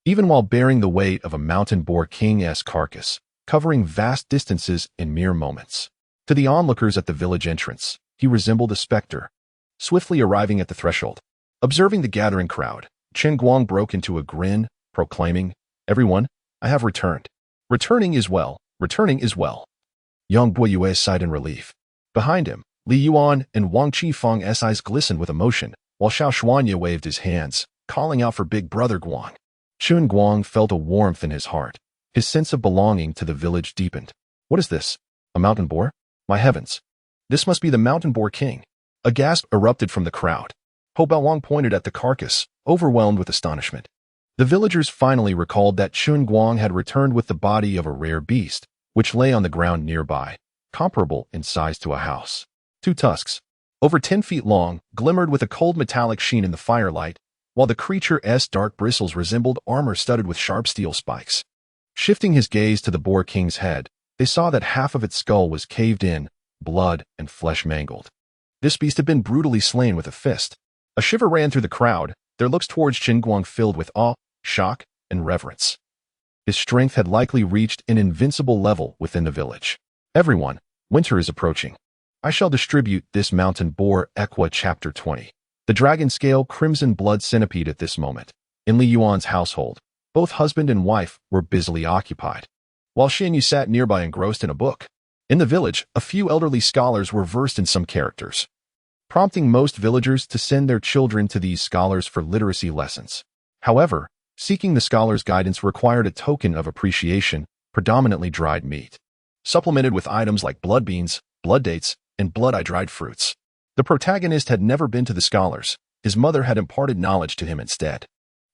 A: even while bearing the weight of a mountain boar king's carcass, covering vast distances in mere moments. To the onlookers at the village entrance, he resembled a specter, swiftly arriving at the threshold. Observing the gathering crowd, Chen Guang broke into a grin, proclaiming, "Everyone, I have returned. Returning is well, returning is well." Yang Buiyue sighed in relief. Behind him, Li Yuan and Wang Qifeng's eyes glistened with emotion, while Xiao Shuanya waved his hands, calling out for Big Brother Guang. Chen Guang felt a warmth in his heart. His sense of belonging to the village deepened. What is this? A mountain boar? My heavens! This must be the mountain boar king. A gasp erupted from the crowd. Ho Baowang pointed at the carcass, overwhelmed with astonishment. The villagers finally recalled that Chen Guang had returned with the body of a rare beast, which lay on the ground nearby, comparable in size to a house. 2 tusks, over 10 feet long, glimmered with a cold metallic sheen in the firelight, while the creature's dark bristles resembled armor studded with sharp steel spikes. Shifting his gaze to the boar king's head, they saw that half of its skull was caved in, blood and flesh mangled. This beast had been brutally slain with a fist. A shiver ran through the crowd, their looks towards Chen Guang filled with awe, shock, and reverence. His strength had likely reached an invincible level within the village. Everyone, winter is approaching. I shall distribute this mountain boar Equa Chapter 20. The dragon scale crimson blood centipede at this moment. In Li Yuan's household, both husband and wife were busily occupied, while Xian Yu sat nearby engrossed in a book. In the village, a few elderly scholars were versed in some characters, prompting most villagers to send their children to these scholars for literacy lessons. However, seeking the scholars' guidance required a token of appreciation, predominantly dried meat, supplemented with items like blood beans, blood dates, and blood-eye dried fruits. The protagonist had never been to the scholars. His mother had imparted knowledge to him instead.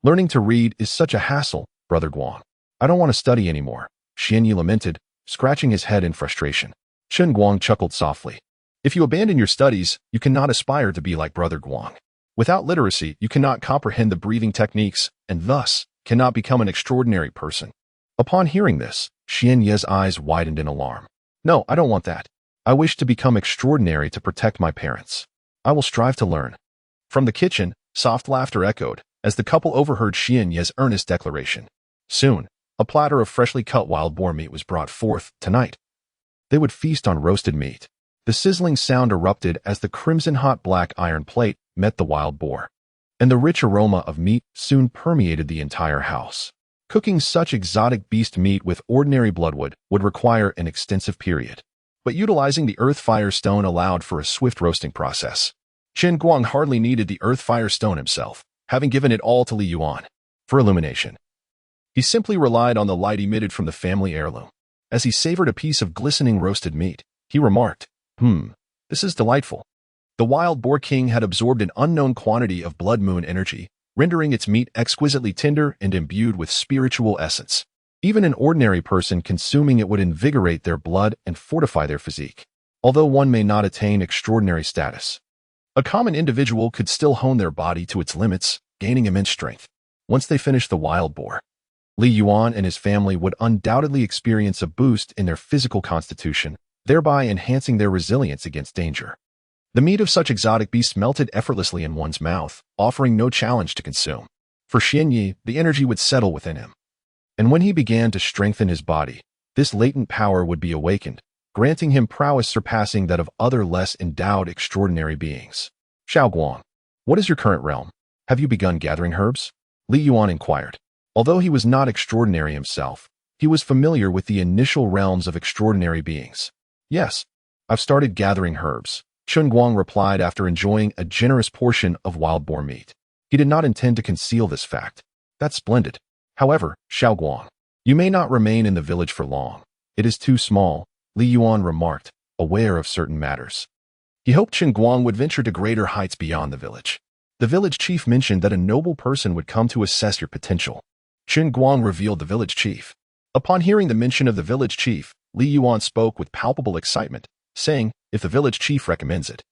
A: Learning to read is such a hassle, Brother Guang. I don't want to study anymore, Xian Yi lamented, scratching his head in frustration. Chen Guang chuckled softly. If you abandon your studies, you cannot aspire to be like Brother Guang. Without literacy, you cannot comprehend the breathing techniques, and thus, cannot become an extraordinary person. Upon hearing this, Xian Ye's eyes widened in alarm. No, I don't want that. I wish to become extraordinary to protect my parents. I will strive to learn. From the kitchen, soft laughter echoed, as the couple overheard Xian Ye's earnest declaration. Soon, a platter of freshly cut wild boar meat was brought forth. Tonight, they would feast on roasted meat. The sizzling sound erupted as the crimson-hot black iron plate met the wild boar, and the rich aroma of meat soon permeated the entire house. Cooking such exotic beast meat with ordinary bloodwood would require an extensive period, but utilizing the earth fire stone allowed for a swift roasting process. Chen Guang hardly needed the earth fire stone himself, having given it all to Li Yuan for illumination. He simply relied on the light emitted from the family heirloom. As he savored a piece of glistening roasted meat, he remarked, this is delightful. The wild boar king had absorbed an unknown quantity of blood moon energy, rendering its meat exquisitely tender and imbued with spiritual essence. Even an ordinary person consuming it would invigorate their blood and fortify their physique. Although one may not attain extraordinary status, a common individual could still hone their body to its limits, gaining immense strength. Once they finished the wild boar, Li Yuan and his family would undoubtedly experience a boost in their physical constitution, thereby enhancing their resilience against danger. The meat of such exotic beasts melted effortlessly in one's mouth, offering no challenge to consume. For Xianyi, the energy would settle within him. And when he began to strengthen his body, this latent power would be awakened, granting him prowess surpassing that of other less endowed extraordinary beings. Chen Guang, what is your current realm? Have you begun gathering herbs? Li Yuan inquired. Although he was not extraordinary himself, he was familiar with the initial realms of extraordinary beings. Yes, I've started gathering herbs, Chen Guang replied after enjoying a generous portion of wild boar meat. He did not intend to conceal this fact. That's splendid. However, Chen Guang, you may not remain in the village for long. It is too small, Li Yuan remarked, aware of certain matters. He hoped Chen Guang would venture to greater heights beyond the village. The village chief mentioned that a noble person would come to assess your potential. Chen Guang revealed the village chief. Upon hearing the mention of the village chief, Li Yuan spoke with palpable excitement, saying, if the village chief recommends it,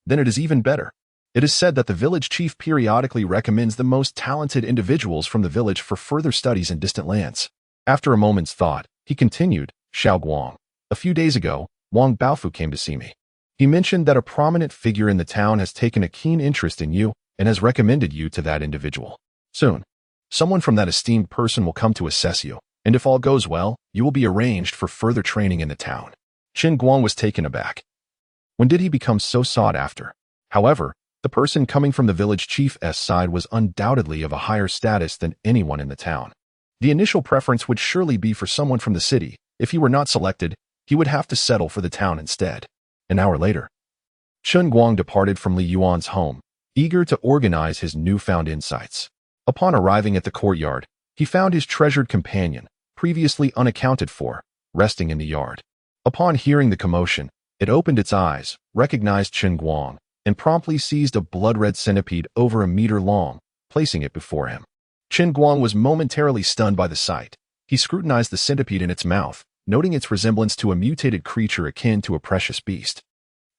A: then it is even better. It is said that the village chief periodically recommends the most talented individuals from the village for further studies in distant lands. After a moment's thought, he continued, Chen Guang, a few days ago, Wang Baofu came to see me. He mentioned that a prominent figure in the town has taken a keen interest in you and has recommended you to that individual. Soon, someone from that esteemed person will come to assess you, and if all goes well, you will be arranged for further training in the town. Chen Guang was taken aback. When did he become so sought after? However, the person coming from the village chief's side was undoubtedly of a higher status than anyone in the town. The initial preference would surely be for someone from the city. If he were not selected, he would have to settle for the town instead. An hour later, Chen Guang departed from Li Yuan's home, eager to organize his newfound insights. Upon arriving at the courtyard, he found his treasured companion, previously unaccounted for, resting in the yard. Upon hearing the commotion, it opened its eyes, recognized Chen Guang, and promptly seized a blood-red centipede over a meter long, placing it before him. Chen Guang was momentarily stunned by the sight. He scrutinized the centipede in its mouth, noting its resemblance to a mutated creature akin to a precious beast.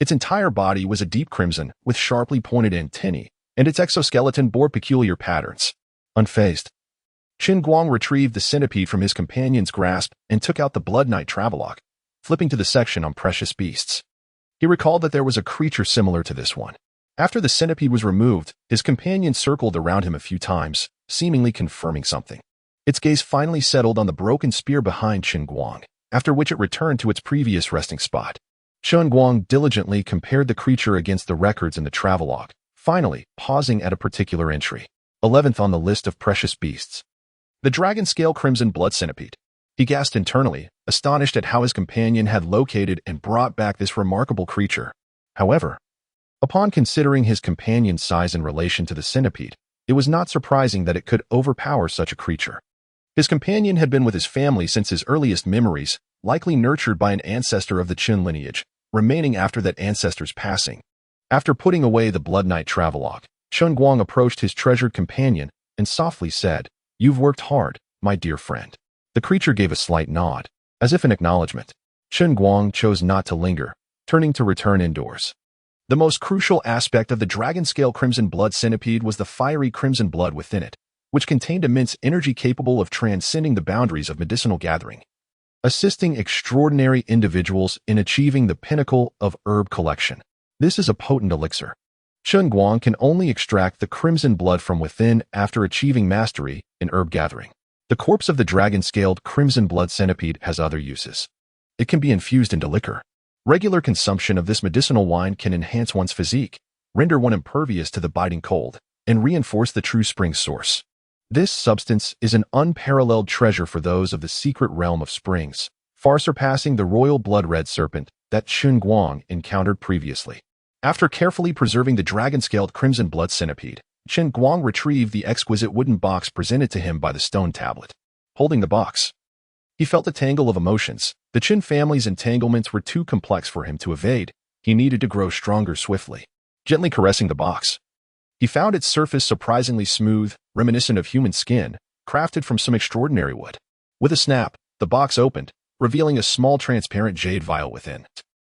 A: Its entire body was a deep crimson, with sharply pointed antennae, and its exoskeleton bore peculiar patterns. Unfazed, Chen Guang retrieved the centipede from his companion's grasp and took out the Blood Knight travelogue, flipping to the section on precious beasts. He recalled that there was a creature similar to this one. After the centipede was removed, his companion circled around him a few times, seemingly confirming something. Its gaze finally settled on the broken spear behind Chen Guang, after which it returned to its previous resting spot. Chen Guang diligently compared the creature against the records in the travelogue, finally pausing at a particular entry, 11th on the list of precious beasts. The dragon-scale crimson blood centipede. He gasped internally, astonished at how his companion had located and brought back this remarkable creature. However, upon considering his companion's size in relation to the centipede, it was not surprising that it could overpower such a creature. His companion had been with his family since his earliest memories, likely nurtured by an ancestor of the Qin lineage, remaining after that ancestor's passing. After putting away the Blood Knight travelogue, Chen Guang approached his treasured companion and softly said, "You've worked hard, my dear friend." The creature gave a slight nod, as if in acknowledgement. Chen Guang chose not to linger, turning to return indoors. The most crucial aspect of the dragon-scale crimson blood centipede was the fiery crimson blood within it, which contained immense energy capable of transcending the boundaries of medicinal gathering, assisting extraordinary individuals in achieving the pinnacle of herb collection. This is a potent elixir. Chen Guang can only extract the crimson blood from within after achieving mastery in herb gathering. The corpse of the dragon-scaled crimson blood centipede has other uses. It can be infused into liquor. Regular consumption of this medicinal wine can enhance one's physique, render one impervious to the biting cold, and reinforce the true spring source. This substance is an unparalleled treasure for those of the secret realm of springs, far surpassing the royal blood-red serpent that Chen Guang encountered previously. After carefully preserving the dragon-scaled crimson blood centipede, Chen Guang retrieved the exquisite wooden box presented to him by the stone tablet. Holding the box, he felt a tangle of emotions. The Qin family's entanglements were too complex for him to evade. He needed to grow stronger swiftly. Gently caressing the box, he found its surface surprisingly smooth, reminiscent of human skin, crafted from some extraordinary wood. With a snap, the box opened, revealing a small transparent jade vial within,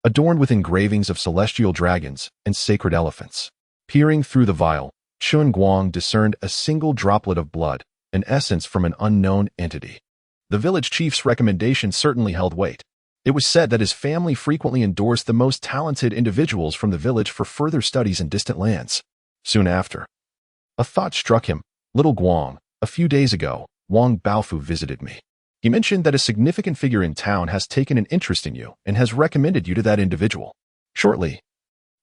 A: adorned with engravings of celestial dragons and sacred elephants. Peering through the vial, Chen Guang discerned a single droplet of blood, an essence from an unknown entity. The village chief's recommendation certainly held weight. It was said that his family frequently endorsed the most talented individuals from the village for further studies in distant lands. Soon after, a thought struck him. Little Guang, a few days ago, Wang Baofu visited me. He mentioned that a significant figure in town has taken an interest in you and has recommended you to that individual. Shortly,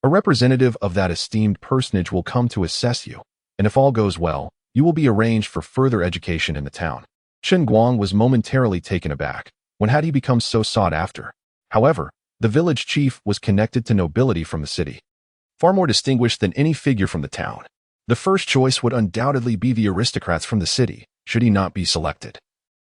A: a representative of that esteemed personage will come to assess you, and if all goes well, you will be arranged for further education in the town. Chen Guang was momentarily taken aback. When had he become so sought after? However, the village chief was connected to nobility from the city, far more distinguished than any figure from the town. The first choice would undoubtedly be the aristocrats from the city, should he not be selected.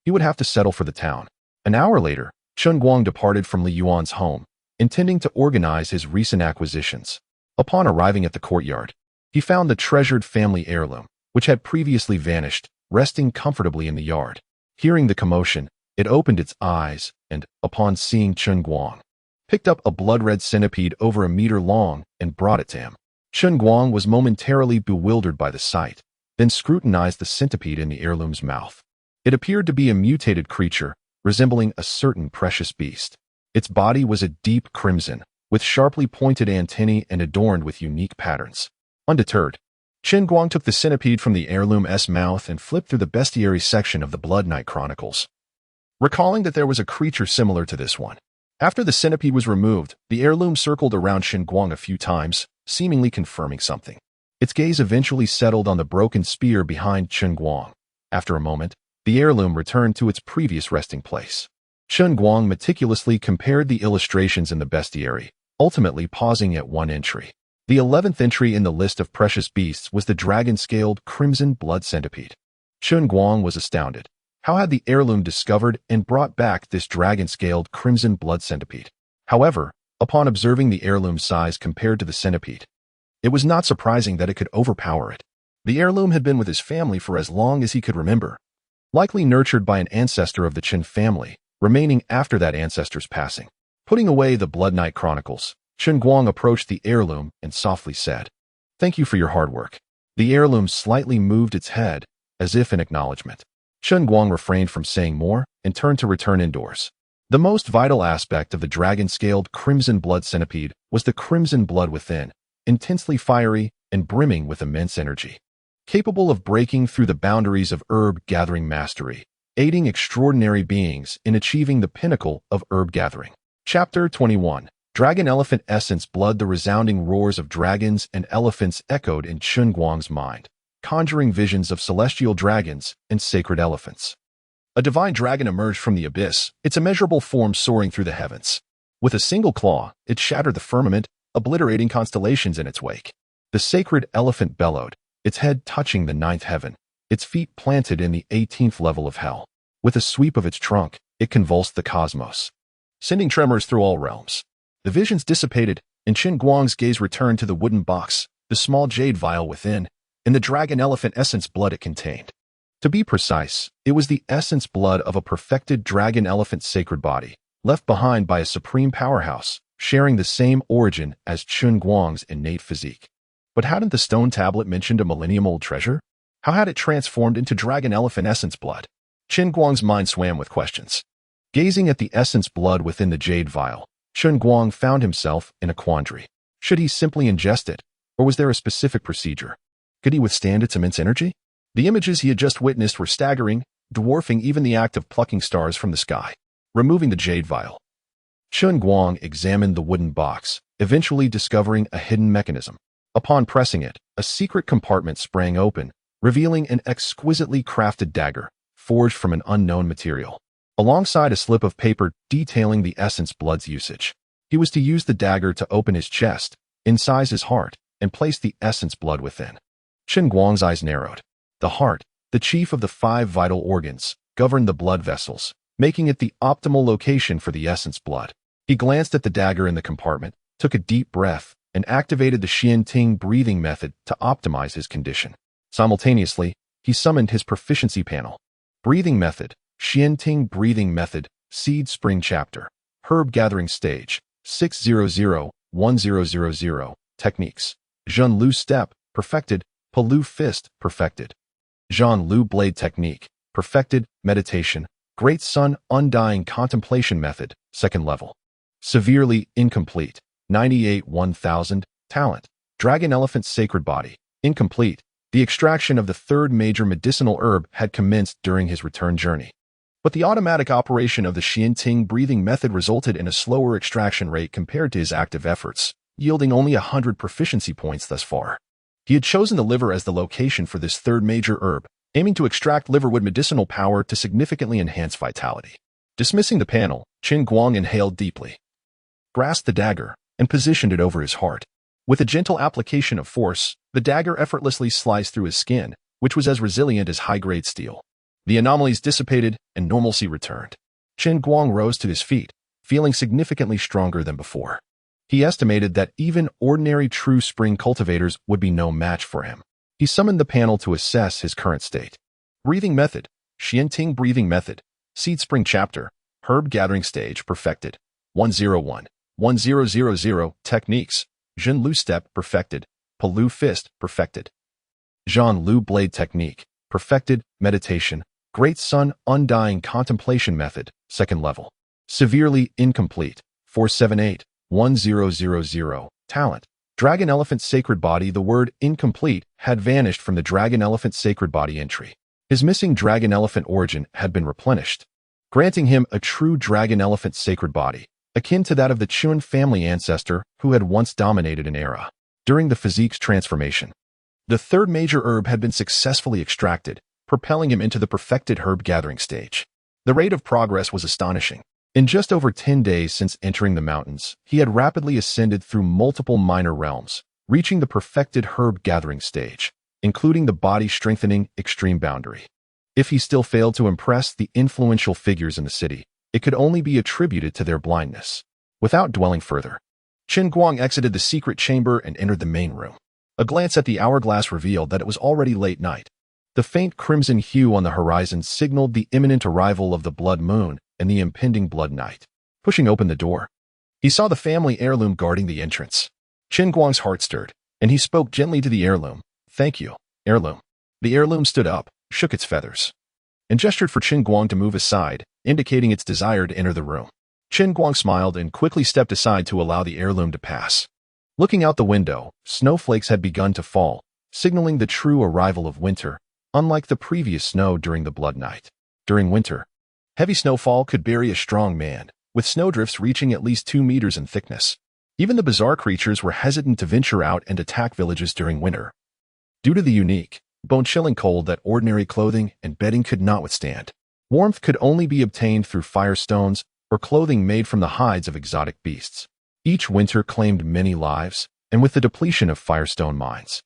A: He would have to settle for the town. An hour later, Chen Guang departed from Li Yuan's home, intending to organize his recent acquisitions. Upon arriving at the courtyard, he found the treasured family heirloom, which had previously vanished, resting comfortably in the yard. Hearing the commotion, it opened its eyes and, upon seeing Chen Guang, picked up a blood-red centipede over a meter long and brought it to him. Chen Guang was momentarily bewildered by the sight, then scrutinized the centipede in the heirloom's mouth. It appeared to be a mutated creature, resembling a certain precious beast. Its body was a deep crimson, with sharply pointed antennae and adorned with unique patterns. Undeterred, Chen Guang took the centipede from the heirloom's mouth and flipped through the bestiary section of the Blood Knight Chronicles, recalling that there was a creature similar to this one. After the centipede was removed, the heirloom circled around Chen Guang a few times, seemingly confirming something. Its gaze eventually settled on the broken spear behind Chen Guang. After a moment, the heirloom returned to its previous resting place. Chen Guang meticulously compared the illustrations in the bestiary, ultimately pausing at one entry. The 11th entry in the list of precious beasts was the dragon-scaled crimson blood centipede. Chen Guang was astounded. How had the heirloom discovered and brought back this dragon-scaled crimson blood centipede? However, upon observing the heirloom's size compared to the centipede, it was not surprising that it could overpower it. The heirloom had been with his family for as long as he could remember, likely nurtured by an ancestor of the Chen family, remaining after that ancestor's passing. Putting away the Blood Knight Chronicles, Chen Guang approached the heirloom and softly said, "Thank you for your hard work." The heirloom slightly moved its head, as if in acknowledgement. Chen Guang refrained from saying more and turned to return indoors. The most vital aspect of the dragon-scaled crimson blood centipede was the crimson blood within, intensely fiery and brimming with immense energy, capable of breaking through the boundaries of herb-gathering mastery, aiding extraordinary beings in achieving the pinnacle of herb gathering. Chapter 21. Dragon Elephant Essence Blood. The resounding roars of dragons and elephants echoed in Chen Guang's mind, conjuring visions of celestial dragons and sacred elephants. A divine dragon emerged from the abyss, its immeasurable form soaring through the heavens. With a single claw, it shattered the firmament, obliterating constellations in its wake. The sacred elephant bellowed, its head touching the 9th heaven, its feet planted in the 18th level of hell. With a sweep of its trunk, it convulsed the cosmos, sending tremors through all realms. The visions dissipated, and Chen Guang's gaze returned to the wooden box, the small jade vial within, and the dragon elephant essence blood it contained. To be precise, it was the essence blood of a perfected dragon elephant sacred body, left behind by a supreme powerhouse, sharing the same origin as Chen Guang's innate physique. But hadn't the stone tablet mentioned a millennium-old treasure? How had it transformed into dragon elephant essence blood? Chen Guang's mind swam with questions. Gazing at the essence blood within the jade vial, Chen Guang found himself in a quandary. Should he simply ingest it, or was there a specific procedure? Could he withstand its immense energy? The images he had just witnessed were staggering, dwarfing even the act of plucking stars from the sky. Removing the jade vial, Chen Guang examined the wooden box, eventually discovering a hidden mechanism. Upon pressing it, a secret compartment sprang open, revealing an exquisitely crafted dagger, forged from an unknown material, alongside a slip of paper detailing the essence blood's usage. He was to use the dagger to open his chest, incise his heart, and place the essence blood within. Chen Guang's eyes narrowed. The heart, the chief of the 5 vital organs, governed the blood vessels, making it the optimal location for the essence blood. He glanced at the dagger in the compartment, took a deep breath, and activated the Xian-Ting breathing method to optimize his condition. Simultaneously, he summoned his proficiency panel. Breathing method, Xian-Ting breathing method, seed spring chapter, herb gathering stage, 600-1000, techniques. Zhen Lu step, perfected, Palu fist, perfected. Zhan Lu blade technique, perfected. Meditation, great sun undying contemplation method, second level. Severely incomplete, 98 1000, talent. Dragon elephant sacred body, incomplete. The extraction of the third major medicinal herb had commenced during his return journey. But the automatic operation of the Xianting breathing method resulted in a slower extraction rate compared to his active efforts, yielding only 100 proficiency points thus far. He had chosen the liver as the location for this third major herb, aiming to extract liverwood medicinal power to significantly enhance vitality. Dismissing the panel, Chen Guang inhaled deeply, grasped the dagger, and positioned it over his heart. With a gentle application of force, the dagger effortlessly sliced through his skin, which was as resilient as high-grade steel. The anomalies dissipated, and normalcy returned. Chen Guang rose to his feet, feeling significantly stronger than before. He estimated that even ordinary true spring cultivators would be no match for him. He summoned the panel to assess his current state. Breathing method, Xianting breathing method, seed spring chapter, herb gathering stage perfected. 101, 1000, techniques, Zhen Lu step perfected, Palu fist perfected. Zhan Lu blade technique, perfected. Meditation, great sun undying contemplation method, second level. Severely incomplete, 478, 1000, talent. Dragon elephant sacred body. The word incomplete had vanished from the dragon elephant sacred body entry. His missing dragon elephant origin had been replenished, granting him a true dragon elephant sacred body, akin to that of the Chun family ancestor who had once dominated an era. During the physique's transformation, the third major herb had been successfully extracted, propelling him into the perfected herb gathering stage. The rate of progress was astonishing. In just over 10 days since entering the mountains, he had rapidly ascended through multiple minor realms, reaching the perfected herb gathering stage, including the body-strengthening extreme boundary. If he still failed to impress the influential figures in the city, it could only be attributed to their blindness. Without dwelling further, Chen Guang exited the secret chamber and entered the main room. A glance at the hourglass revealed that it was already late night. The faint crimson hue on the horizon signaled the imminent arrival of the blood moon and the impending blood night. Pushing open the door, he saw the family heirloom guarding the entrance. Chen Guang's heart stirred, and he spoke gently to the heirloom. "Thank you, heirloom." The heirloom stood up, shook its feathers, and gestured for Chen Guang to move aside, indicating its desire to enter the room. Chen Guang smiled and quickly stepped aside to allow the heirloom to pass. Looking out the window, snowflakes had begun to fall, signaling the true arrival of winter, unlike the previous snow during the blood night. During winter, heavy snowfall could bury a strong man, with snowdrifts reaching at least 2 meters in thickness. Even the bizarre creatures were hesitant to venture out and attack villages during winter, due to the unique, bone-chilling cold that ordinary clothing and bedding could not withstand. Warmth could only be obtained through firestones or clothing made from the hides of exotic beasts. Each winter claimed many lives, and with the depletion of firestone mines,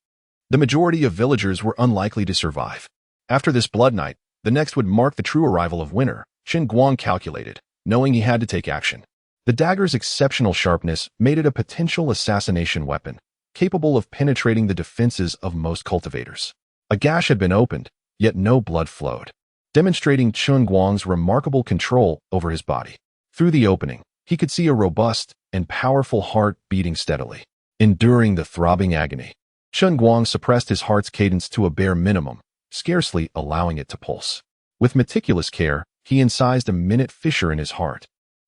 A: the majority of villagers were unlikely to survive. After this blood night, the next would mark the true arrival of winter, Chen Guang calculated, knowing he had to take action. The dagger's exceptional sharpness made it a potential assassination weapon, capable of penetrating the defenses of most cultivators. A gash had been opened, yet no blood flowed, demonstrating Chen Guang's remarkable control over his body. Through the opening, he could see a robust and powerful heart beating steadily. Enduring the throbbing agony, Chen Guang suppressed his heart's cadence to a bare minimum, scarcely allowing it to pulse. With meticulous care, he incised a minute fissure in his heart,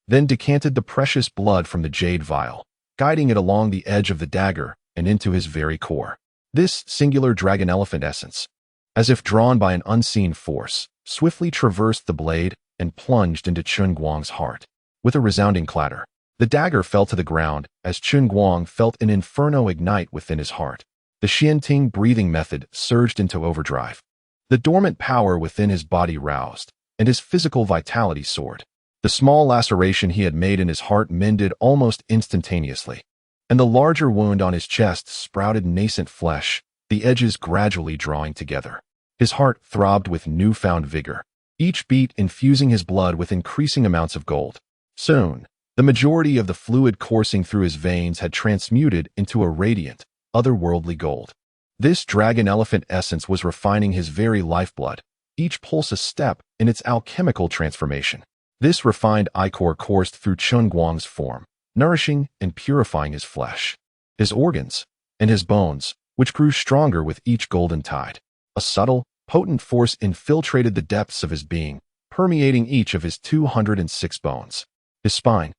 A: then decanted the precious blood from the jade vial, guiding it along the edge of the dagger and into his very core. This singular dragon elephant essence, as if drawn by an unseen force, swiftly traversed the blade and plunged into Chen Guang's heart. With a resounding clatter, the dagger fell to the ground as Chen Guang felt an inferno ignite within his heart. The Xianting breathing method surged into overdrive. The dormant power within his body roused, and his physical vitality soared. The small laceration he had made in his heart mended almost instantaneously, and the larger wound on his chest sprouted nascent flesh, the edges gradually drawing together. His heart throbbed with newfound vigor, each beat infusing his blood with increasing amounts of gold. Soon, the majority of the fluid coursing through his veins had transmuted into a radiant, otherworldly gold. This dragon elephant essence was refining his very lifeblood, each pulse a step in its alchemical transformation. This refined ichor coursed through Chen Guang's form, nourishing and purifying his flesh, his organs, and his bones, which grew stronger with each golden tide. A subtle, potent force infiltrated the depths of his being, permeating each of his 206 bones. His spine,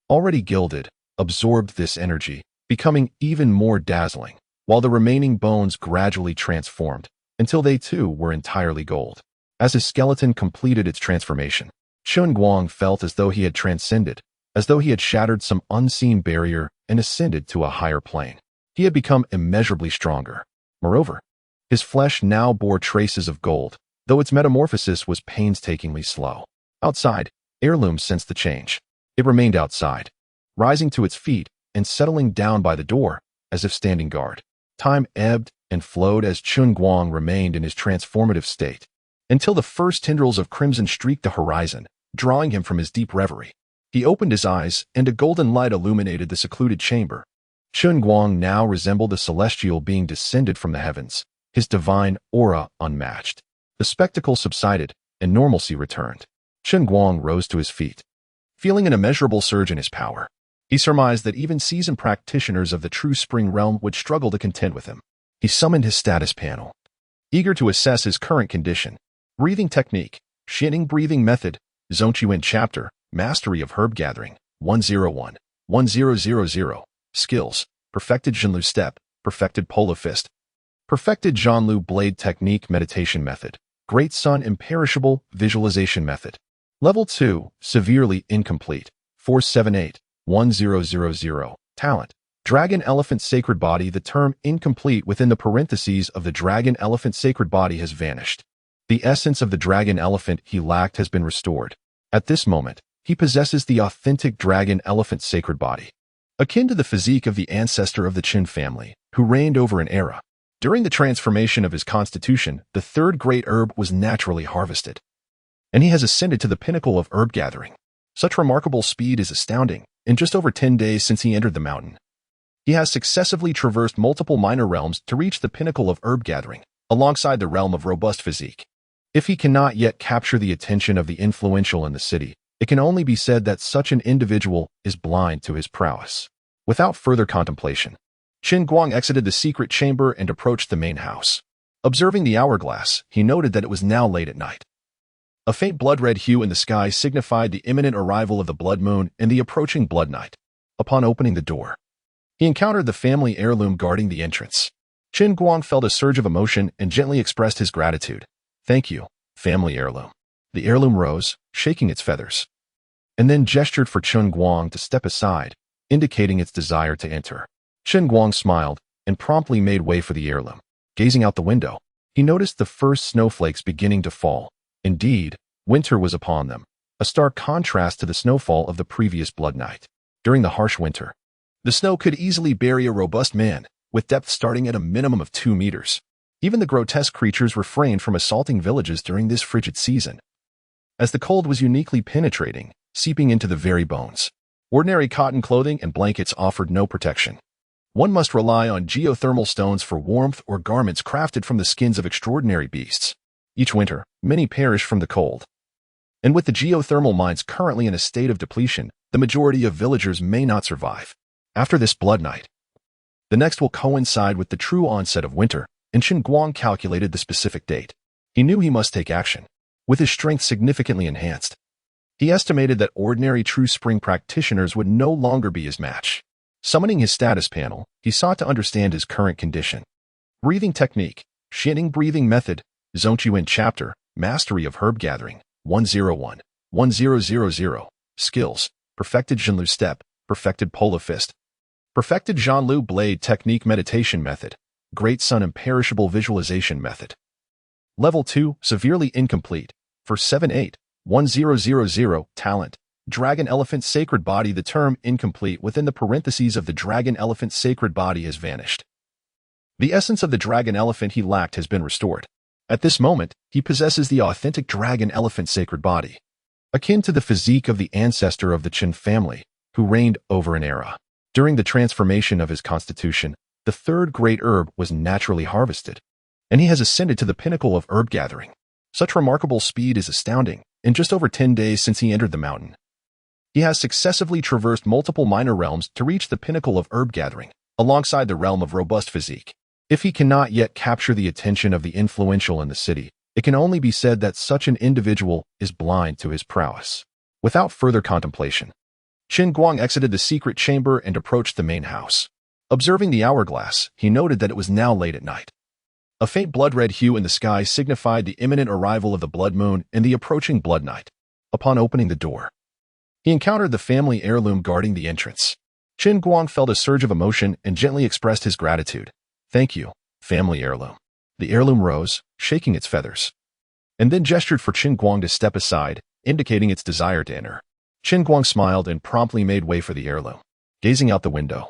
A: already gilded, absorbed this energy, becoming even more dazzling, while the remaining bones gradually transformed, until they too were entirely gold. As his skeleton completed its transformation, Chen Guang felt as though he had transcended, as though he had shattered some unseen barrier and ascended to a higher plane. He had become immeasurably stronger. Moreover, his flesh now bore traces of gold, though its metamorphosis was painstakingly slow. Outside, Heirloom sensed the change. It remained outside, rising to its feet and settling down by the door, as if standing guard. Time ebbed and flowed as Chen Guang remained in his transformative state, until the first tendrils of crimson streaked the horizon, drawing him from his deep reverie. He opened his eyes, and a golden light illuminated the secluded chamber. Chen Guang now resembled a celestial being descended from the heavens, his divine aura unmatched. The spectacle subsided, and normalcy returned. Chen Guang rose to his feet, feeling an immeasurable surge in his power. He surmised that even seasoned practitioners of the true spring realm would struggle to contend with him. He summoned his status panel, eager to assess his current condition. Breathing technique, Shining breathing method, Zhongquan chapter, mastery of herb gathering, 101, 1000. Skills, perfected Zhenlu step, perfected polo fist, perfected Zhanlu blade technique meditation method, great sun imperishable visualization method. Level 2, severely incomplete, 478, 1000. Talent, dragon elephant sacred body. The term incomplete within the parentheses of the dragon elephant sacred body has vanished. The essence of the dragon elephant he lacked has been restored. At this moment, he possesses the authentic dragon elephant sacred body, akin to the physique of the ancestor of the Chen family, who reigned over an era. During the transformation of his constitution, the third great herb was naturally harvested, and he has ascended to the pinnacle of herb gathering. Such remarkable speed is astounding. In just over 10 days since he entered the mountain, he has successively traversed multiple minor realms to reach the pinnacle of herb gathering, alongside the realm of robust physique. If he cannot yet capture the attention of the influential in the city, it can only be said that such an individual is blind to his prowess. Without further contemplation, Chen Guang exited the secret chamber and approached the main house. Observing the hourglass, he noted that it was now late at night. A faint blood-red hue in the sky signified the imminent arrival of the blood moon and the approaching blood night. Upon opening the door, he encountered the family heirloom guarding the entrance. Chen Guang felt a surge of emotion and gently expressed his gratitude. "Thank you, family heirloom." The heirloom rose, shaking its feathers, and then gestured for Chen Guang to step aside, indicating its desire to enter. Chen Guang smiled and promptly made way for the heirloom. Gazing out the window, he noticed the first snowflakes beginning to fall. Indeed, winter was upon them, a stark contrast to the snowfall of the previous blood night. During the harsh winter, the snow could easily bury a robust man, with depth starting at a minimum of 2 meters. Even the grotesque creatures refrained from assaulting villages during this frigid season, as the cold was uniquely penetrating, seeping into the very bones. Ordinary cotton clothing and blankets offered no protection. One must rely on geothermal stones for warmth or garments crafted from the skins of extraordinary beasts. Each winter, many perish from the cold. And with the geothermal mines currently in a state of depletion, the majority of villagers may not survive. After this blood night, the next will coincide with the true onset of winter, and Chen Guang calculated the specific date. He knew he must take action. With his strength significantly enhanced, he estimated that ordinary true spring practitioners would no longer be his match. Summoning his status panel, he sought to understand his current condition. Breathing technique, Shining breathing method, Zhongquan chapter, mastery of herb gathering, 101, 1000. Skills, perfected Zhenlu step, perfected polo fist, perfected Zhanlu blade technique meditation method, great sun imperishable visualization method. Level 2, severely incomplete, for 78, 1000. Talent, dragon elephant sacred body. The term incomplete within the parentheses of the dragon elephant sacred body has vanished. The essence of the dragon elephant he lacked has been restored. At this moment, he possesses the authentic dragon elephant sacred body, akin to the physique of the ancestor of the Chen family, who reigned over an era. During the transformation of his constitution, the third great herb was naturally harvested, and he has ascended to the pinnacle of herb gathering. Such remarkable speed is astounding. In just over 10 days since he entered the mountain, he has successively traversed multiple minor realms to reach the pinnacle of herb gathering, alongside the realm of robust physique. If he cannot yet capture the attention of the influential in the city, it can only be said that such an individual is blind to his prowess. Without further contemplation, Chen Guang exited the secret chamber and approached the main house. Observing the hourglass, he noted that it was now late at night. A faint blood-red hue in the sky signified the imminent arrival of the blood moon and the approaching blood night. Upon opening the door, he encountered the family heirloom guarding the entrance. Chen Guang felt a surge of emotion and gently expressed his gratitude. "Thank you, family heirloom." The heirloom rose, shaking its feathers, and then gestured for Chen Guang to step aside, indicating its desire to enter. Chen Guang smiled and promptly made way for the heirloom. Gazing out the window,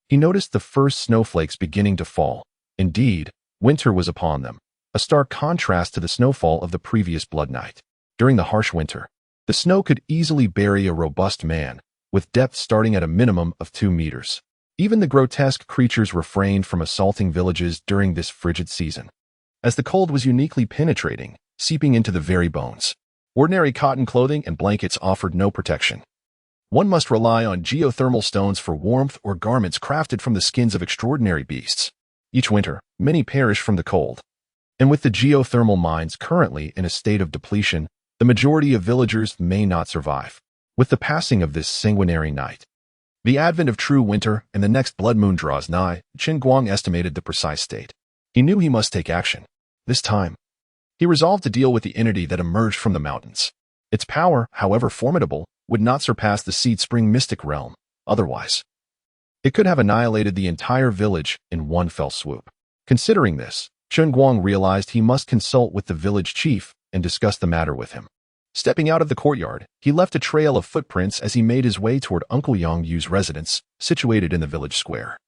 A: he noticed the first snowflakes beginning to fall. Indeed, winter was upon them, a stark contrast to the snowfall of the previous blood night. During the harsh winter, the snow could easily bury a robust man, with depth starting at a minimum of 2 meters. Even the grotesque creatures refrained from assaulting villages during this frigid season, as the cold was uniquely penetrating, seeping into the very bones. Ordinary cotton clothing and blankets offered no protection. One must rely on geothermal stones for warmth or garments crafted from the skins of extraordinary beasts. Each winter, many perish from the cold. And with the geothermal mines currently in a state of depletion, the majority of villagers may not survive. With the passing of this sanguinary night, the advent of true winter and the next blood moon draws nigh, Chen Guang estimated the precise date. He knew he must take action. This time, he resolved to deal with the entity that emerged from the mountains. Its power, however formidable, would not surpass the seed spring mystic realm. Otherwise, it could have annihilated the entire village in one fell swoop. Considering this, Chen Guang realized he must consult with the village chief and discuss the matter with him. Stepping out of the courtyard, he left a trail of footprints as he made his way toward Uncle Yang Yu's residence, situated in the village square,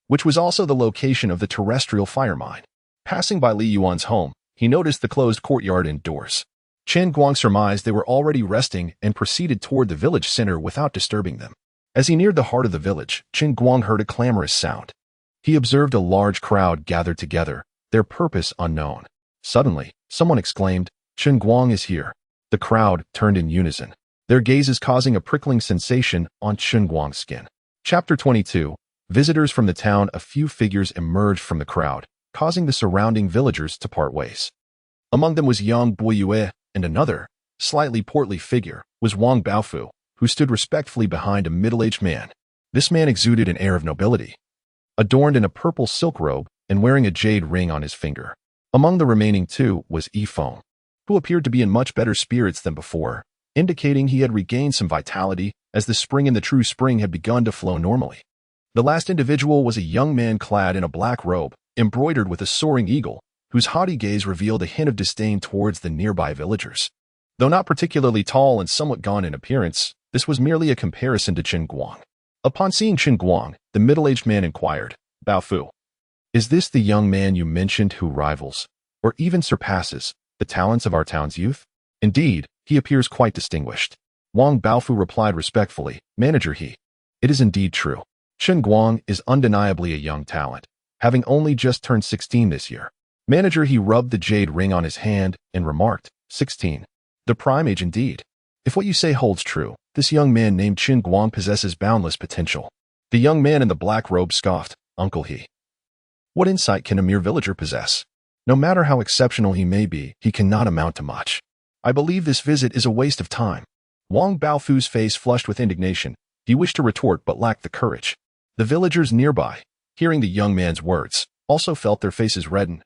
A: which was also the location of the terrestrial fire mine. Passing by Li Yuan's home, he noticed the closed courtyard indoors. Chen Guang surmised they were already resting and proceeded toward the village center without disturbing them. As he neared the heart of the village, Chen Guang heard a clamorous sound. He observed a large crowd gathered together, their purpose unknown. Suddenly, someone exclaimed, "Chen Guang is here." The crowd turned in unison, their gazes causing a prickling sensation on Chen Guang's skin. Chapter 22. Visitors from the town. A few figures emerged from the crowd, causing the surrounding villagers to part ways. Among them was young Boyue, and another, slightly portly figure, was Wang Baofu, who stood respectfully behind a middle-aged man. This man exuded an air of nobility, adorned in a purple silk robe and wearing a jade ring on his finger. Among the remaining two was Yifeng, who appeared to be in much better spirits than before, indicating he had regained some vitality as the spring in the true spring had begun to flow normally. The last individual was a young man clad in a black robe, embroidered with a soaring eagle, whose haughty gaze revealed a hint of disdain towards the nearby villagers. Though not particularly tall and somewhat gaunt in appearance, this was merely a comparison to Chen Guang. Upon seeing Chen Guang, the middle-aged man inquired, "Baofu, is this the young man you mentioned who rivals, or even surpasses, the talents of our town's youth?" "Indeed, he appears quite distinguished." Wang Baofu replied respectfully, "Manager he. It is indeed true. Chen Guang is undeniably a young talent, having only just turned 16 this year." Manager he rubbed the jade ring on his hand and remarked, 16. The prime age indeed. If what you say holds true, this young man named Chen Guang possesses boundless potential. The young man in the black robe scoffed, "Uncle he. What insight can a mere villager possess? No matter how exceptional he may be, he cannot amount to much. I believe this visit is a waste of time." Wang Baofu's face flushed with indignation. He wished to retort but lacked the courage. The villagers nearby, hearing the young man's words, also felt their faces redden,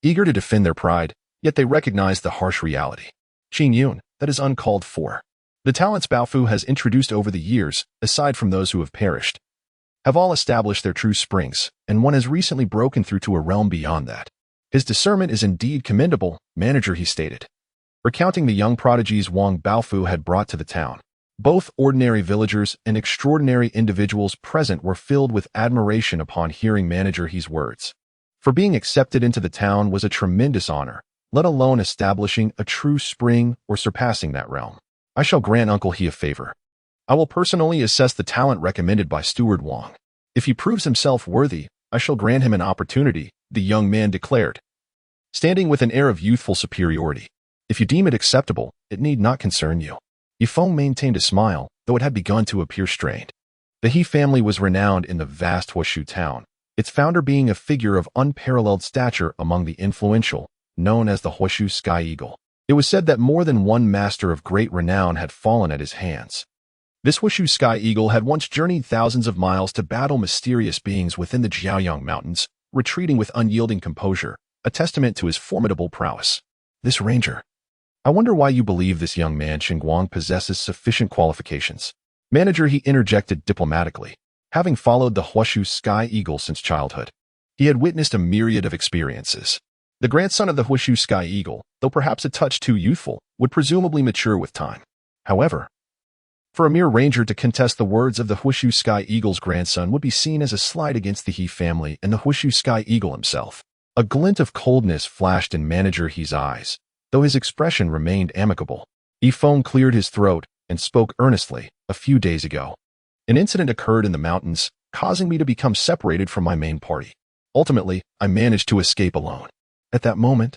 A: eager to defend their pride, yet they recognized the harsh reality. "Qing Yun, that is uncalled for. The talents Baofu has introduced over the years, aside from those who have perished, have all established their true springs, and one has recently broken through to a realm beyond that. His discernment is indeed commendable, manager," he stated, recounting the young prodigies Wang Baofu had brought to the town. Both ordinary villagers and extraordinary individuals present were filled with admiration upon hearing manager he's words. For being accepted into the town was a tremendous honor, let alone establishing a true spring or surpassing that realm. "I shall grant Uncle he a favor. I will personally assess the talent recommended by Steward Wang. If he proves himself worthy, I shall grant him an opportunity," the young man declared, standing with an air of youthful superiority. "If you deem it acceptable, it need not concern you." Yifeng maintained a smile, though it had begun to appear strained. The He family was renowned in the vast Huashu town, its founder being a figure of unparalleled stature among the influential, known as the Huashu Sky Eagle. It was said that more than one master of great renown had fallen at his hands. This Huashu Sky Eagle had once journeyed thousands of miles to battle mysterious beings within the Jiaoyang Mountains, retreating with unyielding composure, a testament to his formidable prowess. This ranger. I wonder why you believe this young man Chen Guang possesses sufficient qualifications. Manager, he interjected diplomatically. Having followed the Huashu Sky Eagle since childhood, he had witnessed a myriad of experiences. The grandson of the Huashu Sky Eagle, though perhaps a touch too youthful, would presumably mature with time. However, for a mere ranger to contest the words of the Huashu Sky Eagle's grandson would be seen as a slight against the He family and the Huashu Sky Eagle himself. A glint of coldness flashed in Manager He's eyes, though his expression remained amicable. Yifeng cleared his throat and spoke earnestly. A few days ago, an incident occurred in the mountains, causing me to become separated from my main party. Ultimately, I managed to escape alone. At that moment,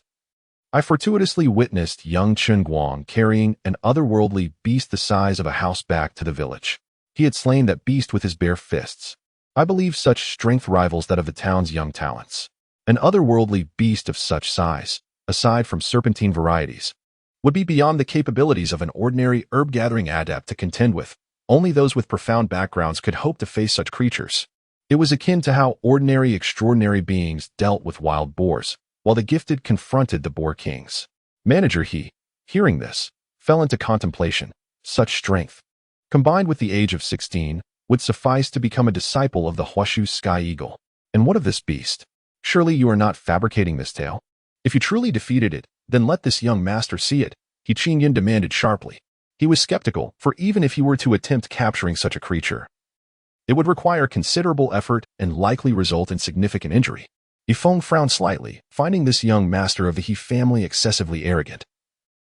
A: I fortuitously witnessed young Chen Guang carrying an otherworldly beast the size of a house back to the village. He had slain that beast with his bare fists. I believe such strength rivals that of the town's young talents. An otherworldly beast of such size, aside from serpentine varieties, would be beyond the capabilities of an ordinary herb-gathering adept to contend with. Only those with profound backgrounds could hope to face such creatures. It was akin to how ordinary extraordinary beings dealt with wild boars, while the gifted confronted the boar kings. Manager He, hearing this, fell into contemplation. Such strength, combined with the age of 16, would suffice to become a disciple of the Huashu Sky Eagle. And what of this beast? Surely you are not fabricating this tale? If you truly defeated it, then let this young master see it, He Qingyan demanded sharply. He was skeptical, for even if he were to attempt capturing such a creature, it would require considerable effort and likely result in significant injury. Yifeng frowned slightly, finding this young master of the He family excessively arrogant.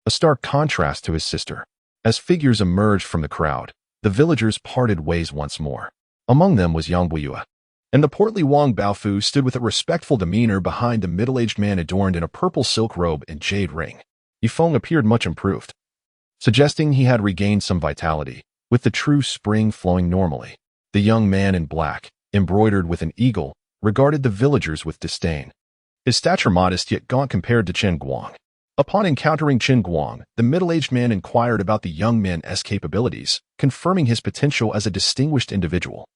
A: A stark contrast to his sister. As figures emerged from the crowd, the villagers parted ways once more. Among them was Yang Buiyue, and the portly Wang Baofu stood with a respectful demeanor behind the middle-aged man adorned in a purple silk robe and jade ring. Yifeng appeared much improved, suggesting he had regained some vitality, with the true spring flowing normally. The young man in black, embroidered with an eagle, regarded the villagers with disdain. His stature modest yet gaunt compared to Chen Guang. Upon encountering Chen Guang, the middle-aged man inquired about the young man's capabilities, confirming his potential as a distinguished individual.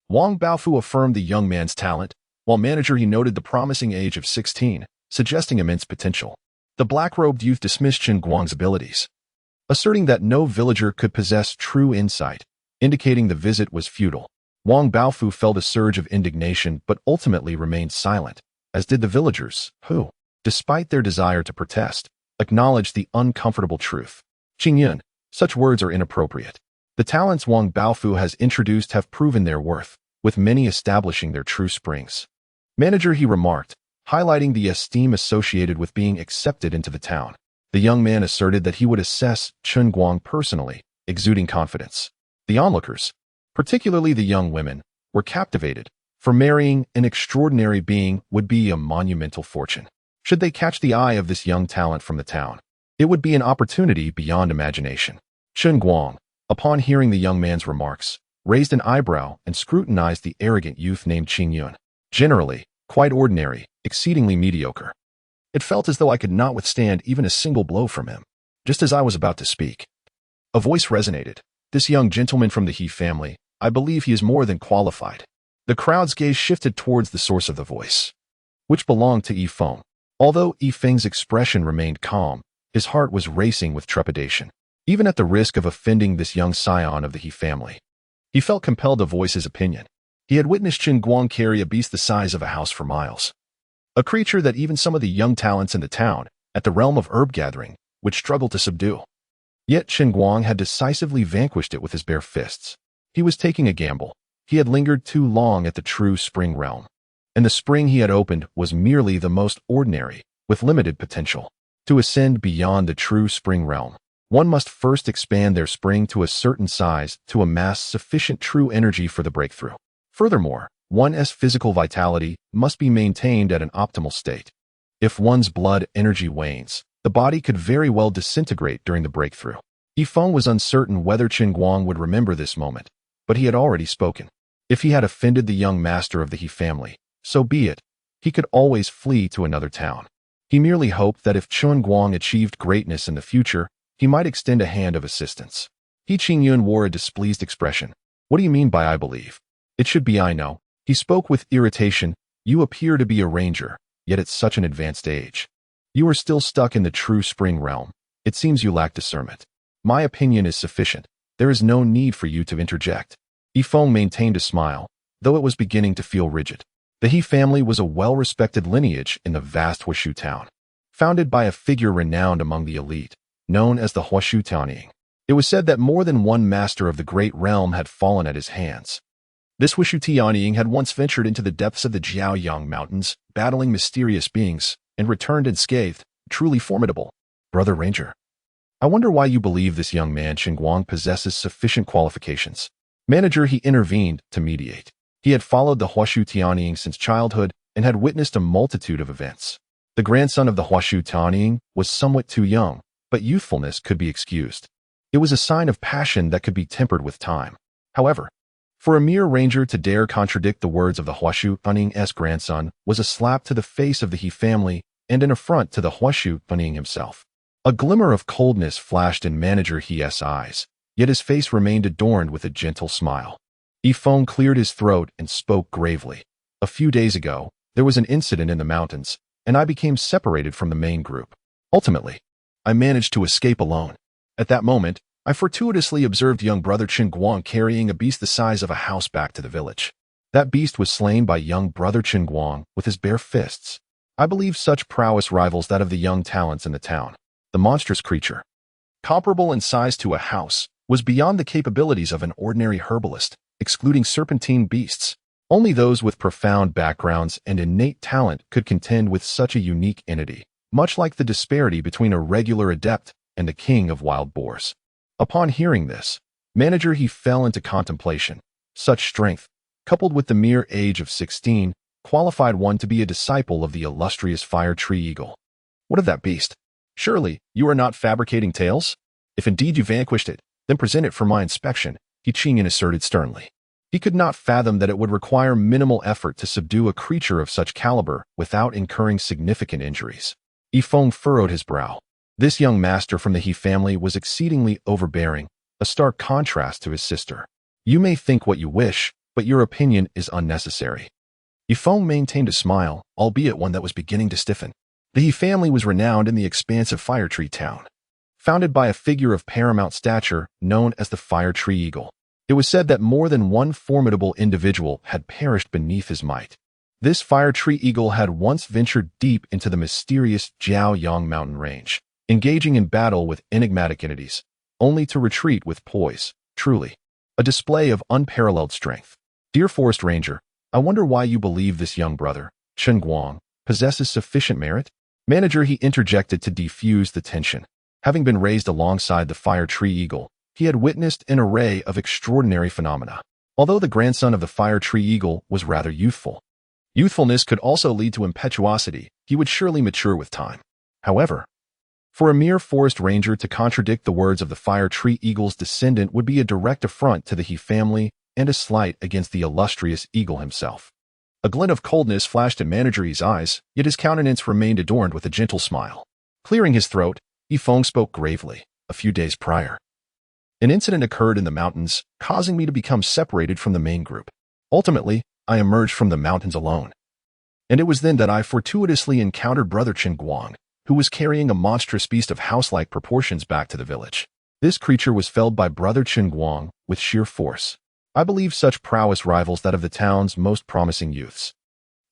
A: Wang Baofu affirmed the young man's talent, while Manager He noted the promising age of 16, suggesting immense potential. The black-robed youth dismissed Chen Guang's abilities, asserting that no villager could possess true insight, indicating the visit was futile. Wang Baofu felt a surge of indignation but ultimately remained silent, as did the villagers, who, despite their desire to protest, acknowledged the uncomfortable truth. Qingyan, such words are inappropriate. The talents Wang Baofu has introduced have proven their worth, with many establishing their true springs. Manager He remarked, highlighting the esteem associated with being accepted into the town. The young man asserted that he would assess Chen Guang personally, exuding confidence. The onlookers, particularly the young women, were captivated, for marrying an extraordinary being would be a monumental fortune. Should they catch the eye of this young talent from the town, it would be an opportunity beyond imagination. Chen Guang, upon hearing the young man's remarks, raised an eyebrow and scrutinized the arrogant youth named Qingyun. Generally, quite ordinary, exceedingly mediocre. It felt as though I could not withstand even a single blow from him. Just as I was about to speak, a voice resonated. This young gentleman from the He family, I believe he is more than qualified. The crowd's gaze shifted towards the source of the voice, which belonged to Yifeng. Although Yifeng's expression remained calm, his heart was racing with trepidation. Even at the risk of offending this young scion of the He family, he felt compelled to voice his opinion. He had witnessed Chen Guang carry a beast the size of a house for miles. A creature that even some of the young talents in the town, at the realm of herb gathering, would struggle to subdue. Yet Chen Guang had decisively vanquished it with his bare fists. He was taking a gamble. He had lingered too long at the true spring realm, and the spring he had opened was merely the most ordinary, with limited potential. To ascend beyond the true spring realm, one must first expand their spring to a certain size to amass sufficient true energy for the breakthrough. Furthermore, one's physical vitality must be maintained at an optimal state. If one's blood energy wanes, the body could very well disintegrate during the breakthrough. Yifeng was uncertain whether Chen Guang would remember this moment, but he had already spoken. If he had offended the young master of the He family, So be it. He could always flee to another town. He merely hoped that if Chen Guang achieved greatness in the future, he might extend a hand of assistance. He Qingyun wore a displeased expression. What do you mean by I believe? It should be I know. He spoke with irritation. You appear to be a ranger, yet at such an advanced age. You are still stuck in the true spring realm. It seems you lack discernment. My opinion is sufficient. There is no need for you to interject. Yifeng maintained a smile, though it was beginning to feel rigid. The He family was a well-respected lineage in the vast Huashu town, founded by a figure renowned among the elite, known as the Huashu Tianying. It was said that more than one master of the great realm had fallen at his hands. This Huashu Tianying had once ventured into the depths of the Jiaoyang Mountains, battling mysterious beings, and returned unscathed, truly formidable. Brother Ranger, I wonder why you believe this young man Chen Guang possesses sufficient qualifications. Manager, he intervened to mediate. He had followed the Huashu Tianying since childhood and had witnessed a multitude of events. The grandson of the Huashu Tianying was somewhat too young, but youthfulness could be excused. It was a sign of passion that could be tempered with time. However, for a mere ranger to dare contradict the words of the Huashu Tianying's grandson was a slap to the face of the He family and an affront to the Huashu Tianying himself. A glimmer of coldness flashed in Manager He's eyes, yet his face remained adorned with a gentle smile. Yifeng cleared his throat and spoke gravely. A few days ago, there was an incident in the mountains, and I became separated from the main group. Ultimately, I managed to escape alone. At that moment, I fortuitously observed young brother Chen Guang carrying a beast the size of a house back to the village. That beast was slain by young brother Chen Guang with his bare fists. I believe such prowess rivals that of the young talents in the town. The monstrous creature, comparable in size to a house, was beyond the capabilities of an ordinary herbalist, excluding serpentine beasts. Only those with profound backgrounds and innate talent could contend with such a unique entity, much like the disparity between a regular adept and the king of wild boars. Upon hearing this, Manager he fell into contemplation. Such strength, coupled with the mere age of 16, qualified one to be a disciple of the illustrious fire tree eagle. What of that beast? Surely, you are not fabricating tales? If indeed you vanquished it, then present it for my inspection, He Qingyan asserted sternly. He could not fathom that it would require minimal effort to subdue a creature of such caliber without incurring significant injuries. Yifeng furrowed his brow. This young master from the He family was exceedingly overbearing, a stark contrast to his sister. You may think what you wish, but your opinion is unnecessary. Yifeng maintained a smile, albeit one that was beginning to stiffen. The He family was renowned in the expansive Fire Tree town, founded by a figure of paramount stature known as the Fire Tree Eagle. It was said that more than one formidable individual had perished beneath his might. This Fire Tree Eagle had once ventured deep into the mysterious Jiaoyang mountain range, engaging in battle with enigmatic entities, only to retreat with poise. Truly, a display of unparalleled strength. Dear Forest Ranger, I wonder why you believe this young brother, Chen Guang, possesses sufficient merit? Manager he interjected to defuse the tension. Having been raised alongside the Fire Tree Eagle, he had witnessed an array of extraordinary phenomena. Although the grandson of the Fire Tree Eagle was rather youthful, youthfulness could also lead to impetuosity. He would surely mature with time. However, for a mere forest ranger to contradict the words of the Fire Tree Eagle's descendant would be a direct affront to the He family and a slight against the illustrious eagle himself. A glint of coldness flashed in Manager Yi's eyes, yet his countenance remained adorned with a gentle smile. Clearing his throat, Yifeng spoke gravely. A few days prior, an incident occurred in the mountains, causing me to become separated from the main group. Ultimately, I emerged from the mountains alone. And it was then that I fortuitously encountered brother Chen Guang, who was carrying a monstrous beast of house-like proportions back to the village. This creature was felled by brother Chen Guang with sheer force. I believe such prowess rivals that of the town's most promising youths.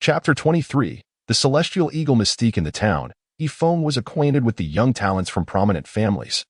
A: Chapter 23, The Celestial Eagle Mystique in the Town. Yifeng was acquainted with the young talents from prominent families,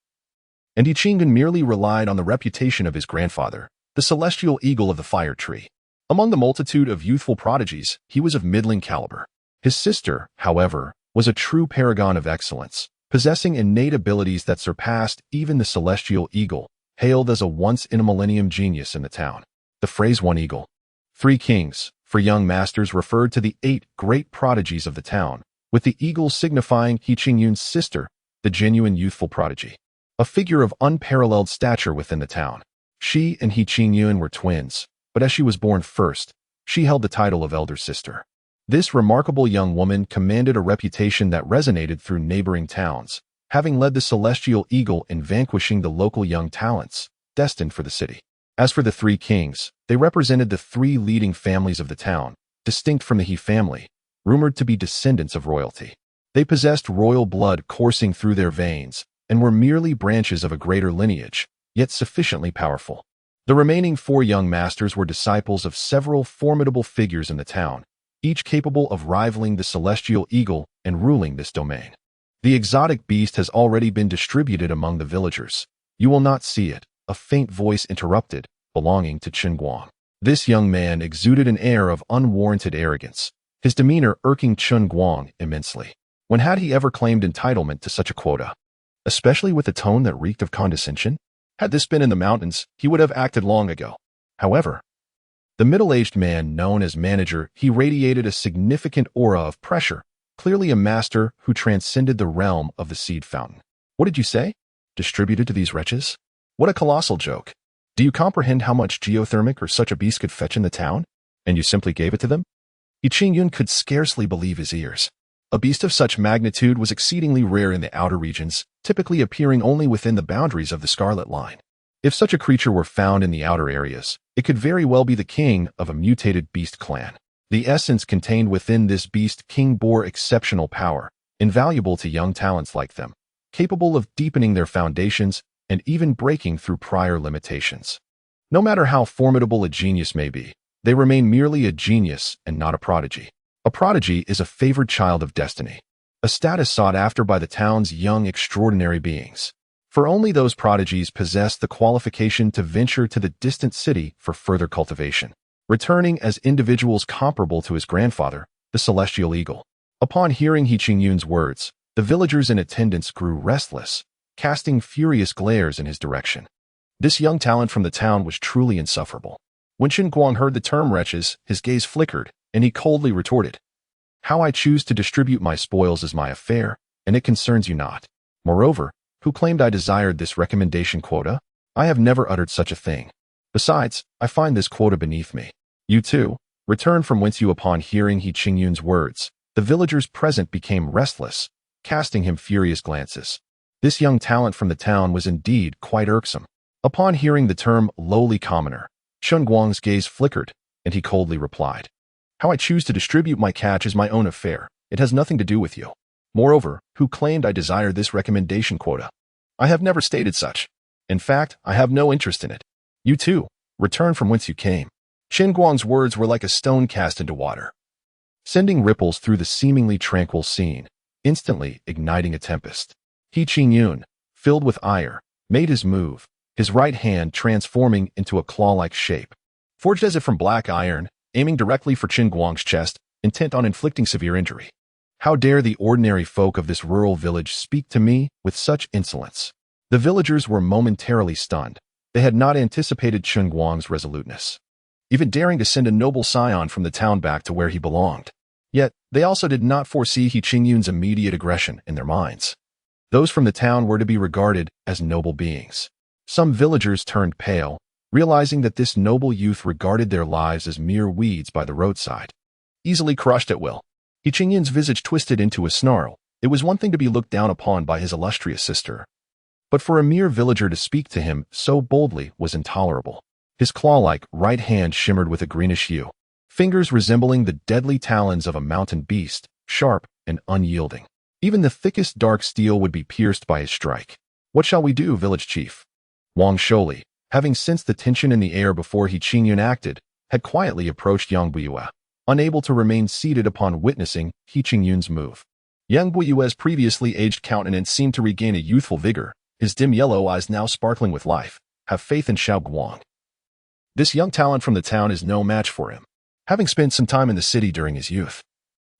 A: and He Qingyan merely relied on the reputation of his grandfather, the Celestial Eagle of the Fire Tree. Among the multitude of youthful prodigies, he was of middling caliber. His sister, however, was a true paragon of excellence, possessing innate abilities that surpassed even the Celestial Eagle, hailed as a once-in-a-millennium genius in the town. The phrase "one eagle, three kings" for young masters referred to the 8 great prodigies of the town, with the eagle signifying He Qingyan's sister, the genuine youthful prodigy, a figure of unparalleled stature within the town. She and He Qingyan were twins, but as she was born first, she held the title of elder sister. This remarkable young woman commanded a reputation that resonated through neighboring towns, having led the celestial eagle in vanquishing the local young talents destined for the city. As for the three kings, they represented the three leading families of the town, distinct from the He family, rumored to be descendants of royalty. They possessed royal blood coursing through their veins and were merely branches of a greater lineage, yet sufficiently powerful. The remaining four young masters were disciples of several formidable figures in the town, each capable of rivaling the celestial eagle and ruling this domain. The exotic beast has already been distributed among the villagers. You will not see it, a faint voice interrupted, belonging to Chen Guang. This young man exuded an air of unwarranted arrogance, his demeanor irking Chen Guang immensely. When had he ever claimed entitlement to such a quota? Especially with a tone that reeked of condescension? Had this been in the mountains, he would have acted long ago. However, the middle-aged man known as manager, he radiated a significant aura of pressure, clearly a master who transcended the realm of the seed fountain. What did you say? Distributed to these wretches? What a colossal joke. Do you comprehend how much geothermic or such a beast could fetch in the town? And you simply gave it to them? Qingyun could scarcely believe his ears. A beast of such magnitude was exceedingly rare in the outer regions, typically appearing only within the boundaries of the Scarlet Line. If such a creature were found in the outer areas, it could very well be the king of a mutated beast clan. The essence contained within this beast king bore exceptional power, invaluable to young talents like them, capable of deepening their foundations and even breaking through prior limitations. No matter how formidable a genius may be, they remain merely a genius and not a prodigy. A prodigy is a favored child of destiny, a status sought after by the town's young extraordinary beings. For only those prodigies possess the qualification to venture to the distant city for further cultivation, returning as individuals comparable to his grandfather, the celestial eagle. Upon hearing Qingyun's words, the villagers in attendance grew restless, casting furious glares in his direction. This young talent from the town was truly insufferable. When Chen Guang heard the term wretches, his gaze flickered, and he coldly retorted, "How I choose to distribute my spoils is my affair, and it concerns you not. Moreover, who claimed I desired this recommendation quota? I have never uttered such a thing. Besides, I find this quota beneath me. You too, return from whence you." Upon hearing Qingyun's words, the villagers present became restless, casting him furious glances. This young talent from the town was indeed quite irksome. Upon hearing the term lowly commoner, Chen Guang's gaze flickered, and he coldly replied, "How I choose to distribute my catch is my own affair. It has nothing to do with you. Moreover, who claimed I desired this recommendation quota? I have never stated such. In fact, I have no interest in it. You too, return from whence you came." Chen Guang's words were like a stone cast into water, sending ripples through the seemingly tranquil scene, instantly igniting a tempest. Qingyun, filled with ire, made his move, his right hand transforming into a claw-like shape. Forged as if from black iron, aiming directly for Chen Guang's chest, intent on inflicting severe injury. How dare the ordinary folk of this rural village speak to me with such insolence? The villagers were momentarily stunned. They had not anticipated Chen Guang's resoluteness, even daring to send a noble scion from the town back to where he belonged. Yet, they also did not foresee Qingyun's immediate aggression in their minds. Those from the town were to be regarded as noble beings. Some villagers turned pale, realizing that this noble youth regarded their lives as mere weeds by the roadside, easily crushed at will. Qingyun's visage twisted into a snarl. It was one thing to be looked down upon by his illustrious sister, but for a mere villager to speak to him so boldly was intolerable. His claw-like right hand shimmered with a greenish hue, fingers resembling the deadly talons of a mountain beast, sharp and unyielding. Even the thickest dark steel would be pierced by his strike. "What shall we do, village chief?" Wang Sholi, having sensed the tension in the air before Qingyun acted, had quietly approached Yang Buyue, unable to remain seated upon witnessing Qingyun's move. Yang Buyue's previously aged countenance seemed to regain a youthful vigor, his dim yellow eyes now sparkling with life. "Have faith in Xiao Guang. This young talent from the town is no match for him." Having spent some time in the city during his youth,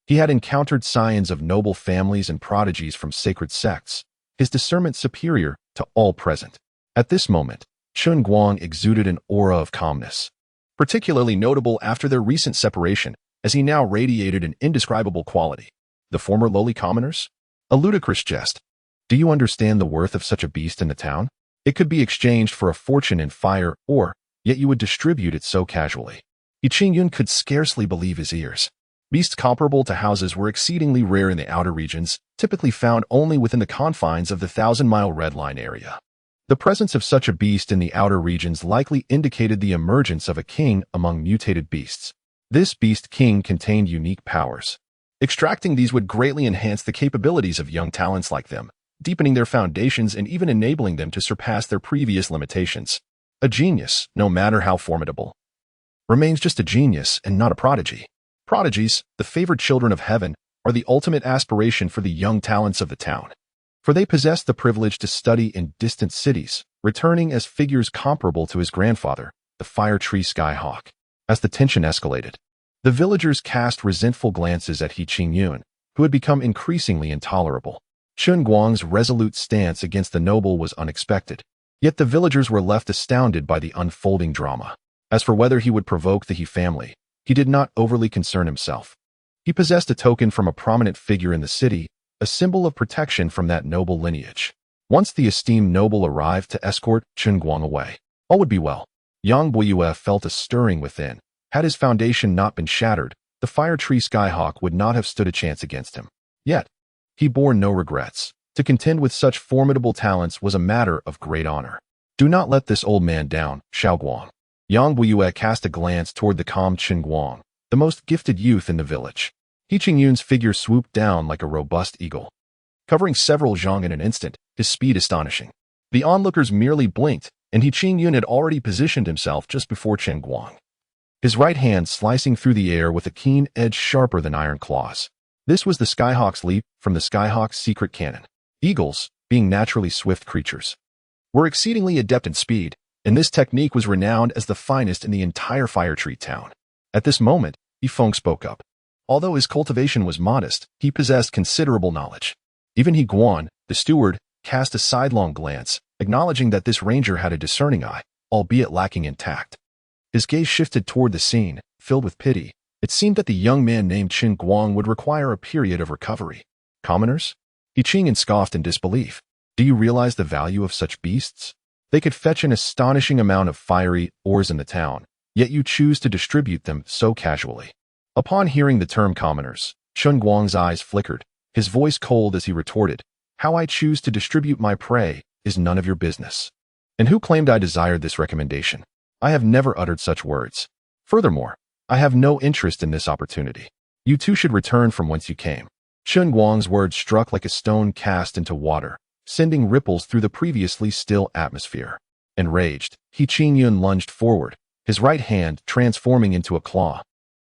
A: he had encountered scions of noble families and prodigies from sacred sects, his discernment superior to all present. At this moment, Chen Guang exuded an aura of calmness, particularly notable after their recent separation, as he now radiated an indescribable quality. The former lowly commoners? A ludicrous jest. Do you understand the worth of such a beast in the town? It could be exchanged for a fortune in fire, or, yet you would distribute it so casually. Qingyun could scarcely believe his ears. Beasts comparable to houses were exceedingly rare in the outer regions, typically found only within the confines of the thousand-mile red line area. The presence of such a beast in the outer regions likely indicated the emergence of a king among mutated beasts. This beast king contained unique powers. Extracting these would greatly enhance the capabilities of young talents like them, deepening their foundations and even enabling them to surpass their previous limitations. A genius, no matter how formidable, remains just a genius and not a prodigy. Prodigies, the favored children of heaven, are the ultimate aspiration for the young talents of the town. For they possess the privilege to study in distant cities, returning as figures comparable to his grandfather, the fire tree skyhawk. As the tension escalated, the villagers cast resentful glances at He Qingyun, who had become increasingly intolerable. Chen Guang's resolute stance against the noble was unexpected, yet the villagers were left astounded by the unfolding drama. As for whether he would provoke the He family, he did not overly concern himself. He possessed a token from a prominent figure in the city, a symbol of protection from that noble lineage. Once the esteemed noble arrived to escort Chen Guang away, all would be well. Yang Buiyue felt a stirring within. Had his foundation not been shattered, the fire tree skyhawk would not have stood a chance against him. Yet, he bore no regrets. To contend with such formidable talents was a matter of great honor. Do not let this old man down, Xiao Guang. Yang Buiyue cast a glance toward the calm Chen Guang, the most gifted youth in the village. He Qingyun's figure swooped down like a robust eagle, covering several zhang in an instant, his speed astonishing. The onlookers merely blinked, and He Qingyun had already positioned himself just before Chen Guang, his right hand slicing through the air with a keen edge sharper than iron claws. This was the Skyhawk's leap from the Skyhawk's secret cannon. Eagles, being naturally swift creatures, were exceedingly adept in speed, and this technique was renowned as the finest in the entire Fire Tree town. At this moment, Yifeng spoke up. Although his cultivation was modest, he possessed considerable knowledge. Even He Guan, the steward, cast a sidelong glance, acknowledging that this ranger had a discerning eye, albeit lacking in tact. His gaze shifted toward the scene, filled with pity. It seemed that the young man named Chen Guang would require a period of recovery. Commoners? He Qingyun scoffed in disbelief. Do you realize the value of such beasts? They could fetch an astonishing amount of fiery ores in the town, yet you choose to distribute them so casually. Upon hearing the term commoners, Chen Guang's eyes flickered, his voice cold as he retorted, How I choose to distribute my prey is none of your business. And who claimed I desired this recommendation? I have never uttered such words. Furthermore, I have no interest in this opportunity. You too should return from whence you came. Chen Guang's words struck like a stone cast into water, sending ripples through the previously still atmosphere. Enraged, He Qingyun lunged forward, his right hand transforming into a claw,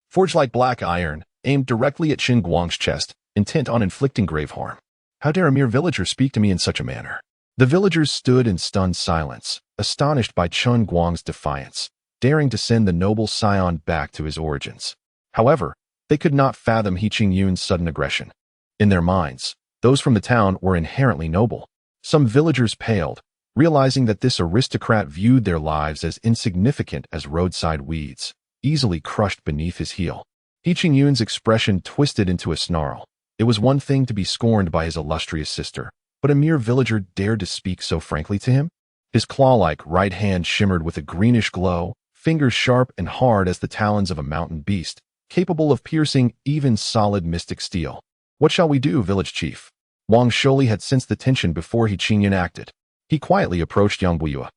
A: forged like black iron, aimed directly at Chen Guang's chest, intent on inflicting grave harm. How dare a mere villager speak to me in such a manner? The villagers stood in stunned silence, astonished by Chen Guang's defiance, daring to send the noble scion back to his origins. However, they could not fathom He Qingyun's sudden aggression. In their minds, those from the town were inherently noble. Some villagers paled, realizing that this aristocrat viewed their lives as insignificant as roadside weeds, easily crushed beneath his heel. He Qingyun's expression twisted into a snarl. It was one thing to be scorned by his illustrious sister, but a mere villager dared to speak so frankly to him? His claw-like right hand shimmered with a greenish glow, fingers sharp and hard as the talons of a mountain beast, capable of piercing even solid mystic steel. What shall we do, village chief? Wang Sholi had sensed the tension before He Qingyun acted. He quietly approached Yang Buiyue,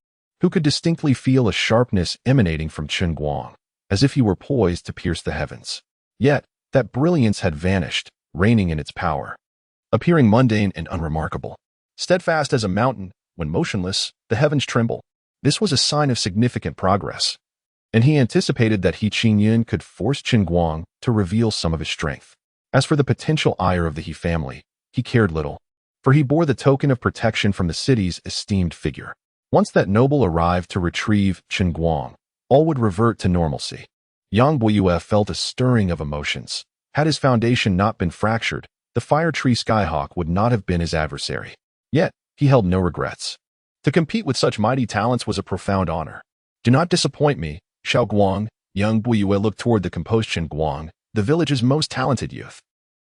A: who could distinctly feel a sharpness emanating from Chen Guang, as if he were poised to pierce the heavens. Yet, that brilliance had vanished, reigning in its power, appearing mundane and unremarkable. Steadfast as a mountain, when motionless, the heavens tremble. This was a sign of significant progress, and he anticipated that He Qingyun could force Chen Guang to reveal some of his strength. As for the potential ire of the He family, he cared little, for he bore the token of protection from the city's esteemed figure. Once that noble arrived to retrieve Chen Guang, all would revert to normalcy. Yang Buiyue felt a stirring of emotions. Had his foundation not been fractured, the fire tree skyhawk would not have been his adversary. Yet, he held no regrets. To compete with such mighty talents was a profound honor. Do not disappoint me, Xiao Guang. Yang Buiyue looked toward the composed Chen Guang, the village's most talented youth.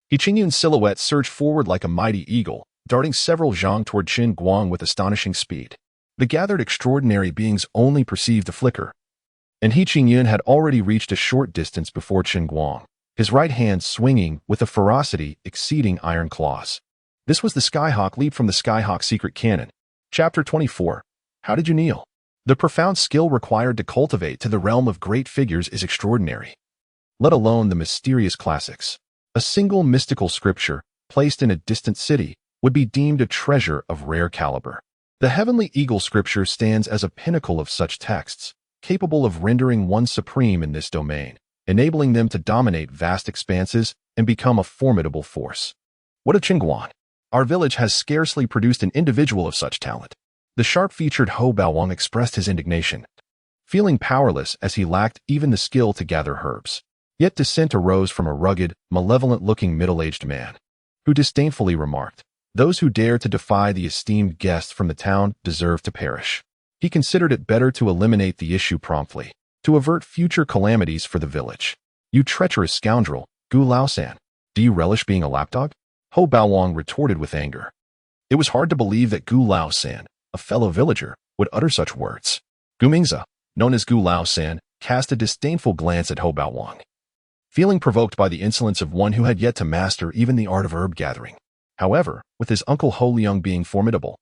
A: He Qingyun's silhouette surged forward like a mighty eagle, darting several zhang toward Chen Guang with astonishing speed. The gathered extraordinary beings only perceived the flicker, and He Qingyun had already reached a short distance before Chen Guang. his right hand swinging with a ferocity exceeding iron claws. This was the Skyhawk leap from the Skyhawk Secret Canon. Chapter 24. How did you kneel? The profound skill required to cultivate to the realm of great figures is extraordinary. Let alone the mysterious classics. A single mystical scripture, placed in a distant city, would be deemed a treasure of rare caliber. The Heavenly Eagle scripture stands as a pinnacle of such texts, capable of rendering one supreme in this domain, enabling them to dominate vast expanses and become a formidable force. What of Chen Guang? Our village has scarcely produced an individual of such talent. The sharp-featured Ho Baowang expressed his indignation, feeling powerless as he lacked even the skill to gather herbs. Yet dissent arose from a rugged, malevolent-looking middle-aged man, who disdainfully remarked, "Those who dare to defy the esteemed guest from the town deserve to perish." He considered it better to eliminate the issue promptly, to avert future calamities for the village. "You treacherous scoundrel, Gu Lao-san, do you relish being a lapdog?" Ho Baowang retorted with anger. It was hard to believe that Gu Lao-san, a fellow villager, would utter such words. Gu Mingzi, known as Gu Lao-san, cast a disdainful glance at Ho Baowang, feeling provoked by the insolence of one who had yet to master even the art of herb gathering. However, with his uncle Ho Liang being formidable,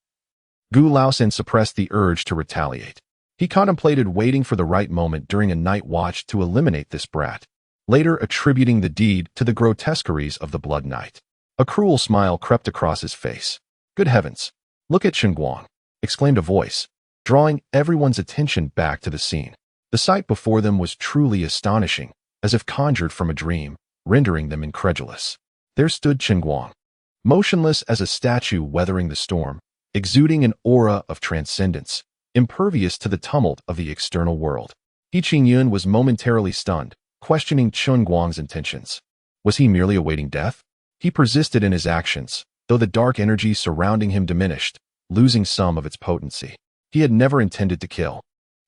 A: Gu Lao-san suppressed the urge to retaliate. He contemplated waiting for the right moment during a night watch to eliminate this brat, later attributing the deed to the grotesqueries of the Blood Knight. A cruel smile crept across his face. "Good heavens! Look at Chen Guang!" exclaimed a voice, drawing everyone's attention back to the scene. The sight before them was truly astonishing, as if conjured from a dream, rendering them incredulous. There stood Chen Guang, motionless as a statue weathering the storm, exuding an aura of transcendence, impervious to the tumult of the external world. He Qingyun was momentarily stunned, questioning Chen Guang's intentions. Was he merely awaiting death? He persisted in his actions, though the dark energy surrounding him diminished, losing some of its potency. He had never intended to kill,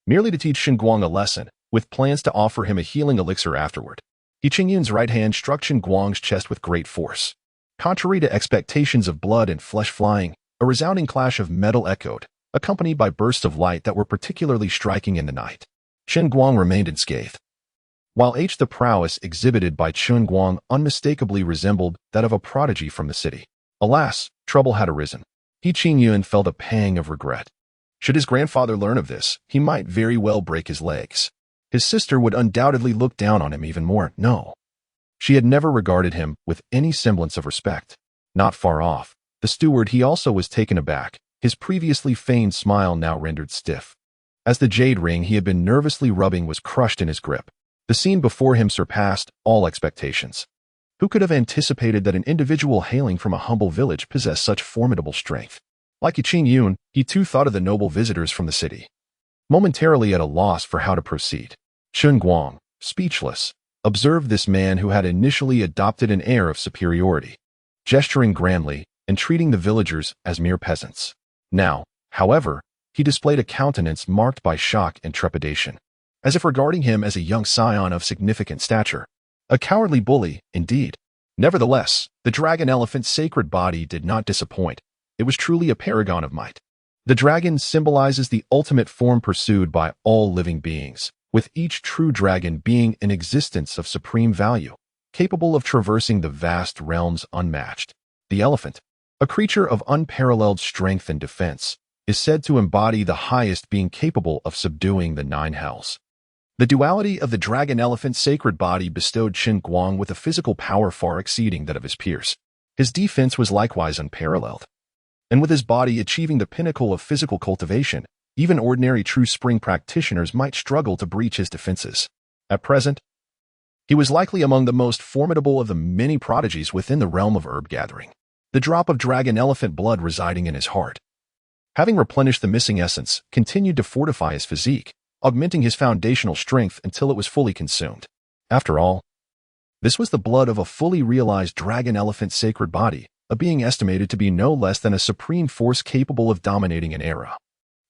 A: merely to teach Chen Guang a lesson, with plans to offer him a healing elixir afterward. He Qingyun's right hand struck Chen Guang's chest with great force. Contrary to expectations of blood and flesh flying, a resounding clash of metal echoed, accompanied by bursts of light that were particularly striking in the night. Chen Guang remained unscathed, while the prowess exhibited by Chen Guang unmistakably resembled that of a prodigy from the city. Alas, trouble had arisen. He Qingyun felt a pang of regret. Should his grandfather learn of this, he might very well break his legs. His sister would undoubtedly look down on him even more. No. She had never regarded him with any semblance of respect. Not far off, the steward he also was taken aback, his previously feigned smile now rendered stiff, as the jade ring he had been nervously rubbing was crushed in his grip. The scene before him surpassed all expectations. Who could have anticipated that an individual hailing from a humble village possessed such formidable strength? Like Qingyun, he too thought of the noble visitors from the city. Momentarily at a loss for how to proceed, Chen Guang, speechless, observed this man who had initially adopted an air of superiority, gesturing grandly and treating the villagers as mere peasants. Now, however, he displayed a countenance marked by shock and trepidation, as if regarding him as a young scion of significant stature. A cowardly bully, indeed. Nevertheless, the dragon elephant's sacred body did not disappoint. It was truly a paragon of might. The dragon symbolizes the ultimate form pursued by all living beings, with each true dragon being an existence of supreme value, capable of traversing the vast realms unmatched. The elephant, a creature of unparalleled strength and defense, is said to embody the highest being capable of subduing the nine hells. The duality of the dragon-elephant's sacred body bestowed Chen Guang with a physical power far exceeding that of his peers. His defense was likewise unparalleled. And with his body achieving the pinnacle of physical cultivation, even ordinary true spring practitioners might struggle to breach his defenses. At present, he was likely among the most formidable of the many prodigies within the realm of herb gathering, the drop of dragon-elephant blood residing in his heart, having replenished the missing essence, continued to fortify his physique, augmenting his foundational strength until it was fully consumed. After all, this was the blood of a fully realized dragon-elephant sacred body, a being estimated to be no less than a supreme force capable of dominating an era,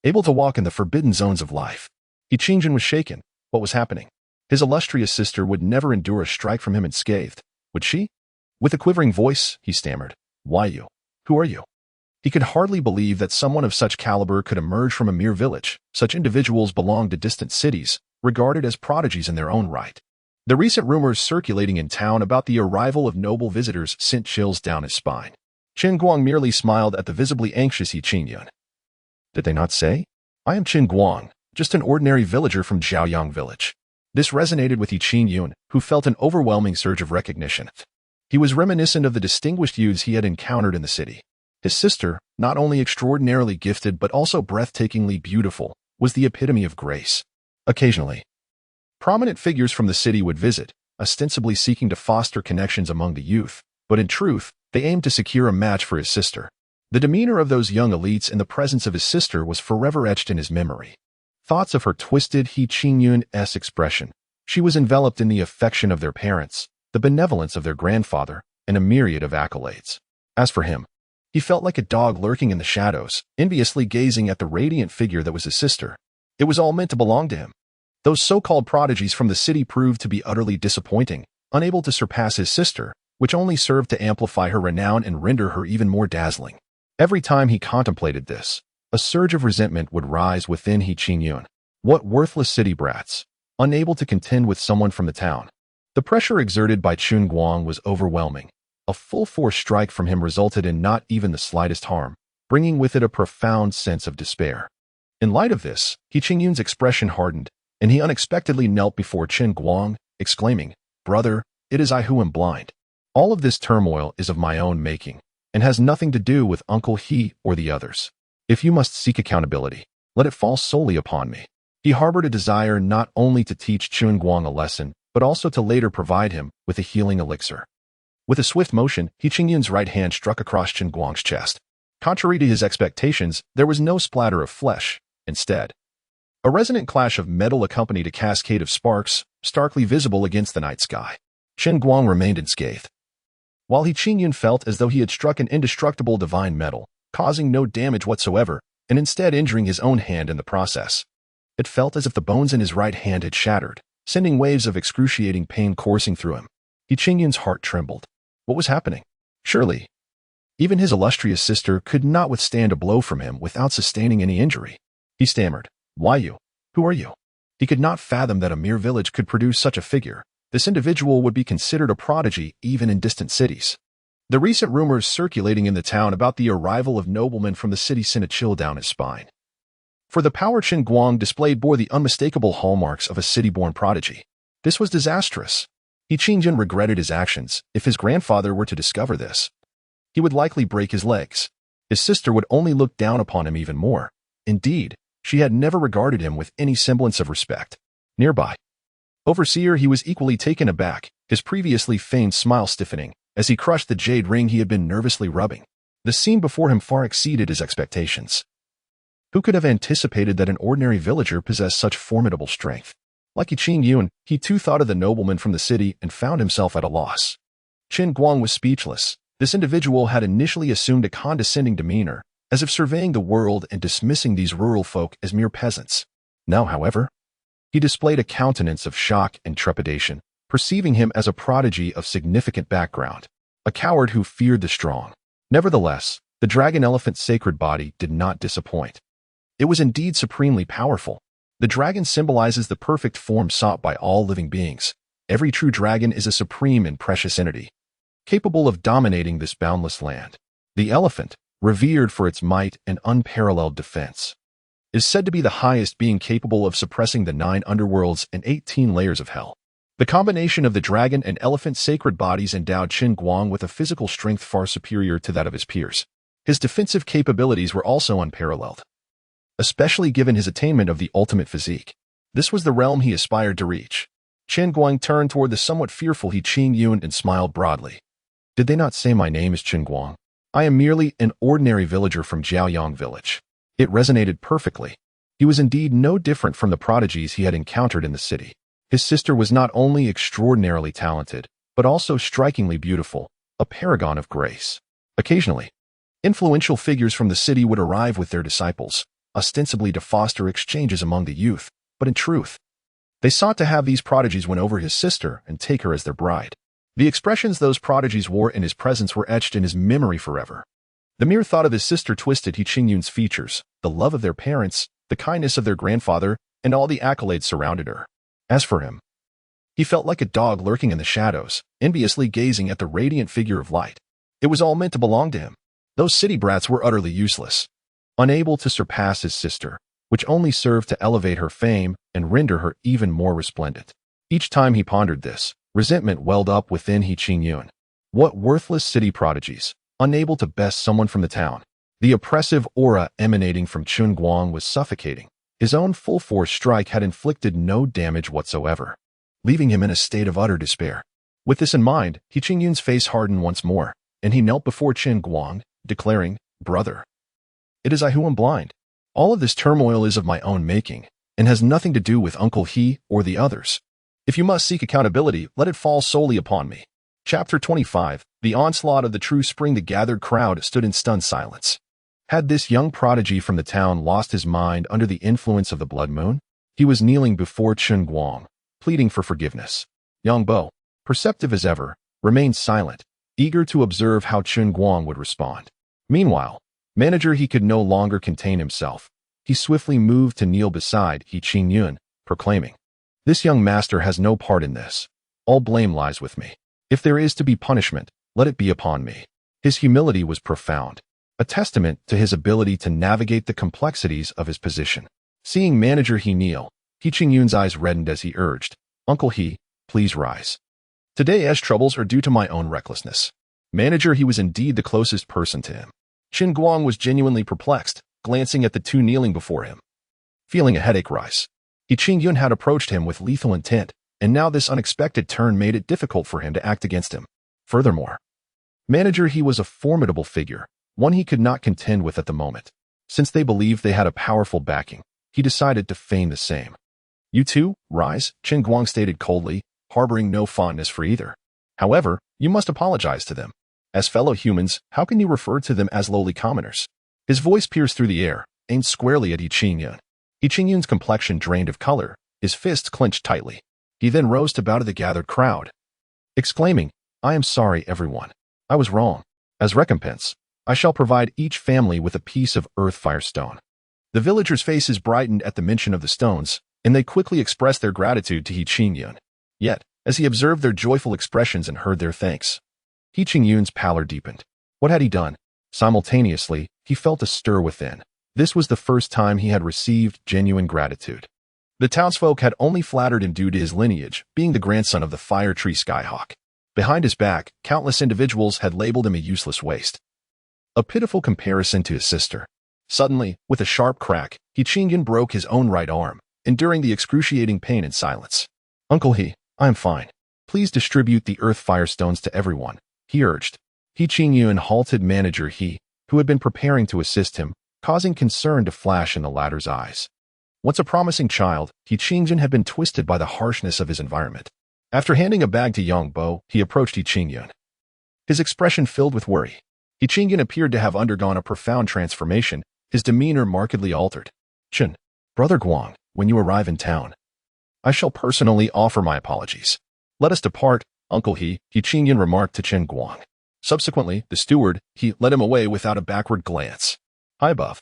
A: able to walk in the forbidden zones of life. He Qingjin was shaken. What was happening? His illustrious sister would never endure a strike from him unscathed, would she? With a quivering voice, he stammered, "Why you? Who are you?" He could hardly believe that someone of such caliber could emerge from a mere village. Such individuals belonged to distant cities, regarded as prodigies in their own right. The recent rumors circulating in town about the arrival of noble visitors sent chills down his spine. Chen Guang merely smiled at the visibly anxious Yi Qingyun. Did they not say? I am Chen Guang, just an ordinary villager from Zhaoyang village. This resonated with Yi Qingyun, who felt an overwhelming surge of recognition. He was reminiscent of the distinguished youths he had encountered in the city. His sister, not only extraordinarily gifted but also breathtakingly beautiful, was the epitome of grace. Occasionally, prominent figures from the city would visit, ostensibly seeking to foster connections among the youth, but in truth, they aimed to secure a match for his sister. The demeanor of those young elites in the presence of his sister was forever etched in his memory. Thoughts of her twisted Yi Qingyun's expression. She was enveloped in the affection of their parents, the benevolence of their grandfather, and a myriad of accolades. As for him, he felt like a dog lurking in the shadows, enviously gazing at the radiant figure that was his sister. It was all meant to belong to him. Those so-called prodigies from the city proved to be utterly disappointing, unable to surpass his sister, which only served to amplify her renown and render her even more dazzling. Every time he contemplated this, a surge of resentment would rise within Yi Qingyun. What worthless city brats, unable to contend with someone from the town. The pressure exerted by Chen Guang was overwhelming. A full-force strike from him resulted in not even the slightest harm, bringing with it a profound sense of despair. In light of this, Yi Qingyun's expression hardened, and he unexpectedly knelt before Chen Guang, exclaiming, "Brother, it is I who am blind. All of this turmoil is of my own making, and has nothing to do with Uncle He or the others. If you must seek accountability, let it fall solely upon me." He harbored a desire not only to teach Chen Guang a lesson, but also to later provide him with a healing elixir. With a swift motion, Yi Qingyun's right hand struck across Chen Guang's chest. Contrary to his expectations, there was no splatter of flesh. Instead, a resonant clash of metal accompanied a cascade of sparks, starkly visible against the night sky. Chen Guang remained unscathed, while Yi Qingyun felt as though he had struck an indestructible divine metal, causing no damage whatsoever, and instead injuring his own hand in the process. It felt as if the bones in his right hand had shattered, sending waves of excruciating pain coursing through him. Yi Qingyun's heart trembled. What was happening? Surely, even his illustrious sister could not withstand a blow from him without sustaining any injury. He stammered, "Why you? Who are you?" He could not fathom that a mere village could produce such a figure. This individual would be considered a prodigy even in distant cities. The recent rumors circulating in the town about the arrival of noblemen from the city sent a chill down his spine. For the power Chen Guang displayed bore the unmistakable hallmarks of a city-born prodigy. This was disastrous. Yi Qingyun regretted his actions. If his grandfather were to discover this, he would likely break his legs. His sister would only look down upon him even more. Indeed, she had never regarded him with any semblance of respect. Nearby, overseer, he was equally taken aback, his previously feigned smile stiffening, as he crushed the jade ring he had been nervously rubbing. The scene before him far exceeded his expectations. Who could have anticipated that an ordinary villager possessed such formidable strength? Like Yi Qingyun, he too thought of the nobleman from the city and found himself at a loss. Chen Guang was speechless. This individual had initially assumed a condescending demeanor, as if surveying the world and dismissing these rural folk as mere peasants. Now, however, he displayed a countenance of shock and trepidation, perceiving him as a prodigy of significant background, a coward who feared the strong. Nevertheless, the dragon elephant's sacred body did not disappoint. It was indeed supremely powerful. The dragon symbolizes the perfect form sought by all living beings. Every true dragon is a supreme and precious entity, capable of dominating this boundless land. The elephant, revered for its might and unparalleled defense, is said to be the highest being capable of suppressing the 9 underworlds and 18 layers of hell. The combination of the dragon and elephant sacred bodies endowed Chen Guang with a physical strength far superior to that of his peers. His defensive capabilities were also unparalleled, especially given his attainment of the ultimate physique. This was the realm he aspired to reach. Chen Guang turned toward the somewhat fearful Yi Qingyun and smiled broadly. "Did they not say my name is Chen Guang? I am merely an ordinary villager from Zhaoyang village." It resonated perfectly. He was indeed no different from the prodigies he had encountered in the city. His sister was not only extraordinarily talented, but also strikingly beautiful, a paragon of grace. Occasionally, influential figures from the city would arrive with their disciples, ostensibly to foster exchanges among the youth, but in truth, they sought to have these prodigies win over his sister and take her as their bride. The expressions those prodigies wore in his presence were etched in his memory forever. The mere thought of his sister twisted Yi Qingyun's features, the love of their parents, the kindness of their grandfather, and all the accolades surrounded her. As for him, He felt like a dog lurking in the shadows, enviously gazing at the radiant figure of light. It was all meant to belong to him. Those city brats were utterly useless, unable to surpass his sister, which only served to elevate her fame and render her even more resplendent. Each time he pondered this, resentment welled up within Qingyun. What worthless city prodigies, unable to best someone from the town. The oppressive aura emanating from Chen Guang was suffocating. His own full-force strike had inflicted no damage whatsoever, leaving him in a state of utter despair. With this in mind, Qingyun's face hardened once more, and he knelt before Chen Guang, declaring, "Brother, it is I who am blind. All of this turmoil is of my own making, and has nothing to do with Uncle He or the others. If you must seek accountability, let it fall solely upon me." Chapter 25. The onslaught of the true spring. The gathered crowd stood in stunned silence. Had this young prodigy from the town lost his mind under the influence of the blood moon? He was kneeling before Chen Guang, pleading for forgiveness. Yang Bo, perceptive as ever, remained silent, eager to observe how Chen Guang would respond. Meanwhile, manager He could no longer contain himself. He swiftly moved to kneel beside Qingyun, proclaiming, "This young master has no part in this. All blame lies with me. If there is to be punishment, let it be upon me." His humility was profound, a testament to his ability to navigate the complexities of his position. Seeing manager He kneel, Qingyun's eyes reddened as he urged, "Uncle He, please rise. Today's troubles are due to my own recklessness." Manager He was indeed the closest person to him. Chen Guang was genuinely perplexed, glancing at the two kneeling before him. Feeling a headache rise, Qingyun had approached him with lethal intent, and now this unexpected turn made it difficult for him to act against him. Furthermore, manager He was a formidable figure, one he could not contend with at the moment. Since they believed they had a powerful backing, he decided to feign the same. "You two, rise," Chen Guang stated coldly, harboring no fondness for either. "However, you must apologize to them. As fellow humans, how can you refer to them as lowly commoners?" His voice pierced through the air, aimed squarely at Qingyun. Qingyun's complexion drained of color, his fists clenched tightly. He then rose to bow to the gathered crowd, exclaiming, "I am sorry, everyone. I was wrong. As recompense, I shall provide each family with a piece of earth fire stone." The villagers' faces brightened at the mention of the stones, and they quickly expressed their gratitude to Qingyun. Yet, as he observed their joyful expressions and heard their thanks, Qingyun's pallor deepened. What had he done? Simultaneously, he felt a stir within. This was the first time he had received genuine gratitude. The townsfolk had only flattered him due to his lineage, being the grandson of the fire tree skyhawk. Behind his back, countless individuals had labeled him a useless waste. A pitiful comparison to his sister. Suddenly, with a sharp crack, Qingyun broke his own right arm, enduring the excruciating pain in silence. "Uncle He, I am fine. Please distribute the earth fire stones to everyone," he urged. Qingyun halted manager He, who had been preparing to assist him, causing concern to flash in the latter's eyes. Once a promising child, Qingyun had been twisted by the harshness of his environment. After handing a bag to Yang Bo, he approached Qingyun, his expression filled with worry. Qingyun appeared to have undergone a profound transformation, his demeanor markedly altered. "Chen, Brother Guang, when you arrive in town, I shall personally offer my apologies. Let us depart, Uncle He," Qingyun remarked to Chen Guang. Subsequently, the steward, he led him away without a backward glance. High above,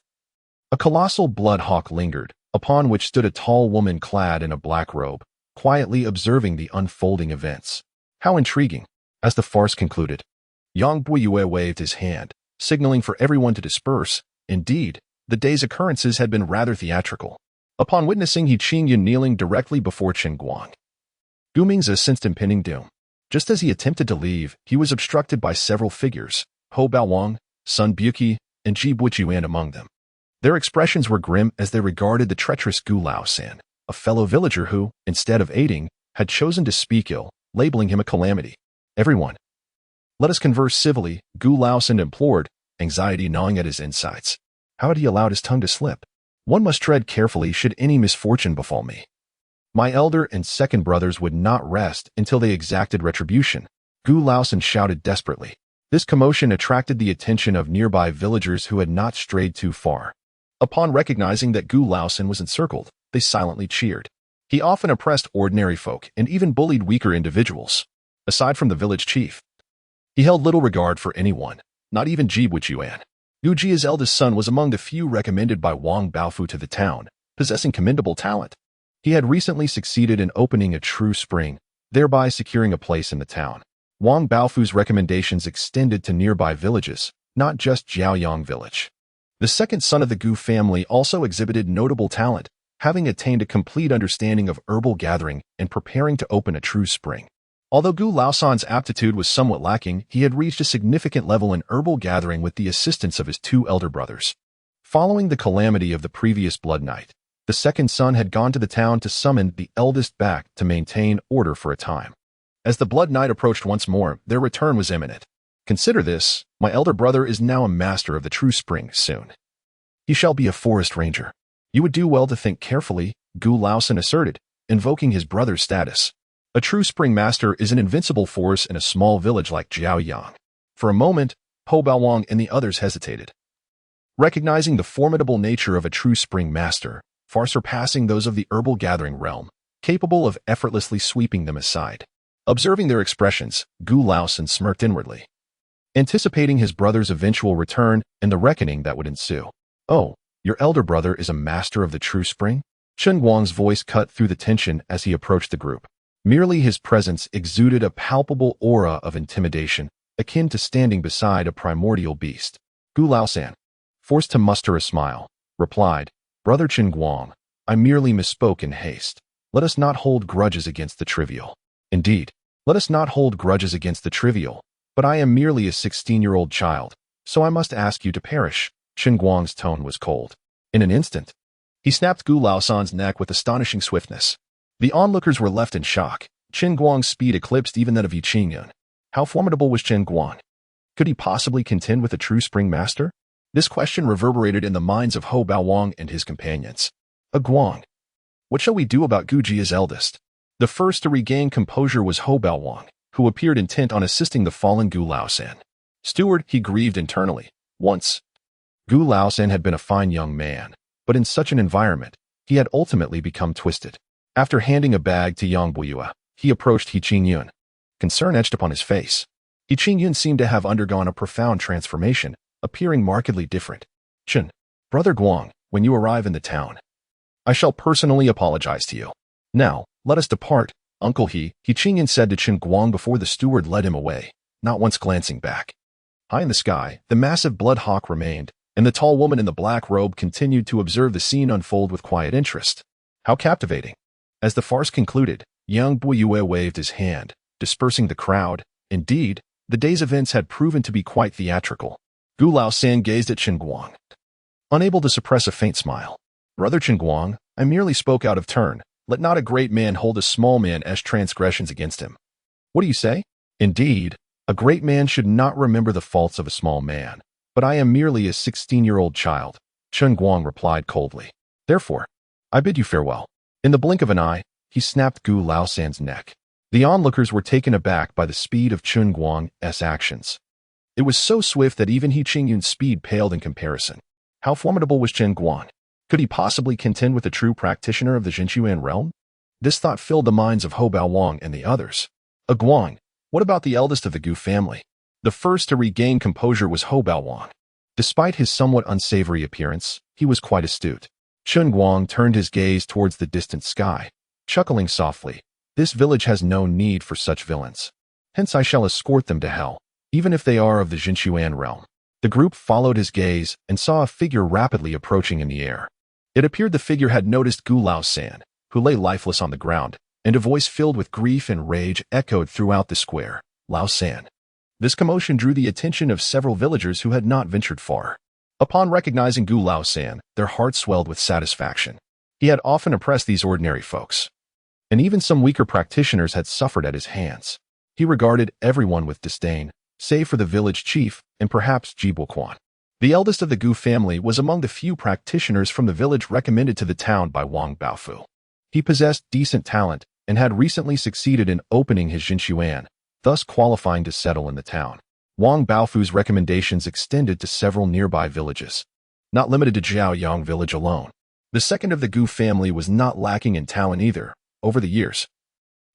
A: a colossal blood hawk lingered, upon which stood a tall woman clad in a black robe, quietly observing the unfolding events. How intriguing. As the farce concluded, Yang Boyue waved his hand, signaling for everyone to disperse. Indeed, the day's occurrences had been rather theatrical. Upon witnessing Qingyun kneeling directly before Chen Guang, Gu Mingzi sensed impending doom. Just as he attempted to leave, he was obstructed by several figures, Ho Baowang, Sun Buqi, and Ji Buchuan among them. Their expressions were grim as they regarded the treacherous Gu Laosan, a fellow villager who, instead of aiding, had chosen to speak ill, labeling him a calamity. "Everyone, let us converse civilly," Gu Laosan implored, anxiety gnawing at his insides. How had he allowed his tongue to slip? "One must tread carefully should any misfortune befall me. My elder and second brothers would not rest until they exacted retribution," Gu Laosan shouted desperately. This commotion attracted the attention of nearby villagers who had not strayed too far. Upon recognizing that Gu Laosan was encircled, they silently cheered. He often oppressed ordinary folk and even bullied weaker individuals. Aside from the village chief, he held little regard for anyone, not even Ji Buchuan. Gu Jia's eldest son was among the few recommended by Wang Baofu to the town, possessing commendable talent. He had recently succeeded in opening a true spring, thereby securing a place in the town. Wang Baofu's recommendations extended to nearby villages, not just Jiaoyang village. The second son of the Gu family also exhibited notable talent, having attained a complete understanding of herbal gathering and preparing to open a true spring. Although Gu Laosan's aptitude was somewhat lacking, he had reached a significant level in herbal gathering with the assistance of his two elder brothers. Following the calamity of the previous blood night, the second son had gone to the town to summon the eldest back to maintain order for a time. As the blood night approached once more, their return was imminent. Consider this, my elder brother is now a master of the true spring soon. He shall be a forest ranger. You would do well to think carefully, Gu Laosan asserted, invoking his brother's status. A true spring master is an invincible force in a small village like Jiaoyang. For a moment, Ho Baowang and the others hesitated. Recognizing the formidable nature of a true spring master, far surpassing those of the herbal gathering realm, capable of effortlessly sweeping them aside. Observing their expressions, Gu Laosan smirked inwardly, anticipating his brother's eventual return and the reckoning that would ensue. Oh, your elder brother is a master of the true spring? Chen Guang's voice cut through the tension as he approached the group. Merely his presence exuded a palpable aura of intimidation, akin to standing beside a primordial beast. Gu Laosan, forced to muster a smile, replied, Brother Chen Guang, I merely misspoke in haste. Let us not hold grudges against the trivial. Indeed, let us not hold grudges against the trivial, but I am merely a 16-year-old child, so I must ask you to perish. Chen Guang's tone was cold. In an instant, he snapped Gu Laosan's neck with astonishing swiftness. The onlookers were left in shock. Chen Guang's speed eclipsed even that of Yi Qingyun. How formidable was Chen Guang? Could he possibly contend with a true spring master? This question reverberated in the minds of Ho Baowang and his companions. A Guang. What shall we do about Gu Jia's eldest? The first to regain composure was Ho Baowang, who appeared intent on assisting the fallen Gu Laosan. Steward, he grieved internally. Once, Gu Laosan had been a fine young man, but in such an environment, he had ultimately become twisted. After handing a bag to Yang Buyue, he approached Yi Qingyun. Concern etched upon his face. Yi Qingyun seemed to have undergone a profound transformation, appearing markedly different. Chen, Brother Guang, when you arrive in the town, I shall personally apologize to you. Now, let us depart, Uncle Yi Qingyun said to Chen Guang before the steward led him away, not once glancing back. High in the sky, the massive blood hawk remained, and the tall woman in the black robe continued to observe the scene unfold with quiet interest. How captivating. As the farce concluded, Yang Buyue waved his hand, dispersing the crowd. Indeed, the day's events had proven to be quite theatrical. Gu Laosan gazed at Chen Guang, unable to suppress a faint smile. Brother Chen Guang, I merely spoke out of turn. Let not a great man hold a small man's transgressions against him. What do you say? Indeed, a great man should not remember the faults of a small man. But I am merely a 16-year-old child, Chen Guang replied coldly. Therefore, I bid you farewell. In the blink of an eye, he snapped Gu Laosan's neck. The onlookers were taken aback by the speed of Chen Guang's actions. It was so swift that even Yi Qingyun's speed paled in comparison. How formidable was Chen Guang? Could he possibly contend with a true practitioner of the Zhenchuan realm? This thought filled the minds of Ho Baowang and the others. A Guang, what about the eldest of the Gu family? The first to regain composure was Ho Baowang. Despite his somewhat unsavory appearance, he was quite astute. Chen Guang turned his gaze towards the distant sky, chuckling softly. This village has no need for such villains. Hence I shall escort them to hell, even if they are of the Zhenchuan realm. The group followed his gaze and saw a figure rapidly approaching in the air. It appeared the figure had noticed Gu Laosan, who lay lifeless on the ground, and a voice filled with grief and rage echoed throughout the square. Laosan. This commotion drew the attention of several villagers who had not ventured far. Upon recognizing Gu Laosan, their hearts swelled with satisfaction. He had often oppressed these ordinary folks, and even some weaker practitioners had suffered at his hands. He regarded everyone with disdain, save for the village chief and perhaps Jibuquan. The eldest of the Gu family was among the few practitioners from the village recommended to the town by Wang Baofu. He possessed decent talent and had recently succeeded in opening his Zhenchuan, thus qualifying to settle in the town. Wang Baofu's recommendations extended to several nearby villages, not limited to Jiaoyang village alone. The second of the Gu family was not lacking in talent either. Over the years,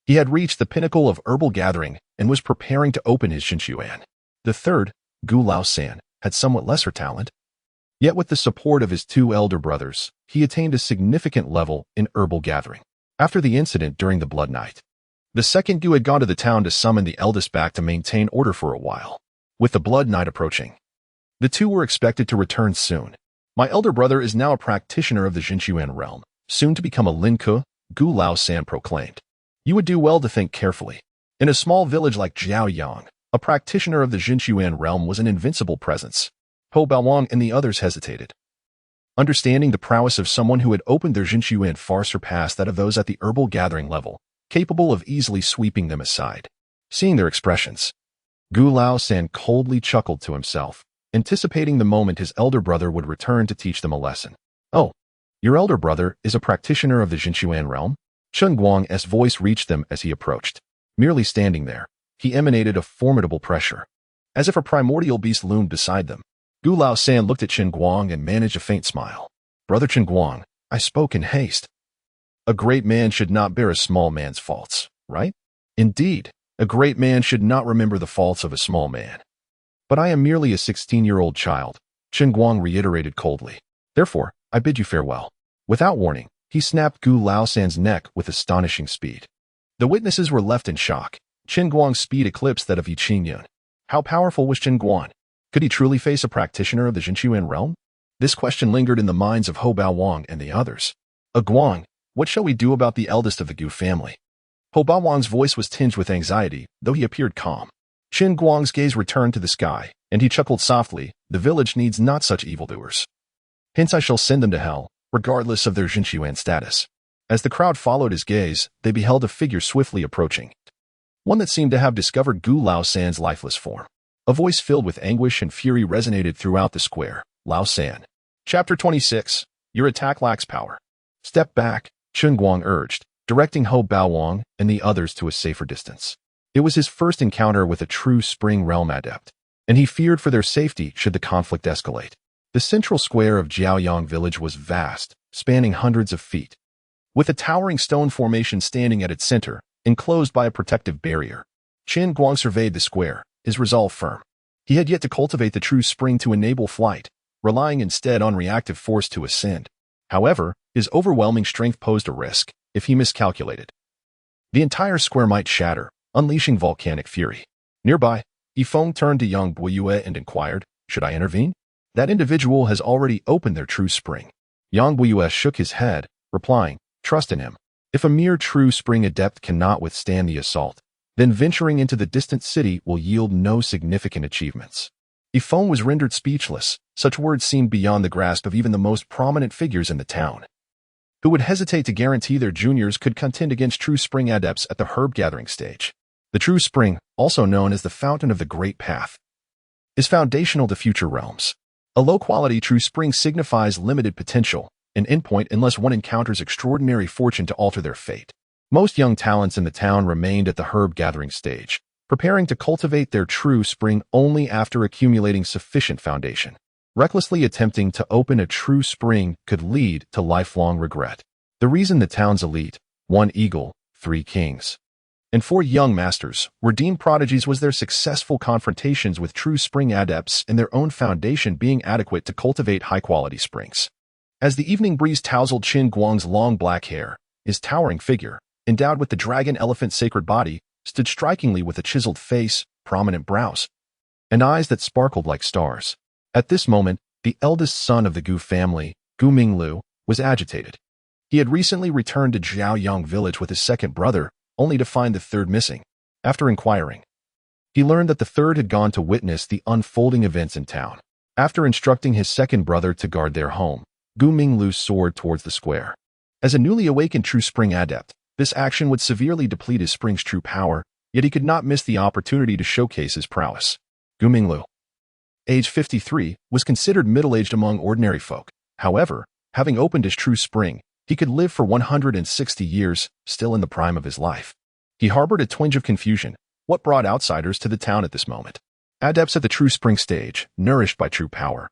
A: he had reached the pinnacle of herbal gathering and was preparing to open his Zhenchuan. The third, Gu Laosan, had somewhat lesser talent. Yet with the support of his two elder brothers, he attained a significant level in herbal gathering. After the incident during the Blood Night, The second Gu had gone to the town to summon the eldest back to maintain order for a while. With the blood night approaching, the two were expected to return soon. My elder brother is now a practitioner of the Jinchuan realm, soon to become a Lin-Ke, Gu Lao San proclaimed. You would do well to think carefully. In a small village like Jiaoyang, a practitioner of the Jinchuan realm was an invincible presence. Ho Baowang and the others hesitated. Understanding the prowess of someone who had opened their Jinchuan far surpassed that of those at the herbal gathering level, capable of easily sweeping them aside. Seeing their expressions, Gu Lao San coldly chuckled to himself, anticipating the moment his elder brother would return to teach them a lesson. Oh, your elder brother is a practitioner of the Jinchuan realm? Chen Guang's voice reached them as he approached. Merely standing there, he emanated a formidable pressure. As if a primordial beast loomed beside them, Gu Lao San looked at Chen Guang and managed a faint smile. Brother Chen Guang, I spoke in haste. A great man should not bear a small man's faults, right? Indeed, a great man should not remember the faults of a small man. But I am merely a 16-year-old child, Chen Guang reiterated coldly. Therefore, I bid you farewell. Without warning, he snapped Gu Lao San's neck with astonishing speed. The witnesses were left in shock. Chen Guang's speed eclipsed that of Yi Qingyun. How powerful was Chen Guang? Could he truly face a practitioner of the Jinchuan realm? This question lingered in the minds of Ho Baowang and the others. Guang, what shall we do about the eldest of the Gu family? Ho Baowang's voice was tinged with anxiety, though he appeared calm. Chen Guang's gaze returned to the sky, and he chuckled softly. The village needs not such evildoers. Hence I shall send them to hell, regardless of their Jinchuan status. As the crowd followed his gaze, they beheld a figure swiftly approaching. One that seemed to have discovered Gu Lao San's lifeless form. A voice filled with anguish and fury resonated throughout the square. Lao San. Chapter 26. Your attack lacks power. Step back, Chen Guang urged, directing Ho Baowang and the others to a safer distance. It was his first encounter with a true Spring Realm adept, and he feared for their safety should the conflict escalate. The central square of Jiaoyang village was vast, spanning hundreds of feet, with a towering stone formation standing at its center, enclosed by a protective barrier. Chen Guang surveyed the square, his resolve firm. He had yet to cultivate the true spring to enable flight, relying instead on reactive force to ascend. However, his overwhelming strength posed a risk if he miscalculated. The entire square might shatter, unleashing volcanic fury. Nearby, Yifeng turned to young Buiyue and inquired, should I intervene? That individual has already opened their true spring. Yang Buiyue shook his head, replying, trust in him. If a mere true spring adept cannot withstand the assault, then venturing into the distant city will yield no significant achievements. Yifeng was rendered speechless. Such words seemed beyond the grasp of even the most prominent figures in the town, who would hesitate to guarantee their juniors could contend against true spring adepts at the herb gathering stage. The true spring, also known as the fountain of the great path, is foundational to future realms. A low-quality true spring signifies limited potential, an endpoint unless one encounters extraordinary fortune to alter their fate. Most young talents in the town remained at the herb gathering stage, preparing to cultivate their true spring only after accumulating sufficient foundation. Recklessly attempting to open a true spring could lead to lifelong regret. The reason the town's elite, 1 eagle, 3 kings, and 4 young masters were deemed prodigies was their successful confrontations with true spring adepts and their own foundation being adequate to cultivate high-quality springs. As the evening breeze tousled Chen Guang's long black hair, his towering figure, endowed with the dragon elephant sacred body, stood strikingly with a chiseled face, prominent brows, and eyes that sparkled like stars. At this moment, the eldest son of the Gu family, Gu Minglu, was agitated. He had recently returned to Jiaoyang village with his second brother, only to find the third missing. After inquiring, he learned that the third had gone to witness the unfolding events in town. After instructing his second brother to guard their home, Gu Minglu soared towards the square. As a newly awakened true spring adept, this action would severely deplete his spring's true power, yet he could not miss the opportunity to showcase his prowess. Gu Minglu, age 53, was considered middle-aged among ordinary folk. However, having opened his true spring, he could live for 160 years, still in the prime of his life. He harbored a twinge of confusion. What brought outsiders to the town at this moment? Adepts at the true spring stage, nourished by true power,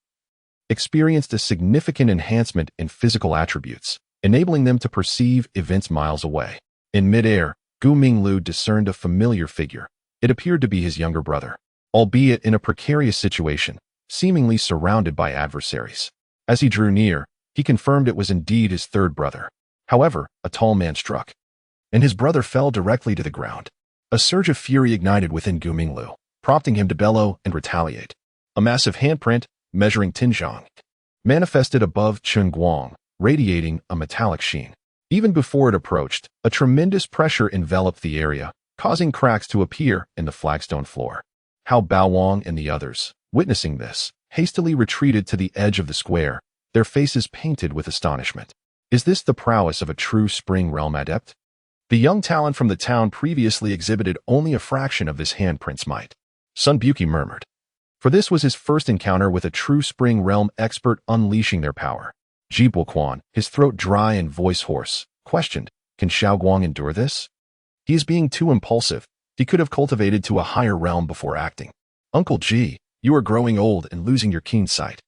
A: experienced a significant enhancement in physical attributes, enabling them to perceive events miles away. In midair, Gu Minglu discerned a familiar figure. It appeared to be his younger brother, albeit in a precarious situation, seemingly surrounded by adversaries. As he drew near, he confirmed it was indeed his third brother. However, a tall man struck and his brother fell directly to the ground. A surge of fury ignited within Gu Minglu, prompting him to bellow and retaliate. A massive handprint, measuring Tinjiang, manifested above Chen Guang, radiating a metallic sheen. Even before it approached, a tremendous pressure enveloped the area, causing cracks to appear in the flagstone floor. Hao Baowang and the others, witnessing this, hastily retreated to the edge of the square, their faces painted with astonishment. Is this the prowess of a true spring realm adept? The young talent from the town previously exhibited only a fraction of this handprint's might. Sun Buki murmured. For this was his first encounter with a true spring realm expert unleashing their power. Ji Buoquan, his throat dry and voice hoarse, questioned, can Xiao Guang endure this? He is being too impulsive. He could have cultivated to a higher realm before acting. Uncle Ji, you are growing old and losing your keen sight.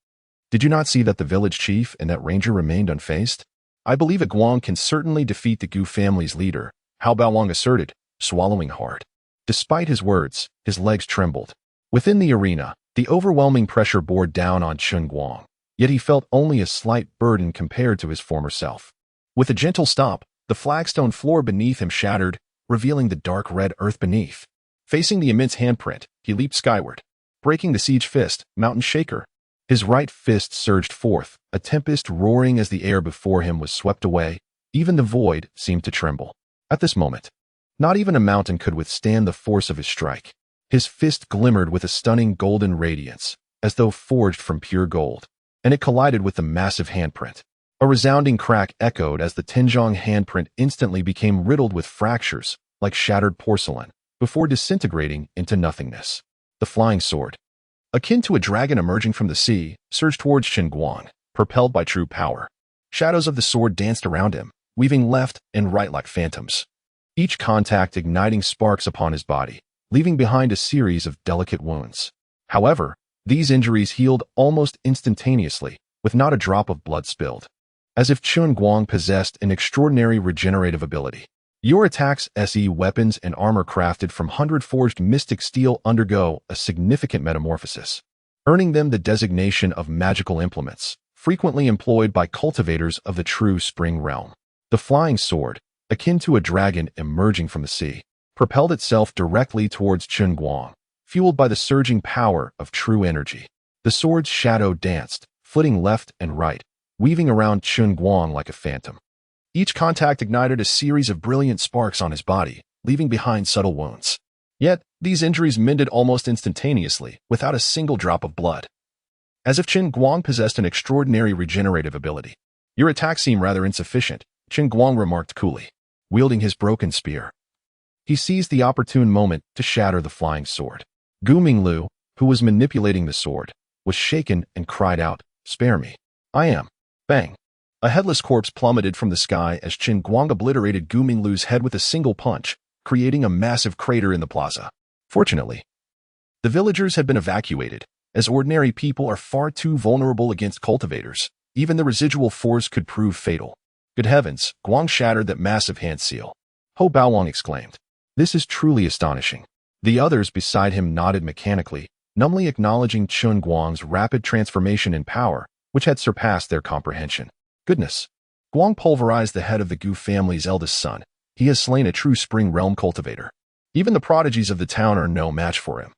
A: Did you not see that the village chief and that ranger remained unfazed? I believe a Guang can certainly defeat the Gu family's leader, Hao Baowang asserted, swallowing hard. Despite his words, his legs trembled. Within the arena, the overwhelming pressure bore down on Chen Guang, yet he felt only a slight burden compared to his former self. With a gentle stomp, the flagstone floor beneath him shattered, revealing the dark red earth beneath. Facing the immense handprint, he leaped skyward, breaking the siege fist, mountain shaker. His right fist surged forth, a tempest roaring as the air before him was swept away. Even the void seemed to tremble. At this moment, not even a mountain could withstand the force of his strike. His fist glimmered with a stunning golden radiance, as though forged from pure gold, and it collided with the massive handprint. A resounding crack echoed as the Tinjiang handprint instantly became riddled with fractures, like shattered porcelain, before disintegrating into nothingness. The flying sword, akin to a dragon emerging from the sea, surged towards Chen Guang, propelled by true power. Shadows of the sword danced around him, weaving left and right like phantoms. Each contact igniting sparks upon his body, leaving behind a series of delicate wounds. However, these injuries healed almost instantaneously, with not a drop of blood spilled. As if Chen Guang possessed an extraordinary regenerative ability. Your attacks, SE weapons and armor crafted from hundred-forged mystic steel undergo a significant metamorphosis, earning them the designation of magical implements, frequently employed by cultivators of the true spring realm. The flying sword, akin to a dragon emerging from the sea, propelled itself directly towards Chen Guang, fueled by the surging power of true energy. The sword's shadow danced, flitting left and right, weaving around Chen Guang like a phantom. Each contact ignited a series of brilliant sparks on his body, leaving behind subtle wounds. Yet, these injuries mended almost instantaneously, without a single drop of blood. As if Chen Guang possessed an extraordinary regenerative ability. Your attacks seem rather insufficient, Chen Guang remarked coolly, wielding his broken spear. He seized the opportune moment to shatter the flying sword. Gu Minglu, who was manipulating the sword, was shaken and cried out, "Spare me. I am." Bang. A headless corpse plummeted from the sky as Chen Guang obliterated Gu Minglu's head with a single punch, creating a massive crater in the plaza. Fortunately, the villagers had been evacuated, as ordinary people are far too vulnerable against cultivators. Even the residual force could prove fatal. Good heavens, Guang shattered that massive hand seal. Hao Baowang exclaimed. This is truly astonishing. The others beside him nodded mechanically, numbly acknowledging Chen Guang's rapid transformation in power, which had surpassed their comprehension. Goodness. Guang pulverized the head of the Gu family's eldest son. He has slain a true spring realm cultivator. Even the prodigies of the town are no match for him.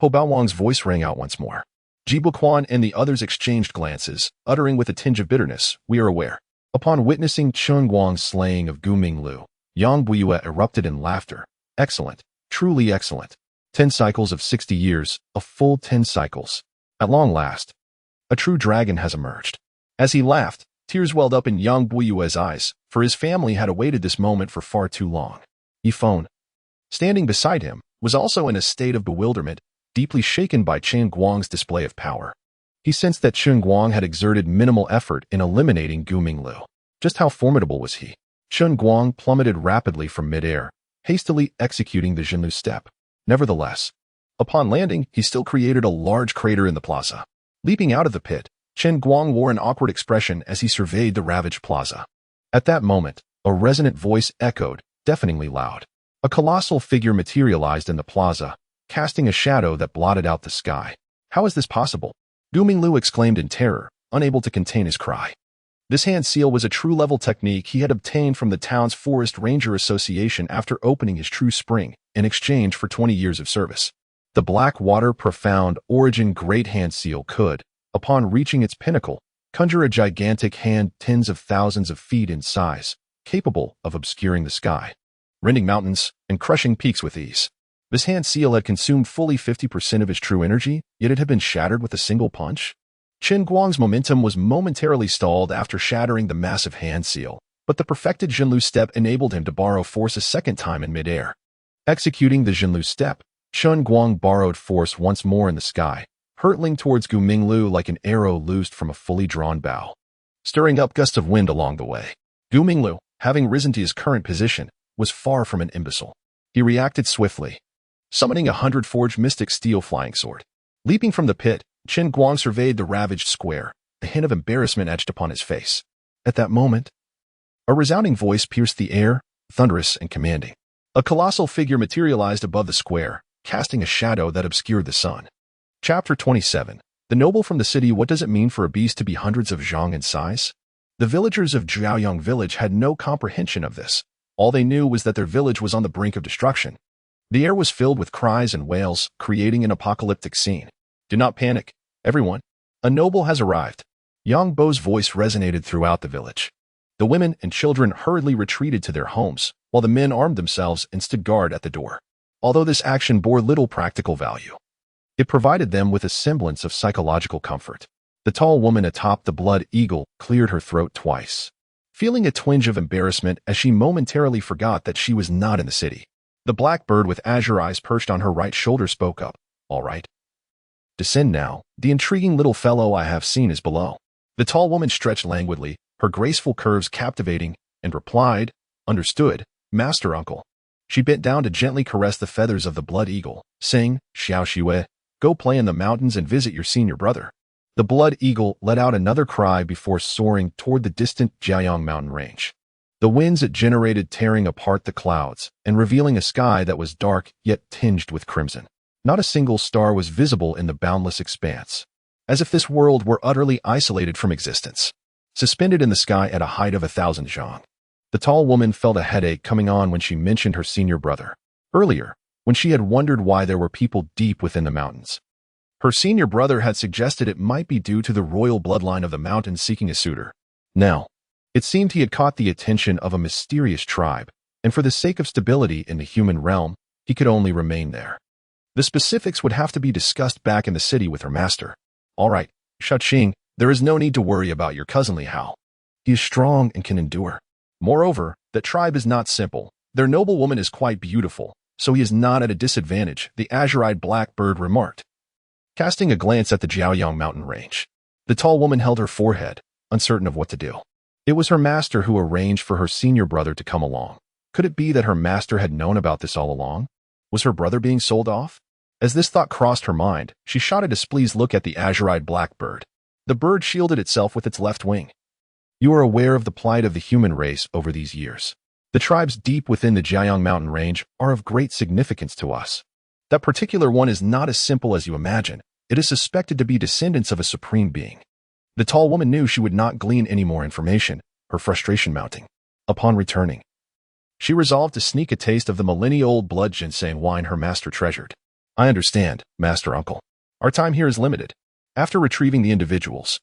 A: Hao Baowang's voice rang out once more. Ji Buoquan and the others exchanged glances, uttering with a tinge of bitterness, "We are aware." Upon witnessing Chen Guang's slaying of Gu Minglu, Yang Buiyue erupted in laughter. Excellent. Truly excellent. 10 cycles of 60 years, a full 10 cycles. At long last, a true dragon has emerged. As he laughed, tears welled up in Yang Buiyue's eyes, for his family had awaited this moment for far too long. Yifeng, standing beside him, was also in a state of bewilderment, deeply shaken by Chen Guang's display of power. He sensed that Chen Guang had exerted minimal effort in eliminating Gu Minglu. Just how formidable was he? Chen Guang plummeted rapidly from midair, hastily executing the Jinlu step. Nevertheless, upon landing, he still created a large crater in the plaza. Leaping out of the pit, Chen Guang wore an awkward expression as he surveyed the ravaged plaza. At that moment, a resonant voice echoed, deafeningly loud. A colossal figure materialized in the plaza, casting a shadow that blotted out the sky. How is this possible? Gu Minglu exclaimed in terror, unable to contain his cry. This hand seal was a true-level technique he had obtained from the town's Forest Ranger Association after opening his true spring in exchange for 20 years of service. The Blackwater Profound Origin Great Hand Seal could, upon reaching its pinnacle, conjure a gigantic hand tens of thousands of feet in size, capable of obscuring the sky, rending mountains, and crushing peaks with ease. This hand seal had consumed fully 50% of its true energy, yet it had been shattered with a single punch. Chen Guang's momentum was momentarily stalled after shattering the massive hand seal, but the perfected Jinlu step enabled him to borrow force a second time in midair. Executing the Jinlu step, Chen Guang borrowed force once more in the sky, hurtling towards Gu Minglu like an arrow loosed from a fully drawn bow, stirring up gusts of wind along the way. Gu Minglu, having risen to his current position, was far from an imbecile. He reacted swiftly, summoning a 100-forged mystic steel flying sword. Leaping from the pit, Chen Guang surveyed the ravaged square, a hint of embarrassment etched upon his face. At that moment, a resounding voice pierced the air, thunderous and commanding. A colossal figure materialized above the square, casting a shadow that obscured the sun. Chapter 27. The noble from the city. What does it mean for a beast to be hundreds of zhang in size? The villagers of Jiaoyang village had no comprehension of this. All they knew was that their village was on the brink of destruction. The air was filled with cries and wails, creating an apocalyptic scene. Do not panic, everyone. A noble has arrived. Yang Bo's voice resonated throughout the village. The women and children hurriedly retreated to their homes, while the men armed themselves and stood guard at the door. Although this action bore little practical value, it provided them with a semblance of psychological comfort. The tall woman atop the blood eagle cleared her throat twice, feeling a twinge of embarrassment as she momentarily forgot that she was not in the city. The black bird with azure eyes perched on her right shoulder spoke up. All right. Descend now. The intriguing little fellow I have seen is below. The tall woman stretched languidly, her graceful curves captivating, and replied, Understood, Master Uncle. She bent down to gently caress the feathers of the blood eagle, saying, Xiao Xiwei, go play in the mountains and visit your senior brother. The blood eagle let out another cry before soaring toward the distant Jiaoyang mountain range. The winds it generated tearing apart the clouds and revealing a sky that was dark yet tinged with crimson. Not a single star was visible in the boundless expanse, as if this world were utterly isolated from existence. Suspended in the sky at a height of 1,000 zhang, the tall woman felt a headache coming on when she mentioned her senior brother. Earlier, when she had wondered why there were people deep within the mountains, her senior brother had suggested it might be due to the royal bloodline of the mountains seeking a suitor. Now, it seemed he had caught the attention of a mysterious tribe, and for the sake of stability in the human realm, he could only remain there. The specifics would have to be discussed back in the city with her master. All right, Shaqing, there is no need to worry about your cousinly Hao. He is strong and can endure. Moreover, the tribe is not simple. Their noble woman is quite beautiful, so he is not at a disadvantage, the azure-eyed black bird remarked. Casting a glance at the Jiaoyang mountain range, the tall woman held her forehead, uncertain of what to do. It was her master who arranged for her senior brother to come along. Could it be that her master had known about this all along? Was her brother being sold off? As this thought crossed her mind, she shot a displeased look at the azure-eyed black bird. The bird shielded itself with its left wing. You are aware of the plight of the human race over these years. The tribes deep within the Jiaoyang mountain range are of great significance to us. That particular one is not as simple as you imagine. It is suspected to be descendants of a supreme being. The tall woman knew she would not glean any more information, her frustration mounting. Upon returning, she resolved to sneak a taste of the millennia-old blood ginseng wine her master treasured. I understand, Master Uncle. Our time here is limited. After retrieving the individuals,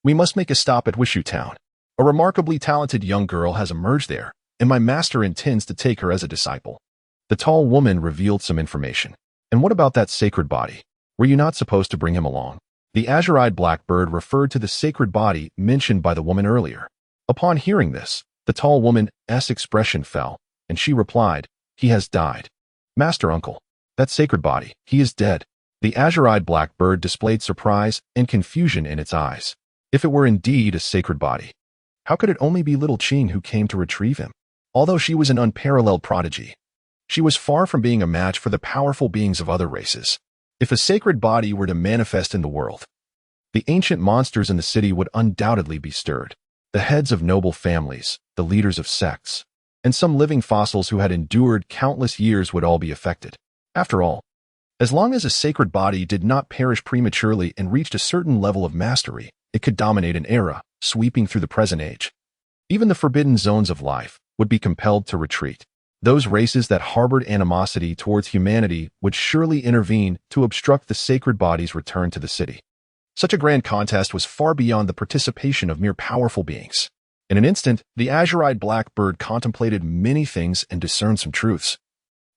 A: we must make a stop at Wishu Town. A remarkably talented young girl has emerged there, and my master intends to take her as a disciple. The tall woman revealed some information. And what about that sacred body? Were you not supposed to bring him along? The azure-eyed blackbird referred to the sacred body mentioned by the woman earlier. Upon hearing this, the tall woman's expression fell, and she replied, He has died. Master Uncle, that sacred body, he is dead. The azure-eyed blackbird displayed surprise and confusion in its eyes. If it were indeed a sacred body, how could it only be little Qing who came to retrieve him? Although she was an unparalleled prodigy, she was far from being a match for the powerful beings of other races. If a sacred body were to manifest in the world, the ancient monsters in the city would undoubtedly be stirred. The heads of noble families, the leaders of sects, and some living fossils who had endured countless years would all be affected. After all, as long as a sacred body did not perish prematurely and reached a certain level of mastery, it could dominate an era, sweeping through the present age. Even the forbidden zones of life would be compelled to retreat. Those races that harbored animosity towards humanity would surely intervene to obstruct the sacred body's return to the city. Such a grand contest was far beyond the participation of mere powerful beings. In an instant, the azure-eyed black bird contemplated many things and discerned some truths,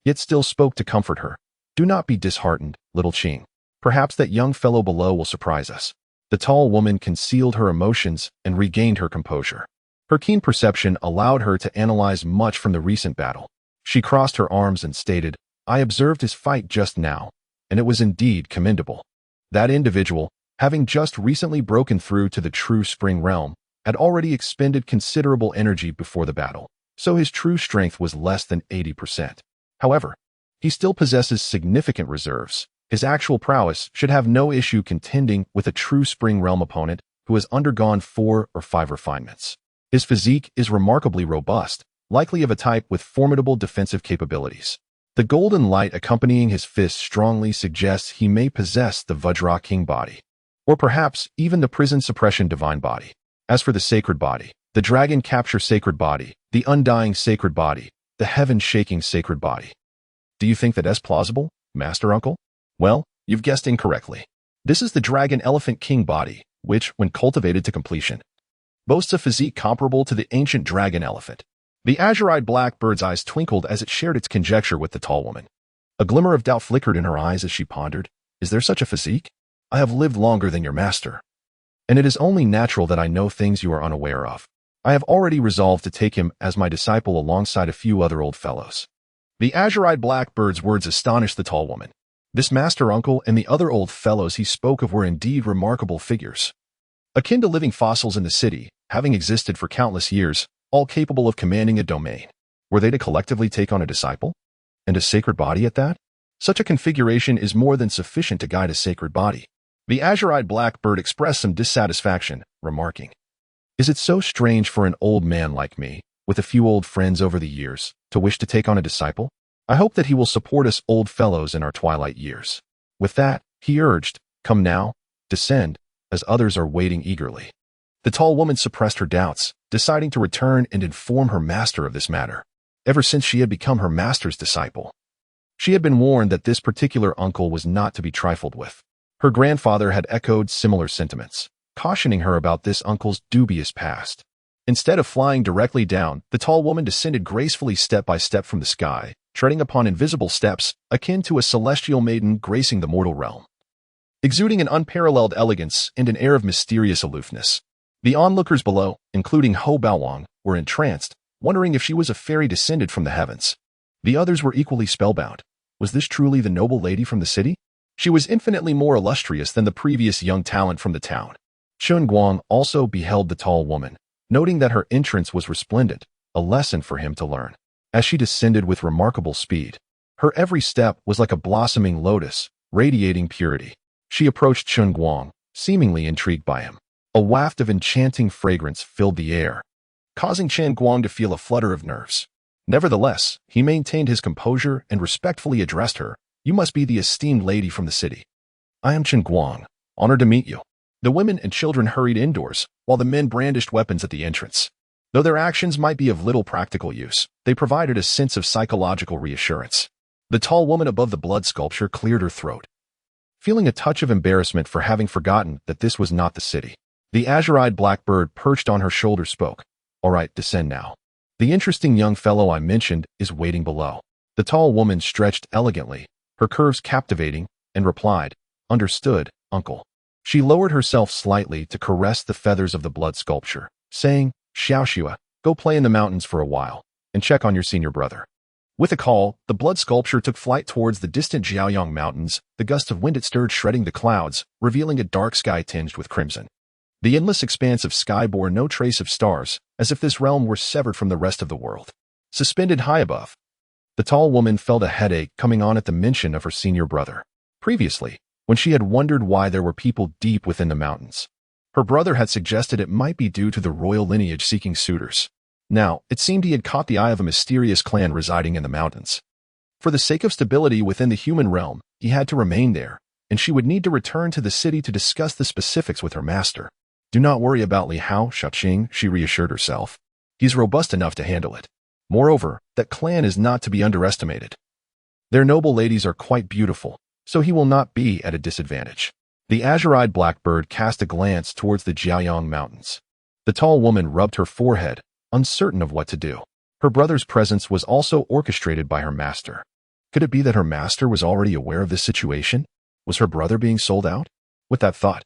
A: yet still spoke to comfort her. Do not be disheartened, little Qing. Perhaps that young fellow below will surprise us. The tall woman concealed her emotions and regained her composure. Her keen perception allowed her to analyze much from the recent battle. She crossed her arms and stated, I observed his fight just now, and it was indeed commendable. That individual, having just recently broken through to the true spring realm, had already expended considerable energy before the battle, so his true strength was less than 80%. However, he still possesses significant reserves. His actual prowess should have no issue contending with a true spring realm opponent who has undergone 4 or 5 refinements. His physique is remarkably robust, likely of a type with formidable defensive capabilities. The golden light accompanying his fist strongly suggests he may possess the Vajra King body, or perhaps even the prison suppression divine body. As for the sacred body, the dragon capture sacred body, the undying sacred body, the heaven-shaking sacred body. Do you think that is plausible, Master Uncle? Well, you've guessed incorrectly. This is the dragon elephant king body, which, when cultivated to completion, boasts a physique comparable to the ancient dragon elephant. The azure-eyed black bird's eyes twinkled as it shared its conjecture with the tall woman. A glimmer of doubt flickered in her eyes as she pondered, is there such a physique? I have lived longer than your master, and it is only natural that I know things you are unaware of. I have already resolved to take him as my disciple alongside a few other old fellows. The azure-eyed black bird's words astonished the tall woman. This master uncle and the other old fellows he spoke of were indeed remarkable figures, akin to living fossils in the city, having existed for countless years, all capable of commanding a domain. Were they to collectively take on a disciple? And a sacred body at that? Such a configuration is more than sufficient to guide a sacred body. The azure-eyed black bird expressed some dissatisfaction, remarking, is it so strange for an old man like me, with a few old friends over the years, to wish to take on a disciple? I hope that he will support us old fellows in our twilight years. With that, he urged, come now, descend, as others are waiting eagerly. The tall woman suppressed her doubts, deciding to return and inform her master of this matter. Ever since she had become her master's disciple, she had been warned that this particular uncle was not to be trifled with. Her grandfather had echoed similar sentiments, cautioning her about this uncle's dubious past. Instead of flying directly down, the tall woman descended gracefully step by step from the sky, treading upon invisible steps akin to a celestial maiden gracing the mortal realm. Exuding an unparalleled elegance and an air of mysterious aloofness, the onlookers below, including Ho Baowang, were entranced, wondering if she was a fairy descended from the heavens. The others were equally spellbound. Was this truly the noble lady from the city? She was infinitely more illustrious than the previous young talent from the town. Chen Guang also beheld the tall woman, noting that her entrance was resplendent, a lesson for him to learn. As she descended with remarkable speed, her every step was like a blossoming lotus, radiating purity. She approached Chen Guang, seemingly intrigued by him. A waft of enchanting fragrance filled the air, causing Chen Guang to feel a flutter of nerves. Nevertheless, he maintained his composure and respectfully addressed her. You must be the esteemed lady from the city. I am Chen Guang, honored to meet you. The women and children hurried indoors, while the men brandished weapons at the entrance. Though their actions might be of little practical use, they provided a sense of psychological reassurance. The tall woman above the blood sculpture cleared her throat, feeling a touch of embarrassment for having forgotten that this was not the city. The azure-eyed black bird perched on her shoulder spoke. All right, descend now. The interesting young fellow I mentioned is waiting below. The tall woman stretched elegantly, her curves captivating, and replied, understood, uncle. She lowered herself slightly to caress the feathers of the blood sculpture, saying, Xiaoxua, go play in the mountains for a while, and check on your senior brother. With a call, the blood sculpture took flight towards the distant Jiaoyang mountains. The gust of wind it stirred shredding the clouds, revealing a dark sky tinged with crimson. The endless expanse of sky bore no trace of stars, as if this realm were severed from the rest of the world. Suspended high above, the tall woman felt a headache coming on at the mention of her senior brother. Previously, when she had wondered why there were people deep within the mountains, her brother had suggested it might be due to the royal lineage seeking suitors. Now, it seemed he had caught the eye of a mysterious clan residing in the mountains. For the sake of stability within the human realm, he had to remain there, and she would need to return to the city to discuss the specifics with her master. Do not worry about Li Hao Shaoqing, she reassured herself. He's robust enough to handle it. Moreover, that clan is not to be underestimated. Their noble ladies are quite beautiful, so he will not be at a disadvantage. The azure-eyed blackbird cast a glance towards the Jiaoyang Mountains. The tall woman rubbed her forehead, uncertain of what to do. Her brother's presence was also orchestrated by her master. Could it be that her master was already aware of this situation? Was her brother being sold out? With that thought,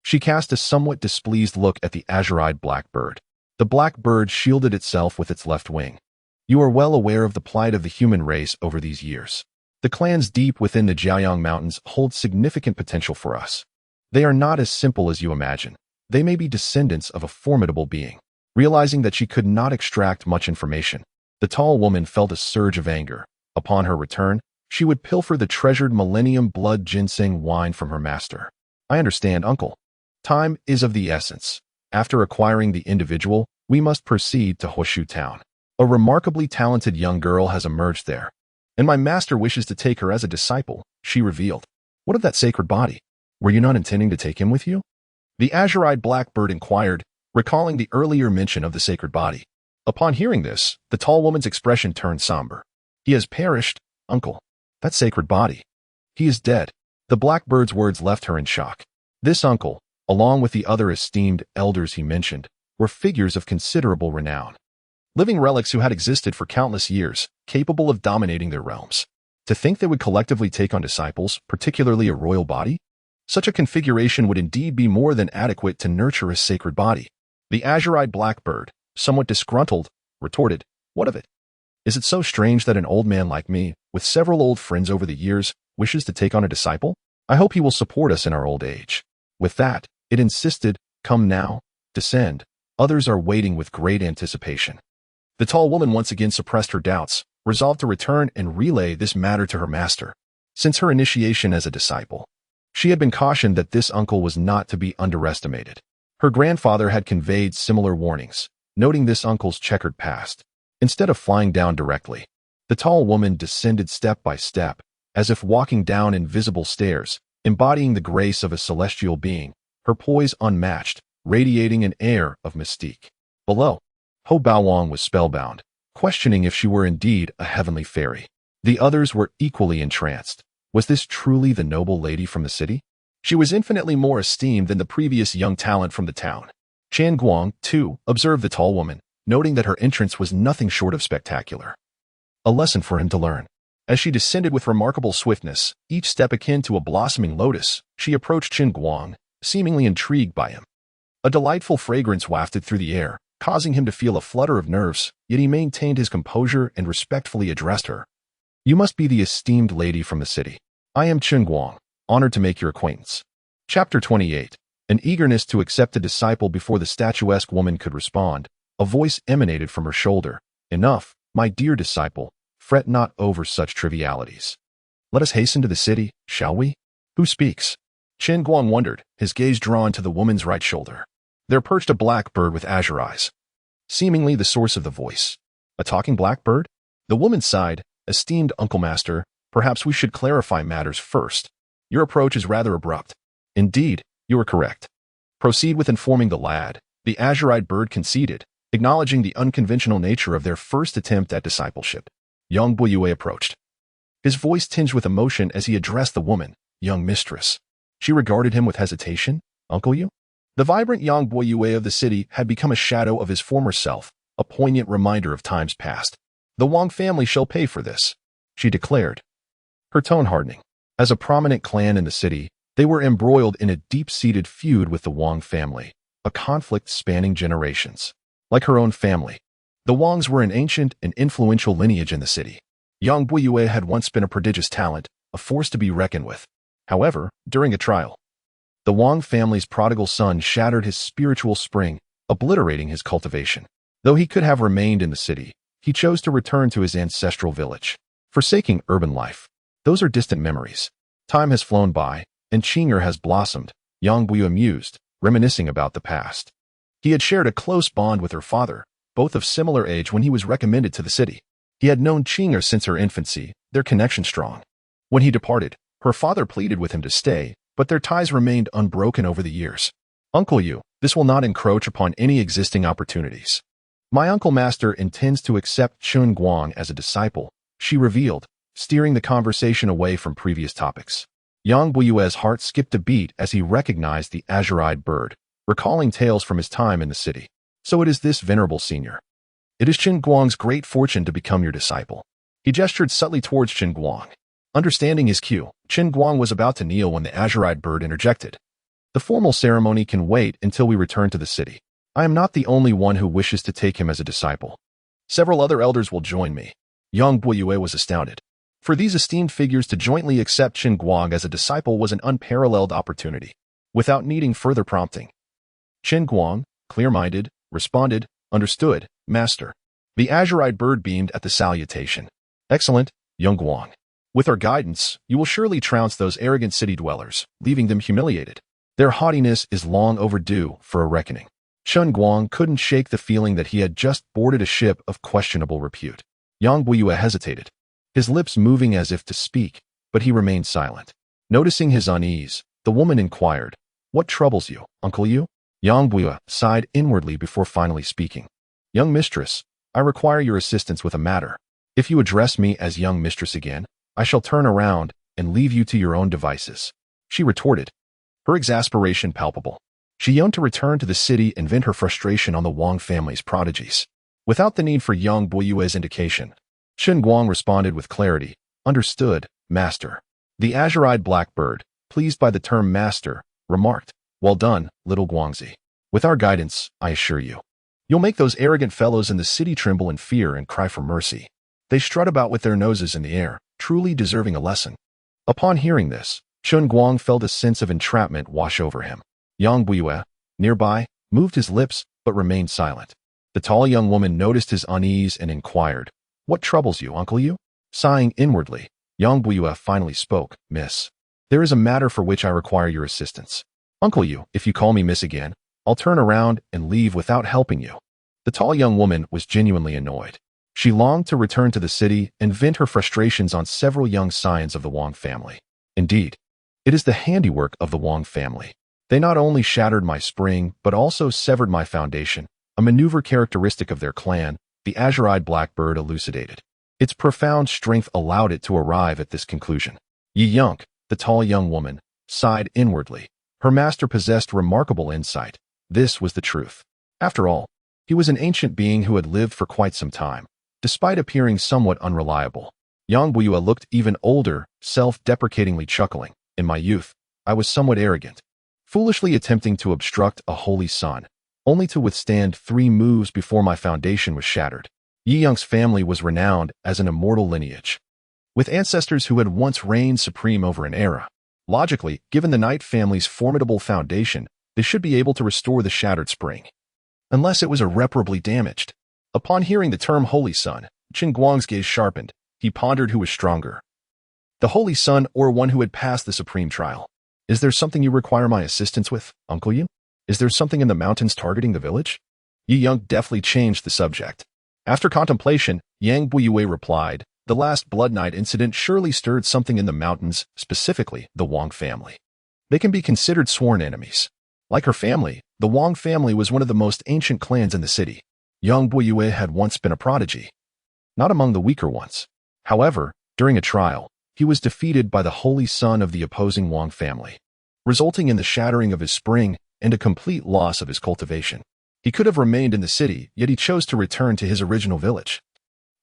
A: she cast a somewhat displeased look at the azure-eyed blackbird. The blackbird shielded itself with its left wing. You are well aware of the plight of the human race over these years. The clans deep within the Jiaoyang Mountains hold significant potential for us. They are not as simple as you imagine. They may be descendants of a formidable being. Realizing that she could not extract much information, the tall woman felt a surge of anger. Upon her return, she would pilfer the treasured millennium blood ginseng wine from her master. I understand, uncle. Time is of the essence. After acquiring the individual, we must proceed to Hoshu Town. A remarkably talented young girl has emerged there, and my master wishes to take her as a disciple, she revealed. What of that sacred body? Were you not intending to take him with you? The azure-eyed blackbird inquired, recalling the earlier mention of the sacred body. Upon hearing this, the tall woman's expression turned somber. He has perished, uncle. That sacred body. He is dead. The blackbird's words left her in shock. This uncle, along with the other esteemed elders he mentioned, were figures of considerable renown. Living relics who had existed for countless years, capable of dominating their realms. To think they would collectively take on disciples, particularly a royal body? Such a configuration would indeed be more than adequate to nurture a sacred body. The azure-eyed blackbird, somewhat disgruntled, retorted, What of it? Is it so strange that an old man like me, with several old friends over the years, wishes to take on a disciple? I hope he will support us in our old age. With that, it insisted, Come now, descend. Others are waiting with great anticipation. The tall woman once again suppressed her doubts, resolved to return and relay this matter to her master. Since her initiation as a disciple, she had been cautioned that this uncle was not to be underestimated. Her grandfather had conveyed similar warnings, noting this uncle's checkered past. Instead of flying down directly, the tall woman descended step by step, as if walking down invisible stairs, embodying the grace of a celestial being, her poise unmatched, radiating an air of mystique. Below, Ho Baowang was spellbound, questioning if she were indeed a heavenly fairy. The others were equally entranced. Was this truly the noble lady from the city? She was infinitely more esteemed than the previous young talent from the town. Chen Guang, too, observed the tall woman, noting that her entrance was nothing short of spectacular. A lesson for him to learn. As she descended with remarkable swiftness, each step akin to a blossoming lotus, she approached Chen Guang, seemingly intrigued by him. A delightful fragrance wafted through the air, causing him to feel a flutter of nerves, yet he maintained his composure and respectfully addressed her. You must be the esteemed lady from the city. I am Chen Guang, honored to make your acquaintance. Chapter 28. An eagerness to accept a disciple before the statuesque woman could respond, a voice emanated from her shoulder. Enough, my dear disciple, fret not over such trivialities. Let us hasten to the city, shall we? Who speaks? Chen Guang wondered, his gaze drawn to the woman's right shoulder. There perched a blackbird with azure eyes, seemingly the source of the voice. A talking blackbird? The woman sighed, Esteemed Uncle Master, perhaps we should clarify matters first. Your approach is rather abrupt. Indeed, you are correct. Proceed with informing the lad, the azure-eyed bird conceded, acknowledging the unconventional nature of their first attempt at discipleship. Young Boyue approached. His voice tinged with emotion as he addressed the woman, young mistress. She regarded him with hesitation. Uncle you? The vibrant young Boyue of the city had become a shadow of his former self, a poignant reminder of times past. The Wang family shall pay for this, she declared, her tone hardening. As a prominent clan in the city, they were embroiled in a deep-seated feud with the Wang family, a conflict spanning generations. Like her own family, the Wangs were an ancient and influential lineage in the city. Yang Boyue had once been a prodigious talent, a force to be reckoned with. However, during a trial, the Wang family's prodigal son shattered his spiritual spring, obliterating his cultivation. Though he could have remained in the city, he chose to return to his ancestral village, forsaking urban life. Those are distant memories. Time has flown by, and Qing'er has blossomed, Yang Boyue mused, reminiscing about the past. He had shared a close bond with her father, both of similar age when he was recommended to the city. He had known Qing'er since her infancy, their connection strong. When he departed, her father pleaded with him to stay, but their ties remained unbroken over the years. Uncle Yu, This will not encroach upon any existing opportunities. My uncle master intends to accept Chen Guang as a disciple, she revealed, steering the conversation away from previous topics. Yang Buyue's heart skipped a beat as he recognized the azure-eyed bird, recalling tales from his time in the city. So it is this venerable senior. It is Chen Guang's great fortune to become your disciple. He gestured subtly towards Chen Guang. Understanding his cue, Chen Guang was about to kneel when the azure-eyed bird interjected. The formal ceremony can wait until we return to the city. I am not the only one who wishes to take him as a disciple. Several other elders will join me. Yang Buyue was astounded. For these esteemed figures to jointly accept Chen Guang as a disciple was an unparalleled opportunity. Without needing further prompting, Chen Guang, clear-minded, responded, "Understood, master." The azure-eyed bird beamed at the salutation. "Excellent, young Guang. With our guidance, you will surely trounce those arrogant city dwellers, leaving them humiliated. Their haughtiness is long overdue for a reckoning." Chen Guang couldn't shake the feeling that he had just boarded a ship of questionable repute. Yang Buyue hesitated, his lips moving as if to speak, but he remained silent. Noticing his unease, the woman inquired, "What troubles you, Uncle Yu?" Yang Buyue sighed inwardly before finally speaking. "Young mistress, I require your assistance with a matter. If you address me as young mistress again, I shall turn around and leave you to your own devices," she retorted, her exasperation palpable. She yearned to return to the city and vent her frustration on the Wang family's prodigies. Without the need for Yang Buyue's indication, Chen Guang responded with clarity, "Understood, master." The azure-eyed blackbird, pleased by the term master, remarked, "Well done, little Guangzi. With our guidance, I assure you, you'll make those arrogant fellows in the city tremble in fear and cry for mercy. They strut about with their noses in the air, truly deserving a lesson." Upon hearing this, Chen Guang felt a sense of entrapment wash over him. Yang Buyue, nearby, moved his lips but remained silent. The tall young woman noticed his unease and inquired, "What troubles you, Uncle Yu?" Sighing inwardly, Yang Buyue finally spoke, "Miss, there is a matter for which I require your assistance. Uncle Yu, if you call me miss again, I'll turn around and leave without helping you." The tall young woman was genuinely annoyed. She longed to return to the city and vent her frustrations on several young scions of the Wang family. Indeed, it is the handiwork of the Wang family. They not only shattered my spring, but also severed my foundation, a maneuver characteristic of their clan, the azure-eyed blackbird elucidated. Its profound strength allowed it to arrive at this conclusion. Yi Yunk, the tall young woman, sighed inwardly. Her master possessed remarkable insight. This was the truth. After all, he was an ancient being who had lived for quite some time, despite appearing somewhat unreliable. Yang Buyue looked even older, self-deprecatingly chuckling. "In my youth, I was somewhat arrogant, foolishly attempting to obstruct a holy sun, only to withstand 3 moves before my foundation was shattered." Yi Yunk's family was renowned as an immortal lineage, with ancestors who had once reigned supreme over an era. Logically, given the Knight family's formidable foundation, they should be able to restore the shattered spring, unless it was irreparably damaged. Upon hearing the term Holy Sun, Chen Guang's gaze sharpened. He pondered who was stronger, the Holy Sun or one who had passed the supreme trial. "Is there something you require my assistance with, Uncle Yu? Is there something in the mountains targeting the village?" Yi Yunk deftly changed the subject. After contemplation, Yang Buyue replied, "The last Blood Night incident surely stirred something in the mountains, specifically the Wang family. They can be considered sworn enemies. Like her family, the Wang family was one of the most ancient clans in the city. Yang Buyue had once been a prodigy, not among the weaker ones. However, during a trial, he was defeated by the holy son of the opposing Wang family, resulting in the shattering of his spring and a complete loss of his cultivation. He could have remained in the city, yet he chose to return to his original village.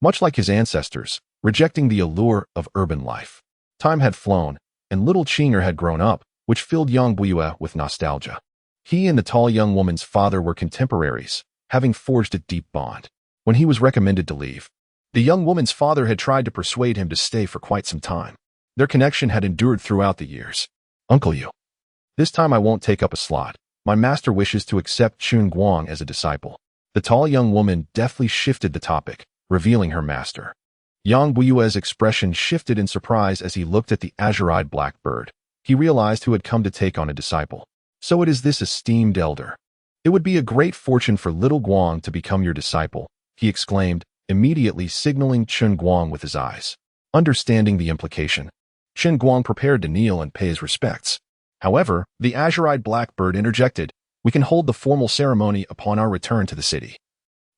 A: Much like his ancestors, rejecting the allure of urban life. Time had flown, and little Qinger had grown up, which filled Yang Buyue with nostalgia. He and the tall young woman's father were contemporaries, having forged a deep bond. When he was recommended to leave, the young woman's father had tried to persuade him to stay for quite some time. Their connection had endured throughout the years. "Uncle Yu, this time I won't take up a slot. My master wishes to accept Chen Guang as a disciple." The tall young woman deftly shifted the topic, revealing her master. Yang Buyue's expression shifted in surprise as he looked at the azure-eyed blackbird. He realized who had come to take on a disciple. "So it is this esteemed elder. It would be a great fortune for little Guang to become your disciple," he exclaimed, immediately signaling Chen Guang with his eyes. Understanding the implication, Chen Guang prepared to kneel and pay his respects. However, the azure-eyed blackbird interjected, We can hold the formal ceremony upon our return to the city.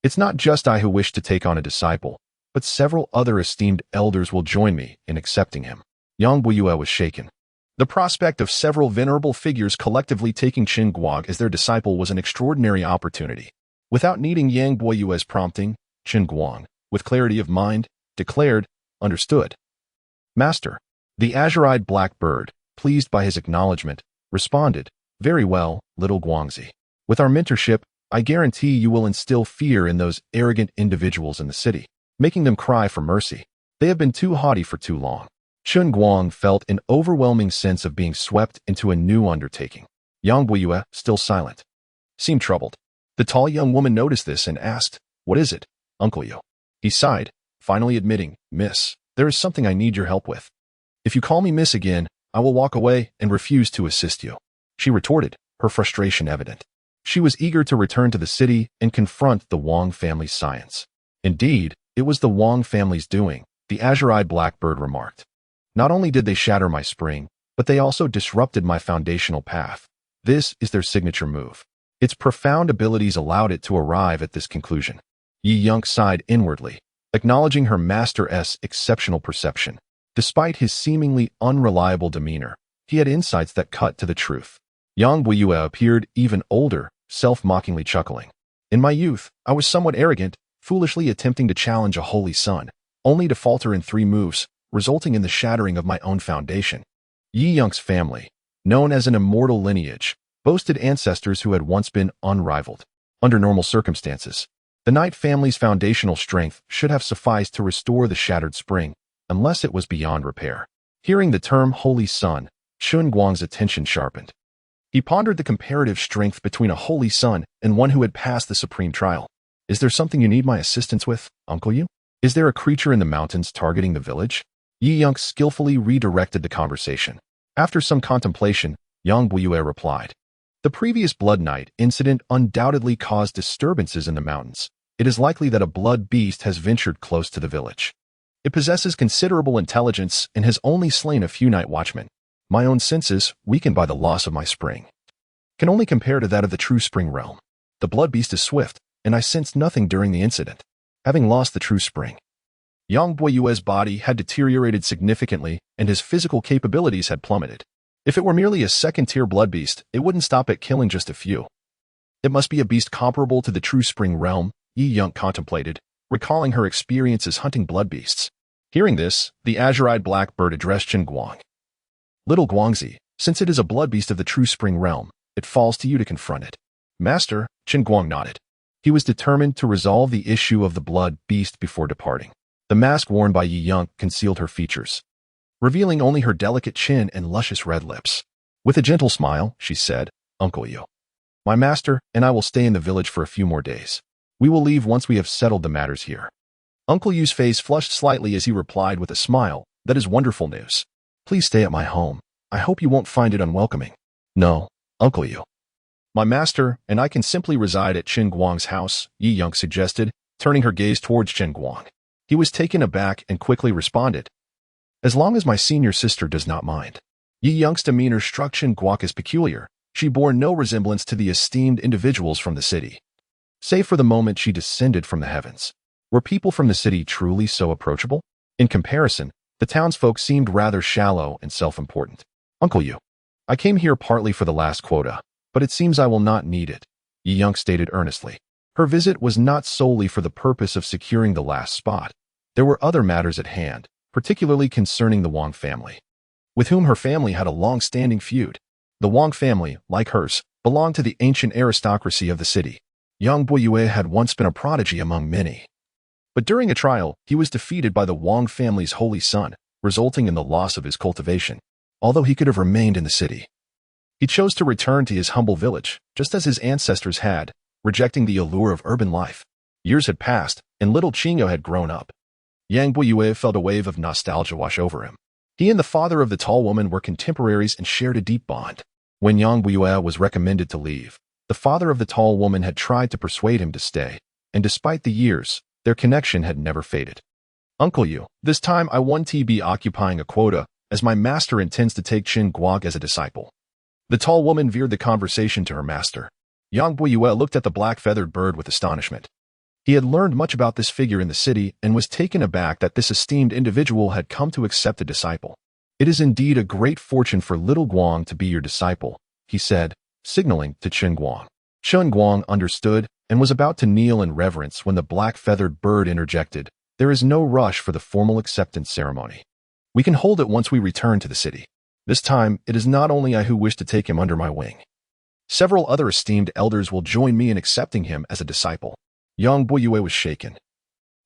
A: It's not just I who wish to take on a disciple, but several other esteemed elders will join me in accepting him." Yang Buiyue was shaken. The prospect of several venerable figures collectively taking Chen Guang as their disciple was an extraordinary opportunity. Without needing Yang Buiyue's prompting, Chen Guang, with clarity of mind, declared, "Understood, Master." The azure-eyed black bird, pleased by his acknowledgement, responded, "Very well, little Guangzi. With our mentorship, I guarantee you will instill fear in those arrogant individuals in the city, making them cry for mercy. They have been too haughty for too long." Chen Guang felt an overwhelming sense of being swept into a new undertaking. Yang Buiyue, still silent, seemed troubled. The tall young woman noticed this and asked, "What is it, Uncle Yu?" He sighed, finally admitting, "Miss, there is something I need your help with. If you call me miss again, I will walk away and refuse to assist you," she retorted, her frustration evident. She was eager to return to the city and confront the Wang family's science. Indeed, it was the Wang family's doing, the azure-eyed blackbird remarked. "Not only did they shatter my spring, but they also disrupted my foundational path. This is their signature move." Its profound abilities allowed it to arrive at this conclusion. Yi Yunk sighed inwardly, acknowledging her master's exceptional perception. Despite his seemingly unreliable demeanor, he had insights that cut to the truth. Yang Buiyue appeared even older, self-mockingly chuckling. "In my youth, I was somewhat arrogant, foolishly attempting to challenge a holy sun, only to falter in 3 moves, resulting in the shattering of my own foundation." Yi Yunk's family, known as an immortal lineage, boasted ancestors who had once been unrivaled. Under normal circumstances, the Knight family's foundational strength should have sufficed to restore the shattered spring, unless it was beyond repair. Hearing the term holy sun, Chen Guang's attention sharpened. He pondered the comparative strength between a holy sun and one who had passed the supreme trial. "Is there something you need my assistance with, Uncle Yu? Is there a creature in the mountains targeting the village?" Yi Yunk skillfully redirected the conversation. After some contemplation, Yang Buiyue replied, "The previous Blood Night incident undoubtedly caused disturbances in the mountains. It is likely that a blood beast has ventured close to the village. It possesses considerable intelligence and has only slain a few night watchmen. My own senses, weakened by the loss of my spring, can only compare to that of the true spring realm. The blood beast is swift, and I sensed nothing during the incident. Having lost the true spring, Yang Buiyue's body had deteriorated significantly and his physical capabilities had plummeted. If it were merely a second-tier blood beast, it wouldn't stop at killing just a few. It must be a beast comparable to the true spring realm," Yi Yunk contemplated, recalling her experiences hunting blood beasts. Hearing this, the azure-eyed blackbird addressed Chen Guang. "Little Guangzi, since it is a blood beast of the true spring realm, it falls to you to confront it." "Master," Chen Guang nodded. He was determined to resolve the issue of the blood beast before departing. The mask worn by Yi Yunk concealed her features, revealing only her delicate chin and luscious red lips. With a gentle smile, she said, "Uncle Yu, my master and I will stay in the village for a few more days. We will leave once we have settled the matters here." Uncle Yu's face flushed slightly as he replied with a smile, "That is wonderful news. Please stay at my home. I hope you won't find it unwelcoming." "No, Uncle Yu. My master and I can simply reside at Chen Guang's house," Yi Yunk suggested, turning her gaze towards Chen Guang. He was taken aback and quickly responded, "As long as my senior sister does not mind." Yi Yunk's demeanor struck Chen Guang as peculiar. She bore no resemblance to the esteemed individuals from the city. Save for the moment she descended from the heavens. Were people from the city truly so approachable? In comparison, the townsfolk seemed rather shallow and self-important. "Uncle Yu, I came here partly for the last quota, but it seems I will not need it," Yi Yunk stated earnestly. Her visit was not solely for the purpose of securing the last spot. There were other matters at hand, particularly concerning the Wang family, with whom her family had a long-standing feud. The Wang family, like hers, belonged to the ancient aristocracy of the city. Yang Buiyue had once been a prodigy among many. But during a trial, he was defeated by the Wang family's holy son, resulting in the loss of his cultivation, although he could have remained in the city. He chose to return to his humble village, just as his ancestors had, rejecting the allure of urban life. Years had passed, and little Chingo had grown up. Yang Buiyue felt a wave of nostalgia wash over him. He and the father of the tall woman were contemporaries and shared a deep bond. When Yang Buiyue was recommended to leave, the father of the tall woman had tried to persuade him to stay, and despite the years, their connection had never faded. "Uncle Yu, this time I won't be occupying a quota, as my master intends to take Chen Guang as a disciple." The tall woman veered the conversation to her master. Yang Buiyue looked at the black-feathered bird with astonishment. He had learned much about this figure in the city and was taken aback that this esteemed individual had come to accept a disciple. "It is indeed a great fortune for little Guang to be your disciple," he said, signaling to Chen Guang. Chen Guang understood and was about to kneel in reverence when the black-feathered bird interjected, "There is no rush for the formal acceptance ceremony. We can hold it once we return to the city. This time, it is not only I who wish to take him under my wing. Several other esteemed elders will join me in accepting him as a disciple." Yang Buiyue was shaken.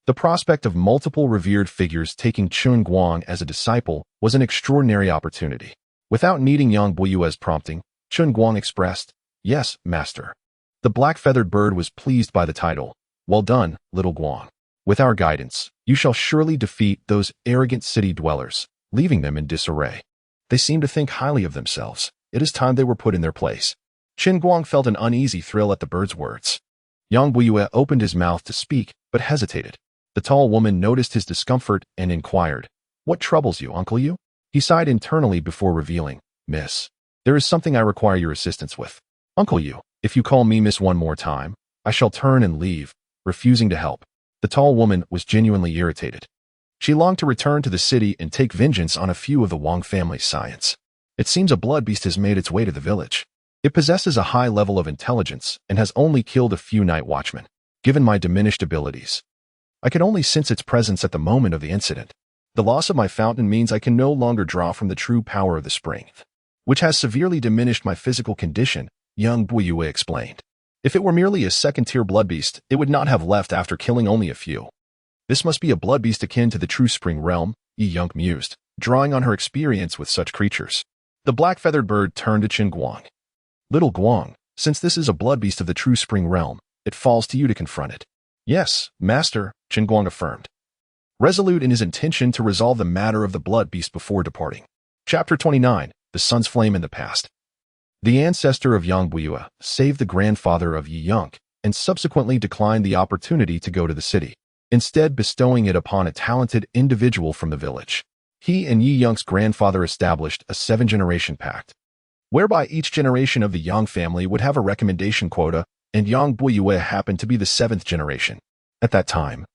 A: The prospect of multiple revered figures taking Chen Guang as a disciple was an extraordinary opportunity. Without needing Yang Buiyue's prompting, Chen Guang expressed, "Yes, master." The black-feathered bird was pleased by the title. "Well done, little Guang. With our guidance, you shall surely defeat those arrogant city dwellers, leaving them in disarray. They seem to think highly of themselves. It is time they were put in their place." Chen Guang felt an uneasy thrill at the bird's words. Yang Buiyue opened his mouth to speak, but hesitated. The tall woman noticed his discomfort and inquired, "What troubles you, Uncle Yu?" He sighed internally before revealing, "Miss, there is something I require your assistance with. Uncle Yu, if you call me miss one more time, I shall turn and leave," refusing to help. The tall woman was genuinely irritated. She longed to return to the city and take vengeance on a few of the Wang family's scions. It seems a blood beast has made its way to the village. It possesses a high level of intelligence and has only killed a few night watchmen. Given my diminished abilities, I could only sense its presence at the moment of the incident. The loss of my fountain means I can no longer draw from the true power of the spring, which has severely diminished my physical condition, Yang Buiyue explained. If it were merely a second-tier blood beast, it would not have left after killing only a few. This must be a blood beast akin to the true spring realm, Yi Yang mused, drawing on her experience with such creatures. The black-feathered bird turned to Chen Guang. "Little Guang, since this is a blood beast of the true spring realm, it falls to you to confront it." "Yes, master," Chen Guang affirmed, resolute in his intention to resolve the matter of the blood beast before departing. Chapter 29, The Sun's Flame in the Past. The ancestor of Yang Buiyue saved the grandfather of Yi Yang and subsequently declined the opportunity to go to the city, instead bestowing it upon a talented individual from the village. He and Yi Yang's grandfather established a 7-generation pact, whereby each generation of the Yang family would have a recommendation quota, and Yang Buiyue happened to be the 7th generation. At that time,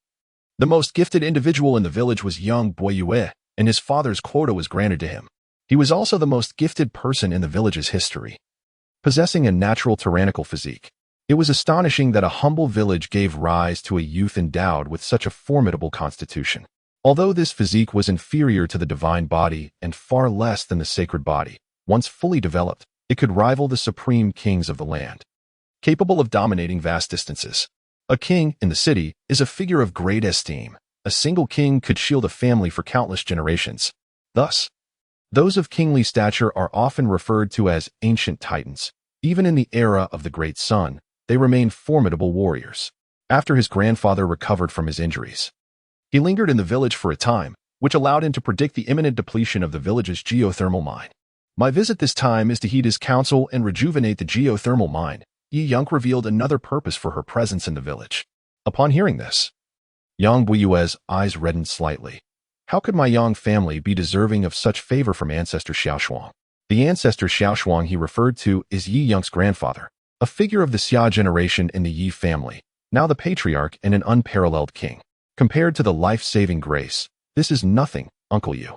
A: the most gifted individual in the village was Yang Buiyue, and his father's quota was granted to him. He was also the most gifted person in the village's history, possessing a natural tyrannical physique. It was astonishing that a humble village gave rise to a youth endowed with such a formidable constitution. Although this physique was inferior to the divine body and far less than the sacred body, once fully developed, it could rival the supreme kings of the land, capable of dominating vast distances. A king in the city is a figure of great esteem. A single king could shield a family for countless generations. Thus, those of kingly stature are often referred to as ancient titans. Even in the era of the Great Sun, they remained formidable warriors. After his grandfather recovered from his injuries, he lingered in the village for a time, which allowed him to predict the imminent depletion of the village's geothermal mine. "My visit this time is to heed his counsel and rejuvenate the geothermal mine." Yi Yang revealed another purpose for her presence in the village. Upon hearing this, Yang Buiyue's eyes reddened slightly. How could my Yang family be deserving of such favor from ancestor Xiaoshuang? The ancestor Xiaoshuang he referred to is Yi Yang's grandfather, a figure of the Xia generation in the Yi family, now the patriarch and an unparalleled king. Compared to the life-saving grace, this is nothing, Uncle Yu.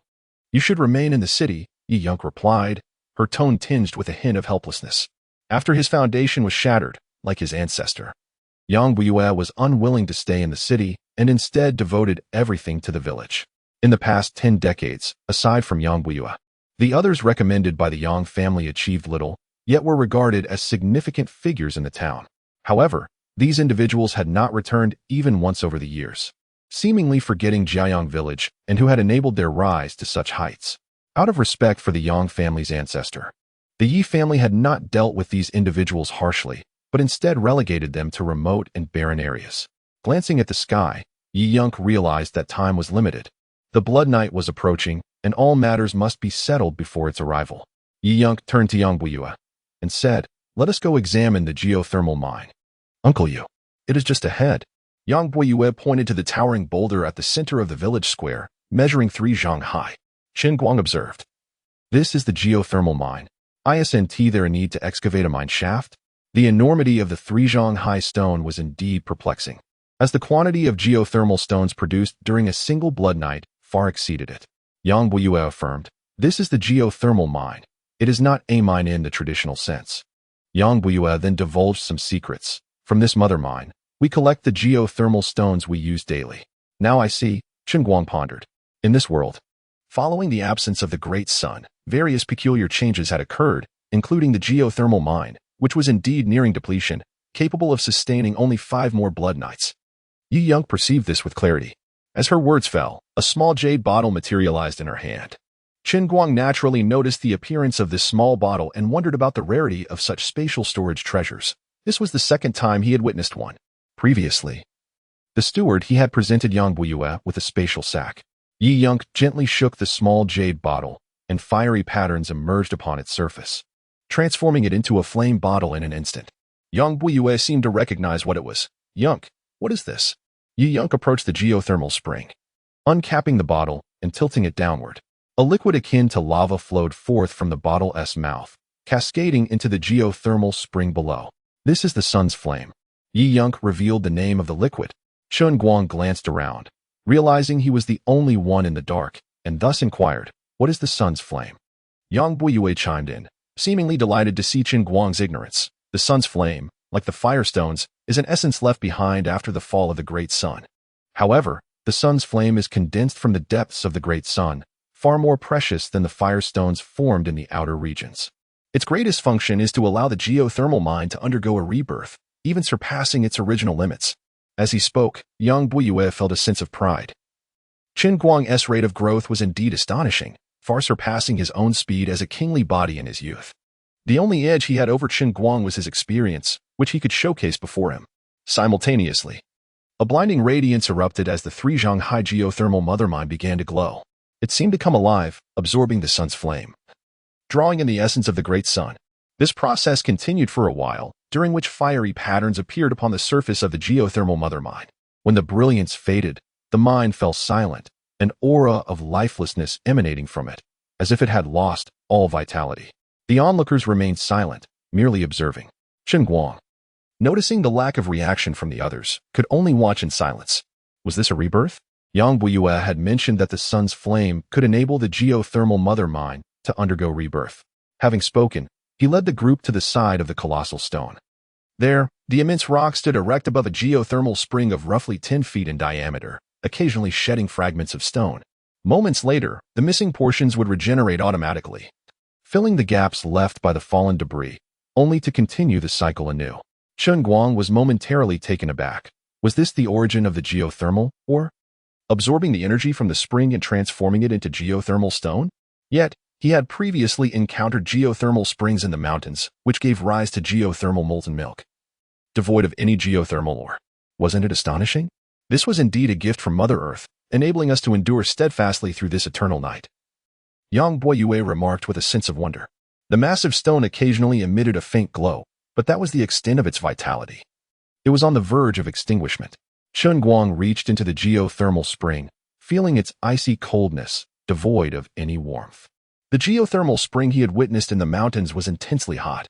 A: "You should remain in the city," Yi Yang replied, her tone tinged with a hint of helplessness. After his foundation was shattered, like his ancestor, Yang Buiyue was unwilling to stay in the city and instead devoted everything to the village. In the past 10 decades, aside from Yang Buiyue, the others recommended by the Yang family achieved little, yet were regarded as significant figures in the town. However, these individuals had not returned even once over the years, seemingly forgetting Jiayang village and who had enabled their rise to such heights. Out of respect for the Yang family's ancestor, the Yi family had not dealt with these individuals harshly, but instead relegated them to remote and barren areas. Glancing at the sky, Yi Yang realized that time was limited. The blood night was approaching, and all matters must be settled before its arrival. Yi Yang turned to Yang Buiyue and said, "Let us go examine the geothermal mine." "Uncle Yu, it is just ahead." Yang Buiyue pointed to the towering boulder at the center of the village square, measuring 3 zhang high. Chen Guang observed, "This is the geothermal mine. Isn't there a need to excavate a mine shaft?" The enormity of the Three-Zhang High stone was indeed perplexing, as the quantity of geothermal stones produced during a single blood night far exceeded it. Yang Buiyue affirmed, "This is the geothermal mine. It is not a mine in the traditional sense." Yang Buiyue then divulged some secrets. "From this mother mine, we collect the geothermal stones we use daily." "Now I see," Chen Guang pondered. In this world, following the absence of the great sun, various peculiar changes had occurred, including the geothermal mine, which was indeed nearing depletion, capable of sustaining only 5 more blood nights. Yi Young perceived this with clarity. As her words fell, a small jade bottle materialized in her hand. Chen Guang naturally noticed the appearance of this small bottle and wondered about the rarity of such spatial storage treasures. This was the second time he had witnessed one. Previously, the steward he had presented Yang Buiyue with a spatial sack. Yi Young gently shook the small jade bottle, and fiery patterns emerged upon its surface, transforming it into a flame bottle in an instant. Yang Buiyue seemed to recognize what it was. "Young, what is this?" Yi Young approached the geothermal spring, uncapping the bottle and tilting it downward. A liquid akin to lava flowed forth from the bottle's mouth, cascading into the geothermal spring below. "This is the sun's flame." Yi Young revealed the name of the liquid. Chen Guang glanced around, realizing he was the only one in the dark, and thus inquired, "What is the sun's flame?" Yang Buiyue chimed in, seemingly delighted to see Chen Guang's ignorance. "The sun's flame, like the firestones, is an essence left behind after the fall of the great sun. However, the sun's flame is condensed from the depths of the great sun, far more precious than the firestones formed in the outer regions. Its greatest function is to allow the geothermal mine to undergo a rebirth, even surpassing its original limits." As he spoke, Yang Buiyue felt a sense of pride. Chen Guang's rate of growth was indeed astonishing, far surpassing his own speed as a kingly body in his youth. The only edge he had over Chen Guang was his experience, which he could showcase before him. Simultaneously, a blinding radiance erupted as the Three-Zhang High geothermal mother mine began to glow. It seemed to come alive, absorbing the sun's flame, drawing in the essence of the great sun. This process continued for a while, during which fiery patterns appeared upon the surface of the geothermal mother mine. When the brilliance faded, the mine fell silent, an aura of lifelessness emanating from it, as if it had lost all vitality. The onlookers remained silent, merely observing. Chen Guang, noticing the lack of reaction from the others, could only watch in silence. Was this a rebirth? Yang Buiyue had mentioned that the sun's flame could enable the geothermal mother mine to undergo rebirth. Having spoken, he led the group to the side of the colossal stone. There, the immense rock stood erect above a geothermal spring of roughly 10 feet in diameter, occasionally shedding fragments of stone. Moments later, the missing portions would regenerate automatically, filling the gaps left by the fallen debris, only to continue the cycle anew. Chen Guang was momentarily taken aback. Was this the origin of the geothermal, or absorbing the energy from the spring and transforming it into geothermal stone? Yet, he had previously encountered geothermal springs in the mountains, which gave rise to geothermal molten milk, devoid of any geothermal ore. Wasn't it astonishing? This was indeed a gift from Mother Earth, enabling us to endure steadfastly through this eternal night. Yang Buiyue remarked with a sense of wonder. The massive stone occasionally emitted a faint glow, but that was the extent of its vitality. It was on the verge of extinguishment. Chen Guang reached into the geothermal spring, feeling its icy coldness, devoid of any warmth. The geothermal spring he had witnessed in the mountains was intensely hot,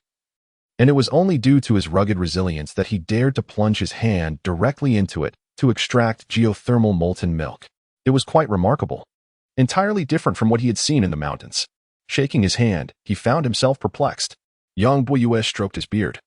A: and it was only due to his rugged resilience that he dared to plunge his hand directly into it to extract geothermal molten milk. It was quite remarkable, entirely different from what he had seen in the mountains. Shaking his hand, he found himself perplexed. Yang Buiyue stroked his beard,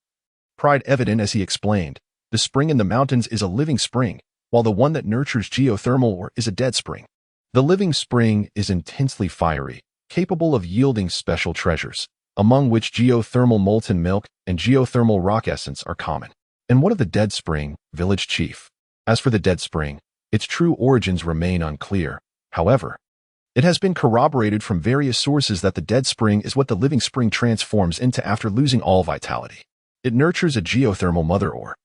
A: pride evident as he explained, "The spring in the mountains is a living spring, while the one that nurtures geothermal ore is a dead spring. The living spring is intensely fiery, capable of yielding special treasures, among which geothermal molten milk and geothermal rock essence are common. And what of the dead spring, village chief? As for the dead spring, its true origins remain unclear. However, it has been corroborated from various sources that the dead spring is what the living spring transforms into after losing all vitality. It nurtures a geothermal mother ore,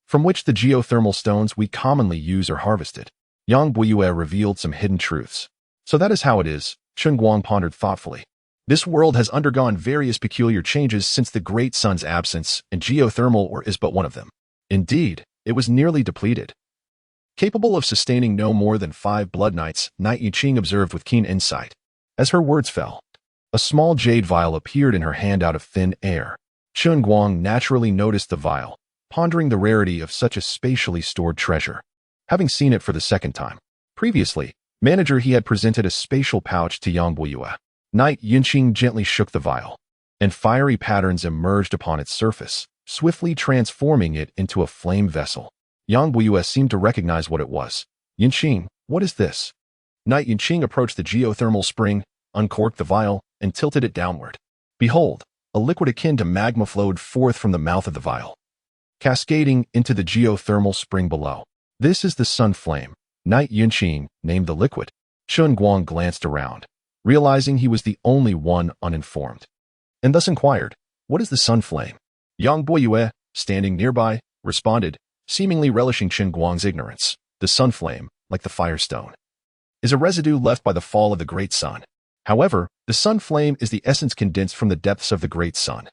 A: from which the geothermal stones we commonly use are harvested." Yang Buiyue revealed some hidden truths. "So that is how it is," Chen Guang pondered thoughtfully. "This world has undergone various peculiar changes since the great sun's absence, and geothermal ore is but one of them. Indeed, it was nearly depleted, capable of sustaining no more than 5 blood nights," Night Yiqing observed with keen insight. As her words fell, a small jade vial appeared in her hand out of thin air. Chen Guang naturally noticed the vial, pondering the rarity of such a spatially stored treasure. Having seen it for the second time. Previously, he had presented a spatial pouch to Yang Buiyue. Knight Yunqing gently shook the vial, and fiery patterns emerged upon its surface, swiftly transforming it into a flame vessel. Yang Buiyue seemed to recognize what it was. Yunqing, what is this? Knight Yunqing approached the geothermal spring, uncorked the vial, and tilted it downward. Behold, a liquid akin to magma flowed forth from the mouth of the vial, cascading into the geothermal spring below. This is the sun flame. Knight Yunqing named the liquid. Chen Guang glanced around, realizing he was the only one uninformed, and thus inquired, what is the sun flame? Yang Buiyue, standing nearby, responded, seemingly relishing Chen Guang's ignorance. The sun flame, like the firestone, is a residue left by the fall of the great sun. However, the sun flame is the essence condensed from the depths of the great sun,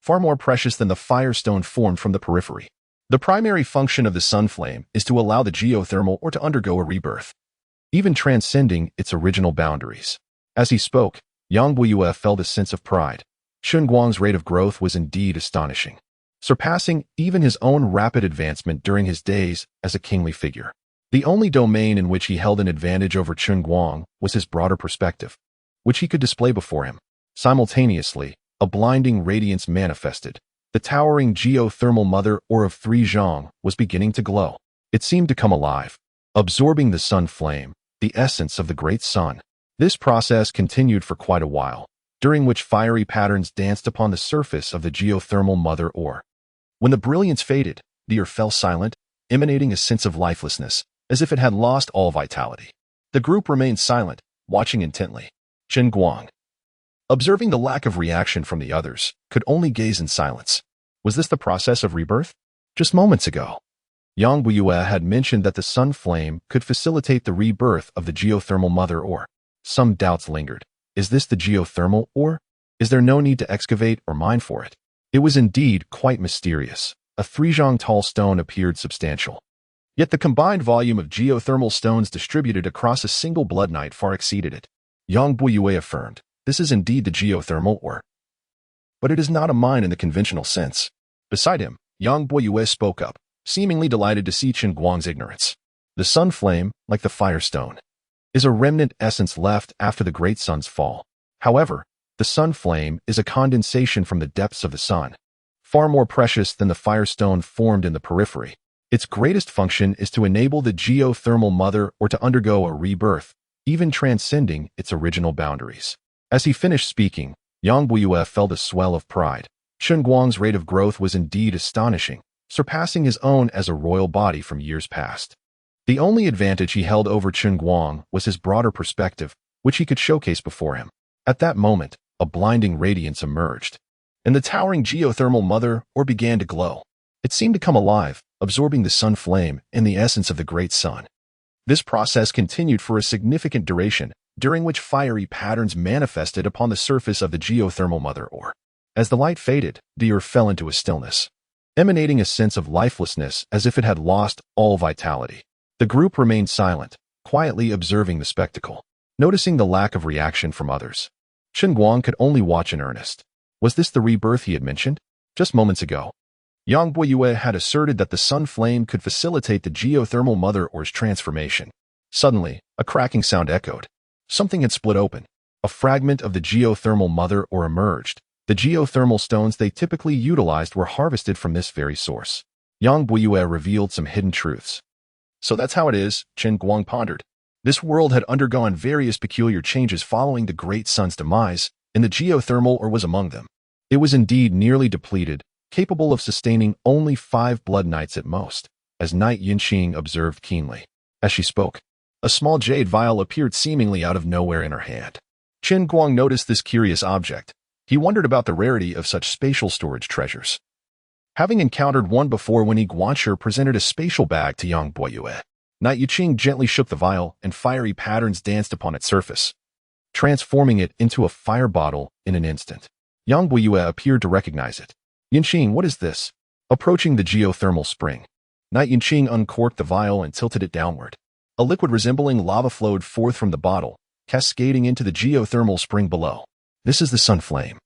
A: far more precious than the firestone formed from the periphery. The primary function of the sun flame is to allow the geothermal or to undergo a rebirth, even transcending its original boundaries. As he spoke, Yang Buiyue felt a sense of pride. Chen Guang's rate of growth was indeed astonishing, surpassing even his own rapid advancement during his days as a kingly figure. The only domain in which he held an advantage over Chen Guang was his broader perspective, which he could display before him. Simultaneously, a blinding radiance manifested. The towering geothermal mother ore of 3 zhang was beginning to glow. It seemed to come alive, absorbing the sun flame, the essence of the great sun. This process continued for quite a while, during which fiery patterns danced upon the surface of the geothermal mother ore. When the brilliance faded, the ore fell silent, emanating a sense of lifelessness, as if it had lost all vitality. The group remained silent, watching intently. Chen Guang, observing the lack of reaction from the others, could only gaze in silence. Was this the process of rebirth? Just moments ago, Yang Buiyue had mentioned that the sun flame could facilitate the rebirth of the geothermal mother ore. Some doubts lingered. Is this the geothermal ore? Is there no need to excavate or mine for it? It was indeed quite mysterious. A 3 zhang tall stone appeared substantial. Yet the combined volume of geothermal stones distributed across a single blood knight far exceeded it. Yang Buiyue affirmed, this is indeed the geothermal ore. But it is not a mine in the conventional sense. Beside him, Yang Buiyue spoke up, seemingly delighted to see Chen Guang's ignorance. The sun flame, like the firestone, is a remnant essence left after the great sun's fall. However, the sun flame is a condensation from the depths of the sun, far more precious than the firestone formed in the periphery. Its greatest function is to enable the geothermal mother ore to undergo a rebirth, even transcending its original boundaries. As he finished speaking, Yang Buiyue felt a swell of pride. Chen Guang's rate of growth was indeed astonishing, surpassing his own as a royal body from years past. The only advantage he held over Chen Guang was his broader perspective, which he could showcase before him. At that moment, a blinding radiance emerged, and the towering geothermal mother ore began to glow. It seemed to come alive, absorbing the sun flame and the essence of the great sun. This process continued for a significant duration, during which fiery patterns manifested upon the surface of the geothermal mother ore. As the light faded, the ore fell into a stillness, emanating a sense of lifelessness as if it had lost all vitality. The group remained silent, quietly observing the spectacle, noticing the lack of reaction from others. Chen Guang could only watch in earnest. Was this the rebirth he had mentioned? Just moments ago, Yang Buiyue had asserted that the sun flame could facilitate the geothermal mother ore's transformation. Suddenly, a cracking sound echoed. Something had split open. A fragment of the geothermal mother ore emerged. The geothermal stones they typically utilized were harvested from this very source. Yang Buiyue revealed some hidden truths. So that's how it is, Chen Guang pondered. This world had undergone various peculiar changes following the great sun's demise, and the geothermal ore was among them. It was indeed nearly depleted, capable of sustaining only 5 blood knights at most, as Knight Yunqing observed keenly. As she spoke, a small jade vial appeared seemingly out of nowhere in her hand. Chen Guang noticed this curious object. He wondered about the rarity of such spatial storage treasures, having encountered one before when Guancher presented a spatial bag to Yang Buiyue. Knight Yunqing gently shook the vial, and fiery patterns danced upon its surface, transforming it into a fire bottle in an instant. Yang Buiyue appeared to recognize it. Yunqing, what is this? Approaching the geothermal spring, Knight Yunqing uncorked the vial and tilted it downward. A liquid resembling lava flowed forth from the bottle, cascading into the geothermal spring below. This is the sun flame,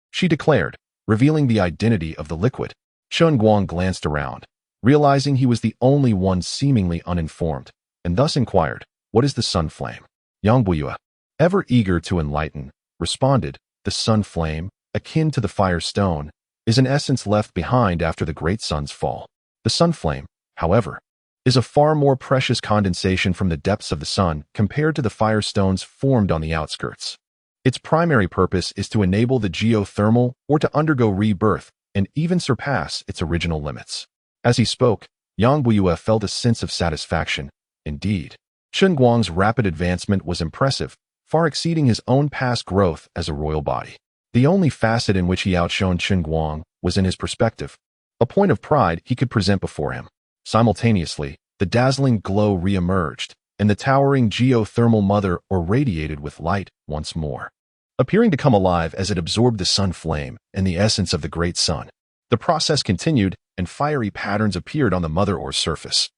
A: she declared, revealing the identity of the liquid. Chen Guang glanced around, realizing he was the only one seemingly uninformed, and thus inquired, "What is the sun flame?" Yang Buyue, ever eager to enlighten, responded, "The sun flame, akin to the fire stone, is an essence left behind after the great sun's fall. The sun flame, however, is a far more precious condensation from the depths of the sun compared to the fire stones formed on the outskirts. Its primary purpose is to enable the geothermal or to undergo rebirth and even surpass its original limits." As he spoke, Yang Buyue felt a sense of satisfaction. Indeed, Chen Guang's rapid advancement was impressive, far exceeding his own past growth as a royal body. The only facet in which he outshone Chen Guang was in his perspective, a point of pride he could present before him. Simultaneously, the dazzling glow re-emerged, and the towering geothermal mother radiated with light once more, appearing to come alive as it absorbed the sun flame and the essence of the great sun. The process continued, and fiery patterns appeared on the mother ore's surface.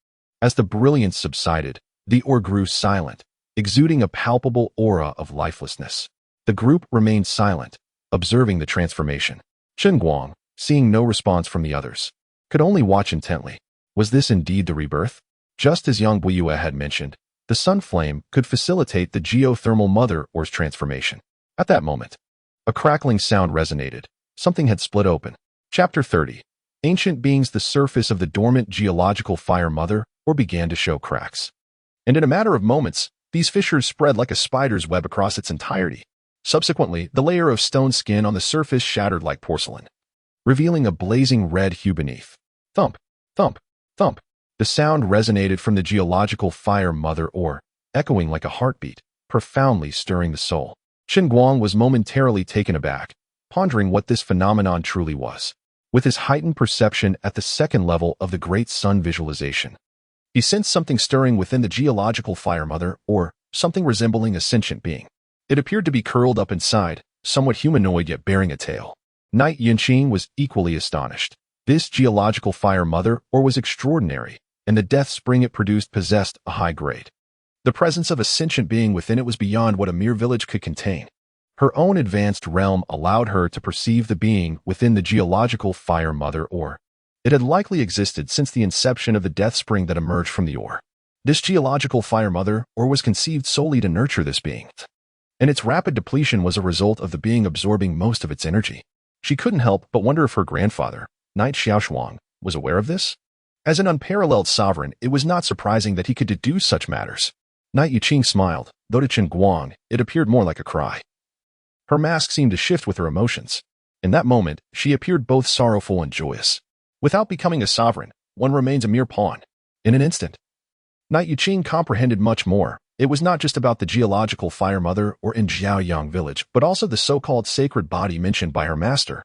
A: As the brilliance subsided, the ore grew silent, exuding a palpable aura of lifelessness. The group remained silent, observing the transformation. Chen Guang, seeing no response from the others, could only watch intently. Was this indeed the rebirth? Just as Yang Buyue had mentioned, the sun flame could facilitate the geothermal mother ore's transformation. At that moment, a crackling sound resonated. Something had split open. Chapter 30. Ancient beings. The surface of the dormant geological fire mother ore began to show cracks. And in a matter of moments, these fissures spread like a spider's web across its entirety. Subsequently, the layer of stone skin on the surface shattered like porcelain, revealing a blazing red hue beneath. Thump, thump, thump. The sound resonated from the geological fire mother ore, echoing like a heartbeat, profoundly stirring the soul. Chen Guang was momentarily taken aback, pondering what this phenomenon truly was. With his heightened perception at the second level of the great sun visualization, he sensed something stirring within the geological fire mother ore, something resembling a sentient being. It appeared to be curled up inside, somewhat humanoid yet bearing a tail. Knight Yunqing was equally astonished. This geological fire mother ore was extraordinary, and the death spring it produced possessed a high grade. The presence of a sentient being within it was beyond what a mere village could contain. Her own advanced realm allowed her to perceive the being within the geological fire mother ore. It had likely existed since the inception of the death spring that emerged from the ore. This geological fire mother ore was conceived solely to nurture this being, and its rapid depletion was a result of the being absorbing most of its energy. She couldn't help but wonder if her grandfather, Knight Xiaoshuang, was aware of this. As an unparalleled sovereign, it was not surprising that he could deduce such matters. Knight Yuqing smiled, though to Chen Guang, it appeared more like a cry. Her mask seemed to shift with her emotions. In that moment, she appeared both sorrowful and joyous. Without becoming a sovereign, one remains a mere pawn. In an instant, Knight Yuqing comprehended much more. It was not just about the geological fire mother or in Jiaoyang village, but also the so-called sacred body mentioned by her master.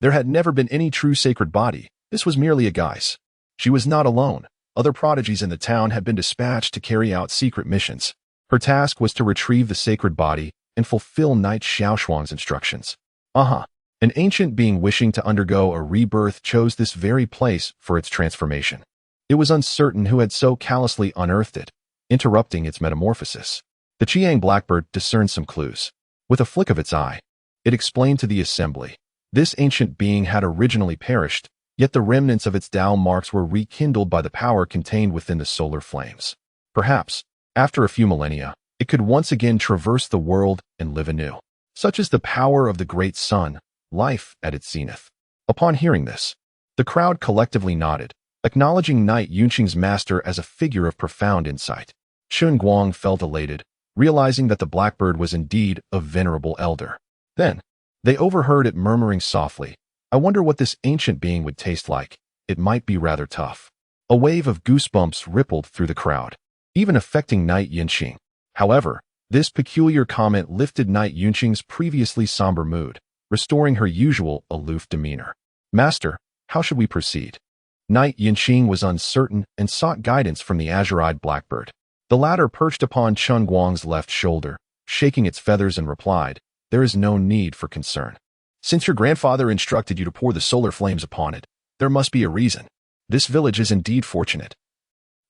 A: There had never been any true sacred body. This was merely a guise. She was not alone. Other prodigies in the town had been dispatched to carry out secret missions. Her task was to retrieve the sacred body and fulfill Knight Xiaoshuang's instructions. An ancient being wishing to undergo a rebirth chose this very place for its transformation. It was uncertain who had so callously unearthed it, interrupting its metamorphosis. The Chiang blackbird discerned some clues. With a flick of its eye, it explained to the assembly. This ancient being had originally perished, yet the remnants of its Tao marks were rekindled by the power contained within the solar flames. Perhaps, after a few millennia, it could once again traverse the world and live anew. Such is the power of the great sun, life at its zenith. Upon hearing this, the crowd collectively nodded, acknowledging Knight Yunqing's master as a figure of profound insight. Chen Guang felt elated, realizing that the blackbird was indeed a venerable elder. Then, they overheard it murmuring softly, "I wonder what this ancient being would taste like. It might be rather tough." A wave of goosebumps rippled through the crowd, even affecting Knight Yunqing. However, this peculiar comment lifted Knight Yunqing's previously somber mood, restoring her usual aloof demeanor. "Master, how should we proceed?" Knight Yunqing was uncertain and sought guidance from the azure-eyed blackbird. The latter perched upon Chen Guang's left shoulder, shaking its feathers and replied, "There is no need for concern. Since your grandfather instructed you to pour the solar flames upon it, there must be a reason. This village is indeed fortunate.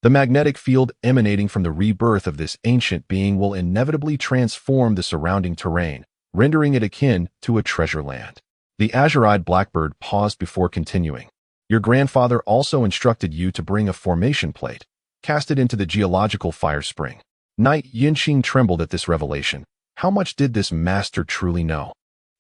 A: The magnetic field emanating from the rebirth of this ancient being will inevitably transform the surrounding terrain, rendering it akin to a treasure land." The azure-eyed blackbird paused before continuing. Your grandfather also instructed you to bring a formation plate, cast it into the geological fire spring. Knight Yinqing trembled at this revelation. How much did this master truly know?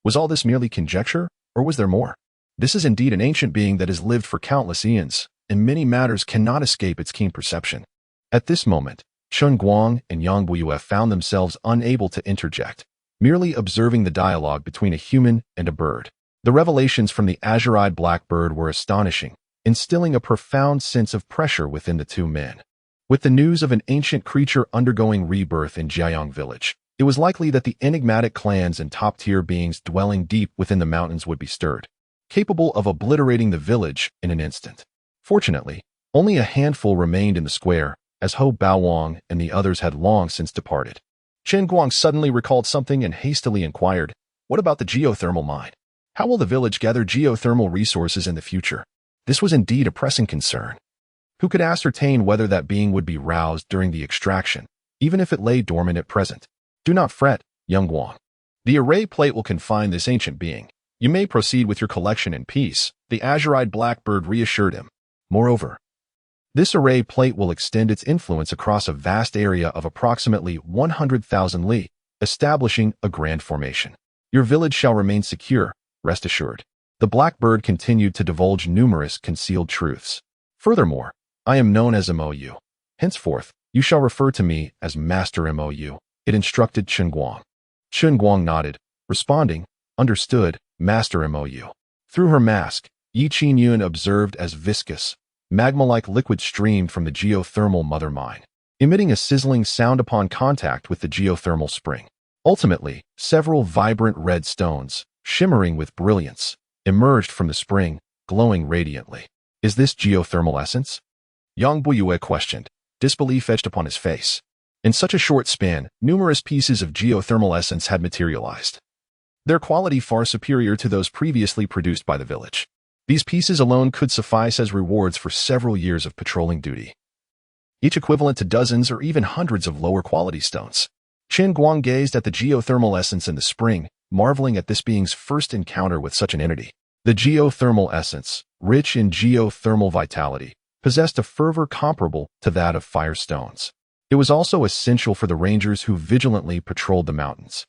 A: Was all this merely conjecture, or was there more? This is indeed an ancient being that has lived for countless eons, and many matters cannot escape its keen perception. At this moment, Chen Guang and Yang Buiyue found themselves unable to interject, merely observing the dialogue between a human and a bird. The revelations from the azure-eyed blackbird were astonishing, instilling a profound sense of pressure within the two men. With the news of an ancient creature undergoing rebirth in Jiayang village, it was likely that the enigmatic clans and top-tier beings dwelling deep within the mountains would be stirred, capable of obliterating the village in an instant. Fortunately, only a handful remained in the square, as Hou Baowang and the others had long since departed. Chen Guang suddenly recalled something and hastily inquired, "What about the geothermal mine? How will the village gather geothermal resources in the future?" This was indeed a pressing concern. Who could ascertain whether that being would be roused during the extraction, even if it lay dormant at present? "Do not fret, young Guang. The array plate will confine this ancient being. You may proceed with your collection in peace," the azure-eyed blackbird reassured him. Moreover, this array plate will extend its influence across a vast area of approximately 100,000 li, establishing a grand formation. Your village shall remain secure, rest assured. The blackbird continued to divulge numerous concealed truths. Furthermore, I am known as MOU. Henceforth, you shall refer to me as Master MOU, it instructed Chen Guang. Chen Guang nodded, responding, "Understood, Master MOU." Through her mask, Yi Qingyun observed as viscous, magma-like liquid streamed from the geothermal mother mine, emitting a sizzling sound upon contact with the geothermal spring. Ultimately, several vibrant red stones, shimmering with brilliance, emerged from the spring, glowing radiantly. "Is this geothermal essence?" Yang Buiyue questioned, disbelief etched upon his face. In such a short span, numerous pieces of geothermal essence had materialized, their quality far superior to those previously produced by the village. These pieces alone could suffice as rewards for several years of patrolling duty, each equivalent to dozens or even hundreds of lower-quality stones. Chen Guang gazed at the geothermal essence in the spring, marveling at this being's first encounter with such an entity. The geothermal essence, rich in geothermal vitality, possessed a fervor comparable to that of fire stones. It was also essential for the rangers who vigilantly patrolled the mountains.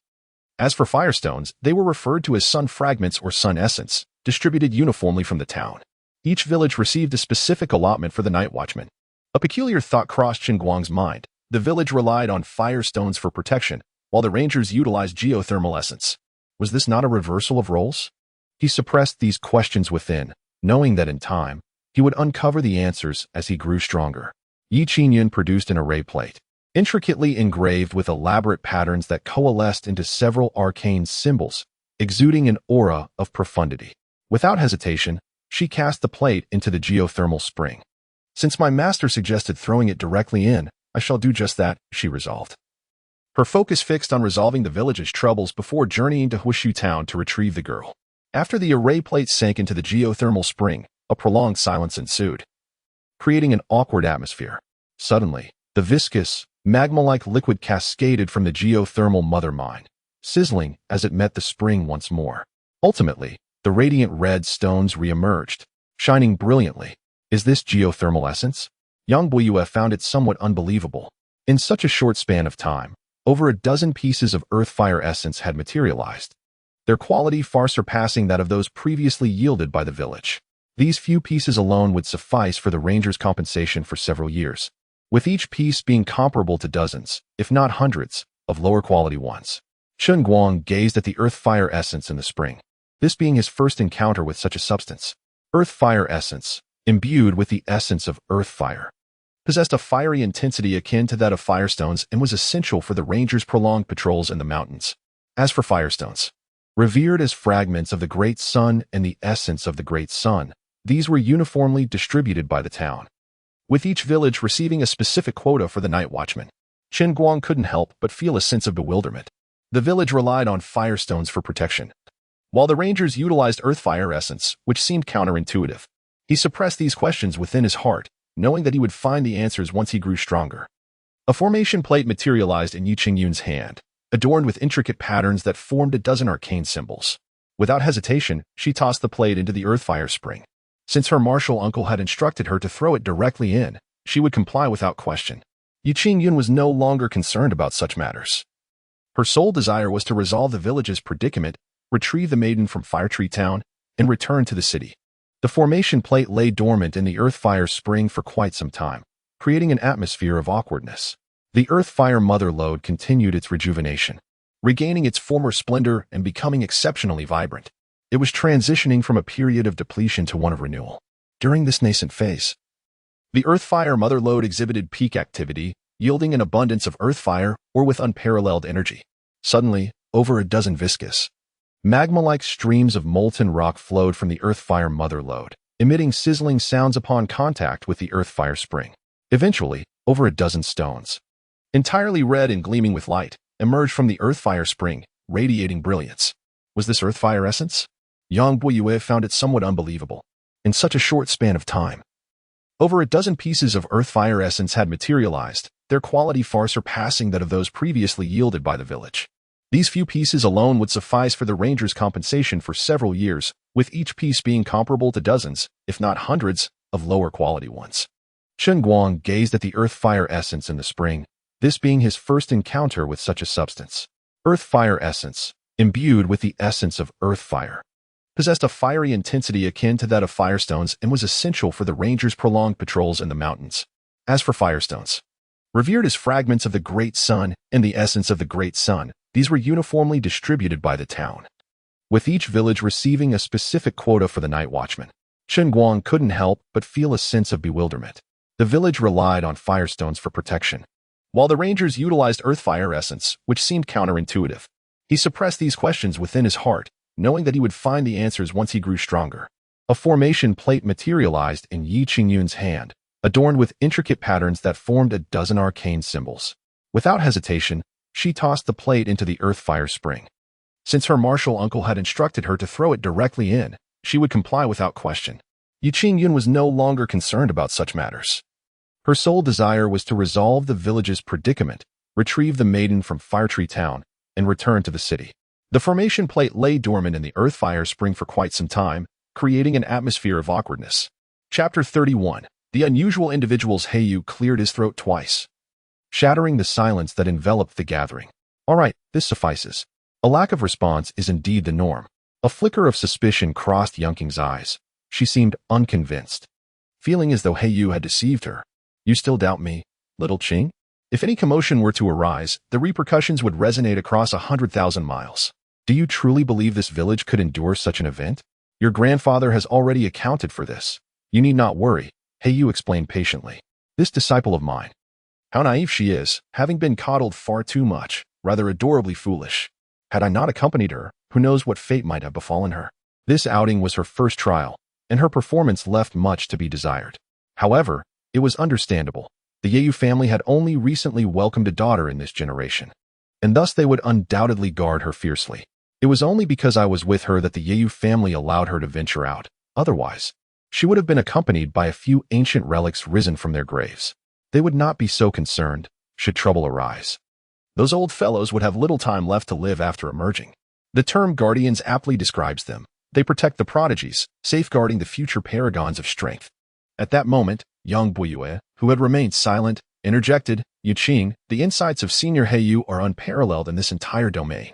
A: As for firestones, they were referred to as sun fragments or sun essence, distributed uniformly from the town. Each village received a specific allotment for the night watchman. A peculiar thought crossed Chen Guang's mind. The village relied on firestones for protection, while the rangers utilized geothermal essence. Was this not a reversal of roles? He suppressed these questions within, knowing that in time, he would uncover the answers as he grew stronger. Yi Qingyun produced an array plate, intricately engraved with elaborate patterns that coalesced into several arcane symbols, exuding an aura of profundity. Without hesitation, she cast the plate into the geothermal spring. "Since my master suggested throwing it directly in, I shall do just that," she resolved. Her focus fixed on resolving the village's troubles before journeying to Huishu town to retrieve the girl. After the array plate sank into the geothermal spring, a prolonged silence ensued, creating an awkward atmosphere. Suddenly, the viscous, magma-like liquid cascaded from the geothermal mother mine, sizzling as it met the spring once more. Ultimately, the radiant red stones re-emerged, shining brilliantly. "Is this geothermal essence?" Yang Buiyue found it somewhat unbelievable. In such a short span of time, over a dozen pieces of earth fire essence had materialized, their quality far surpassing that of those previously yielded by the village. These few pieces alone would suffice for the rangers' compensation for several years, with each piece being comparable to dozens, if not hundreds, of lower-quality ones. Chen Guang gazed at the earth fire essence in the spring, this being his first encounter with such a substance. Earth fire essence, imbued with the essence of earth fire, possessed a fiery intensity akin to that of firestones and was essential for the rangers' prolonged patrols in the mountains. As for firestones, revered as fragments of the great sun and the essence of the great sun, these were uniformly distributed by the town, with each village receiving a specific quota for the night watchman. Chen Guang couldn't help but feel a sense of bewilderment. The village relied on firestones for protection, while the rangers utilized earth fire essence, which seemed counterintuitive. He suppressed these questions within his heart, knowing that he would find the answers once he grew stronger. A formation plate materialized in Yi Qingyun's hand, adorned with intricate patterns that formed a dozen arcane symbols. Without hesitation, she tossed the plate into the earth-fire spring. Since her martial uncle had instructed her to throw it directly in, she would comply without question. Yun was no longer concerned about such matters. Her sole desire was to resolve the village's predicament, retrieve the maiden from Fire Tree Town, and return to the city. The formation plate lay dormant in the earth-fire spring for quite some time, creating an atmosphere of awkwardness. The earth-fire mother lode continued its rejuvenation, regaining its former splendor and becoming exceptionally vibrant. It was transitioning from a period of depletion to one of renewal. During this nascent phase, the earth-fire mother lode exhibited peak activity, yielding an abundance of earth-fire or with unparalleled energy. Suddenly, over a dozen viscous, magma-like streams of molten rock flowed from the earth-fire mother lode, emitting sizzling sounds upon contact with the earth-fire spring. Eventually, over a dozen stones, entirely red and gleaming with light, emerged from the earth-fire spring, radiating brilliance. Was this earth-fire essence? Yang Buiyue found it somewhat unbelievable. In such a short span of time, over a dozen pieces of earth-fire essence had materialized, their quality far surpassing that of those previously yielded by the village. These few pieces alone would suffice for the ranger's compensation for several years, with each piece being comparable to dozens, if not hundreds, of lower-quality ones. Chen Guang gazed at the earth-fire essence in the spring, this being his first encounter with such a substance. Earth-fire essence, imbued with the essence of earth-fire, possessed a fiery intensity akin to that of firestones and was essential for the ranger's prolonged patrols in the mountains. As for firestones, revered as fragments of the great sun and the essence of the great sun, these were uniformly distributed by the town, with each village receiving a specific quota for the night watchman. Chen Guang couldn't help but feel a sense of bewilderment. The village relied on firestones for protection, while the rangers utilized earth-fire essence, which seemed counterintuitive. He suppressed these questions within his heart, knowing that he would find the answers once he grew stronger. A formation plate materialized in Yi Qingyun's hand, adorned with intricate patterns that formed a dozen arcane symbols. Without hesitation, she tossed the plate into the earth-fire spring. Since her martial uncle had instructed her to throw it directly in, she would comply without question. Yi Qingyun was no longer concerned about such matters. Her sole desire was to resolve the village's predicament, retrieve the maiden from Fire Tree Town, and return to the city. The formation plate lay dormant in the earth-fire spring for quite some time, creating an atmosphere of awkwardness. Chapter 31. The unusual individual's Heiyu cleared his throat twice, shattering the silence that enveloped the gathering. All right, this suffices. A lack of response is indeed the norm. A flicker of suspicion crossed Yunking's eyes. She seemed unconvinced, feeling as though Heiyu had deceived her. You still doubt me, little Qing? If any commotion were to arise, the repercussions would resonate across 100,000 miles. Do you truly believe this village could endure such an event? Your grandfather has already accounted for this. You need not worry, Heiyu explained patiently. This disciple of mine. How naive she is, having been coddled far too much, rather adorably foolish. Had I not accompanied her, who knows what fate might have befallen her. This outing was her first trial, and her performance left much to be desired. However, it was understandable. The Yeu family had only recently welcomed a daughter in this generation, and thus they would undoubtedly guard her fiercely. It was only because I was with her that the Yeu family allowed her to venture out. Otherwise, she would have been accompanied by a few ancient relics risen from their graves. They would not be so concerned, should trouble arise. Those old fellows would have little time left to live after emerging. The term guardians aptly describes them. They protect the prodigies, safeguarding the future paragons of strength. At that moment, Yang Buiyue, who had remained silent, interjected, Yu Qing, the insights of Senior Heiyu are unparalleled in this entire domain.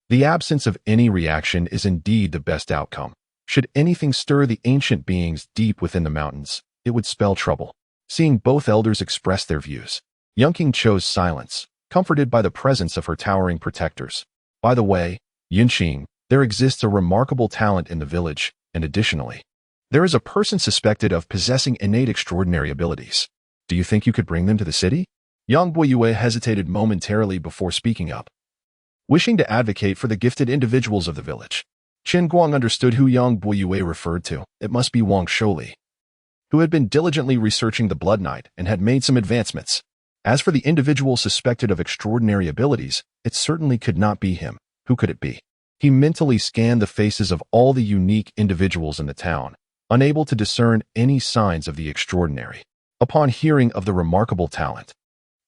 A: The absence of any reaction is indeed the best outcome. Should anything stir the ancient beings deep within the mountains, it would spell trouble. Seeing both elders express their views, Yunqing chose silence, comforted by the presence of her towering protectors. By the way, Yunqing, there exists a remarkable talent in the village, and additionally, there is a person suspected of possessing innate extraordinary abilities. Do you think you could bring them to the city? Yang Buiyue hesitated momentarily before speaking up, wishing to advocate for the gifted individuals of the village. Chen Guang understood who Yang Buiyue referred to. It must be Wang Shouli, who had been diligently researching the Blood Knight and had made some advancements. As for the individual suspected of extraordinary abilities, it certainly could not be him. Who could it be? He mentally scanned the faces of all the unique individuals in the town, unable to discern any signs of the extraordinary. Upon hearing of the remarkable talent,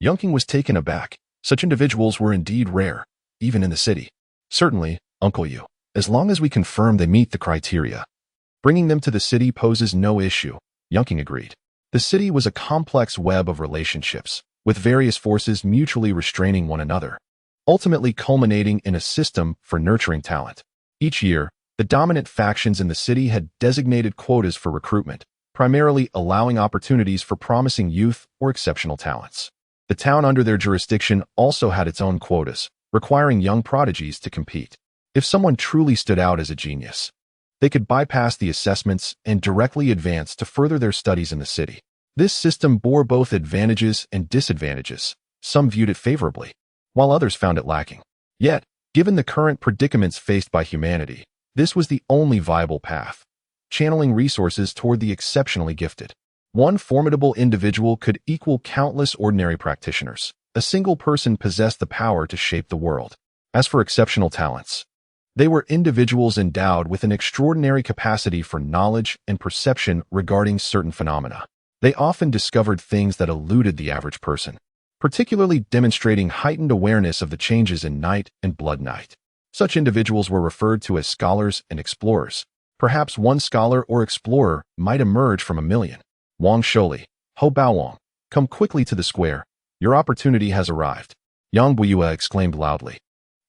A: Yunqing was taken aback. Such individuals were indeed rare, even in the city. Certainly, Uncle Yu. as long as we confirm they meet the criteria. Bringing them to the city poses no issue, Yunqing agreed. The city was a complex web of relationships, with various forces mutually restraining one another, ultimately culminating in a system for nurturing talent. Each year, the dominant factions in the city had designated quotas for recruitment, primarily allowing opportunities for promising youth or exceptional talents. The town under their jurisdiction also had its own quotas, requiring young prodigies to compete. If someone truly stood out as a genius, they could bypass the assessments and directly advance to further their studies in the city. This system bore both advantages and disadvantages. Some viewed it favorably, while others found it lacking. Yet, given the current predicaments faced by humanity, this was the only viable path, channeling resources toward the exceptionally gifted. One formidable individual could equal countless ordinary practitioners. A single person possessed the power to shape the world. As for exceptional talents, they were individuals endowed with an extraordinary capacity for knowledge and perception regarding certain phenomena. They often discovered things that eluded the average person, particularly demonstrating heightened awareness of the changes in night and blood night. Such individuals were referred to as scholars and explorers. Perhaps one scholar or explorer might emerge from a million. Wang Sholi, Ho Baowang, come quickly to the square. Your opportunity has arrived. Yang Buyue exclaimed loudly,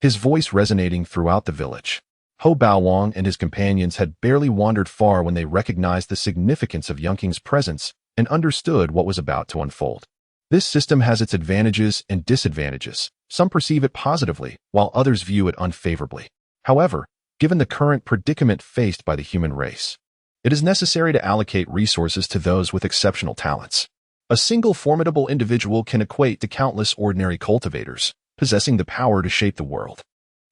A: his voice resonating throughout the village. Ho Baowang and his companions had barely wandered far when they recognized the significance of Yunqing's presence and understood what was about to unfold. This system has its advantages and disadvantages. Some perceive it positively, while others view it unfavorably. However, given the current predicament faced by the human race, it is necessary to allocate resources to those with exceptional talents. A single formidable individual can equate to countless ordinary cultivators, possessing the power to shape the world.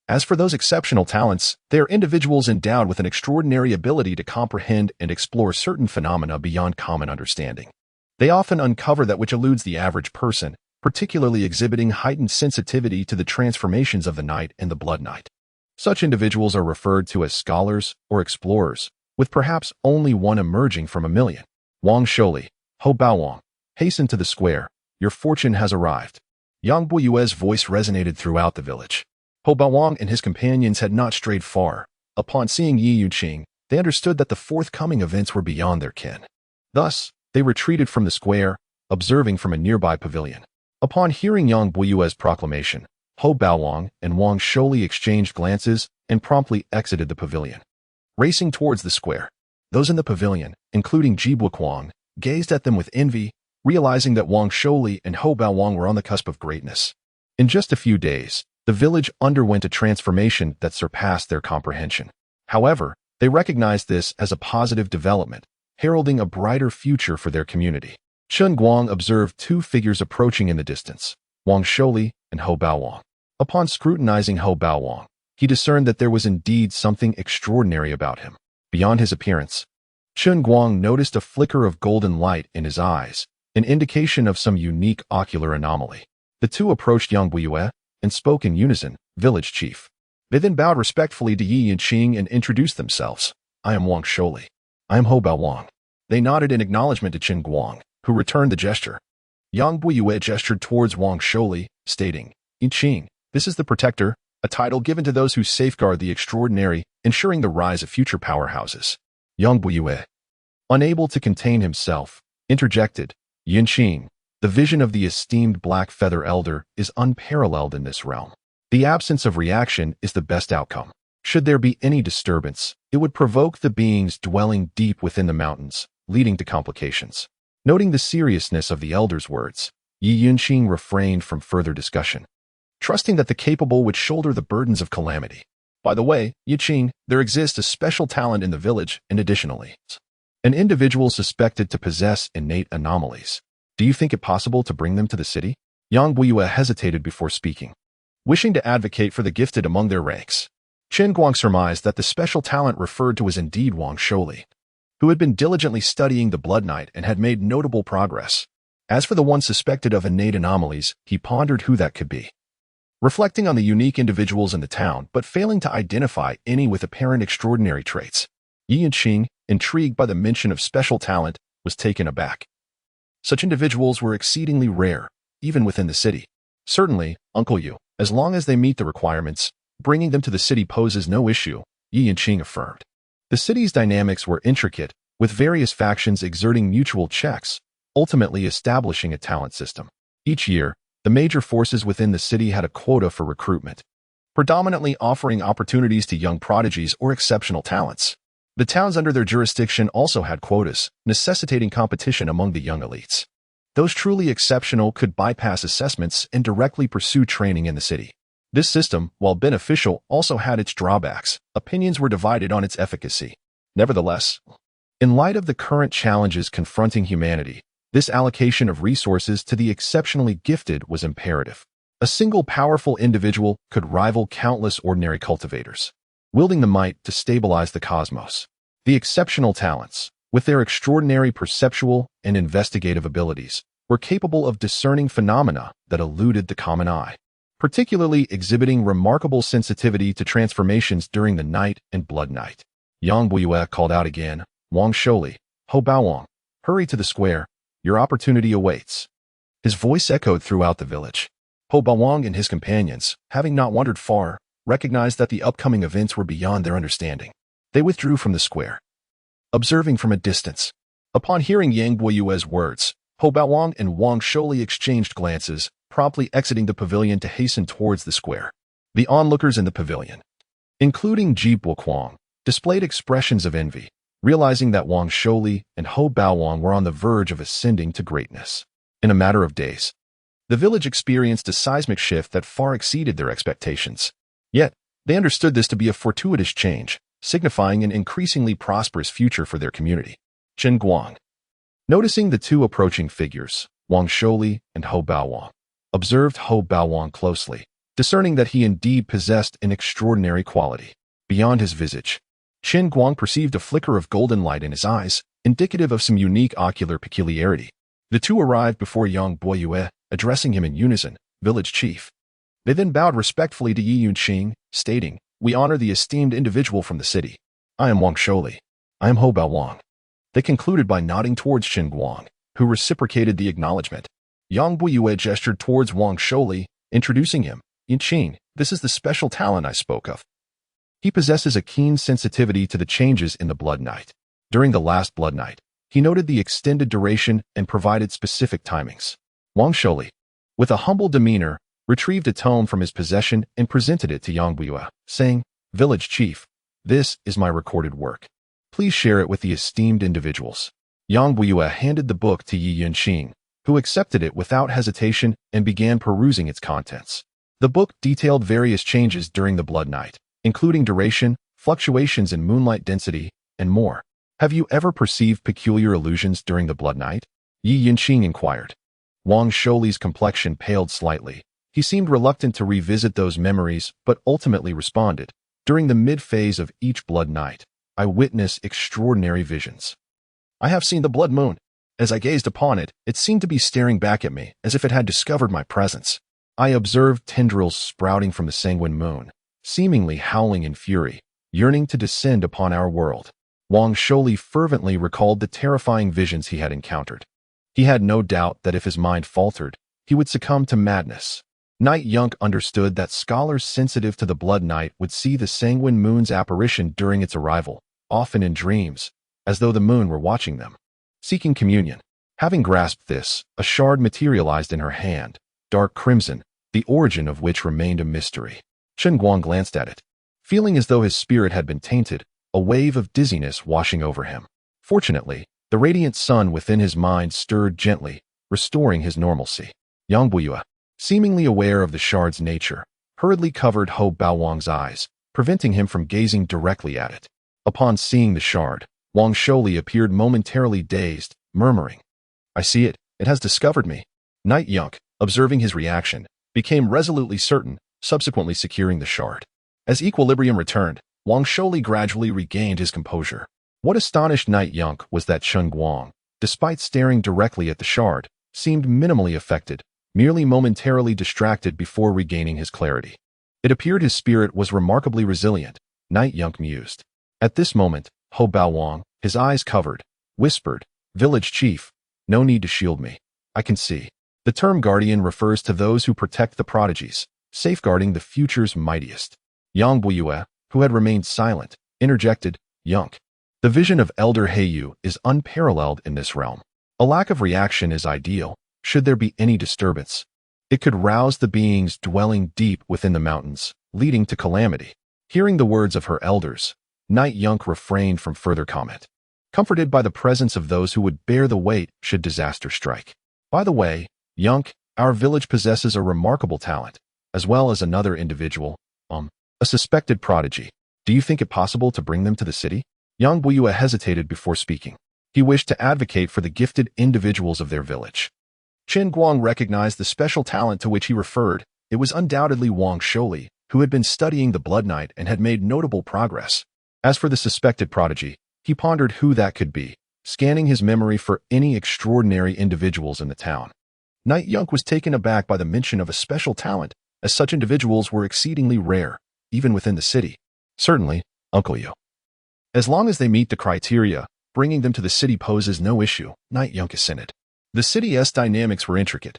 A: As for those exceptional talents, they are individuals endowed with an extraordinary ability to comprehend and explore certain phenomena beyond common understanding. They often uncover that which eludes the average person, particularly exhibiting heightened sensitivity to the transformations of the night and the blood night. Such individuals are referred to as scholars or explorers, with perhaps only one emerging from a million. Wang Sholi, Ho Baowang, hasten to the square. Your fortune has arrived. Yang Buyue's voice resonated throughout the village. Ho Baowang and his companions had not strayed far. Upon seeing Yi Yuqing, they understood that the forthcoming events were beyond their ken. Thus, they retreated from the square, observing from a nearby pavilion. Upon hearing Yang Buyue's proclamation, Ho Baowang and Wang Sholi exchanged glances and promptly exited the pavilion. Racing towards the square, those in the pavilion, including Ji Buquan, gazed at them with envy, realizing that Wang Sholi and Ho Baowang were on the cusp of greatness. In just a few days, the village underwent a transformation that surpassed their comprehension. However, they recognized this as a positive development, heralding a brighter future for their community. Chen Guang observed two figures approaching in the distance, Wang Sholi and Ho Baowang. Upon scrutinizing Ho Baowang, he discerned that there was indeed something extraordinary about him. Beyond his appearance, Chen Guang noticed a flicker of golden light in his eyes, an indication of some unique ocular anomaly. The two approached Yang Buyue and spoke in unison, village chief. They then bowed respectfully to Yi Yuqing and introduced themselves. I am Wang Sholi. I am Ho Baowang. They nodded in acknowledgement to Chen Guang, who returned the gesture. Yang Buyue gestured towards Wang Sholi, stating, Yuqing, this is the Protector, a title given to those who safeguard the extraordinary, ensuring the rise of future powerhouses. Yang Buyue, unable to contain himself, interjected, Yuqing, the vision of the esteemed Black Feather Elder is unparalleled in this realm. The absence of reaction is the best outcome. Should there be any disturbance, it would provoke the beings dwelling deep within the mountains, leading to complications. Noting the seriousness of the Elder's words, Yi Yuqing refrained from further discussion, trusting that the capable would shoulder the burdens of calamity. By the way, Yuqing, there exists a special talent in the village, and additionally, an individual suspected to possess innate anomalies. Do you think it possible to bring them to the city? Yang Buyue hesitated before speaking, wishing to advocate for the gifted among their ranks. Chen Guang surmised that the special talent referred to was indeed Wang Sholi, who had been diligently studying the Blood Night and had made notable progress. As for the one suspected of innate anomalies, he pondered who that could be. Reflecting on the unique individuals in the town, but failing to identify any with apparent extraordinary traits, Yi Yuqing, intrigued by the mention of special talent, was taken aback. Such individuals were exceedingly rare, even within the city. Certainly, Uncle Yu, as long as they meet the requirements, bringing them to the city poses no issue, Yi Yanqing affirmed. The city's dynamics were intricate, with various factions exerting mutual checks, ultimately establishing a talent system. Each year, the major forces within the city had a quota for recruitment, predominantly offering opportunities to young prodigies or exceptional talents. The towns under their jurisdiction also had quotas, necessitating competition among the young elites. Those truly exceptional could bypass assessments and directly pursue training in the city. This system, while beneficial, also had its drawbacks. Opinions were divided on its efficacy. Nevertheless, in light of the current challenges confronting humanity, this allocation of resources to the exceptionally gifted was imperative. A single powerful individual could rival countless ordinary cultivators, wielding the might to stabilize the cosmos. The exceptional talents, with their extraordinary perceptual and investigative abilities, were capable of discerning phenomena that eluded the common eye, particularly exhibiting remarkable sensitivity to transformations during the night and blood night. Yang Buiyue called out again, "Wang Shouli, Ho Baowang, hurry to the square, your opportunity awaits." His voice echoed throughout the village. Ho Baowang and his companions, having not wandered far, recognized that the upcoming events were beyond their understanding. They withdrew from the square, observing from a distance. Upon hearing Yang Buiyue's words, Ho Baowang and Wang Shouli exchanged glances, promptly exiting the pavilion to hasten towards the square. The onlookers in the pavilion, including Ji Buoquang, displayed expressions of envy, realizing that Wang Shouli and Ho Baowang were on the verge of ascending to greatness. In a matter of days, the village experienced a seismic shift that far exceeded their expectations. Yet, they understood this to be a fortuitous change, signifying an increasingly prosperous future for their community. Chen Guang, noticing the two approaching figures, Wang Shouli and Ho Baowang, observed Ho Baowang closely, discerning that he indeed possessed an extraordinary quality. Beyond his visage, Chen Guang perceived a flicker of golden light in his eyes, indicative of some unique ocular peculiarity. The two arrived before Yang Buiyue, addressing him in unison, "Village chief." They then bowed respectfully to Yi Yanqing, stating, "We honor the esteemed individual from the city. I am Wang Shouli. I am Ho Baowang." They concluded by nodding towards Chen Guang, who reciprocated the acknowledgement. Yang Buiyue gestured towards Wang Shouli, introducing him. "Yanqing, this is the special talent I spoke of. He possesses a keen sensitivity to the changes in the blood night. During the last blood night, he noted the extended duration and provided specific timings." Wang Shouli, with a humble demeanor, retrieved a tome from his possession and presented it to Yang Buiyue, saying, "Village chief, this is my recorded work. Please share it with the esteemed individuals." Yang Buiyue handed the book to Yi Yanqing, who accepted it without hesitation and began perusing its contents. The book detailed various changes during the blood night, including duration, fluctuations in moonlight density, and more. "Have you ever perceived peculiar illusions during the blood night?" Yi Yanqing inquired. Wang Shouli's complexion paled slightly. He seemed reluctant to revisit those memories, but ultimately responded, "During the mid-phase of each blood night, I witness extraordinary visions. I have seen the blood moon. As I gazed upon it, it seemed to be staring back at me, as if it had discovered my presence. I observed tendrils sprouting from the sanguine moon, seemingly howling in fury, yearning to descend upon our world." Wang Shouli fervently recalled the terrifying visions he had encountered. He had no doubt that if his mind faltered, he would succumb to madness. Night Yunk understood that scholars sensitive to the blood night would see the sanguine moon's apparition during its arrival, often in dreams, as though the moon were watching them. Seeking communion. Having grasped this, a shard materialized in her hand, dark crimson, the origin of which remained a mystery. Chen Guang glanced at it, feeling as though his spirit had been tainted, a wave of dizziness washing over him. Fortunately, the radiant sun within his mind stirred gently, restoring his normalcy. Yang Buiyue, seemingly aware of the shard's nature, hurriedly covered Ho Baowang's eyes, preventing him from gazing directly at it. Upon seeing the shard, Wang Shouli appeared momentarily dazed, murmuring, "I see it, it has discovered me." Night Yunk, observing his reaction, became resolutely certain, subsequently securing the shard. As equilibrium returned, Wang Shouli gradually regained his composure. What astonished Night Yunk was that Chen Guang, despite staring directly at the shard, seemed minimally affected, merely momentarily distracted before regaining his clarity. It appeared his spirit was remarkably resilient, Night Yunk mused. At this moment, Ho Baowang, his eyes covered, whispered, "Village chief, no need to shield me. I can see." The term guardian refers to those who protect the prodigies, safeguarding the future's mightiest. Yang Buiyue, who had remained silent, interjected Yunk. The vision of Elder Heiyu is unparalleled in this realm. A lack of reaction is ideal, should there be any disturbance. It could rouse the beings dwelling deep within the mountains, leading to calamity. Hearing the words of her elders, Knight Yunk refrained from further comment, comforted by the presence of those who would bear the weight should disaster strike. By the way, Yunk, our village possesses a remarkable talent, as well as another individual, a suspected prodigy. Do you think it possible to bring them to the city? Yang Buyue hesitated before speaking. He wished to advocate for the gifted individuals of their village. Chen Guang recognized the special talent to which he referred. It was undoubtedly Wang Sholi, who had been studying the Blood Knight and had made notable progress. As for the suspected prodigy, he pondered who that could be, scanning his memory for any extraordinary individuals in the town. Knight Yunk was taken aback by the mention of a special talent, as such individuals were exceedingly rare, even within the city. Certainly, Uncle Yu. As long as they meet the criteria, bringing them to the city poses no issue, Knight Yunk assented. The city's dynamics were intricate,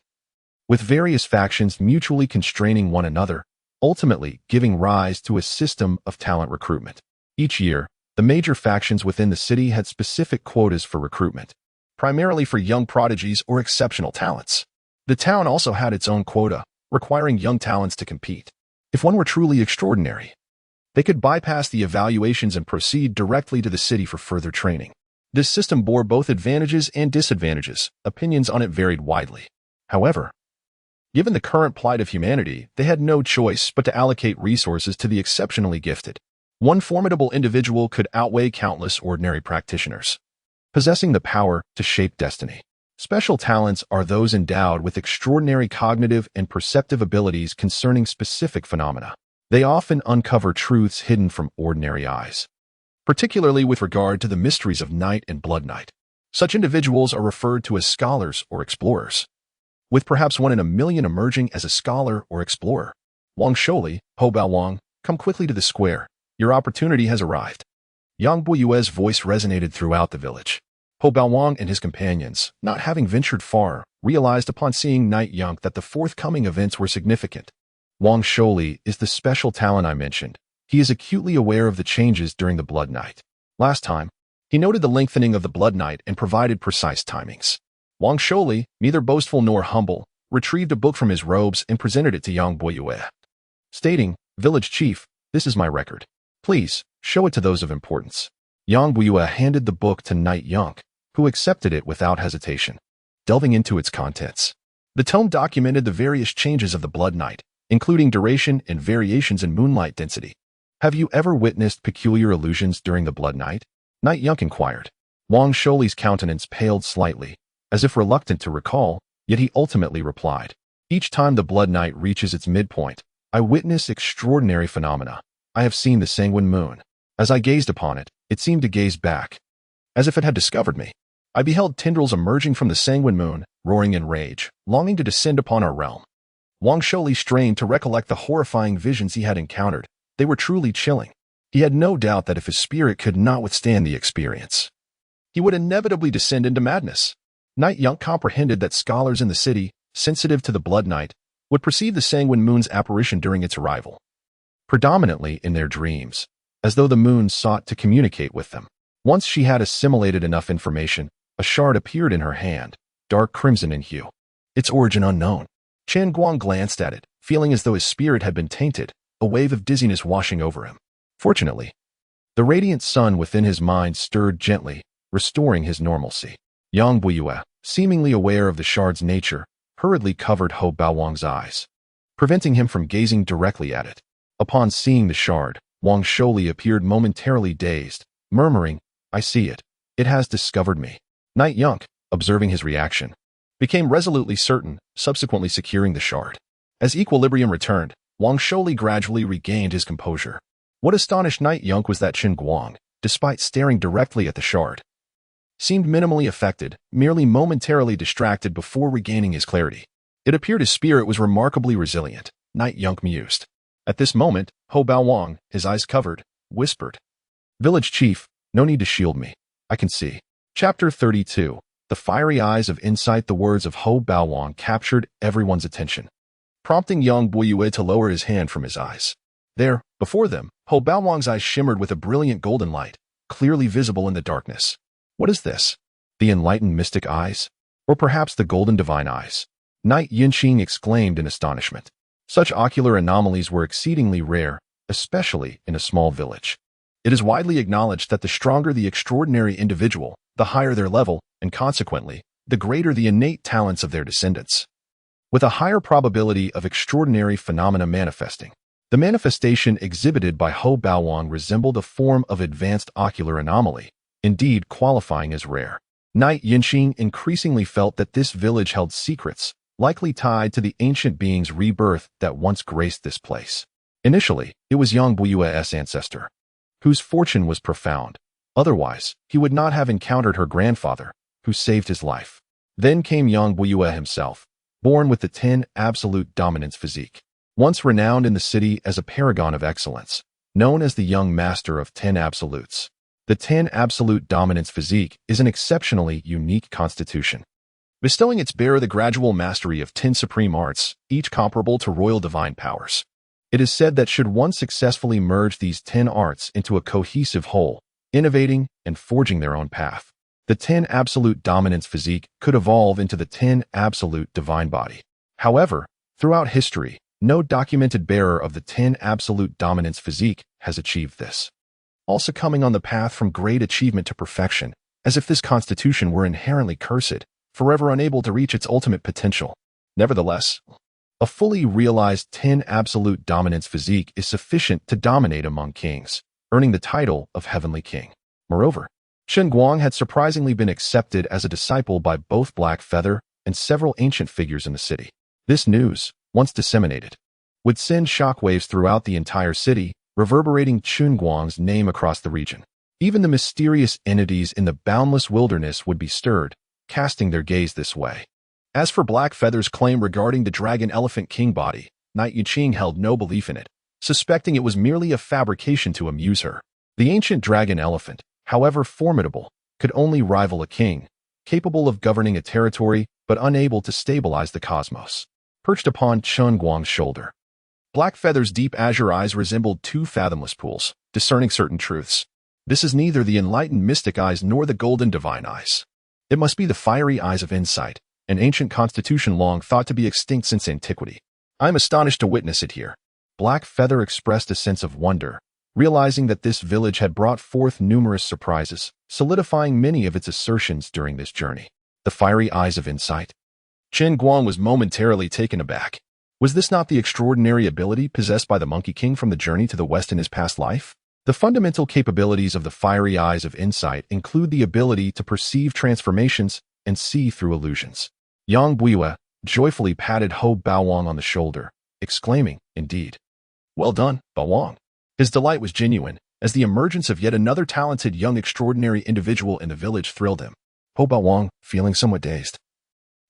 A: with various factions mutually constraining one another, ultimately giving rise to a system of talent recruitment. Each year, the major factions within the city had specific quotas for recruitment, primarily for young prodigies or exceptional talents. The town also had its own quota, requiring young talents to compete. If one were truly extraordinary, they could bypass the evaluations and proceed directly to the city for further training. This system bore both advantages and disadvantages. Opinions on it varied widely. However, given the current plight of humanity, they had no choice but to allocate resources to the exceptionally gifted. One formidable individual could outweigh countless ordinary practitioners, possessing the power to shape destiny. Special talents are those endowed with extraordinary cognitive and perceptive abilities concerning specific phenomena. They often uncover truths hidden from ordinary eyes, particularly with regard to the mysteries of night and blood night. Such individuals are referred to as scholars or explorers, with perhaps one in a million emerging as a scholar or explorer. Wang Sholi, Ho Bao Wang, come quickly to the square. Your opportunity has arrived. Yang Buyue's voice resonated throughout the village. Ho Bao Wang and his companions, not having ventured far, realized upon seeing Knight Yunk that the forthcoming events were significant. Wang Sholi is the special talent I mentioned. He is acutely aware of the changes during the Blood Night. Last time, he noted the lengthening of the Blood Night and provided precise timings. Wang Sholi, neither boastful nor humble, retrieved a book from his robes and presented it to Yang Buyue, stating, "Village chief, this is my record. Please, show it to those of importance." Yang Buyue handed the book to Knight Yunk, who accepted it without hesitation. Delving into its contents, the tome documented the various changes of the Blood Night, including duration and variations in moonlight density. Have you ever witnessed peculiar illusions during the Blood Night? Knight Yunk inquired. Wang Sholi's countenance paled slightly, as if reluctant to recall, yet he ultimately replied, "Each time the Blood Night reaches its midpoint, I witness extraordinary phenomena. I have seen the sanguine moon. As I gazed upon it, it seemed to gaze back, as if it had discovered me. I beheld tendrils emerging from the sanguine moon, roaring in rage, longing to descend upon our realm." Wang Sholi strained to recollect the horrifying visions he had encountered. They were truly chilling. He had no doubt that if his spirit could not withstand the experience, he would inevitably descend into madness. Knight Yunk comprehended that scholars in the city, sensitive to the Blood Night, would perceive the sanguine moon's apparition during its arrival, predominantly in their dreams, as though the moon sought to communicate with them. Once she had assimilated enough information, a shard appeared in her hand, dark crimson in hue. Its origin unknown. Chen Guang glanced at it, feeling as though his spirit had been tainted, a wave of dizziness washing over him. Fortunately, the radiant sun within his mind stirred gently, restoring his normalcy. Yang Buyue, seemingly aware of the shard's nature, hurriedly covered Ho Bao Wang's eyes, preventing him from gazing directly at it. Upon seeing the shard, Wang Sholi appeared momentarily dazed, murmuring, "I see it. It has discovered me." Knight Yunk, observing his reaction, became resolutely certain, subsequently securing the shard. As equilibrium returned, Wang Sholi gradually regained his composure. What astonished Knight Yunk was that Chen Guang, despite staring directly at the shard, seemed minimally affected, merely momentarily distracted before regaining his clarity. It appeared his spirit was remarkably resilient, Knight Yunk mused. At this moment, Ho Bao Wang, his eyes covered, whispered, "Village chief, no need to shield me. I can see." Chapter 32. The fiery eyes of insight. The words of Ho Bao Wang captured everyone's attention, prompting Yang Buyue to lower his hand from his eyes. There, before them, Ho Baowang's eyes shimmered with a brilliant golden light, clearly visible in the darkness. What is this? The enlightened mystic eyes? Or perhaps the golden divine eyes? Knight Yinqing exclaimed in astonishment. Such ocular anomalies were exceedingly rare, especially in a small village. It is widely acknowledged that the stronger the extraordinary individual, the higher their level, and consequently, the greater the innate talents of their descendants. With a higher probability of extraordinary phenomena manifesting, the manifestation exhibited by Ho Baowang resembled a form of advanced ocular anomaly, indeed qualifying as rare. Knight Yinqing increasingly felt that this village held secrets, likely tied to the ancient being's rebirth that once graced this place. Initially, it was Yang Buiyue's ancestor, whose fortune was profound. Otherwise, he would not have encountered her grandfather, who saved his life. Then came Yang Buiyue himself, born with the 10 absolute dominance physique. Once renowned in the city as a paragon of excellence, known as the young master of 10 absolutes. The 10 absolute dominance physique is an exceptionally unique constitution, bestowing its bearer the gradual mastery of 10 supreme arts, each comparable to royal divine powers. It is said that should one successfully merge these 10 arts into a cohesive whole, innovating and forging their own path, the 10 absolute dominance physique could evolve into the 10 absolute divine body. However, throughout history, no documented bearer of the 10 absolute dominance physique has achieved this, all succumbing on the path from great achievement to perfection, as if this constitution were inherently cursed, forever unable to reach its ultimate potential. Nevertheless, a fully realized 10 absolute dominance physique is sufficient to dominate among kings, earning the title of Heavenly King. Moreover, Chen Guang had surprisingly been accepted as a disciple by both Black Feather and several ancient figures in the city. This news, once disseminated, would send shockwaves throughout the entire city, reverberating Chen Guang's name across the region. Even the mysterious entities in the boundless wilderness would be stirred, casting their gaze this way. As for Black Feather's claim regarding the Dragon Elephant King body, Knight Yinqing held no belief in it, suspecting it was merely a fabrication to amuse her. The ancient dragon elephant, however formidable, could only rival a king, capable of governing a territory but unable to stabilize the cosmos. Perched upon Chen Guang's shoulder, Black Feather's deep azure eyes resembled two fathomless pools, discerning certain truths. This is neither the enlightened mystic eyes nor the golden divine eyes. It must be the fiery eyes of insight, an ancient constitution long thought to be extinct since antiquity. I am astonished to witness it here. Black Feather expressed a sense of wonder, realizing that this village had brought forth numerous surprises, solidifying many of its assertions during this journey. The fiery eyes of insight. Chen Guang was momentarily taken aback. Was this not the extraordinary ability possessed by the Monkey King from the journey to the west in his past life? The fundamental capabilities of the fiery eyes of insight include the ability to perceive transformations and see through illusions. Yang Buiyue joyfully patted Ho Baowang on the shoulder, exclaiming, "Indeed. Well done, Baowang." His delight was genuine, as the emergence of yet another talented young extraordinary individual in the village thrilled him. Ho Baowang, feeling somewhat dazed,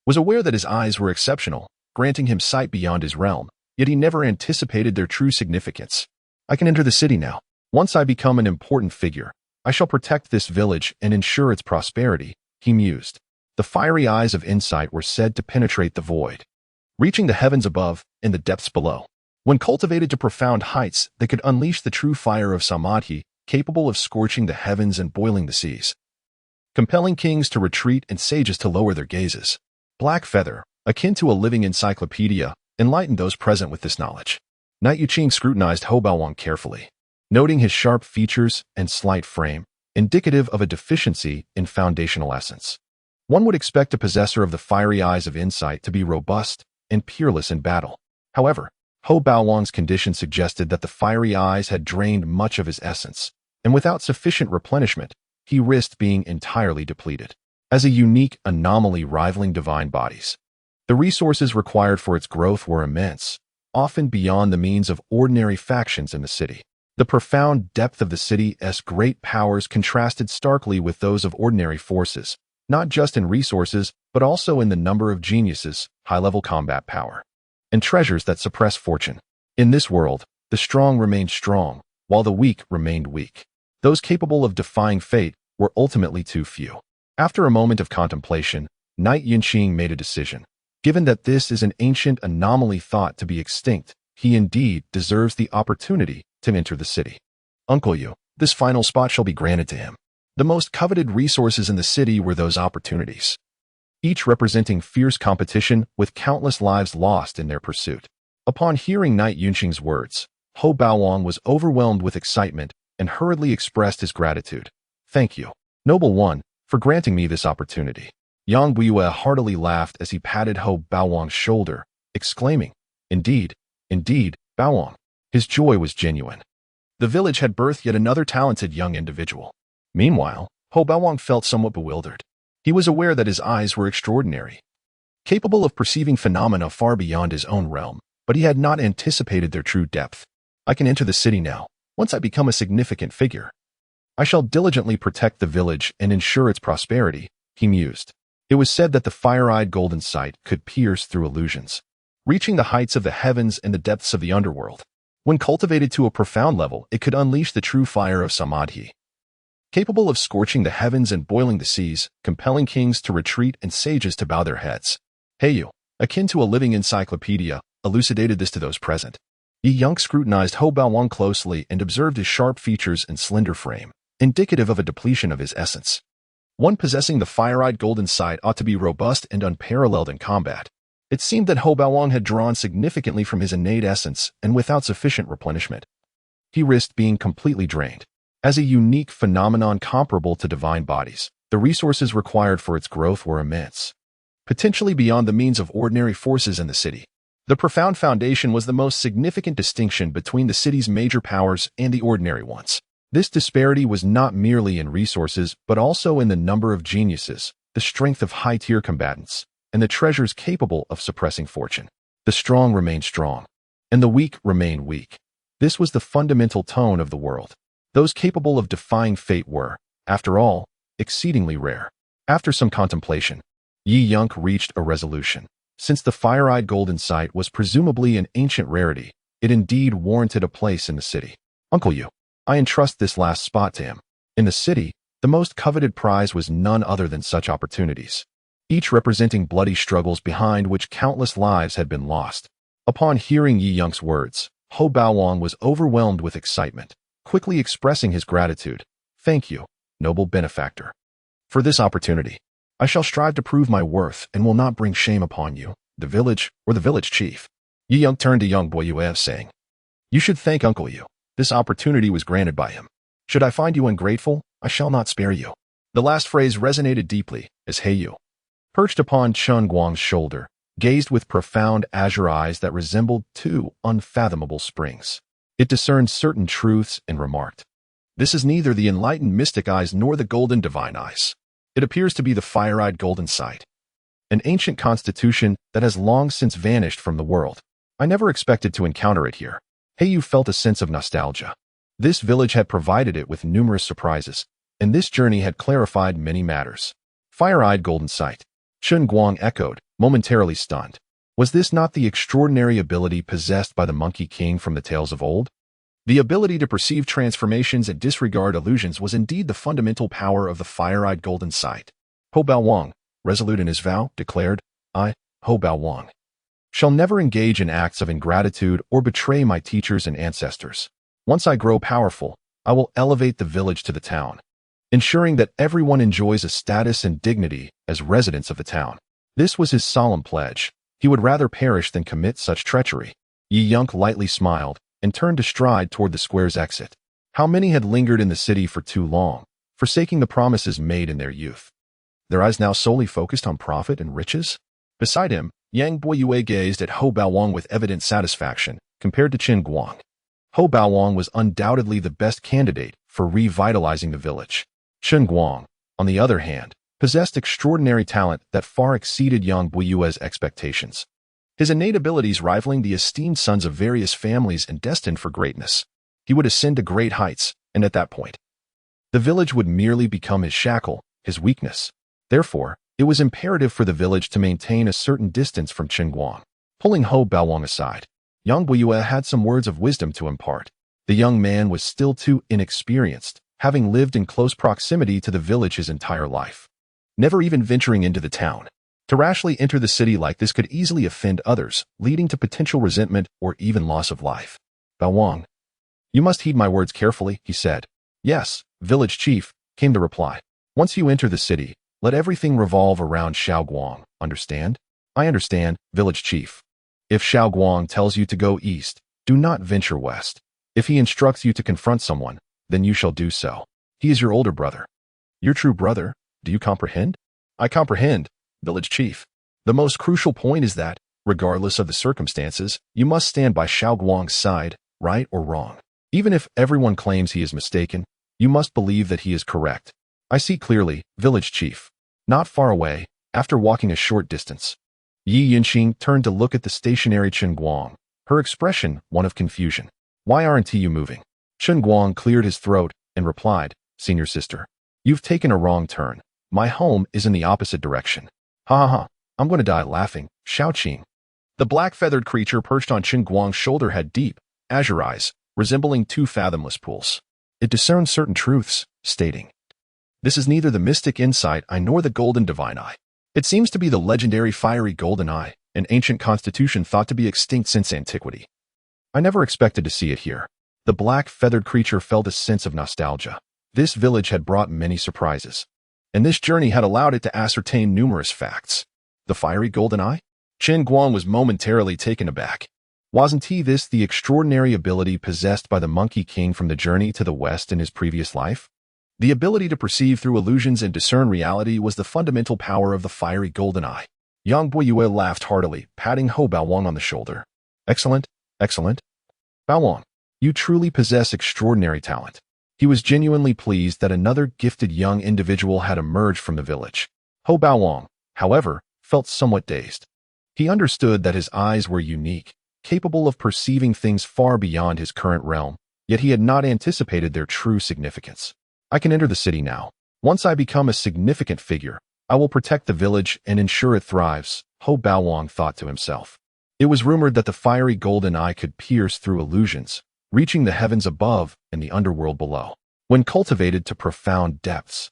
A: was aware that his eyes were exceptional, granting him sight beyond his realm, yet he never anticipated their true significance. I can enter the city now. Once I become an important figure, I shall protect this village and ensure its prosperity, he mused. The fiery eyes of insight were said to penetrate the void, reaching the heavens above and the depths below. When cultivated to profound heights, they could unleash the true fire of samadhi, capable of scorching the heavens and boiling the seas, compelling kings to retreat and sages to lower their gazes. Black Feather, akin to a living encyclopedia, enlightened those present with this knowledge. Knight Yinqing scrutinized Ho Baowang carefully, noting his sharp features and slight frame, indicative of a deficiency in foundational essence. One would expect a possessor of the fiery eyes of insight to be robust and peerless in battle. However, Ho Baowang's condition suggested that the fiery eyes had drained much of his essence, and without sufficient replenishment, he risked being entirely depleted. As a unique anomaly rivaling divine bodies, the resources required for its growth were immense, often beyond the means of ordinary factions in the city. The profound depth of the city's great powers contrasted starkly with those of ordinary forces, not just in resources, but also in the number of geniuses, high-level combat power, and treasures that suppress fortune. In this world, the strong remained strong, while the weak remained weak. Those capable of defying fate were ultimately too few. After a moment of contemplation, Knight Yinqing made a decision. Given that this is an ancient anomaly thought to be extinct, he indeed deserves the opportunity to enter the city. Uncle Yu, this final spot shall be granted to him. The most coveted resources in the city were those opportunities, each representing fierce competition with countless lives lost in their pursuit. Upon hearing Knight Yunqing's words, Hou Baowang was overwhelmed with excitement and hurriedly expressed his gratitude. Thank you, noble one, for granting me this opportunity. Yang Buiyue heartily laughed as he patted Hou Baowang's shoulder, exclaiming, Indeed, indeed, Baowang. His joy was genuine. The village had birthed yet another talented young individual. Meanwhile, Hou Baowang felt somewhat bewildered. He was aware that his eyes were extraordinary, capable of perceiving phenomena far beyond his own realm, but he had not anticipated their true depth. I can enter the city now, once I become a significant figure. I shall diligently protect the village and ensure its prosperity, he mused. It was said that the fire-eyed golden sight could pierce through illusions, reaching the heights of the heavens and the depths of the underworld. When cultivated to a profound level, it could unleash the true fire of samadhi, capable of scorching the heavens and boiling the seas, compelling kings to retreat and sages to bow their heads. Heiyu, akin to a living encyclopedia, elucidated this to those present. Yi Yunk scrutinized Hou Baowang closely and observed his sharp features and slender frame, indicative of a depletion of his essence. One possessing the fire-eyed golden sight ought to be robust and unparalleled in combat. It seemed that Hou Baowang had drawn significantly from his innate essence and without sufficient replenishment, he risked being completely drained. As a unique phenomenon comparable to divine bodies, the resources required for its growth were immense, potentially beyond the means of ordinary forces in the city. The profound foundation was the most significant distinction between the city's major powers and the ordinary ones. This disparity was not merely in resources, but also in the number of geniuses, the strength of high-tier combatants, and the treasures capable of suppressing fortune. The strong remained strong, and the weak remained weak. This was the fundamental tone of the world. Those capable of defying fate were, after all, exceedingly rare. After some contemplation, Yi Yunk reached a resolution. Since the fire-eyed golden sight was presumably an ancient rarity, it indeed warranted a place in the city. Uncle Yu, I entrust this last spot to him. In the city, the most coveted prize was none other than such opportunities, each representing bloody struggles behind which countless lives had been lost. Upon hearing Yi Yunk's words, Hou Baowang was overwhelmed with excitement, quickly expressing his gratitude. Thank you, noble benefactor, for this opportunity. I shall strive to prove my worth and will not bring shame upon you, the village, or the village chief. Yi Yunk turned to young Buiyue, saying, You should thank Uncle Yu. This opportunity was granted by him. Should I find you ungrateful, I shall not spare you. The last phrase resonated deeply as Heiyu, perched upon Chen Guang's shoulder, gazed with profound azure eyes that resembled two unfathomable springs. It discerned certain truths and remarked, This is neither the enlightened mystic eyes nor the golden divine eyes. It appears to be the fire-eyed golden sight, an ancient constitution that has long since vanished from the world. I never expected to encounter it here. Heiyu felt a sense of nostalgia. This village had provided it with numerous surprises, and this journey had clarified many matters. Fire-eyed golden sight. Chen Guang echoed, momentarily stunned. Was this not the extraordinary ability possessed by the Monkey King from the tales of old? The ability to perceive transformations and disregard illusions was indeed the fundamental power of the fire-eyed golden sight. Hou Baowang, resolute in his vow, declared, I, Hou Baowang, shall never engage in acts of ingratitude or betray my teachers and ancestors. Once I grow powerful, I will elevate the village to the town, ensuring that everyone enjoys a status and dignity as residents of the town. This was his solemn pledge. He would rather perish than commit such treachery. Yi Yunk lightly smiled and turned to stride toward the square's exit. How many had lingered in the city for too long, forsaking the promises made in their youth? Their eyes now solely focused on profit and riches? Beside him, Yang Buiyue gazed at Hou Baowang with evident satisfaction, compared to Chen Guang. Hou Baowang was undoubtedly the best candidate for revitalizing the village. Chen Guang, on the other hand, possessed extraordinary talent that far exceeded Yang Buiyue's expectations, his innate abilities rivaling the esteemed sons of various families and destined for greatness. He would ascend to great heights, and at that point, the village would merely become his shackle, his weakness. Therefore, it was imperative for the village to maintain a certain distance from Chen Guang. Pulling Hou Baowang aside, Yang Buiyue had some words of wisdom to impart. The young man was still too inexperienced, having lived in close proximity to the village his entire life, never even venturing into the town. To rashly enter the city like this could easily offend others, leading to potential resentment or even loss of life. Bao Wang, you must heed my words carefully, he said. Yes, village chief, came the reply. Once you enter the city, let everything revolve around Chen Guang, understand? I understand, village chief. If Chen Guang tells you to go east, do not venture west. If he instructs you to confront someone, then you shall do so. He is your older brother. Your true brother, do you comprehend? I comprehend, village chief. The most crucial point is that, regardless of the circumstances, you must stand by Chen Guang's side, right or wrong. Even if everyone claims he is mistaken, you must believe that he is correct. I see clearly, village chief. Not far away, after walking a short distance, Yi Yinxing turned to look at the stationary Chen Guang, her expression one of confusion. Why aren't you moving? Chen Guang cleared his throat and replied, Senior sister, you've taken a wrong turn. My home is in the opposite direction. Ha ha ha, I'm going to die laughing, Shao Qing. The black-feathered creature perched on Chen Guang's shoulder had deep, azure eyes, resembling two fathomless pools. It discerned certain truths, stating, This is neither the mystic insight eye nor the golden divine eye. It seems to be the legendary fiery golden eye, an ancient constitution thought to be extinct since antiquity. I never expected to see it here. The black-feathered creature felt a sense of nostalgia. This village had brought many surprises, and this journey had allowed it to ascertain numerous facts. The fiery golden eye? Chen Guang was momentarily taken aback. Wasn't this the extraordinary ability possessed by the Monkey King from the journey to the west in his previous life? The ability to perceive through illusions and discern reality was the fundamental power of the fiery golden eye. Yang Buiyue laughed heartily, patting Ho Baowang on the shoulder. Excellent, excellent. Baowang, you truly possess extraordinary talent. He was genuinely pleased that another gifted young individual had emerged from the village. Ho Baowang, however, felt somewhat dazed. He understood that his eyes were unique, capable of perceiving things far beyond his current realm, yet he had not anticipated their true significance. I can enter the city now. Once I become a significant figure, I will protect the village and ensure it thrives, Ho Baowang thought to himself. It was rumored that the fiery golden eye could pierce through illusions, reaching the heavens above and the underworld below. When cultivated to profound depths,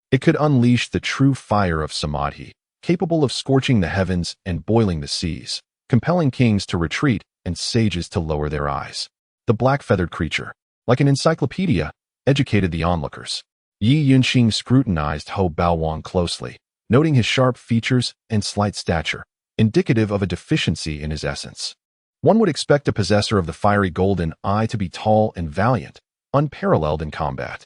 A: it could unleash the true fire of samadhi, capable of scorching the heavens and boiling the seas, compelling kings to retreat and sages to lower their eyes. The black-feathered creature, like an encyclopedia, educated the onlookers. Yi Yunxing scrutinized Ho Baowang closely, noting his sharp features and slight stature, indicative of a deficiency in his essence. One would expect a possessor of the fiery golden eye to be tall and valiant, unparalleled in combat.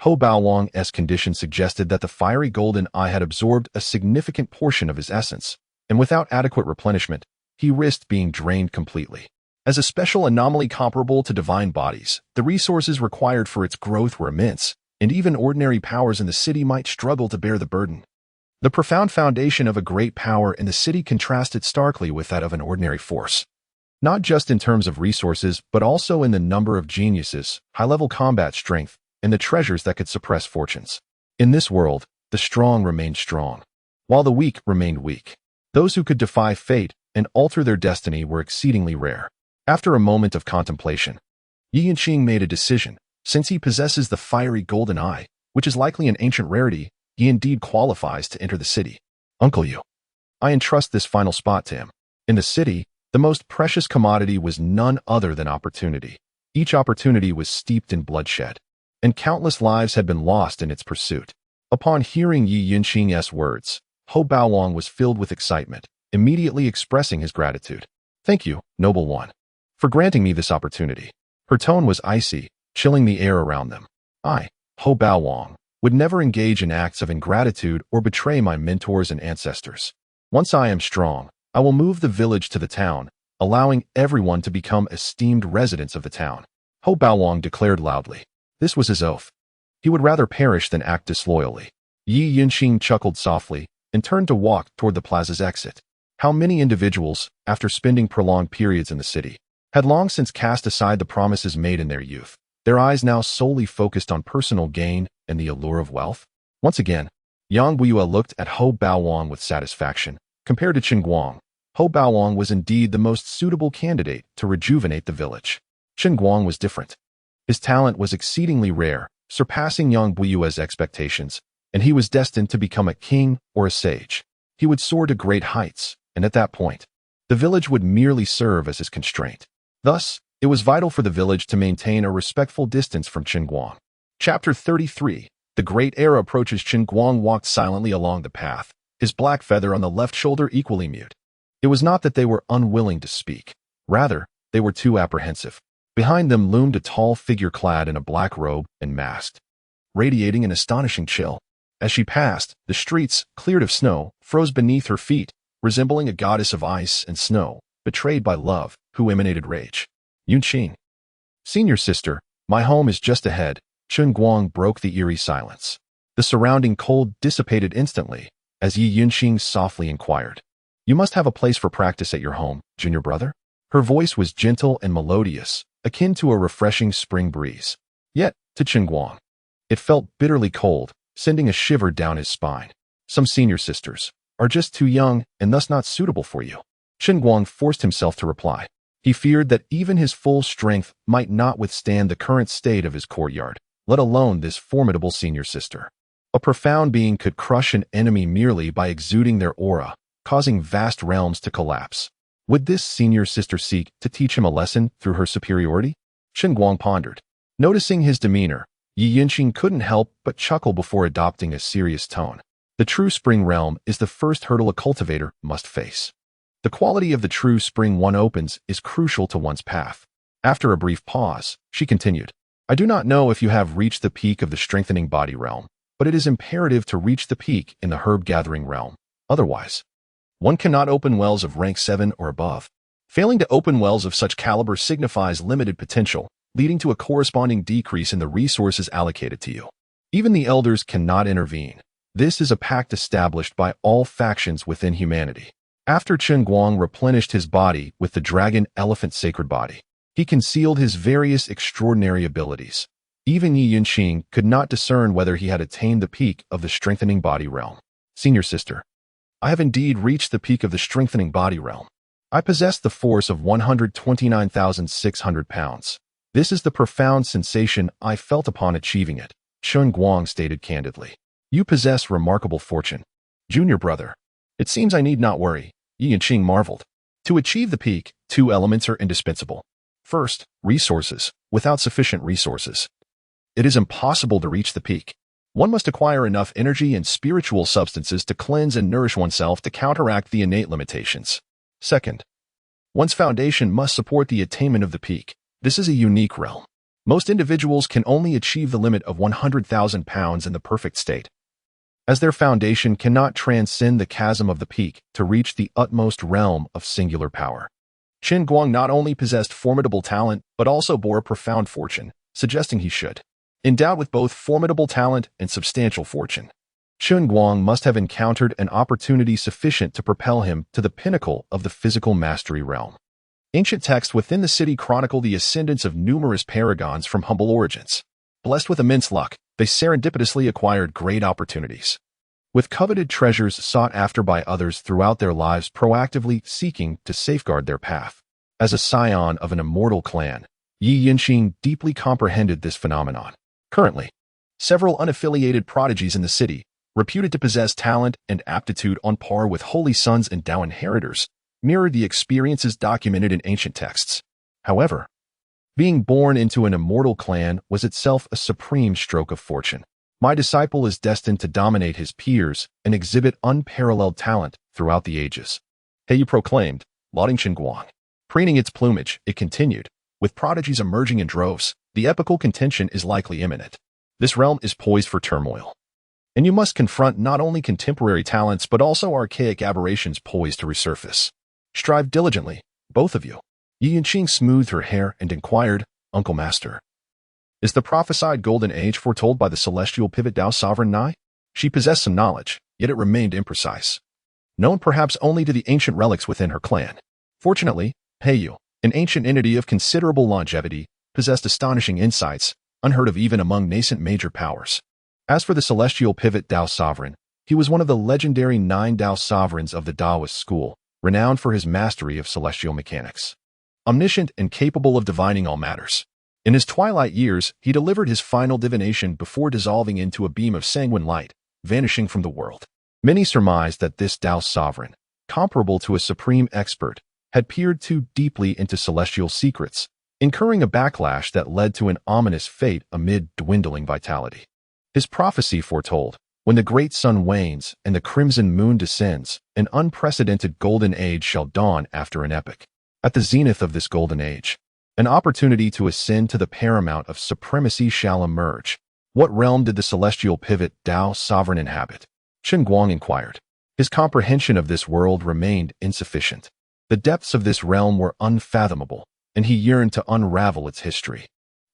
A: Ho Baowang's condition suggested that the fiery golden eye had absorbed a significant portion of his essence, and without adequate replenishment, he risked being drained completely. As a special anomaly comparable to divine bodies, the resources required for its growth were immense, and even ordinary powers in the city might struggle to bear the burden. The profound foundation of a great power in the city contrasted starkly with that of an ordinary force. Not just in terms of resources, but also in the number of geniuses, high-level combat strength, and the treasures that could suppress fortunes. In this world, the strong remained strong, while the weak remained weak. Those who could defy fate and alter their destiny were exceedingly rare. After a moment of contemplation, Yi Yinxing made a decision. Since he possesses the fiery golden eye, which is likely an ancient rarity, he indeed qualifies to enter the city. Uncle Yu, I entrust this final spot to him. In the city, the most precious commodity was none other than opportunity. Each opportunity was steeped in bloodshed, and countless lives had been lost in its pursuit. Upon hearing Yi Yunxing's words, Ho Baowang was filled with excitement, immediately expressing his gratitude. Thank you, noble one, for granting me this opportunity. Her tone was icy, chilling the air around them. I, Ho Baowang, would never engage in acts of ingratitude or betray my mentors and ancestors. Once I am strong, I will move the village to the town, allowing everyone to become esteemed residents of the town. Ho Baowang declared loudly. This was his oath. He would rather perish than act disloyally. Yi Yunxing chuckled softly and turned to walk toward the plaza's exit. How many individuals, after spending prolonged periods in the city, had long since cast aside the promises made in their youth, their eyes now solely focused on personal gain and the allure of wealth? Once again, Yang Buiyue looked at Ho Baowang with satisfaction. Compared to Chen Guang, Ho Baowang was indeed the most suitable candidate to rejuvenate the village. Chen Guang was different. His talent was exceedingly rare, surpassing Yang Buiyue's expectations, and he was destined to become a king or a sage. he would soar to great heights, and at that point, the village would merely serve as his constraint. Thus, it was vital for the village to maintain a respectful distance from Chen Guang. Chapter 33. The Great Era approaches. Chen Guang walked silently along the path, his black feather on the left shoulder equally mute. It was not that they were unwilling to speak. Rather, they were too apprehensive. Behind them loomed a tall figure clad in a black robe and masked, radiating an astonishing chill. As she passed, the streets, cleared of snow, froze beneath her feet, resembling a goddess of ice and snow, betrayed by love, who emanated rage. Yunqing. Senior sister, my home is just ahead. Chen Guang broke the eerie silence. The surrounding cold dissipated instantly, as Yi Yunqing softly inquired. You must have a place for practice at your home, junior brother? Her voice was gentle and melodious, akin to a refreshing spring breeze. Yet, to Chen Guang, it felt bitterly cold, sending a shiver down his spine. Some senior sisters are just too young and thus not suitable for you. Chen Guang forced himself to reply. He feared that even his full strength might not withstand the current state of his courtyard, let alone this formidable senior sister. A profound being could crush an enemy merely by exuding their aura, causing vast realms to collapse. Would this senior sister seek to teach him a lesson through her superiority? Chen Guang pondered. Noticing his demeanor, Yi Yunqing couldn't help but chuckle before adopting a serious tone. The true spring realm is the first hurdle a cultivator must face. The quality of the true spring one opens is crucial to one's path. After a brief pause, she continued. I do not know if you have reached the peak of the strengthening body realm, but it is imperative to reach the peak in the herb-gathering realm. Otherwise, one cannot open wells of rank 7 or above. Failing to open wells of such caliber signifies limited potential, leading to a corresponding decrease in the resources allocated to you. Even the elders cannot intervene. This is a pact established by all factions within humanity. After Chen Guang replenished his body with the dragon elephant sacred body, he concealed his various extraordinary abilities. Even Yi Yunqing could not discern whether he had attained the peak of the strengthening body realm. Senior sister, I have indeed reached the peak of the strengthening body realm. I possess the force of 129,600 pounds. This is the profound sensation I felt upon achieving it, Chen Guang stated candidly. You possess remarkable fortune. Junior brother. It seems I need not worry, Yi Yunqing marveled. To achieve the peak, two elements are indispensable. First, resources. Without sufficient resources, it is impossible to reach the peak. One must acquire enough energy and spiritual substances to cleanse and nourish oneself to counteract the innate limitations. Second, one's foundation must support the attainment of the peak. This is a unique realm. Most individuals can only achieve the limit of 100,000 pounds in the perfect state, as their foundation cannot transcend the chasm of the peak to reach the utmost realm of singular power. Chen Guang not only possessed formidable talent, but also bore a profound fortune, suggesting he should. Endowed with both formidable talent and substantial fortune, Chen Guang must have encountered an opportunity sufficient to propel him to the pinnacle of the physical mastery realm. Ancient texts within the city chronicle the ascendance of numerous paragons from humble origins. Blessed with immense luck, they serendipitously acquired great opportunities, with coveted treasures sought after by others throughout their lives, proactively seeking to safeguard their path. As a scion of an immortal clan, Yi Yunqing deeply comprehended this phenomenon. Currently, several unaffiliated prodigies in the city, reputed to possess talent and aptitude on par with holy sons and Dao inheritors, mirrored the experiences documented in ancient texts. However, being born into an immortal clan was itself a supreme stroke of fortune. My disciple is destined to dominate his peers and exhibit unparalleled talent throughout the ages. He proclaimed, lauding Chen Guang. Preening its plumage, it continued, with prodigies emerging in droves, the epical contention is likely imminent. This realm is poised for turmoil, and you must confront not only contemporary talents but also archaic aberrations poised to resurface. Strive diligently, both of you. Yi Yunqing smoothed her hair and inquired, Uncle Master, is the prophesied golden age foretold by the celestial pivot Tao sovereign nigh? She possessed some knowledge, yet it remained imprecise, known perhaps only to the ancient relics within her clan. Fortunately, Heiyu, an ancient entity of considerable longevity, possessed astonishing insights, unheard of even among nascent major powers. As for the celestial pivot Tao sovereign, he was one of the legendary 9 Tao sovereigns of the Taoist school, renowned for his mastery of celestial mechanics. Omniscient and capable of divining all matters. In his twilight years, he delivered his final divination before dissolving into a beam of sanguine light, vanishing from the world. Many surmised that this Tao sovereign, comparable to a supreme expert, had peered too deeply into celestial secrets, incurring a backlash that led to an ominous fate amid dwindling vitality. His prophecy foretold, when the great sun wanes and the crimson moon descends, an unprecedented golden age shall dawn after an epoch. At the zenith of this golden age, an opportunity to ascend to the paramount of supremacy shall emerge. What realm did the celestial pivot Tao sovereign inhabit? Chen Guang inquired. His comprehension of this world remained insufficient. The depths of this realm were unfathomable, and he yearned to unravel its history.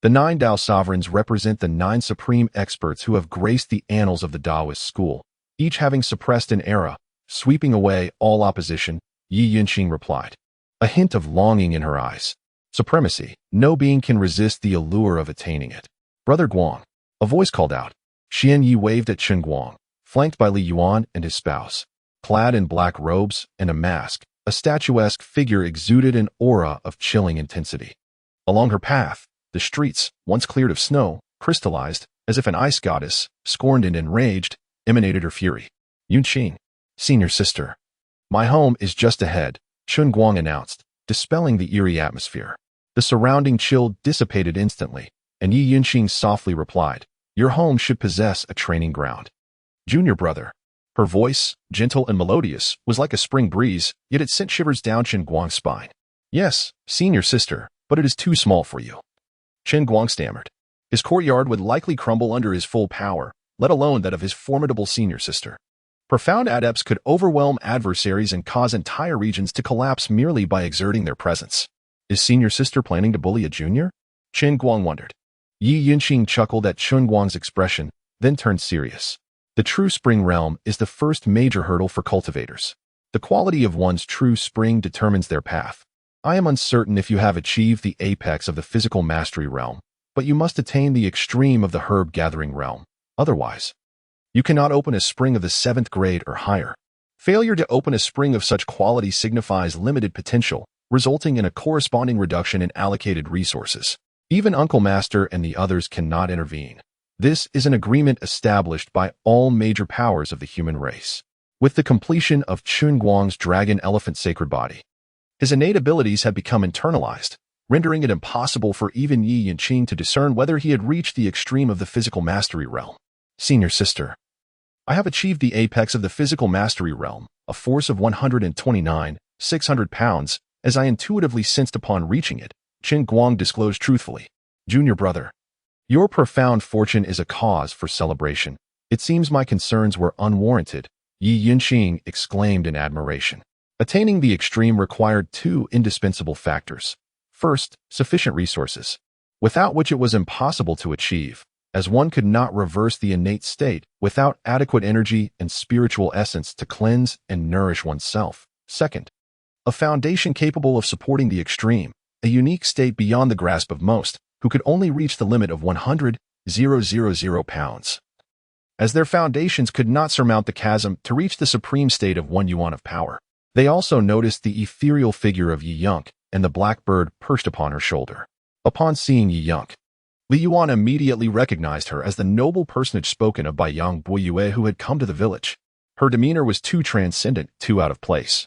A: The 9 Tao sovereigns represent the 9 supreme experts who have graced the annals of the Taoist school, each having suppressed an era, sweeping away all opposition, Yi Yunqing replied. A hint of longing in her eyes. Supremacy, no being can resist the allure of attaining it. Brother Guang, a voice called out. Xian Yi waved at Chen Guang, flanked by Li Yuan and his spouse. Clad in black robes and a mask, a statuesque figure exuded an aura of chilling intensity. Along her path, the streets, once cleared of snow, crystallized, as if an ice goddess, scorned and enraged, emanated her fury. Yunqing, senior sister. My home is just ahead, Chen Guang announced, dispelling the eerie atmosphere. The surrounding chill dissipated instantly, and Yi Yunqing softly replied, your home should possess a training ground. Junior brother. Her voice, gentle and melodious, was like a spring breeze, yet it sent shivers down Chen Guang's spine. Yes, senior sister, but it is too small for you. Chen Guang stammered. His courtyard would likely crumble under his full power, let alone that of his formidable senior sister. Profound adepts could overwhelm adversaries and cause entire regions to collapse merely by exerting their presence. Is senior sister planning to bully a junior? Chen Guang wondered. Yi Yunqing chuckled at Chen Guang's expression, then turned serious. The true spring realm is the first major hurdle for cultivators. The quality of one's true spring determines their path. I am uncertain if you have achieved the apex of the physical mastery realm, but you must attain the extreme of the herb-gathering realm. Otherwise, you cannot open a spring of the 7th grade or higher. Failure to open a spring of such quality signifies limited potential, resulting in a corresponding reduction in allocated resources. Even Uncle Master and the others cannot intervene. This is an agreement established by all major powers of the human race. With the completion of Chen Guang's dragon elephant sacred body, his innate abilities had become internalized, rendering it impossible for even Yi Yunqing to discern whether he had reached the extreme of the physical mastery realm. Senior sister. I have achieved the apex of the physical mastery realm, a force of 129,600 pounds, as I intuitively sensed upon reaching it, Chen Guang disclosed truthfully. Junior brother. Your profound fortune is a cause for celebration. It seems my concerns were unwarranted, Yi Yunqing exclaimed in admiration. Attaining the extreme required 2 indispensable factors. First, sufficient resources, without which it was impossible to achieve, as one could not reverse the innate state without adequate energy and spiritual essence to cleanse and nourish oneself. Second, a foundation capable of supporting the extreme, a unique state beyond the grasp of most, who could only reach the limit of 100,000 pounds. As their foundations could not surmount the chasm to reach the supreme state of 1 yuan of power. They also noticed the ethereal figure of Yi Yunq and the black bird perched upon her shoulder. Upon seeing Yi Yunq, Li Yuan immediately recognized her as the noble personage spoken of by Yang Boyue who had come to the village. Her demeanor was too transcendent, too out of place,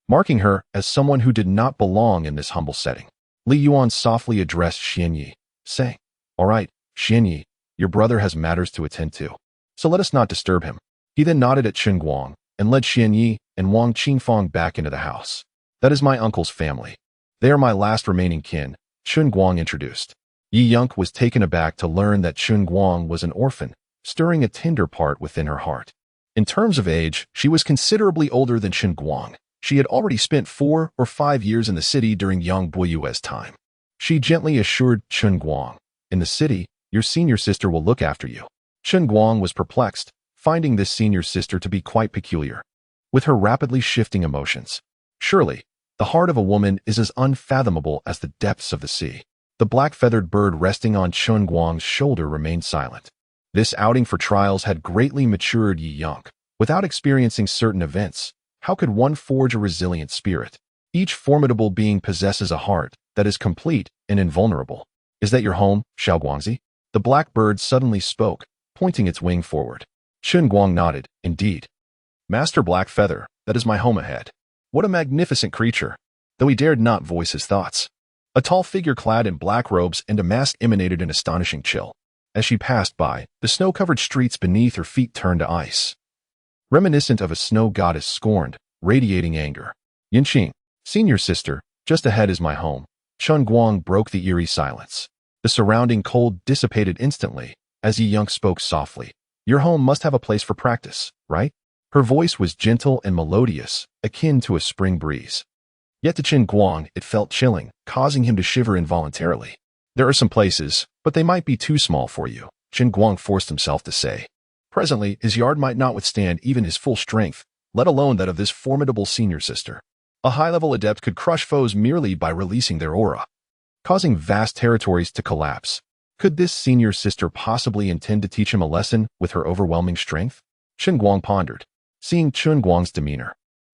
A: marking her as someone who did not belong in this humble setting. Li Yuan softly addressed Xian Yi, saying, All right, Xian Yi, your brother has matters to attend to, so let us not disturb him. He then nodded at Chen Guang and led Xian Yi and Wang Qingfang back into the house. That is my uncle's family. They are my last remaining kin, Chen Guang introduced. Yi Yunq was taken aback to learn that Chen Guang was an orphan, stirring a tender part within her heart. In terms of age, she was considerably older than Chen Guang. She had already spent 4 or 5 years in the city during Yang Boyue's time. She gently assured Chen Guang, in the city, your senior sister will look after you. Chen Guang was perplexed, finding this senior sister to be quite peculiar, with her rapidly shifting emotions. Surely, the heart of a woman is as unfathomable as the depths of the sea. The black-feathered bird resting on Chen Guang's shoulder remained silent. This outing for trials had greatly matured Yi Yunq. Without experiencing certain events, how could one forge a resilient spirit? Each formidable being possesses a heart that is complete and invulnerable. Is that your home, Xiao Guangzi? The black bird suddenly spoke, pointing its wing forward. Chen Guang nodded, indeed. Master Black Feather, that is my home ahead. What a magnificent creature, though he dared not voice his thoughts. A tall figure clad in black robes and a mask emanated an astonishing chill. As she passed by, the snow-covered streets beneath her feet turned to ice. Reminiscent of a snow goddess scorned, radiating anger. Yinqing, senior sister, just ahead is my home. Chen Guang broke the eerie silence. The surrounding cold dissipated instantly, as Yi Yunk spoke softly. Your home must have a place for practice, right? Her voice was gentle and melodious, akin to a spring breeze. Yet to Chen Guang it felt chilling, causing him to shiver involuntarily. There are some places, but they might be too small for you, Chen Guang forced himself to say. Presently, his yard might not withstand even his full strength, let alone that of this formidable senior sister. A high-level adept could crush foes merely by releasing their aura, causing vast territories to collapse. Could this senior sister possibly intend to teach him a lesson with her overwhelming strength? Chen Guang pondered, seeing Chen Guang's demeanor.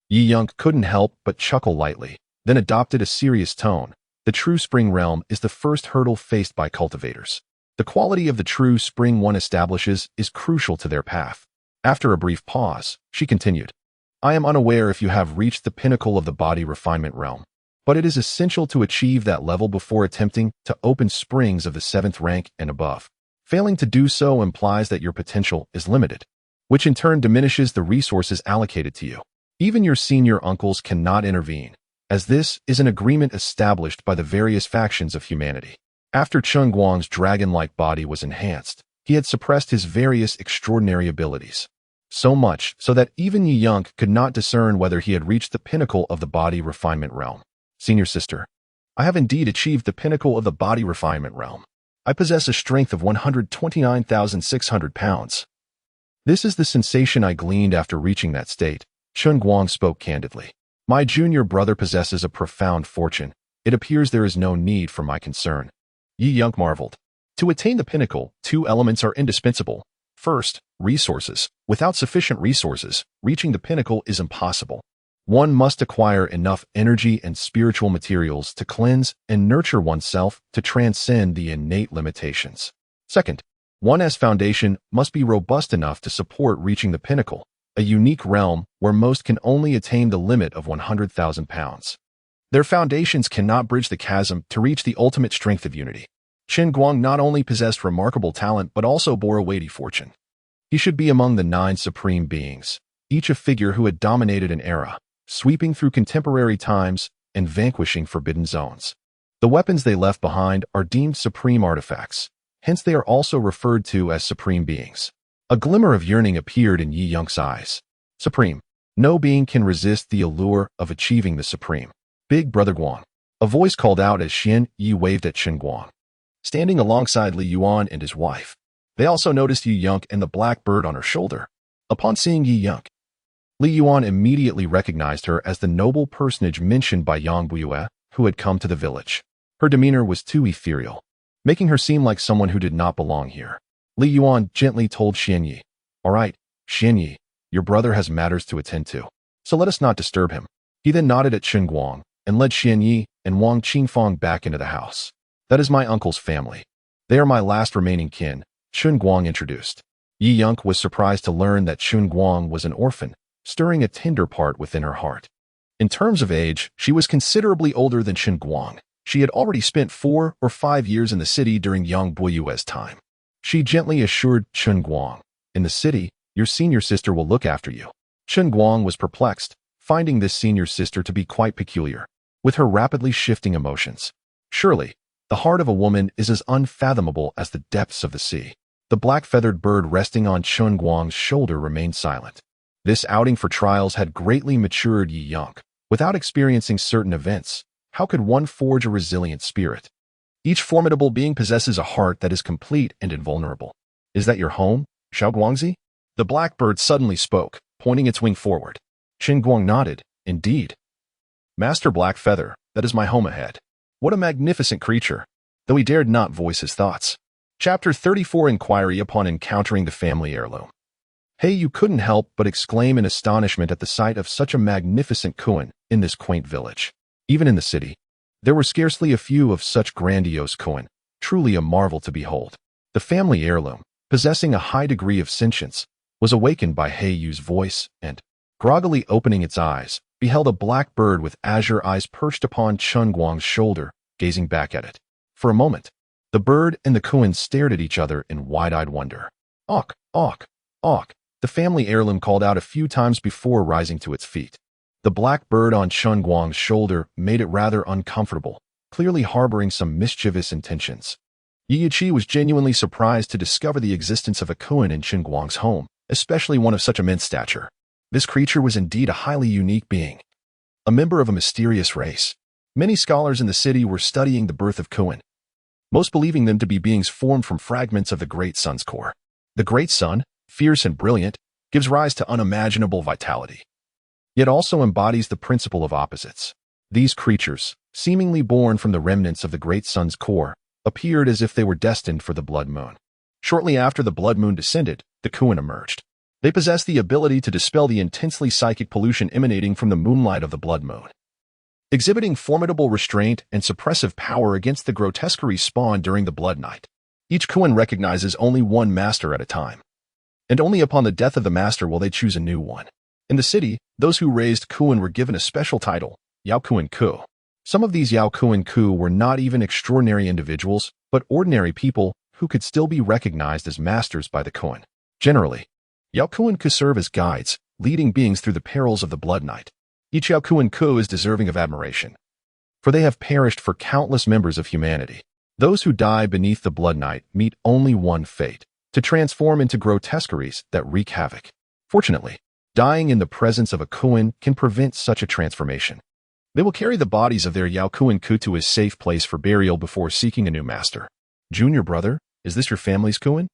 A: Yi Yunk couldn't help but chuckle lightly, then adopted a serious tone. The true spring realm is the first hurdle faced by cultivators. The quality of the true spring one establishes is crucial to their path. After a brief pause, she continued, I am unaware if you have reached the pinnacle of the body refinement realm, but it is essential to achieve that level before attempting to open springs of the 7th rank and above. Failing to do so implies that your potential is limited, which in turn diminishes the resources allocated to you. Even your senior uncles cannot intervene, as this is an agreement established by the various factions of humanity. After Chen Guang's dragon-like body was enhanced, he had suppressed his various extraordinary abilities. So much so that even Yi Yunk could not discern whether he had reached the pinnacle of the body refinement realm. Senior sister, I have indeed achieved the pinnacle of the body refinement realm. I possess a strength of 129,600 pounds. This is the sensation I gleaned after reaching that state, Chen Guang spoke candidly. My junior brother possesses a profound fortune. It appears there is no need for my concern. Yi Yunk marveled. To attain the pinnacle, 2 elements are indispensable. First, resources. Without sufficient resources, reaching the pinnacle is impossible. One must acquire enough energy and spiritual materials to cleanse and nurture oneself to transcend the innate limitations. Second, one's foundation must be robust enough to support reaching the pinnacle, a unique realm where most can only attain the limit of 100,000 pounds. Their foundations cannot bridge the chasm to reach the ultimate strength of unity. Chen Guang not only possessed remarkable talent but also bore a weighty fortune. He should be among the 9 supreme beings, each a figure who had dominated an era, sweeping through contemporary times and vanquishing forbidden zones. The weapons they left behind are deemed supreme artifacts, hence they are also referred to as supreme beings. A glimmer of yearning appeared in Yi Yunk's eyes. Supreme. No being can resist the allure of achieving the supreme. Big Brother Guang. A voice called out as Xian Yi waved at Chen Guang, standing alongside Li Yuan and his wife. They also noticed Yi Yunk and the black bird on her shoulder. Upon seeing Yi Yunk, Li Yuan immediately recognized her as the noble personage mentioned by Yang Buyue, who had come to the village. Her demeanor was too ethereal, making her seem like someone who did not belong here. Li Yuan gently told Xian Yi, All right, Xian Yi, your brother has matters to attend to, so let us not disturb him. He then nodded at Chen Guang and led Xian Yi and Wang Qingfang back into the house. That is my uncle's family. They are my last remaining kin, Chen Guang introduced. Yi Yunk was surprised to learn that Chen Guang was an orphan, stirring a tender part within her heart. In terms of age, she was considerably older than Chen Guang. She had already spent 4 or 5 years in the city during Yang Buyue's time. She gently assured Chen Guang, In the city, your senior sister will look after you. Chen Guang was perplexed, finding this senior sister to be quite peculiar, with her rapidly shifting emotions. Surely, the heart of a woman is as unfathomable as the depths of the sea. The black-feathered bird resting on Chen Guang's shoulder remained silent. This outing for trials had greatly matured Yi Yunk. Without experiencing certain events, how could one forge a resilient spirit? Each formidable being possesses a heart that is complete and invulnerable. Is that your home, Xiao Guangzi? The blackbird suddenly spoke, pointing its wing forward. Chen Guang nodded. Indeed. Master Black Feather, that is my home ahead. What a magnificent creature, though he dared not voice his thoughts. Chapter 34 Inquiry upon encountering the family heirloom. Hey, you couldn't help but exclaim in astonishment at the sight of such a magnificent koan in this quaint village. Even in the city, there were scarcely a few of such grandiose koan, truly a marvel to behold. The family heirloom, possessing a high degree of sentience, was awakened by He Yu's voice and, groggily opening its eyes, beheld a black bird with azure eyes perched upon Chen Guang's shoulder, gazing back at it. For a moment, the bird and the Kuan stared at each other in wide-eyed wonder. "Awk, awk, awk," the family heirloom called out a few times before rising to its feet. The black bird on Chen Guang's shoulder made it rather uncomfortable, clearly harboring some mischievous intentions. Yi Yiqi was genuinely surprised to discover the existence of a Kuan in Chen Guang's home, especially one of such immense stature. This creature was indeed a highly unique being, a member of a mysterious race. Many scholars in the city were studying the birth of Kuan, most believing them to be beings formed from fragments of the Great Sun's core. The Great Sun, fierce and brilliant, gives rise to unimaginable vitality, yet also embodies the principle of opposites. These creatures, seemingly born from the remnants of the Great Sun's core, appeared as if they were destined for the blood moon. Shortly after the blood moon descended, the Kuan emerged. They possessed the ability to dispel the intensely psychic pollution emanating from the moonlight of the blood moon, exhibiting formidable restraint and suppressive power against the grotesqueries spawned during the blood night. Each Kuan recognizes only one master at a time, and only upon the death of the master will they choose a new one. In the city, those who raised Kuan were given a special title, Yao Kuan Ku. Some of these Yao Kuan Ku were not even extraordinary individuals, but ordinary people who could still be recognized as masters by the Kuan. Generally, Yao Kuan Ku serve as guides, leading beings through the perils of the blood night. Each Yao Kuan Ku is deserving of admiration, for they have perished for countless members of humanity. Those who die beneath the blood night meet only one fate, to transform into grotesqueries that wreak havoc. Fortunately, dying in the presence of a Kuan can prevent such a transformation. They will carry the bodies of their Yao Kuan Ku to a safe place for burial before seeking a new master. "Junior brother, is this your family's Kuan?"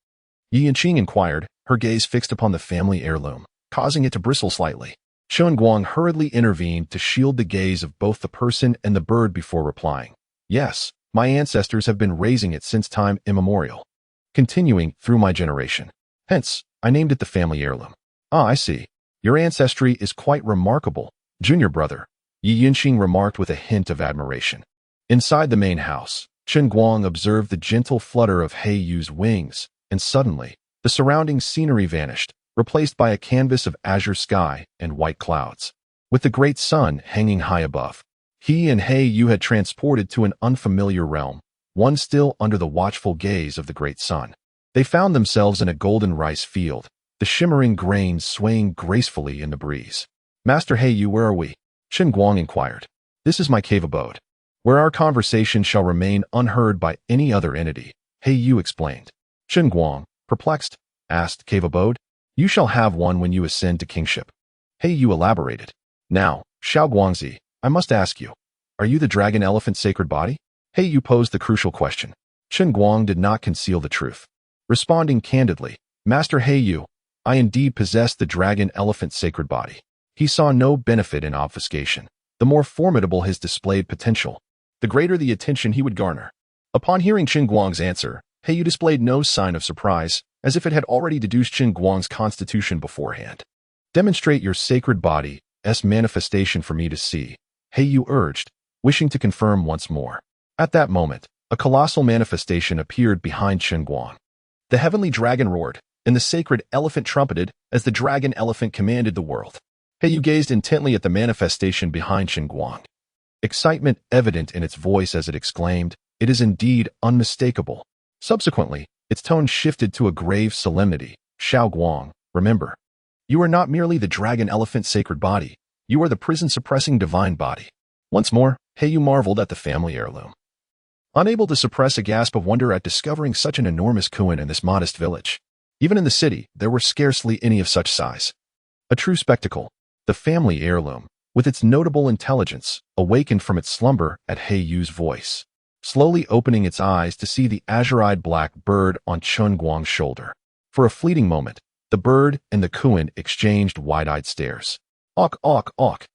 A: Yi Yanqing inquired, her gaze fixed upon the family heirloom, causing it to bristle slightly. Chen Guang hurriedly intervened to shield the gaze of both the person and the bird before replying. "Yes, my ancestors have been raising it since time immemorial, continuing through my generation. Hence, I named it the family heirloom." "Ah, I see. Your ancestry is quite remarkable, junior brother," Yi Yanqing remarked with a hint of admiration. Inside the main house, Chen Guang observed the gentle flutter of He Yu's wings, and suddenly, the surrounding scenery vanished, replaced by a canvas of azure sky and white clouds. With the great sun hanging high above, he and He Yu had transported to an unfamiliar realm, one still under the watchful gaze of the great sun. They found themselves in a golden rice field, the shimmering grains swaying gracefully in the breeze. "Master He Yu, where are we?" Chen Guang inquired. "This is my cave abode, where our conversation shall remain unheard by any other entity," He Yu explained. Chen Guang, perplexed, asked, "Cave abode? You shall have one when you ascend to kingship." He Yu elaborated. "Now, Xiao Guangzi, I must ask you, are you the dragon elephant sacred body?" He Yu posed the crucial question. Chen Guang did not conceal the truth. Responding candidly, "Master He Yu, I indeed possess the dragon elephant sacred body." He saw no benefit in obfuscation. The more formidable his displayed potential, the greater the attention he would garner. Upon hearing Chen Guang's answer, He Yu displayed no sign of surprise, as if it had already deduced Chen Guang's constitution beforehand. "Demonstrate your sacred body's manifestation for me to see," He Yu urged, wishing to confirm once more. At that moment, a colossal manifestation appeared behind Chen Guang. The heavenly dragon roared, and the sacred elephant trumpeted as the dragon elephant commanded the world. He Yu gazed intently at the manifestation behind Chen Guang, excitement evident in its voice as it exclaimed, "It is indeed unmistakable." Subsequently, its tone shifted to a grave solemnity. "Xiao Guang, remember, you are not merely the dragon elephant sacred body, you are the prison-suppressing divine body." Once more, He Yu marveled at the family heirloom, unable to suppress a gasp of wonder at discovering such an enormous Kuan in this modest village. Even in the city, there were scarcely any of such size. A true spectacle. The family heirloom, with its notable intelligence, awakened from its slumber at He Yu's voice, slowly opening its eyes to see the azure-eyed black bird on Chen Guang's shoulder. For a fleeting moment, the bird and the Kuan exchanged wide-eyed stares. "Awk, awk, awk,"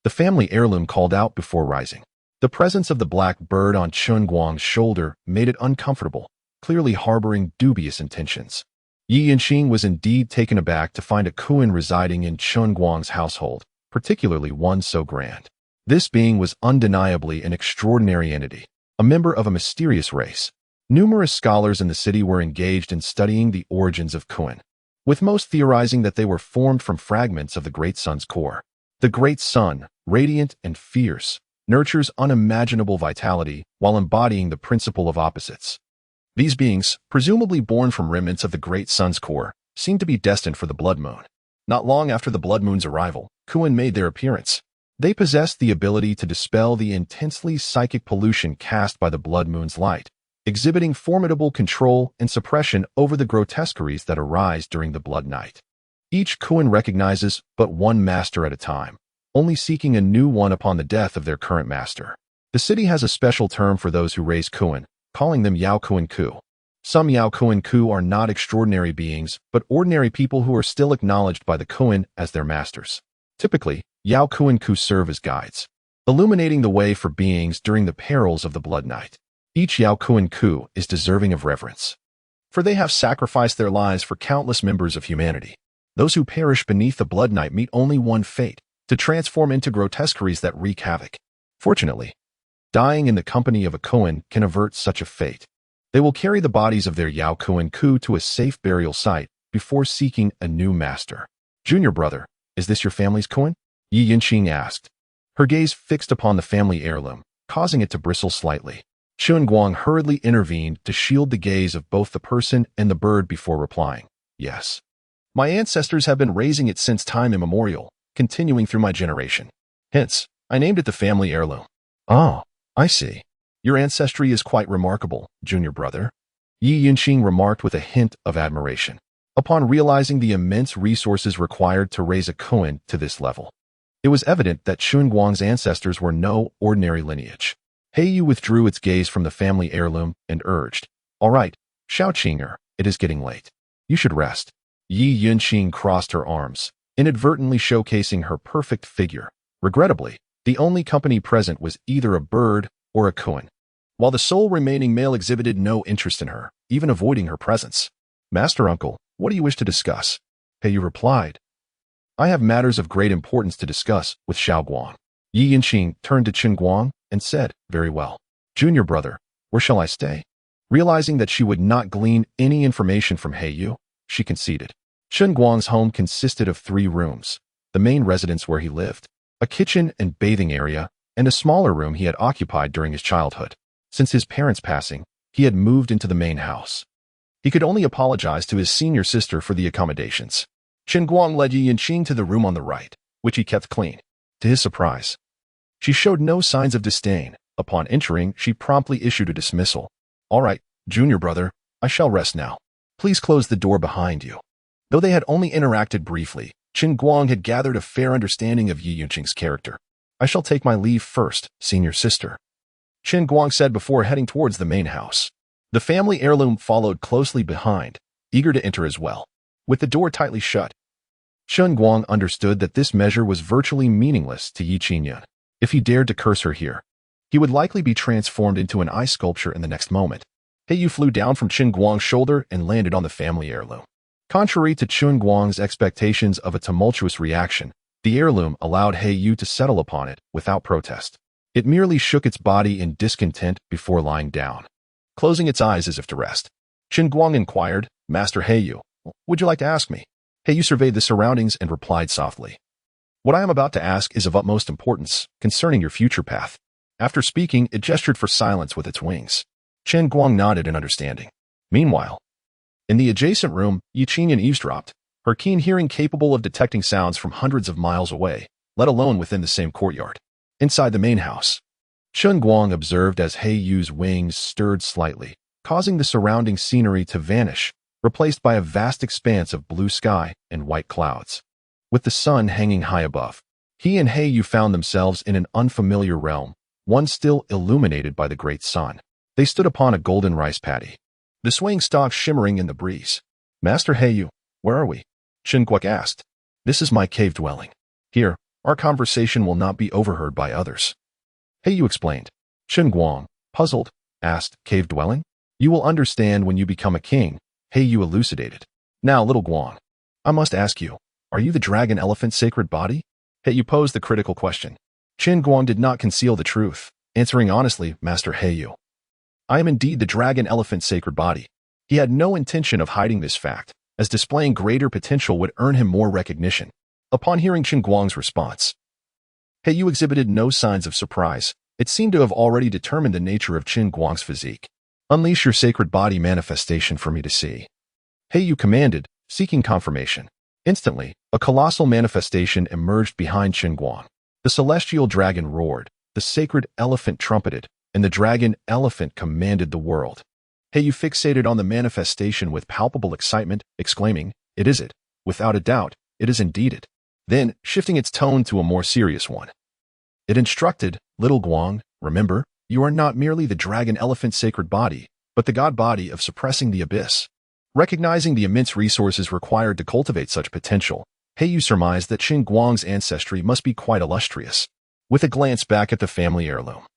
A: the family heirloom called out before rising. The presence of the black bird on Chen Guang's shoulder made it uncomfortable, clearly harboring dubious intentions. Yi Yanqing was indeed taken aback to find a Kuan residing in Chen Guang's household, particularly one so grand. This being was undeniably an extraordinary entity, a member of a mysterious race. Numerous scholars in the city were engaged in studying the origins of Kuan. with most theorizing that they were formed from fragments of the great sun's core. The great sun, radiant and fierce, nurtures unimaginable vitality while embodying the principle of opposites. These beings, presumably born from remnants of the great sun's core, seemed to be destined for the blood moon. Not long after the blood moon's arrival, Kuan made their appearance. They possessed the ability to dispel the intensely psychic pollution cast by the blood moon's light, exhibiting formidable control and suppression over the grotesqueries that arise during the blood night. Each Kuan recognizes but one master at a time, only seeking a new one upon the death of their current master. The city has a special term for those who raise Kuan, calling them Yao Kuan Ku. Some Yao Kuan Ku are not extraordinary beings, but ordinary people who are still acknowledged by the Kuan as their masters. Typically, Yao Kuan Ku serve as guides, illuminating the way for beings during the perils of the blood night. Each Yao Kuan Ku is deserving of reverence, for they have sacrificed their lives for countless members of humanity. Those who perish beneath the blood night meet only one fate, to transform into grotesqueries that wreak havoc. Fortunately, dying in the company of a Kuan can avert such a fate. They will carry the bodies of their Yao Kuan Ku to a safe burial site before seeking a new master. Junior brother, is this your family's Kuan? Yi Yinqing asked, her gaze fixed upon the family heirloom, causing it to bristle slightly. Chen Guang hurriedly intervened to shield the gaze of both the person and the bird before replying, yes. My ancestors have been raising it since time immemorial, continuing through my generation. Hence, I named it the family heirloom. Oh, I see. Your ancestry is quite remarkable, junior brother, Yi Yinqing remarked with a hint of admiration, upon realizing the immense resources required to raise a Kuan to this level. It was evident that Chen Guang's ancestors were no ordinary lineage. Heiyu withdrew its gaze from the family heirloom and urged, all right, Shaoqinger, it is getting late. You should rest. Yi Yinqing crossed her arms, inadvertently showcasing her perfect figure. Regrettably, the only company present was either a bird or a Kuan, while the sole remaining male exhibited no interest in her, even avoiding her presence. Master Uncle, what do you wish to discuss? Heiyu replied. I have matters of great importance to discuss with Xiao Guang. Yi Yinqing turned to Chen Guang and said, very well. Junior brother, where shall I stay? Realizing that she would not glean any information from Heiyu, she conceded. Chen Guang's home consisted of 3 rooms, the main residence where he lived, a kitchen and bathing area, and a smaller room he had occupied during his childhood. Since his parents' passing, he had moved into the main house. He could only apologize to his senior sister for the accommodations. Chen Guang led Yi Yinqing to the room on the right, which he kept clean. To his surprise, she showed no signs of disdain. Upon entering, she promptly issued a dismissal. All right, junior brother, I shall rest now. Please close the door behind you. Though they had only interacted briefly, Chen Guang had gathered a fair understanding of Yi Yinqing's character. I shall take my leave first, senior sister, Chen Guang said before heading towards the main house. The family heirloom followed closely behind, eager to enter as well. With the door tightly shut, Chen Guang understood that this measure was virtually meaningless to Yi Qingyun. If he dared to curse her here, he would likely be transformed into an ice sculpture in the next moment. Heiyu flew down from Chen Guang's shoulder and landed on the family heirloom. Contrary to Chen Guang's expectations of a tumultuous reaction, the heirloom allowed Heiyu to settle upon it without protest. It merely shook its body in discontent before lying down, closing its eyes as if to rest. Chen Guang inquired, Master Heiyu, would you like to ask me? Heiyu surveyed the surroundings and replied softly. What I am about to ask is of utmost importance concerning your future path. After speaking, it gestured for silence with its wings. Chen Guang nodded in understanding. Meanwhile, in the adjacent room, Yi Qingyun eavesdropped, her keen hearing capable of detecting sounds from hundreds of miles away, let alone within the same courtyard. Inside the main house, Chen Guang observed as Heiyu's wings stirred slightly, causing the surrounding scenery to vanish, replaced by a vast expanse of blue sky and white clouds. With the sun hanging high above, he and Heiyu found themselves in an unfamiliar realm, one still illuminated by the great sun. They stood upon a golden rice paddy, the swaying stalks shimmering in the breeze. Master Heiyu, where are we? Chen Guang asked. This is my cave dwelling. Here, our conversation will not be overheard by others. Heiyu explained. Chen Guang, puzzled, asked, cave dwelling? You will understand when you become a king, Heiyu elucidated. Now, little Guang, I must ask you, are you the dragon elephant sacred body? Heiyu posed the critical question. Chen Guang did not conceal the truth, answering honestly, Master Heiyu. I am indeed the dragon elephant sacred body. He had no intention of hiding this fact, as displaying greater potential would earn him more recognition. Upon hearing Chen Guang's response, He Yu exhibited no signs of surprise. It seemed to have already determined the nature of Chen Guang's physique. Unleash your sacred body manifestation for me to see. He Yu commanded, seeking confirmation. Instantly, a colossal manifestation emerged behind Chen Guang. The celestial dragon roared, the sacred elephant trumpeted, and the dragon elephant commanded the world. He Yu fixated on the manifestation with palpable excitement, exclaiming, "It is it. Without a doubt, it is indeed it." Then, shifting its tone to a more serious one, it instructed, "Little Guang, remember, you are not merely the dragon elephant's sacred body, but the god body of suppressing the abyss." Recognizing the immense resources required to cultivate such potential, He Yu surmised that Chen Guang's ancestry must be quite illustrious. With a glance back at the family heirloom,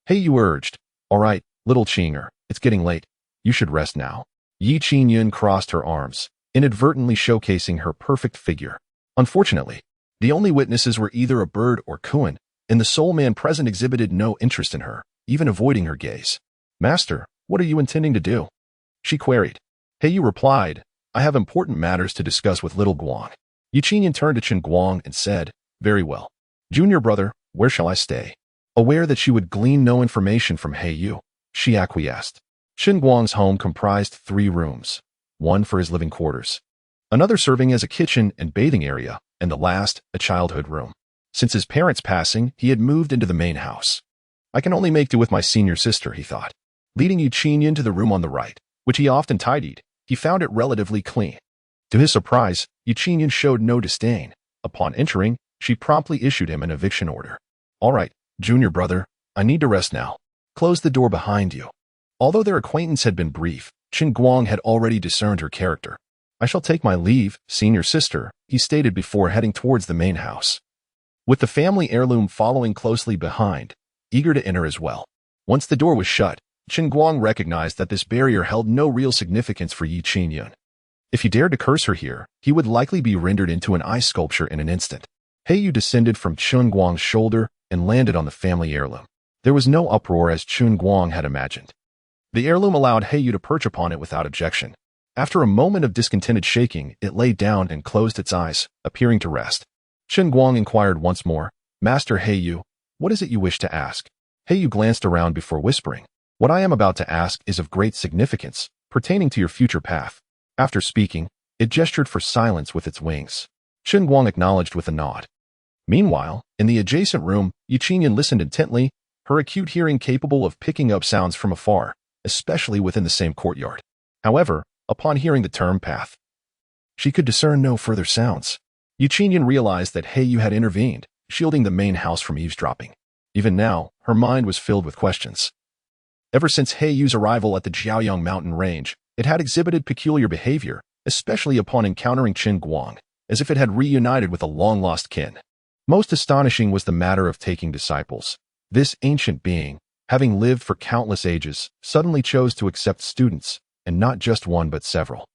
A: He Yu urged, "All right, little Qing'er, it's getting late. You should rest now." Yi Qingyun crossed her arms, inadvertently showcasing her perfect figure. Unfortunately, the only witnesses were either a bird or Kuan, and the sole man present exhibited no interest in her, even avoiding her gaze. "Master, what are you intending to do?" she queried. He Yu replied, "I have important matters to discuss with little Guang." Yi Qingyun turned to Chen Guang and said, "Very well. Junior brother, where shall I stay?" Aware that she would glean no information from He Yu, she acquiesced. Chen Guang's home comprised 3 rooms, one for his living quarters, another serving as a kitchen and bathing area, and the last, a childhood room. Since his parents' passing, he had moved into the main house. "I can only make do with my senior sister," he thought. Leading Yi Qingyun to the room on the right, which he often tidied, he found it relatively clean. To his surprise, Yi Qingyun showed no disdain. Upon entering, she promptly issued him an eviction order. "All right, junior brother, I need to rest now. Close the door behind you." Although their acquaintance had been brief, Chen Guang had already discerned her character. "I shall take my leave, senior sister," he stated before heading towards the main house. With the family heirloom following closely behind, eager to enter as well. Once the door was shut, Chen Guang recognized that this barrier held no real significance for Yi Qingyun. If he dared to curse her here, he would likely be rendered into an ice sculpture in an instant. He Yu descended from Chen Guang's shoulder and landed on the family heirloom. There was no uproar as Chen Guang had imagined. The heirloom allowed He Yu to perch upon it without objection. After a moment of discontented shaking, it lay down and closed its eyes, appearing to rest. Chen Guang inquired once more, "Master He Yu, what is it you wish to ask?" He Yu glanced around before whispering, "What I am about to ask is of great significance, pertaining to your future path." After speaking, it gestured for silence with its wings. Chen Guang acknowledged with a nod. Meanwhile, in the adjacent room, Yi Qingyun listened intently, her acute hearing capable of picking up sounds from afar, especially within the same courtyard. However, upon hearing the term path, she could discern no further sounds. Yi Qingyun realized that He Yu had intervened, shielding the main house from eavesdropping. Even now, her mind was filled with questions. Ever since He Yu's arrival at the Jiaoyang mountain range, it had exhibited peculiar behavior, especially upon encountering Chen Guang, as if it had reunited with a long-lost kin. Most astonishing was the matter of taking disciples. This ancient being, having lived for countless ages, suddenly chose to accept students, and not just one but several.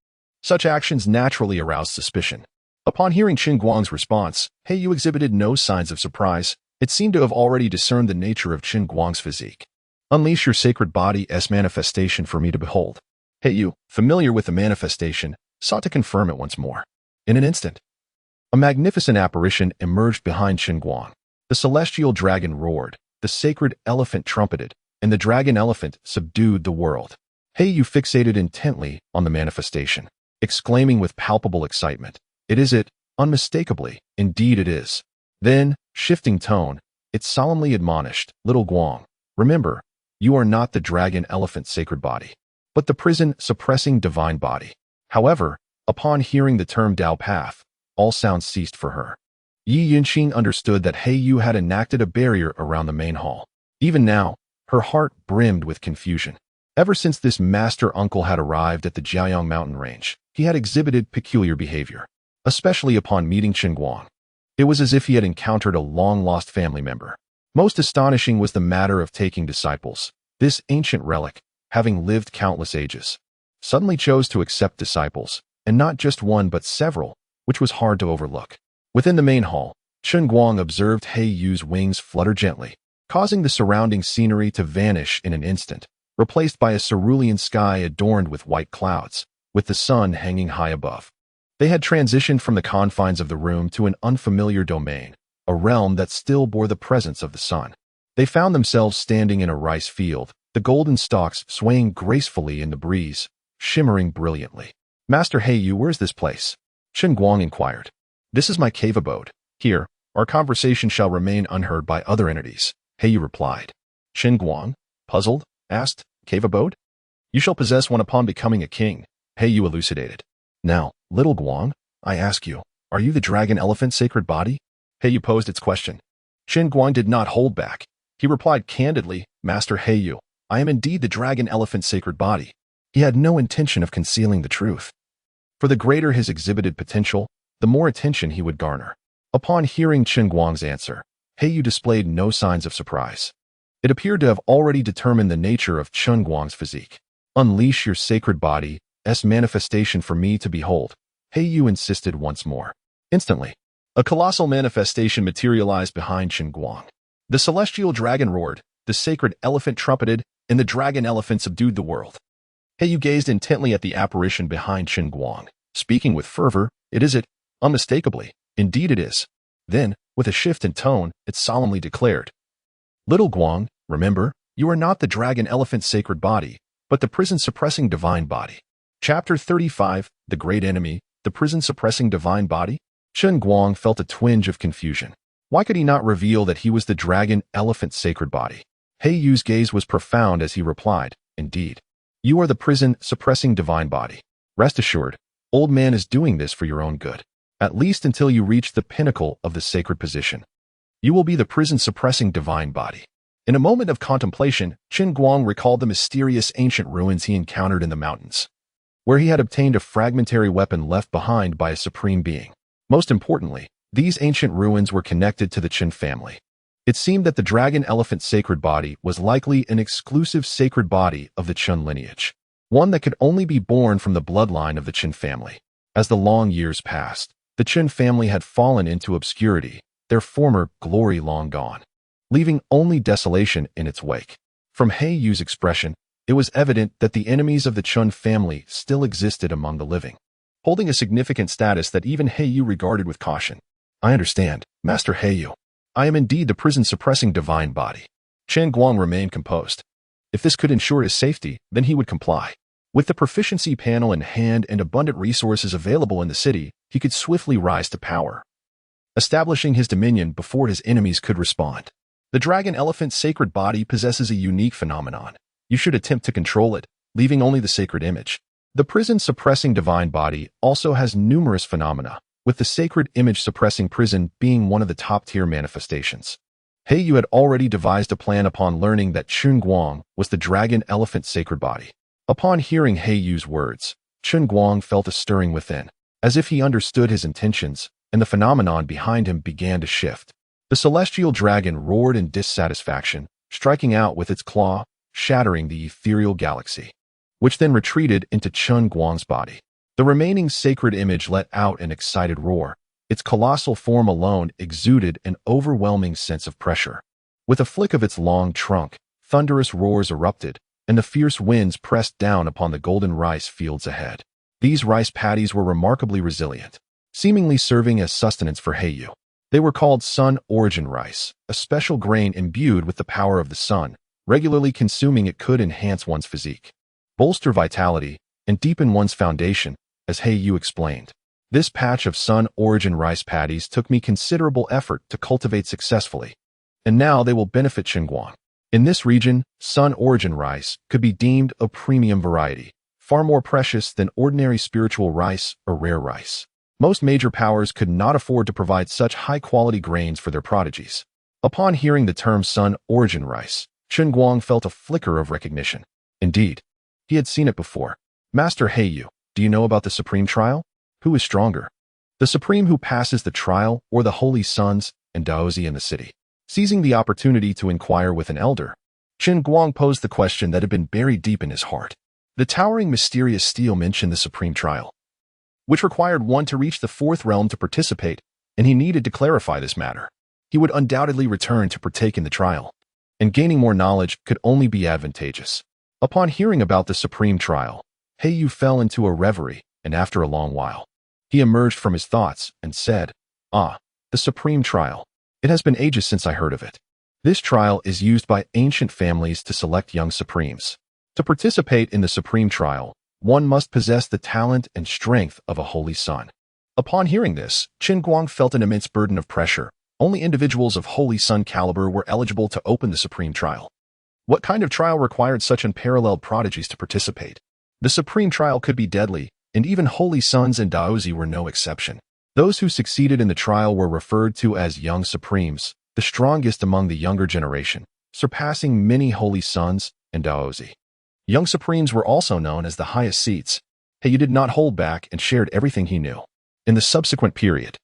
A: Such actions naturally aroused suspicion. Upon hearing Chen Guang's response, He Yu exhibited no signs of surprise. It seemed to have already discerned the nature of Chen Guang's physique. "Unleash your sacred body's manifestation for me to behold." He Yu, familiar with the manifestation, sought to confirm it once more. In an instant, a magnificent apparition emerged behind Chen Guang. The celestial dragon roared, the sacred elephant trumpeted, and the dragon elephant subdued the world. He Yu fixated intently on the manifestation, exclaiming with palpable excitement, "It is it, unmistakably, indeed it is." Then, shifting tone, it solemnly admonished, "Little Guang, remember, you are not the dragon elephant's sacred body, but the prison suppressing divine body." However, upon hearing the term Dao Path, all sounds ceased for her. Yi Yunqing understood that He Yu had enacted a barrier around the main hall. Even now, her heart brimmed with confusion. Ever since this master uncle had arrived at the Jiaoyang mountain range, he had exhibited peculiar behavior, especially upon meeting Chen Guang. It was as if he had encountered a long-lost family member. Most astonishing was the matter of taking disciples. This ancient relic, having lived countless ages, suddenly chose to accept disciples, and not just one but several, which was hard to overlook. Within the main hall, Chen Guang observed He Yu's wings flutter gently, causing the surrounding scenery to vanish in an instant, replaced by a cerulean sky adorned with white clouds. with the sun hanging high above. They had transitioned from the confines of the room to an unfamiliar domain, a realm that still bore the presence of the sun. They found themselves standing in a rice field, the golden stalks swaying gracefully in the breeze, shimmering brilliantly. "Master Heiyu, where's this place?" Chen Guang inquired. "This is my cave abode. Here, our conversation shall remain unheard by other entities," Heiyu replied. Chen Guang, puzzled, asked, "Cave abode? You shall possess one upon becoming a king," Heiyu elucidated. "Now, little Guang, I ask you, are you the dragon elephant sacred body?" Heiyu posed its question. Chen Guang did not hold back. He replied candidly, "Master Heiyu, I am indeed the dragon elephant sacred body." He had no intention of concealing the truth. For the greater his exhibited potential, the more attention he would garner. Upon hearing Chen Guang's answer, Heiyu displayed no signs of surprise. It appeared to have already determined the nature of Chen Guang's physique. "Unleash your sacred body's manifestation for me to behold," Heiyu insisted once more. Instantly, a colossal manifestation materialized behind Chen Guang. The celestial dragon roared, the sacred elephant trumpeted, and the dragon elephant subdued the world. Heiyu gazed intently at the apparition behind Chen Guang, speaking with fervor, "It is it, unmistakably. Indeed it is." Then, with a shift in tone, it solemnly declared, "Little Guang, remember, you are not the dragon elephant sacred body, but the prison-suppressing divine body." Chapter 35, The Great Enemy, the prison-suppressing divine body? Chen Guang felt a twinge of confusion. Why could he not reveal that he was the dragon elephant sacred body? Heiyu's gaze was profound as he replied, "Indeed. You are the prison-suppressing divine body. Rest assured, old man is doing this for your own good. At least until you reach the pinnacle of the sacred position. You will be the prison-suppressing divine body." In a moment of contemplation, Chen Guang recalled the mysterious ancient ruins he encountered in the mountains, where he had obtained a fragmentary weapon left behind by a supreme being. Most importantly, these ancient ruins were connected to the Chen family. It seemed that the dragon elephant sacred body was likely an exclusive sacred body of the Chen lineage, one that could only be born from the bloodline of the Chen family. As the long years passed, the Chen family had fallen into obscurity, their former glory long gone, leaving only desolation in its wake. From Heiyu's expression, it was evident that the enemies of the Chen family still existed among the living, holding a significant status that even Heiyu regarded with caution. "I understand, Master Heiyu. I am indeed the prison-suppressing divine body." Chen Guang remained composed. If this could ensure his safety, then he would comply. With the proficiency panel in hand and abundant resources available in the city, he could swiftly rise to power, establishing his dominion before his enemies could respond. The dragon elephant sacred body possesses a unique phenomenon. You should attempt to control it, leaving only the sacred image. The prison-suppressing divine body also has numerous phenomena, with the sacred image-suppressing prison being one of the top-tier manifestations. Heiyu had already devised a plan upon learning that Chen Guang was the dragon elephant sacred body. Upon hearing Heiyu's words, Chen Guang felt a stirring within, as if he understood his intentions, and the phenomenon behind him began to shift. The celestial dragon roared in dissatisfaction, striking out with its claw, shattering the ethereal galaxy, which then retreated into Chen Guang's body. The remaining sacred image let out an excited roar. Its colossal form alone exuded an overwhelming sense of pressure. With a flick of its long trunk, thunderous roars erupted, and the fierce winds pressed down upon the golden rice fields ahead. These rice paddies were remarkably resilient, seemingly serving as sustenance for Heiyu. They were called sun origin rice, a special grain imbued with the power of the sun. Regularly consuming it could enhance one's physique, bolster vitality, and deepen one's foundation, as Heiyu explained. "This patch of sun origin rice paddies took me considerable effort to cultivate successfully, and now they will benefit Chen Guang. In this region, sun origin rice could be deemed a premium variety, far more precious than ordinary spiritual rice or rare rice. Most major powers could not afford to provide such high-quality grains for their prodigies." Upon hearing the term sun origin rice, Chen Guang felt a flicker of recognition. Indeed, he had seen it before. "Master Heiyu, do you know about the supreme trial? Who is stronger? The supreme who passes the trial, or the holy sons and daozi in the city?" Seizing the opportunity to inquire with an elder, Chen Guang posed the question that had been buried deep in his heart. The towering mysterious stele mentioned the supreme trial, which required one to reach the fourth realm to participate, and he needed to clarify this matter. He would undoubtedly return to partake in the trial, and gaining more knowledge could only be advantageous. Upon hearing about the supreme trial, Yu fell into a reverie, and after a long while, he emerged from his thoughts and said, "Ah, the supreme trial. It has been ages since I heard of it. This trial is used by ancient families to select young supremes. To participate in the supreme trial, one must possess the talent and strength of a holy son." Upon hearing this, Chen Guang felt an immense burden of pressure. Only individuals of holy son caliber were eligible to open the supreme trial. What kind of trial required such unparalleled prodigies to participate? The supreme trial could be deadly, and even holy sons and daozi were no exception. Those who succeeded in the trial were referred to as young supremes, the strongest among the younger generation, surpassing many holy sons and daozi. Young supremes were also known as the highest seats. Yu did not hold back and shared everything he knew. In the subsequent period,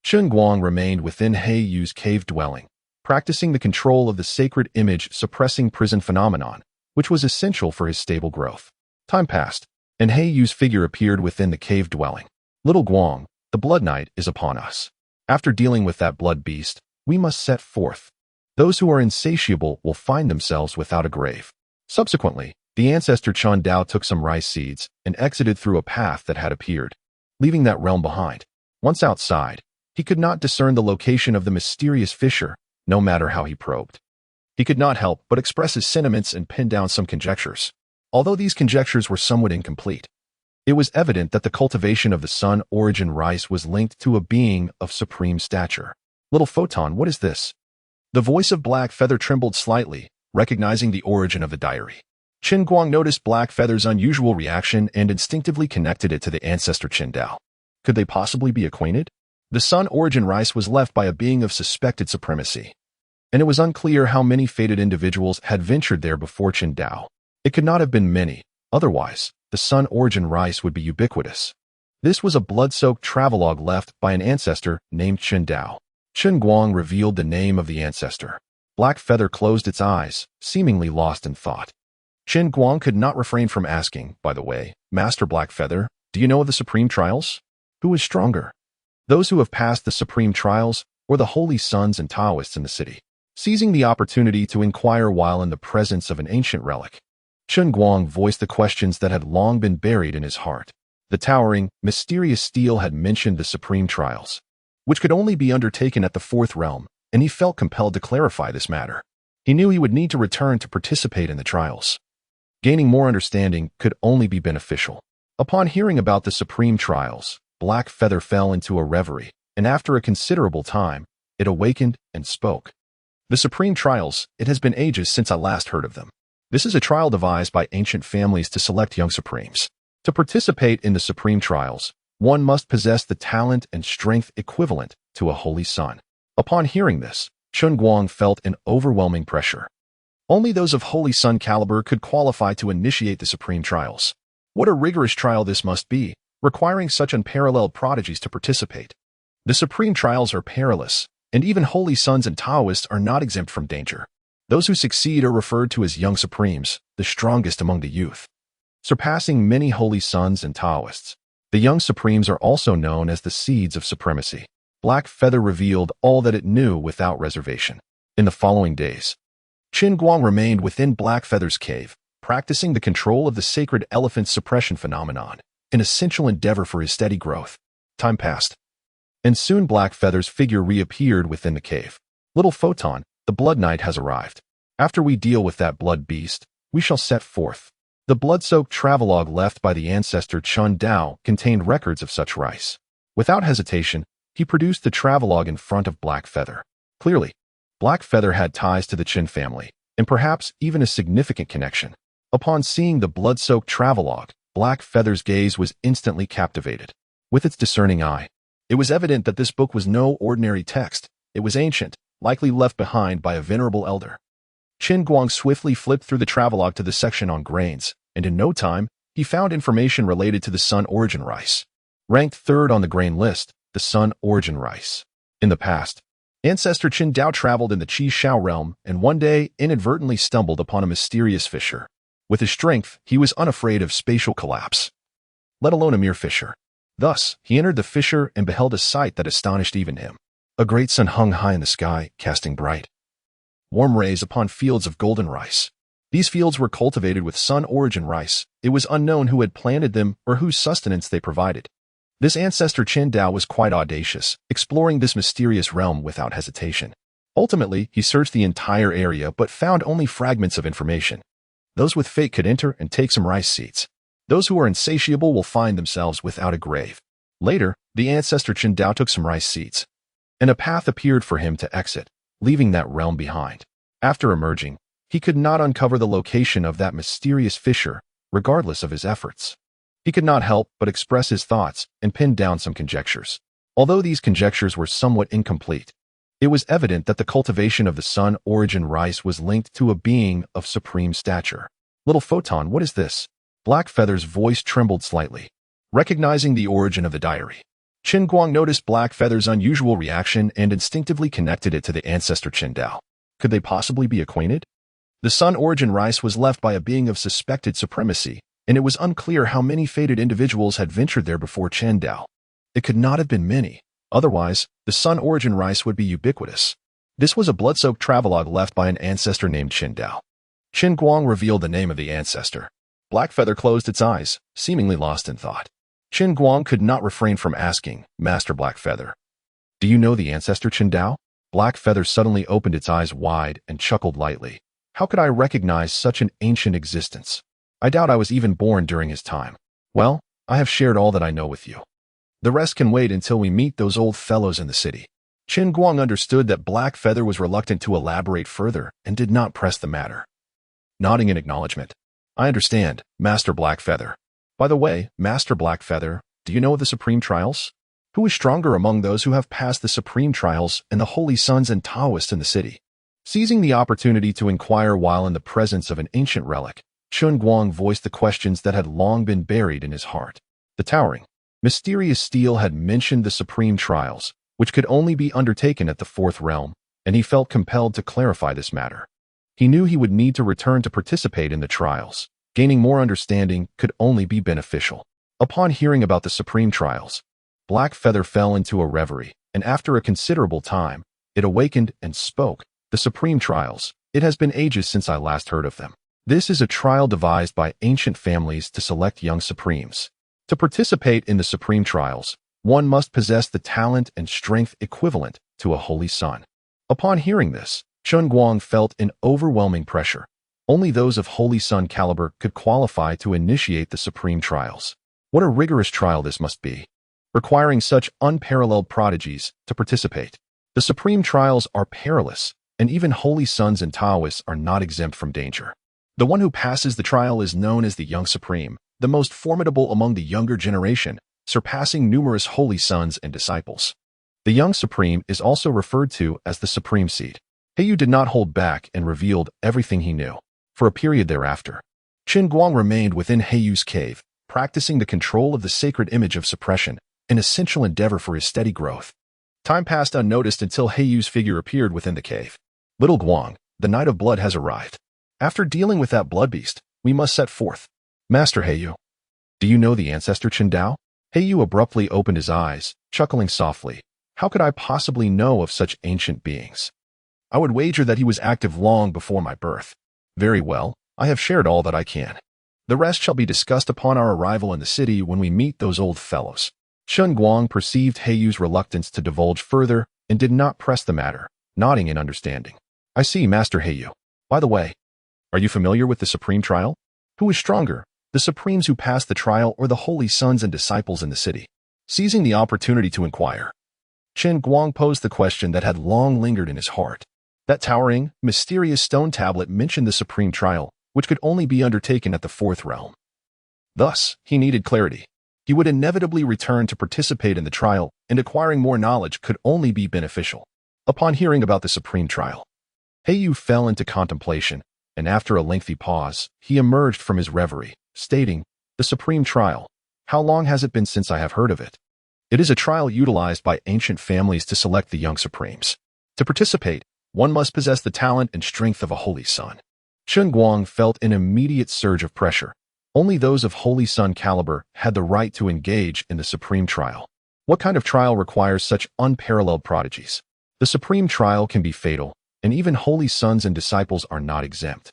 A: Chen Guang remained within Yu's cave dwelling, practicing the control of the sacred image suppressing prison phenomenon, which was essential for his stable growth. Time passed, and Yu's figure appeared within the cave dwelling. "Little Guang, the blood night is upon us. After dealing with that blood beast, we must set forth. Those who are insatiable will find themselves without a grave." Subsequently, the ancestor Chen Dao took some rice seeds and exited through a path that had appeared, leaving that realm behind. Once outside, he could not discern the location of the mysterious fissure, no matter how he probed. He could not help but express his sentiments and pin down some conjectures. Although these conjectures were somewhat incomplete, it was evident that the cultivation of the sun origin rice was linked to a being of supreme stature. "Little photon, what is this?" The voice of Black Feather trembled slightly, recognizing the origin of the diary. Chen Guang noticed Black Feather's unusual reaction and instinctively connected it to the ancestor Chen Dao. Could they possibly be acquainted? The sun origin rice was left by a being of suspected supremacy, and it was unclear how many fated individuals had ventured there before Chen Dao. It could not have been many, otherwise, the sun origin rice would be ubiquitous. This was a blood-soaked travelogue left by an ancestor named Chen Dao. Chen Guang revealed the name of the ancestor. Black Feather closed its eyes, seemingly lost in thought. Chen Guang could not refrain from asking, "By the way, Master Black Feather, do you know of the supreme trials? Who is stronger? Those who have passed the supreme trials, or the holy sons and Taoists in the city?" Seizing the opportunity to inquire while in the presence of an ancient relic, Chen Guang voiced the questions that had long been buried in his heart. The towering, mysterious steel had mentioned the supreme trials, which could only be undertaken at the fourth realm, and he felt compelled to clarify this matter. He knew he would need to return to participate in the trials. Gaining more understanding could only be beneficial. Upon hearing about the supreme trials, Black Feather fell into a reverie, and after a considerable time, it awakened and spoke. "The supreme trials, it has been ages since I last heard of them. This is a trial devised by ancient families to select young supremes. To participate in the supreme trials, one must possess the talent and strength equivalent to a holy son." Upon hearing this, Chen Guang felt an overwhelming pressure. Only those of holy son caliber could qualify to initiate the supreme trials. What a rigorous trial this must be, requiring such unparalleled prodigies to participate. The supreme trials are perilous, and even holy sons and Taoists are not exempt from danger. Those who succeed are referred to as young supremes, the strongest among the youth, surpassing many holy sons and Taoists. The young supremes are also known as the seeds of supremacy. Black Feather revealed all that it knew without reservation. In the following days, Chen Guang remained within Black Feather's cave, practicing the control of the sacred elephant suppression phenomenon, an essential endeavor for his steady growth. Time passed, and soon Black Feather's figure reappeared within the cave. "Little photon, the blood night has arrived. After we deal with that blood beast, we shall set forth." The blood-soaked travelogue left by the ancestor Chen Dao contained records of such rice. Without hesitation, he produced the travelogue in front of Black Feather. Clearly, Black Feather had ties to the Chen family, and perhaps even a significant connection. Upon seeing the blood-soaked travelogue, Black Feather's gaze was instantly captivated. With its discerning eye, it was evident that this book was no ordinary text. It was ancient, likely left behind by a venerable elder. Chen Guang swiftly flipped through the travelogue to the section on grains, and in no time, he found information related to the sun origin rice. Ranked third on the grain list, the sun origin rice. In the past, ancestor Chen Dao traveled in the Qi Shao realm and one day inadvertently stumbled upon a mysterious fissure. With his strength, he was unafraid of spatial collapse, let alone a mere fissure. Thus, he entered the fissure and beheld a sight that astonished even him. A great sun hung high in the sky, casting bright, warm rays upon fields of golden rice. These fields were cultivated with sun-origin rice. It was unknown who had planted them or whose sustenance they provided. This ancestor Chen Dao was quite audacious, exploring this mysterious realm without hesitation. Ultimately, he searched the entire area but found only fragments of information. Those with fate could enter and take some rice seeds. Those who are insatiable will find themselves without a grave. Later, the ancestor Chen Dao took some rice seeds, and a path appeared for him to exit, leaving that realm behind. After emerging, he could not uncover the location of that mysterious fissure, regardless of his efforts. He could not help but express his thoughts and pin down some conjectures. Although these conjectures were somewhat incomplete, it was evident that the cultivation of the sun-origin rice was linked to a being of supreme stature. Little photon, what is this? Blackfeather's voice trembled slightly, recognizing the origin of the diary. Chen Guang noticed Blackfeather's unusual reaction and instinctively connected it to the ancestor Chen Dao. Could they possibly be acquainted? The sun-origin rice was left by a being of suspected supremacy, and it was unclear how many fated individuals had ventured there before Chen Dao. It could not have been many. Otherwise, the sun-origin rice would be ubiquitous. This was a blood-soaked travelogue left by an ancestor named Chen Dao. Chen Guang revealed the name of the ancestor. Blackfeather closed its eyes, seemingly lost in thought. Chen Guang could not refrain from asking, Master Blackfeather, do you know the ancestor Chen Dao? Blackfeather suddenly opened its eyes wide and chuckled lightly. How could I recognize such an ancient existence? I doubt I was even born during his time. Well, I have shared all that I know with you. The rest can wait until we meet those old fellows in the city. Chen Guang understood that Blackfeather was reluctant to elaborate further and did not press the matter. Nodding in acknowledgement. I understand, Master Blackfeather. By the way, Master Blackfeather, do you know of the Supreme Trials? Who is stronger among those who have passed the Supreme Trials and the Holy Sons and Taoists in the city? Seizing the opportunity to inquire while in the presence of an ancient relic, Chen Guang voiced the questions that had long been buried in his heart. The towering, mysterious steel had mentioned the Supreme Trials, which could only be undertaken at the fourth realm, and he felt compelled to clarify this matter. He knew he would need to return to participate in the trials. Gaining more understanding could only be beneficial. Upon hearing about the Supreme Trials, Blackfeather fell into a reverie, and after a considerable time, it awakened and spoke. The Supreme Trials. It has been ages since I last heard of them. This is a trial devised by ancient families to select young Supremes. To participate in the Supreme Trials, one must possess the talent and strength equivalent to a Holy Son. Upon hearing this, Chen Guang felt an overwhelming pressure. Only those of Holy Son caliber could qualify to initiate the Supreme Trials. What a rigorous trial this must be, requiring such unparalleled prodigies to participate. The Supreme Trials are perilous, and even Holy Sons and Taoists are not exempt from danger. The one who passes the trial is known as the Young Supreme, the most formidable among the younger generation, surpassing numerous Holy Sons and disciples. The Young Supreme is also referred to as the Supreme Seed. Heiyu did not hold back and revealed everything he knew. For a period thereafter, Chen Guang remained within Heiyu's cave, practicing the control of the sacred image of suppression, an essential endeavor for his steady growth. Time passed unnoticed until Heiyu's figure appeared within the cave. Little Guang, the Night of Blood has arrived. After dealing with that blood beast, we must set forth. Master Heiyu, do you know the ancestor Chen Dao? Heiyu abruptly opened his eyes, chuckling softly. How could I possibly know of such ancient beings? I would wager that he was active long before my birth. Very well, I have shared all that I can. The rest shall be discussed upon our arrival in the city when we meet those old fellows. Chen Guang perceived Heiyu's reluctance to divulge further and did not press the matter, nodding in understanding. I see, Master Heiyu. By the way, are you familiar with the Supreme Trial? Who is stronger, the Supremes who pass the trial or the Holy Sons and disciples in the city? Seizing the opportunity to inquire, Chen Guang posed the question that had long lingered in his heart. That towering, mysterious stone tablet mentioned the Supreme Trial, which could only be undertaken at the fourth realm. Thus, he needed clarity. He would inevitably return to participate in the trial, and acquiring more knowledge could only be beneficial. Upon hearing about the Supreme Trial, Heiyu fell into contemplation, and after a lengthy pause, he emerged from his reverie, stating, The Supreme Trial. How long has it been since I have heard of it? It is a trial utilized by ancient families to select the young Supremes. To participate, one must possess the talent and strength of a Holy Son. Chen Guang felt an immediate surge of pressure. Only those of Holy Son caliber had the right to engage in the Supreme Trial. What kind of trial requires such unparalleled prodigies? The Supreme Trial can be fatal, and even Holy Sons and disciples are not exempt.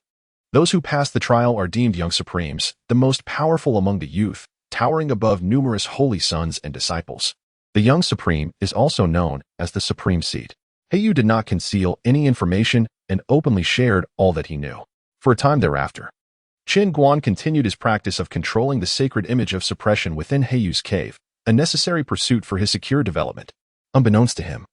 A: Those who pass the trial are deemed young supremes, the most powerful among the youth, towering above numerous holy sons and disciples. The young supreme is also known as the supreme seed. Heiyu did not conceal any information and openly shared all that he knew. For a time thereafter, Chen Guang continued his practice of controlling the sacred image of suppression within Heiyu's cave, a necessary pursuit for his secure development. Unbeknownst to him,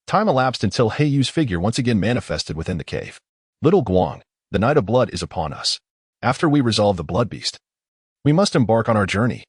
A: time elapsed until Heiyu's figure once again manifested within the cave. Little Guang, the night of blood is upon us. After we resolve the blood beast, we must embark on our journey.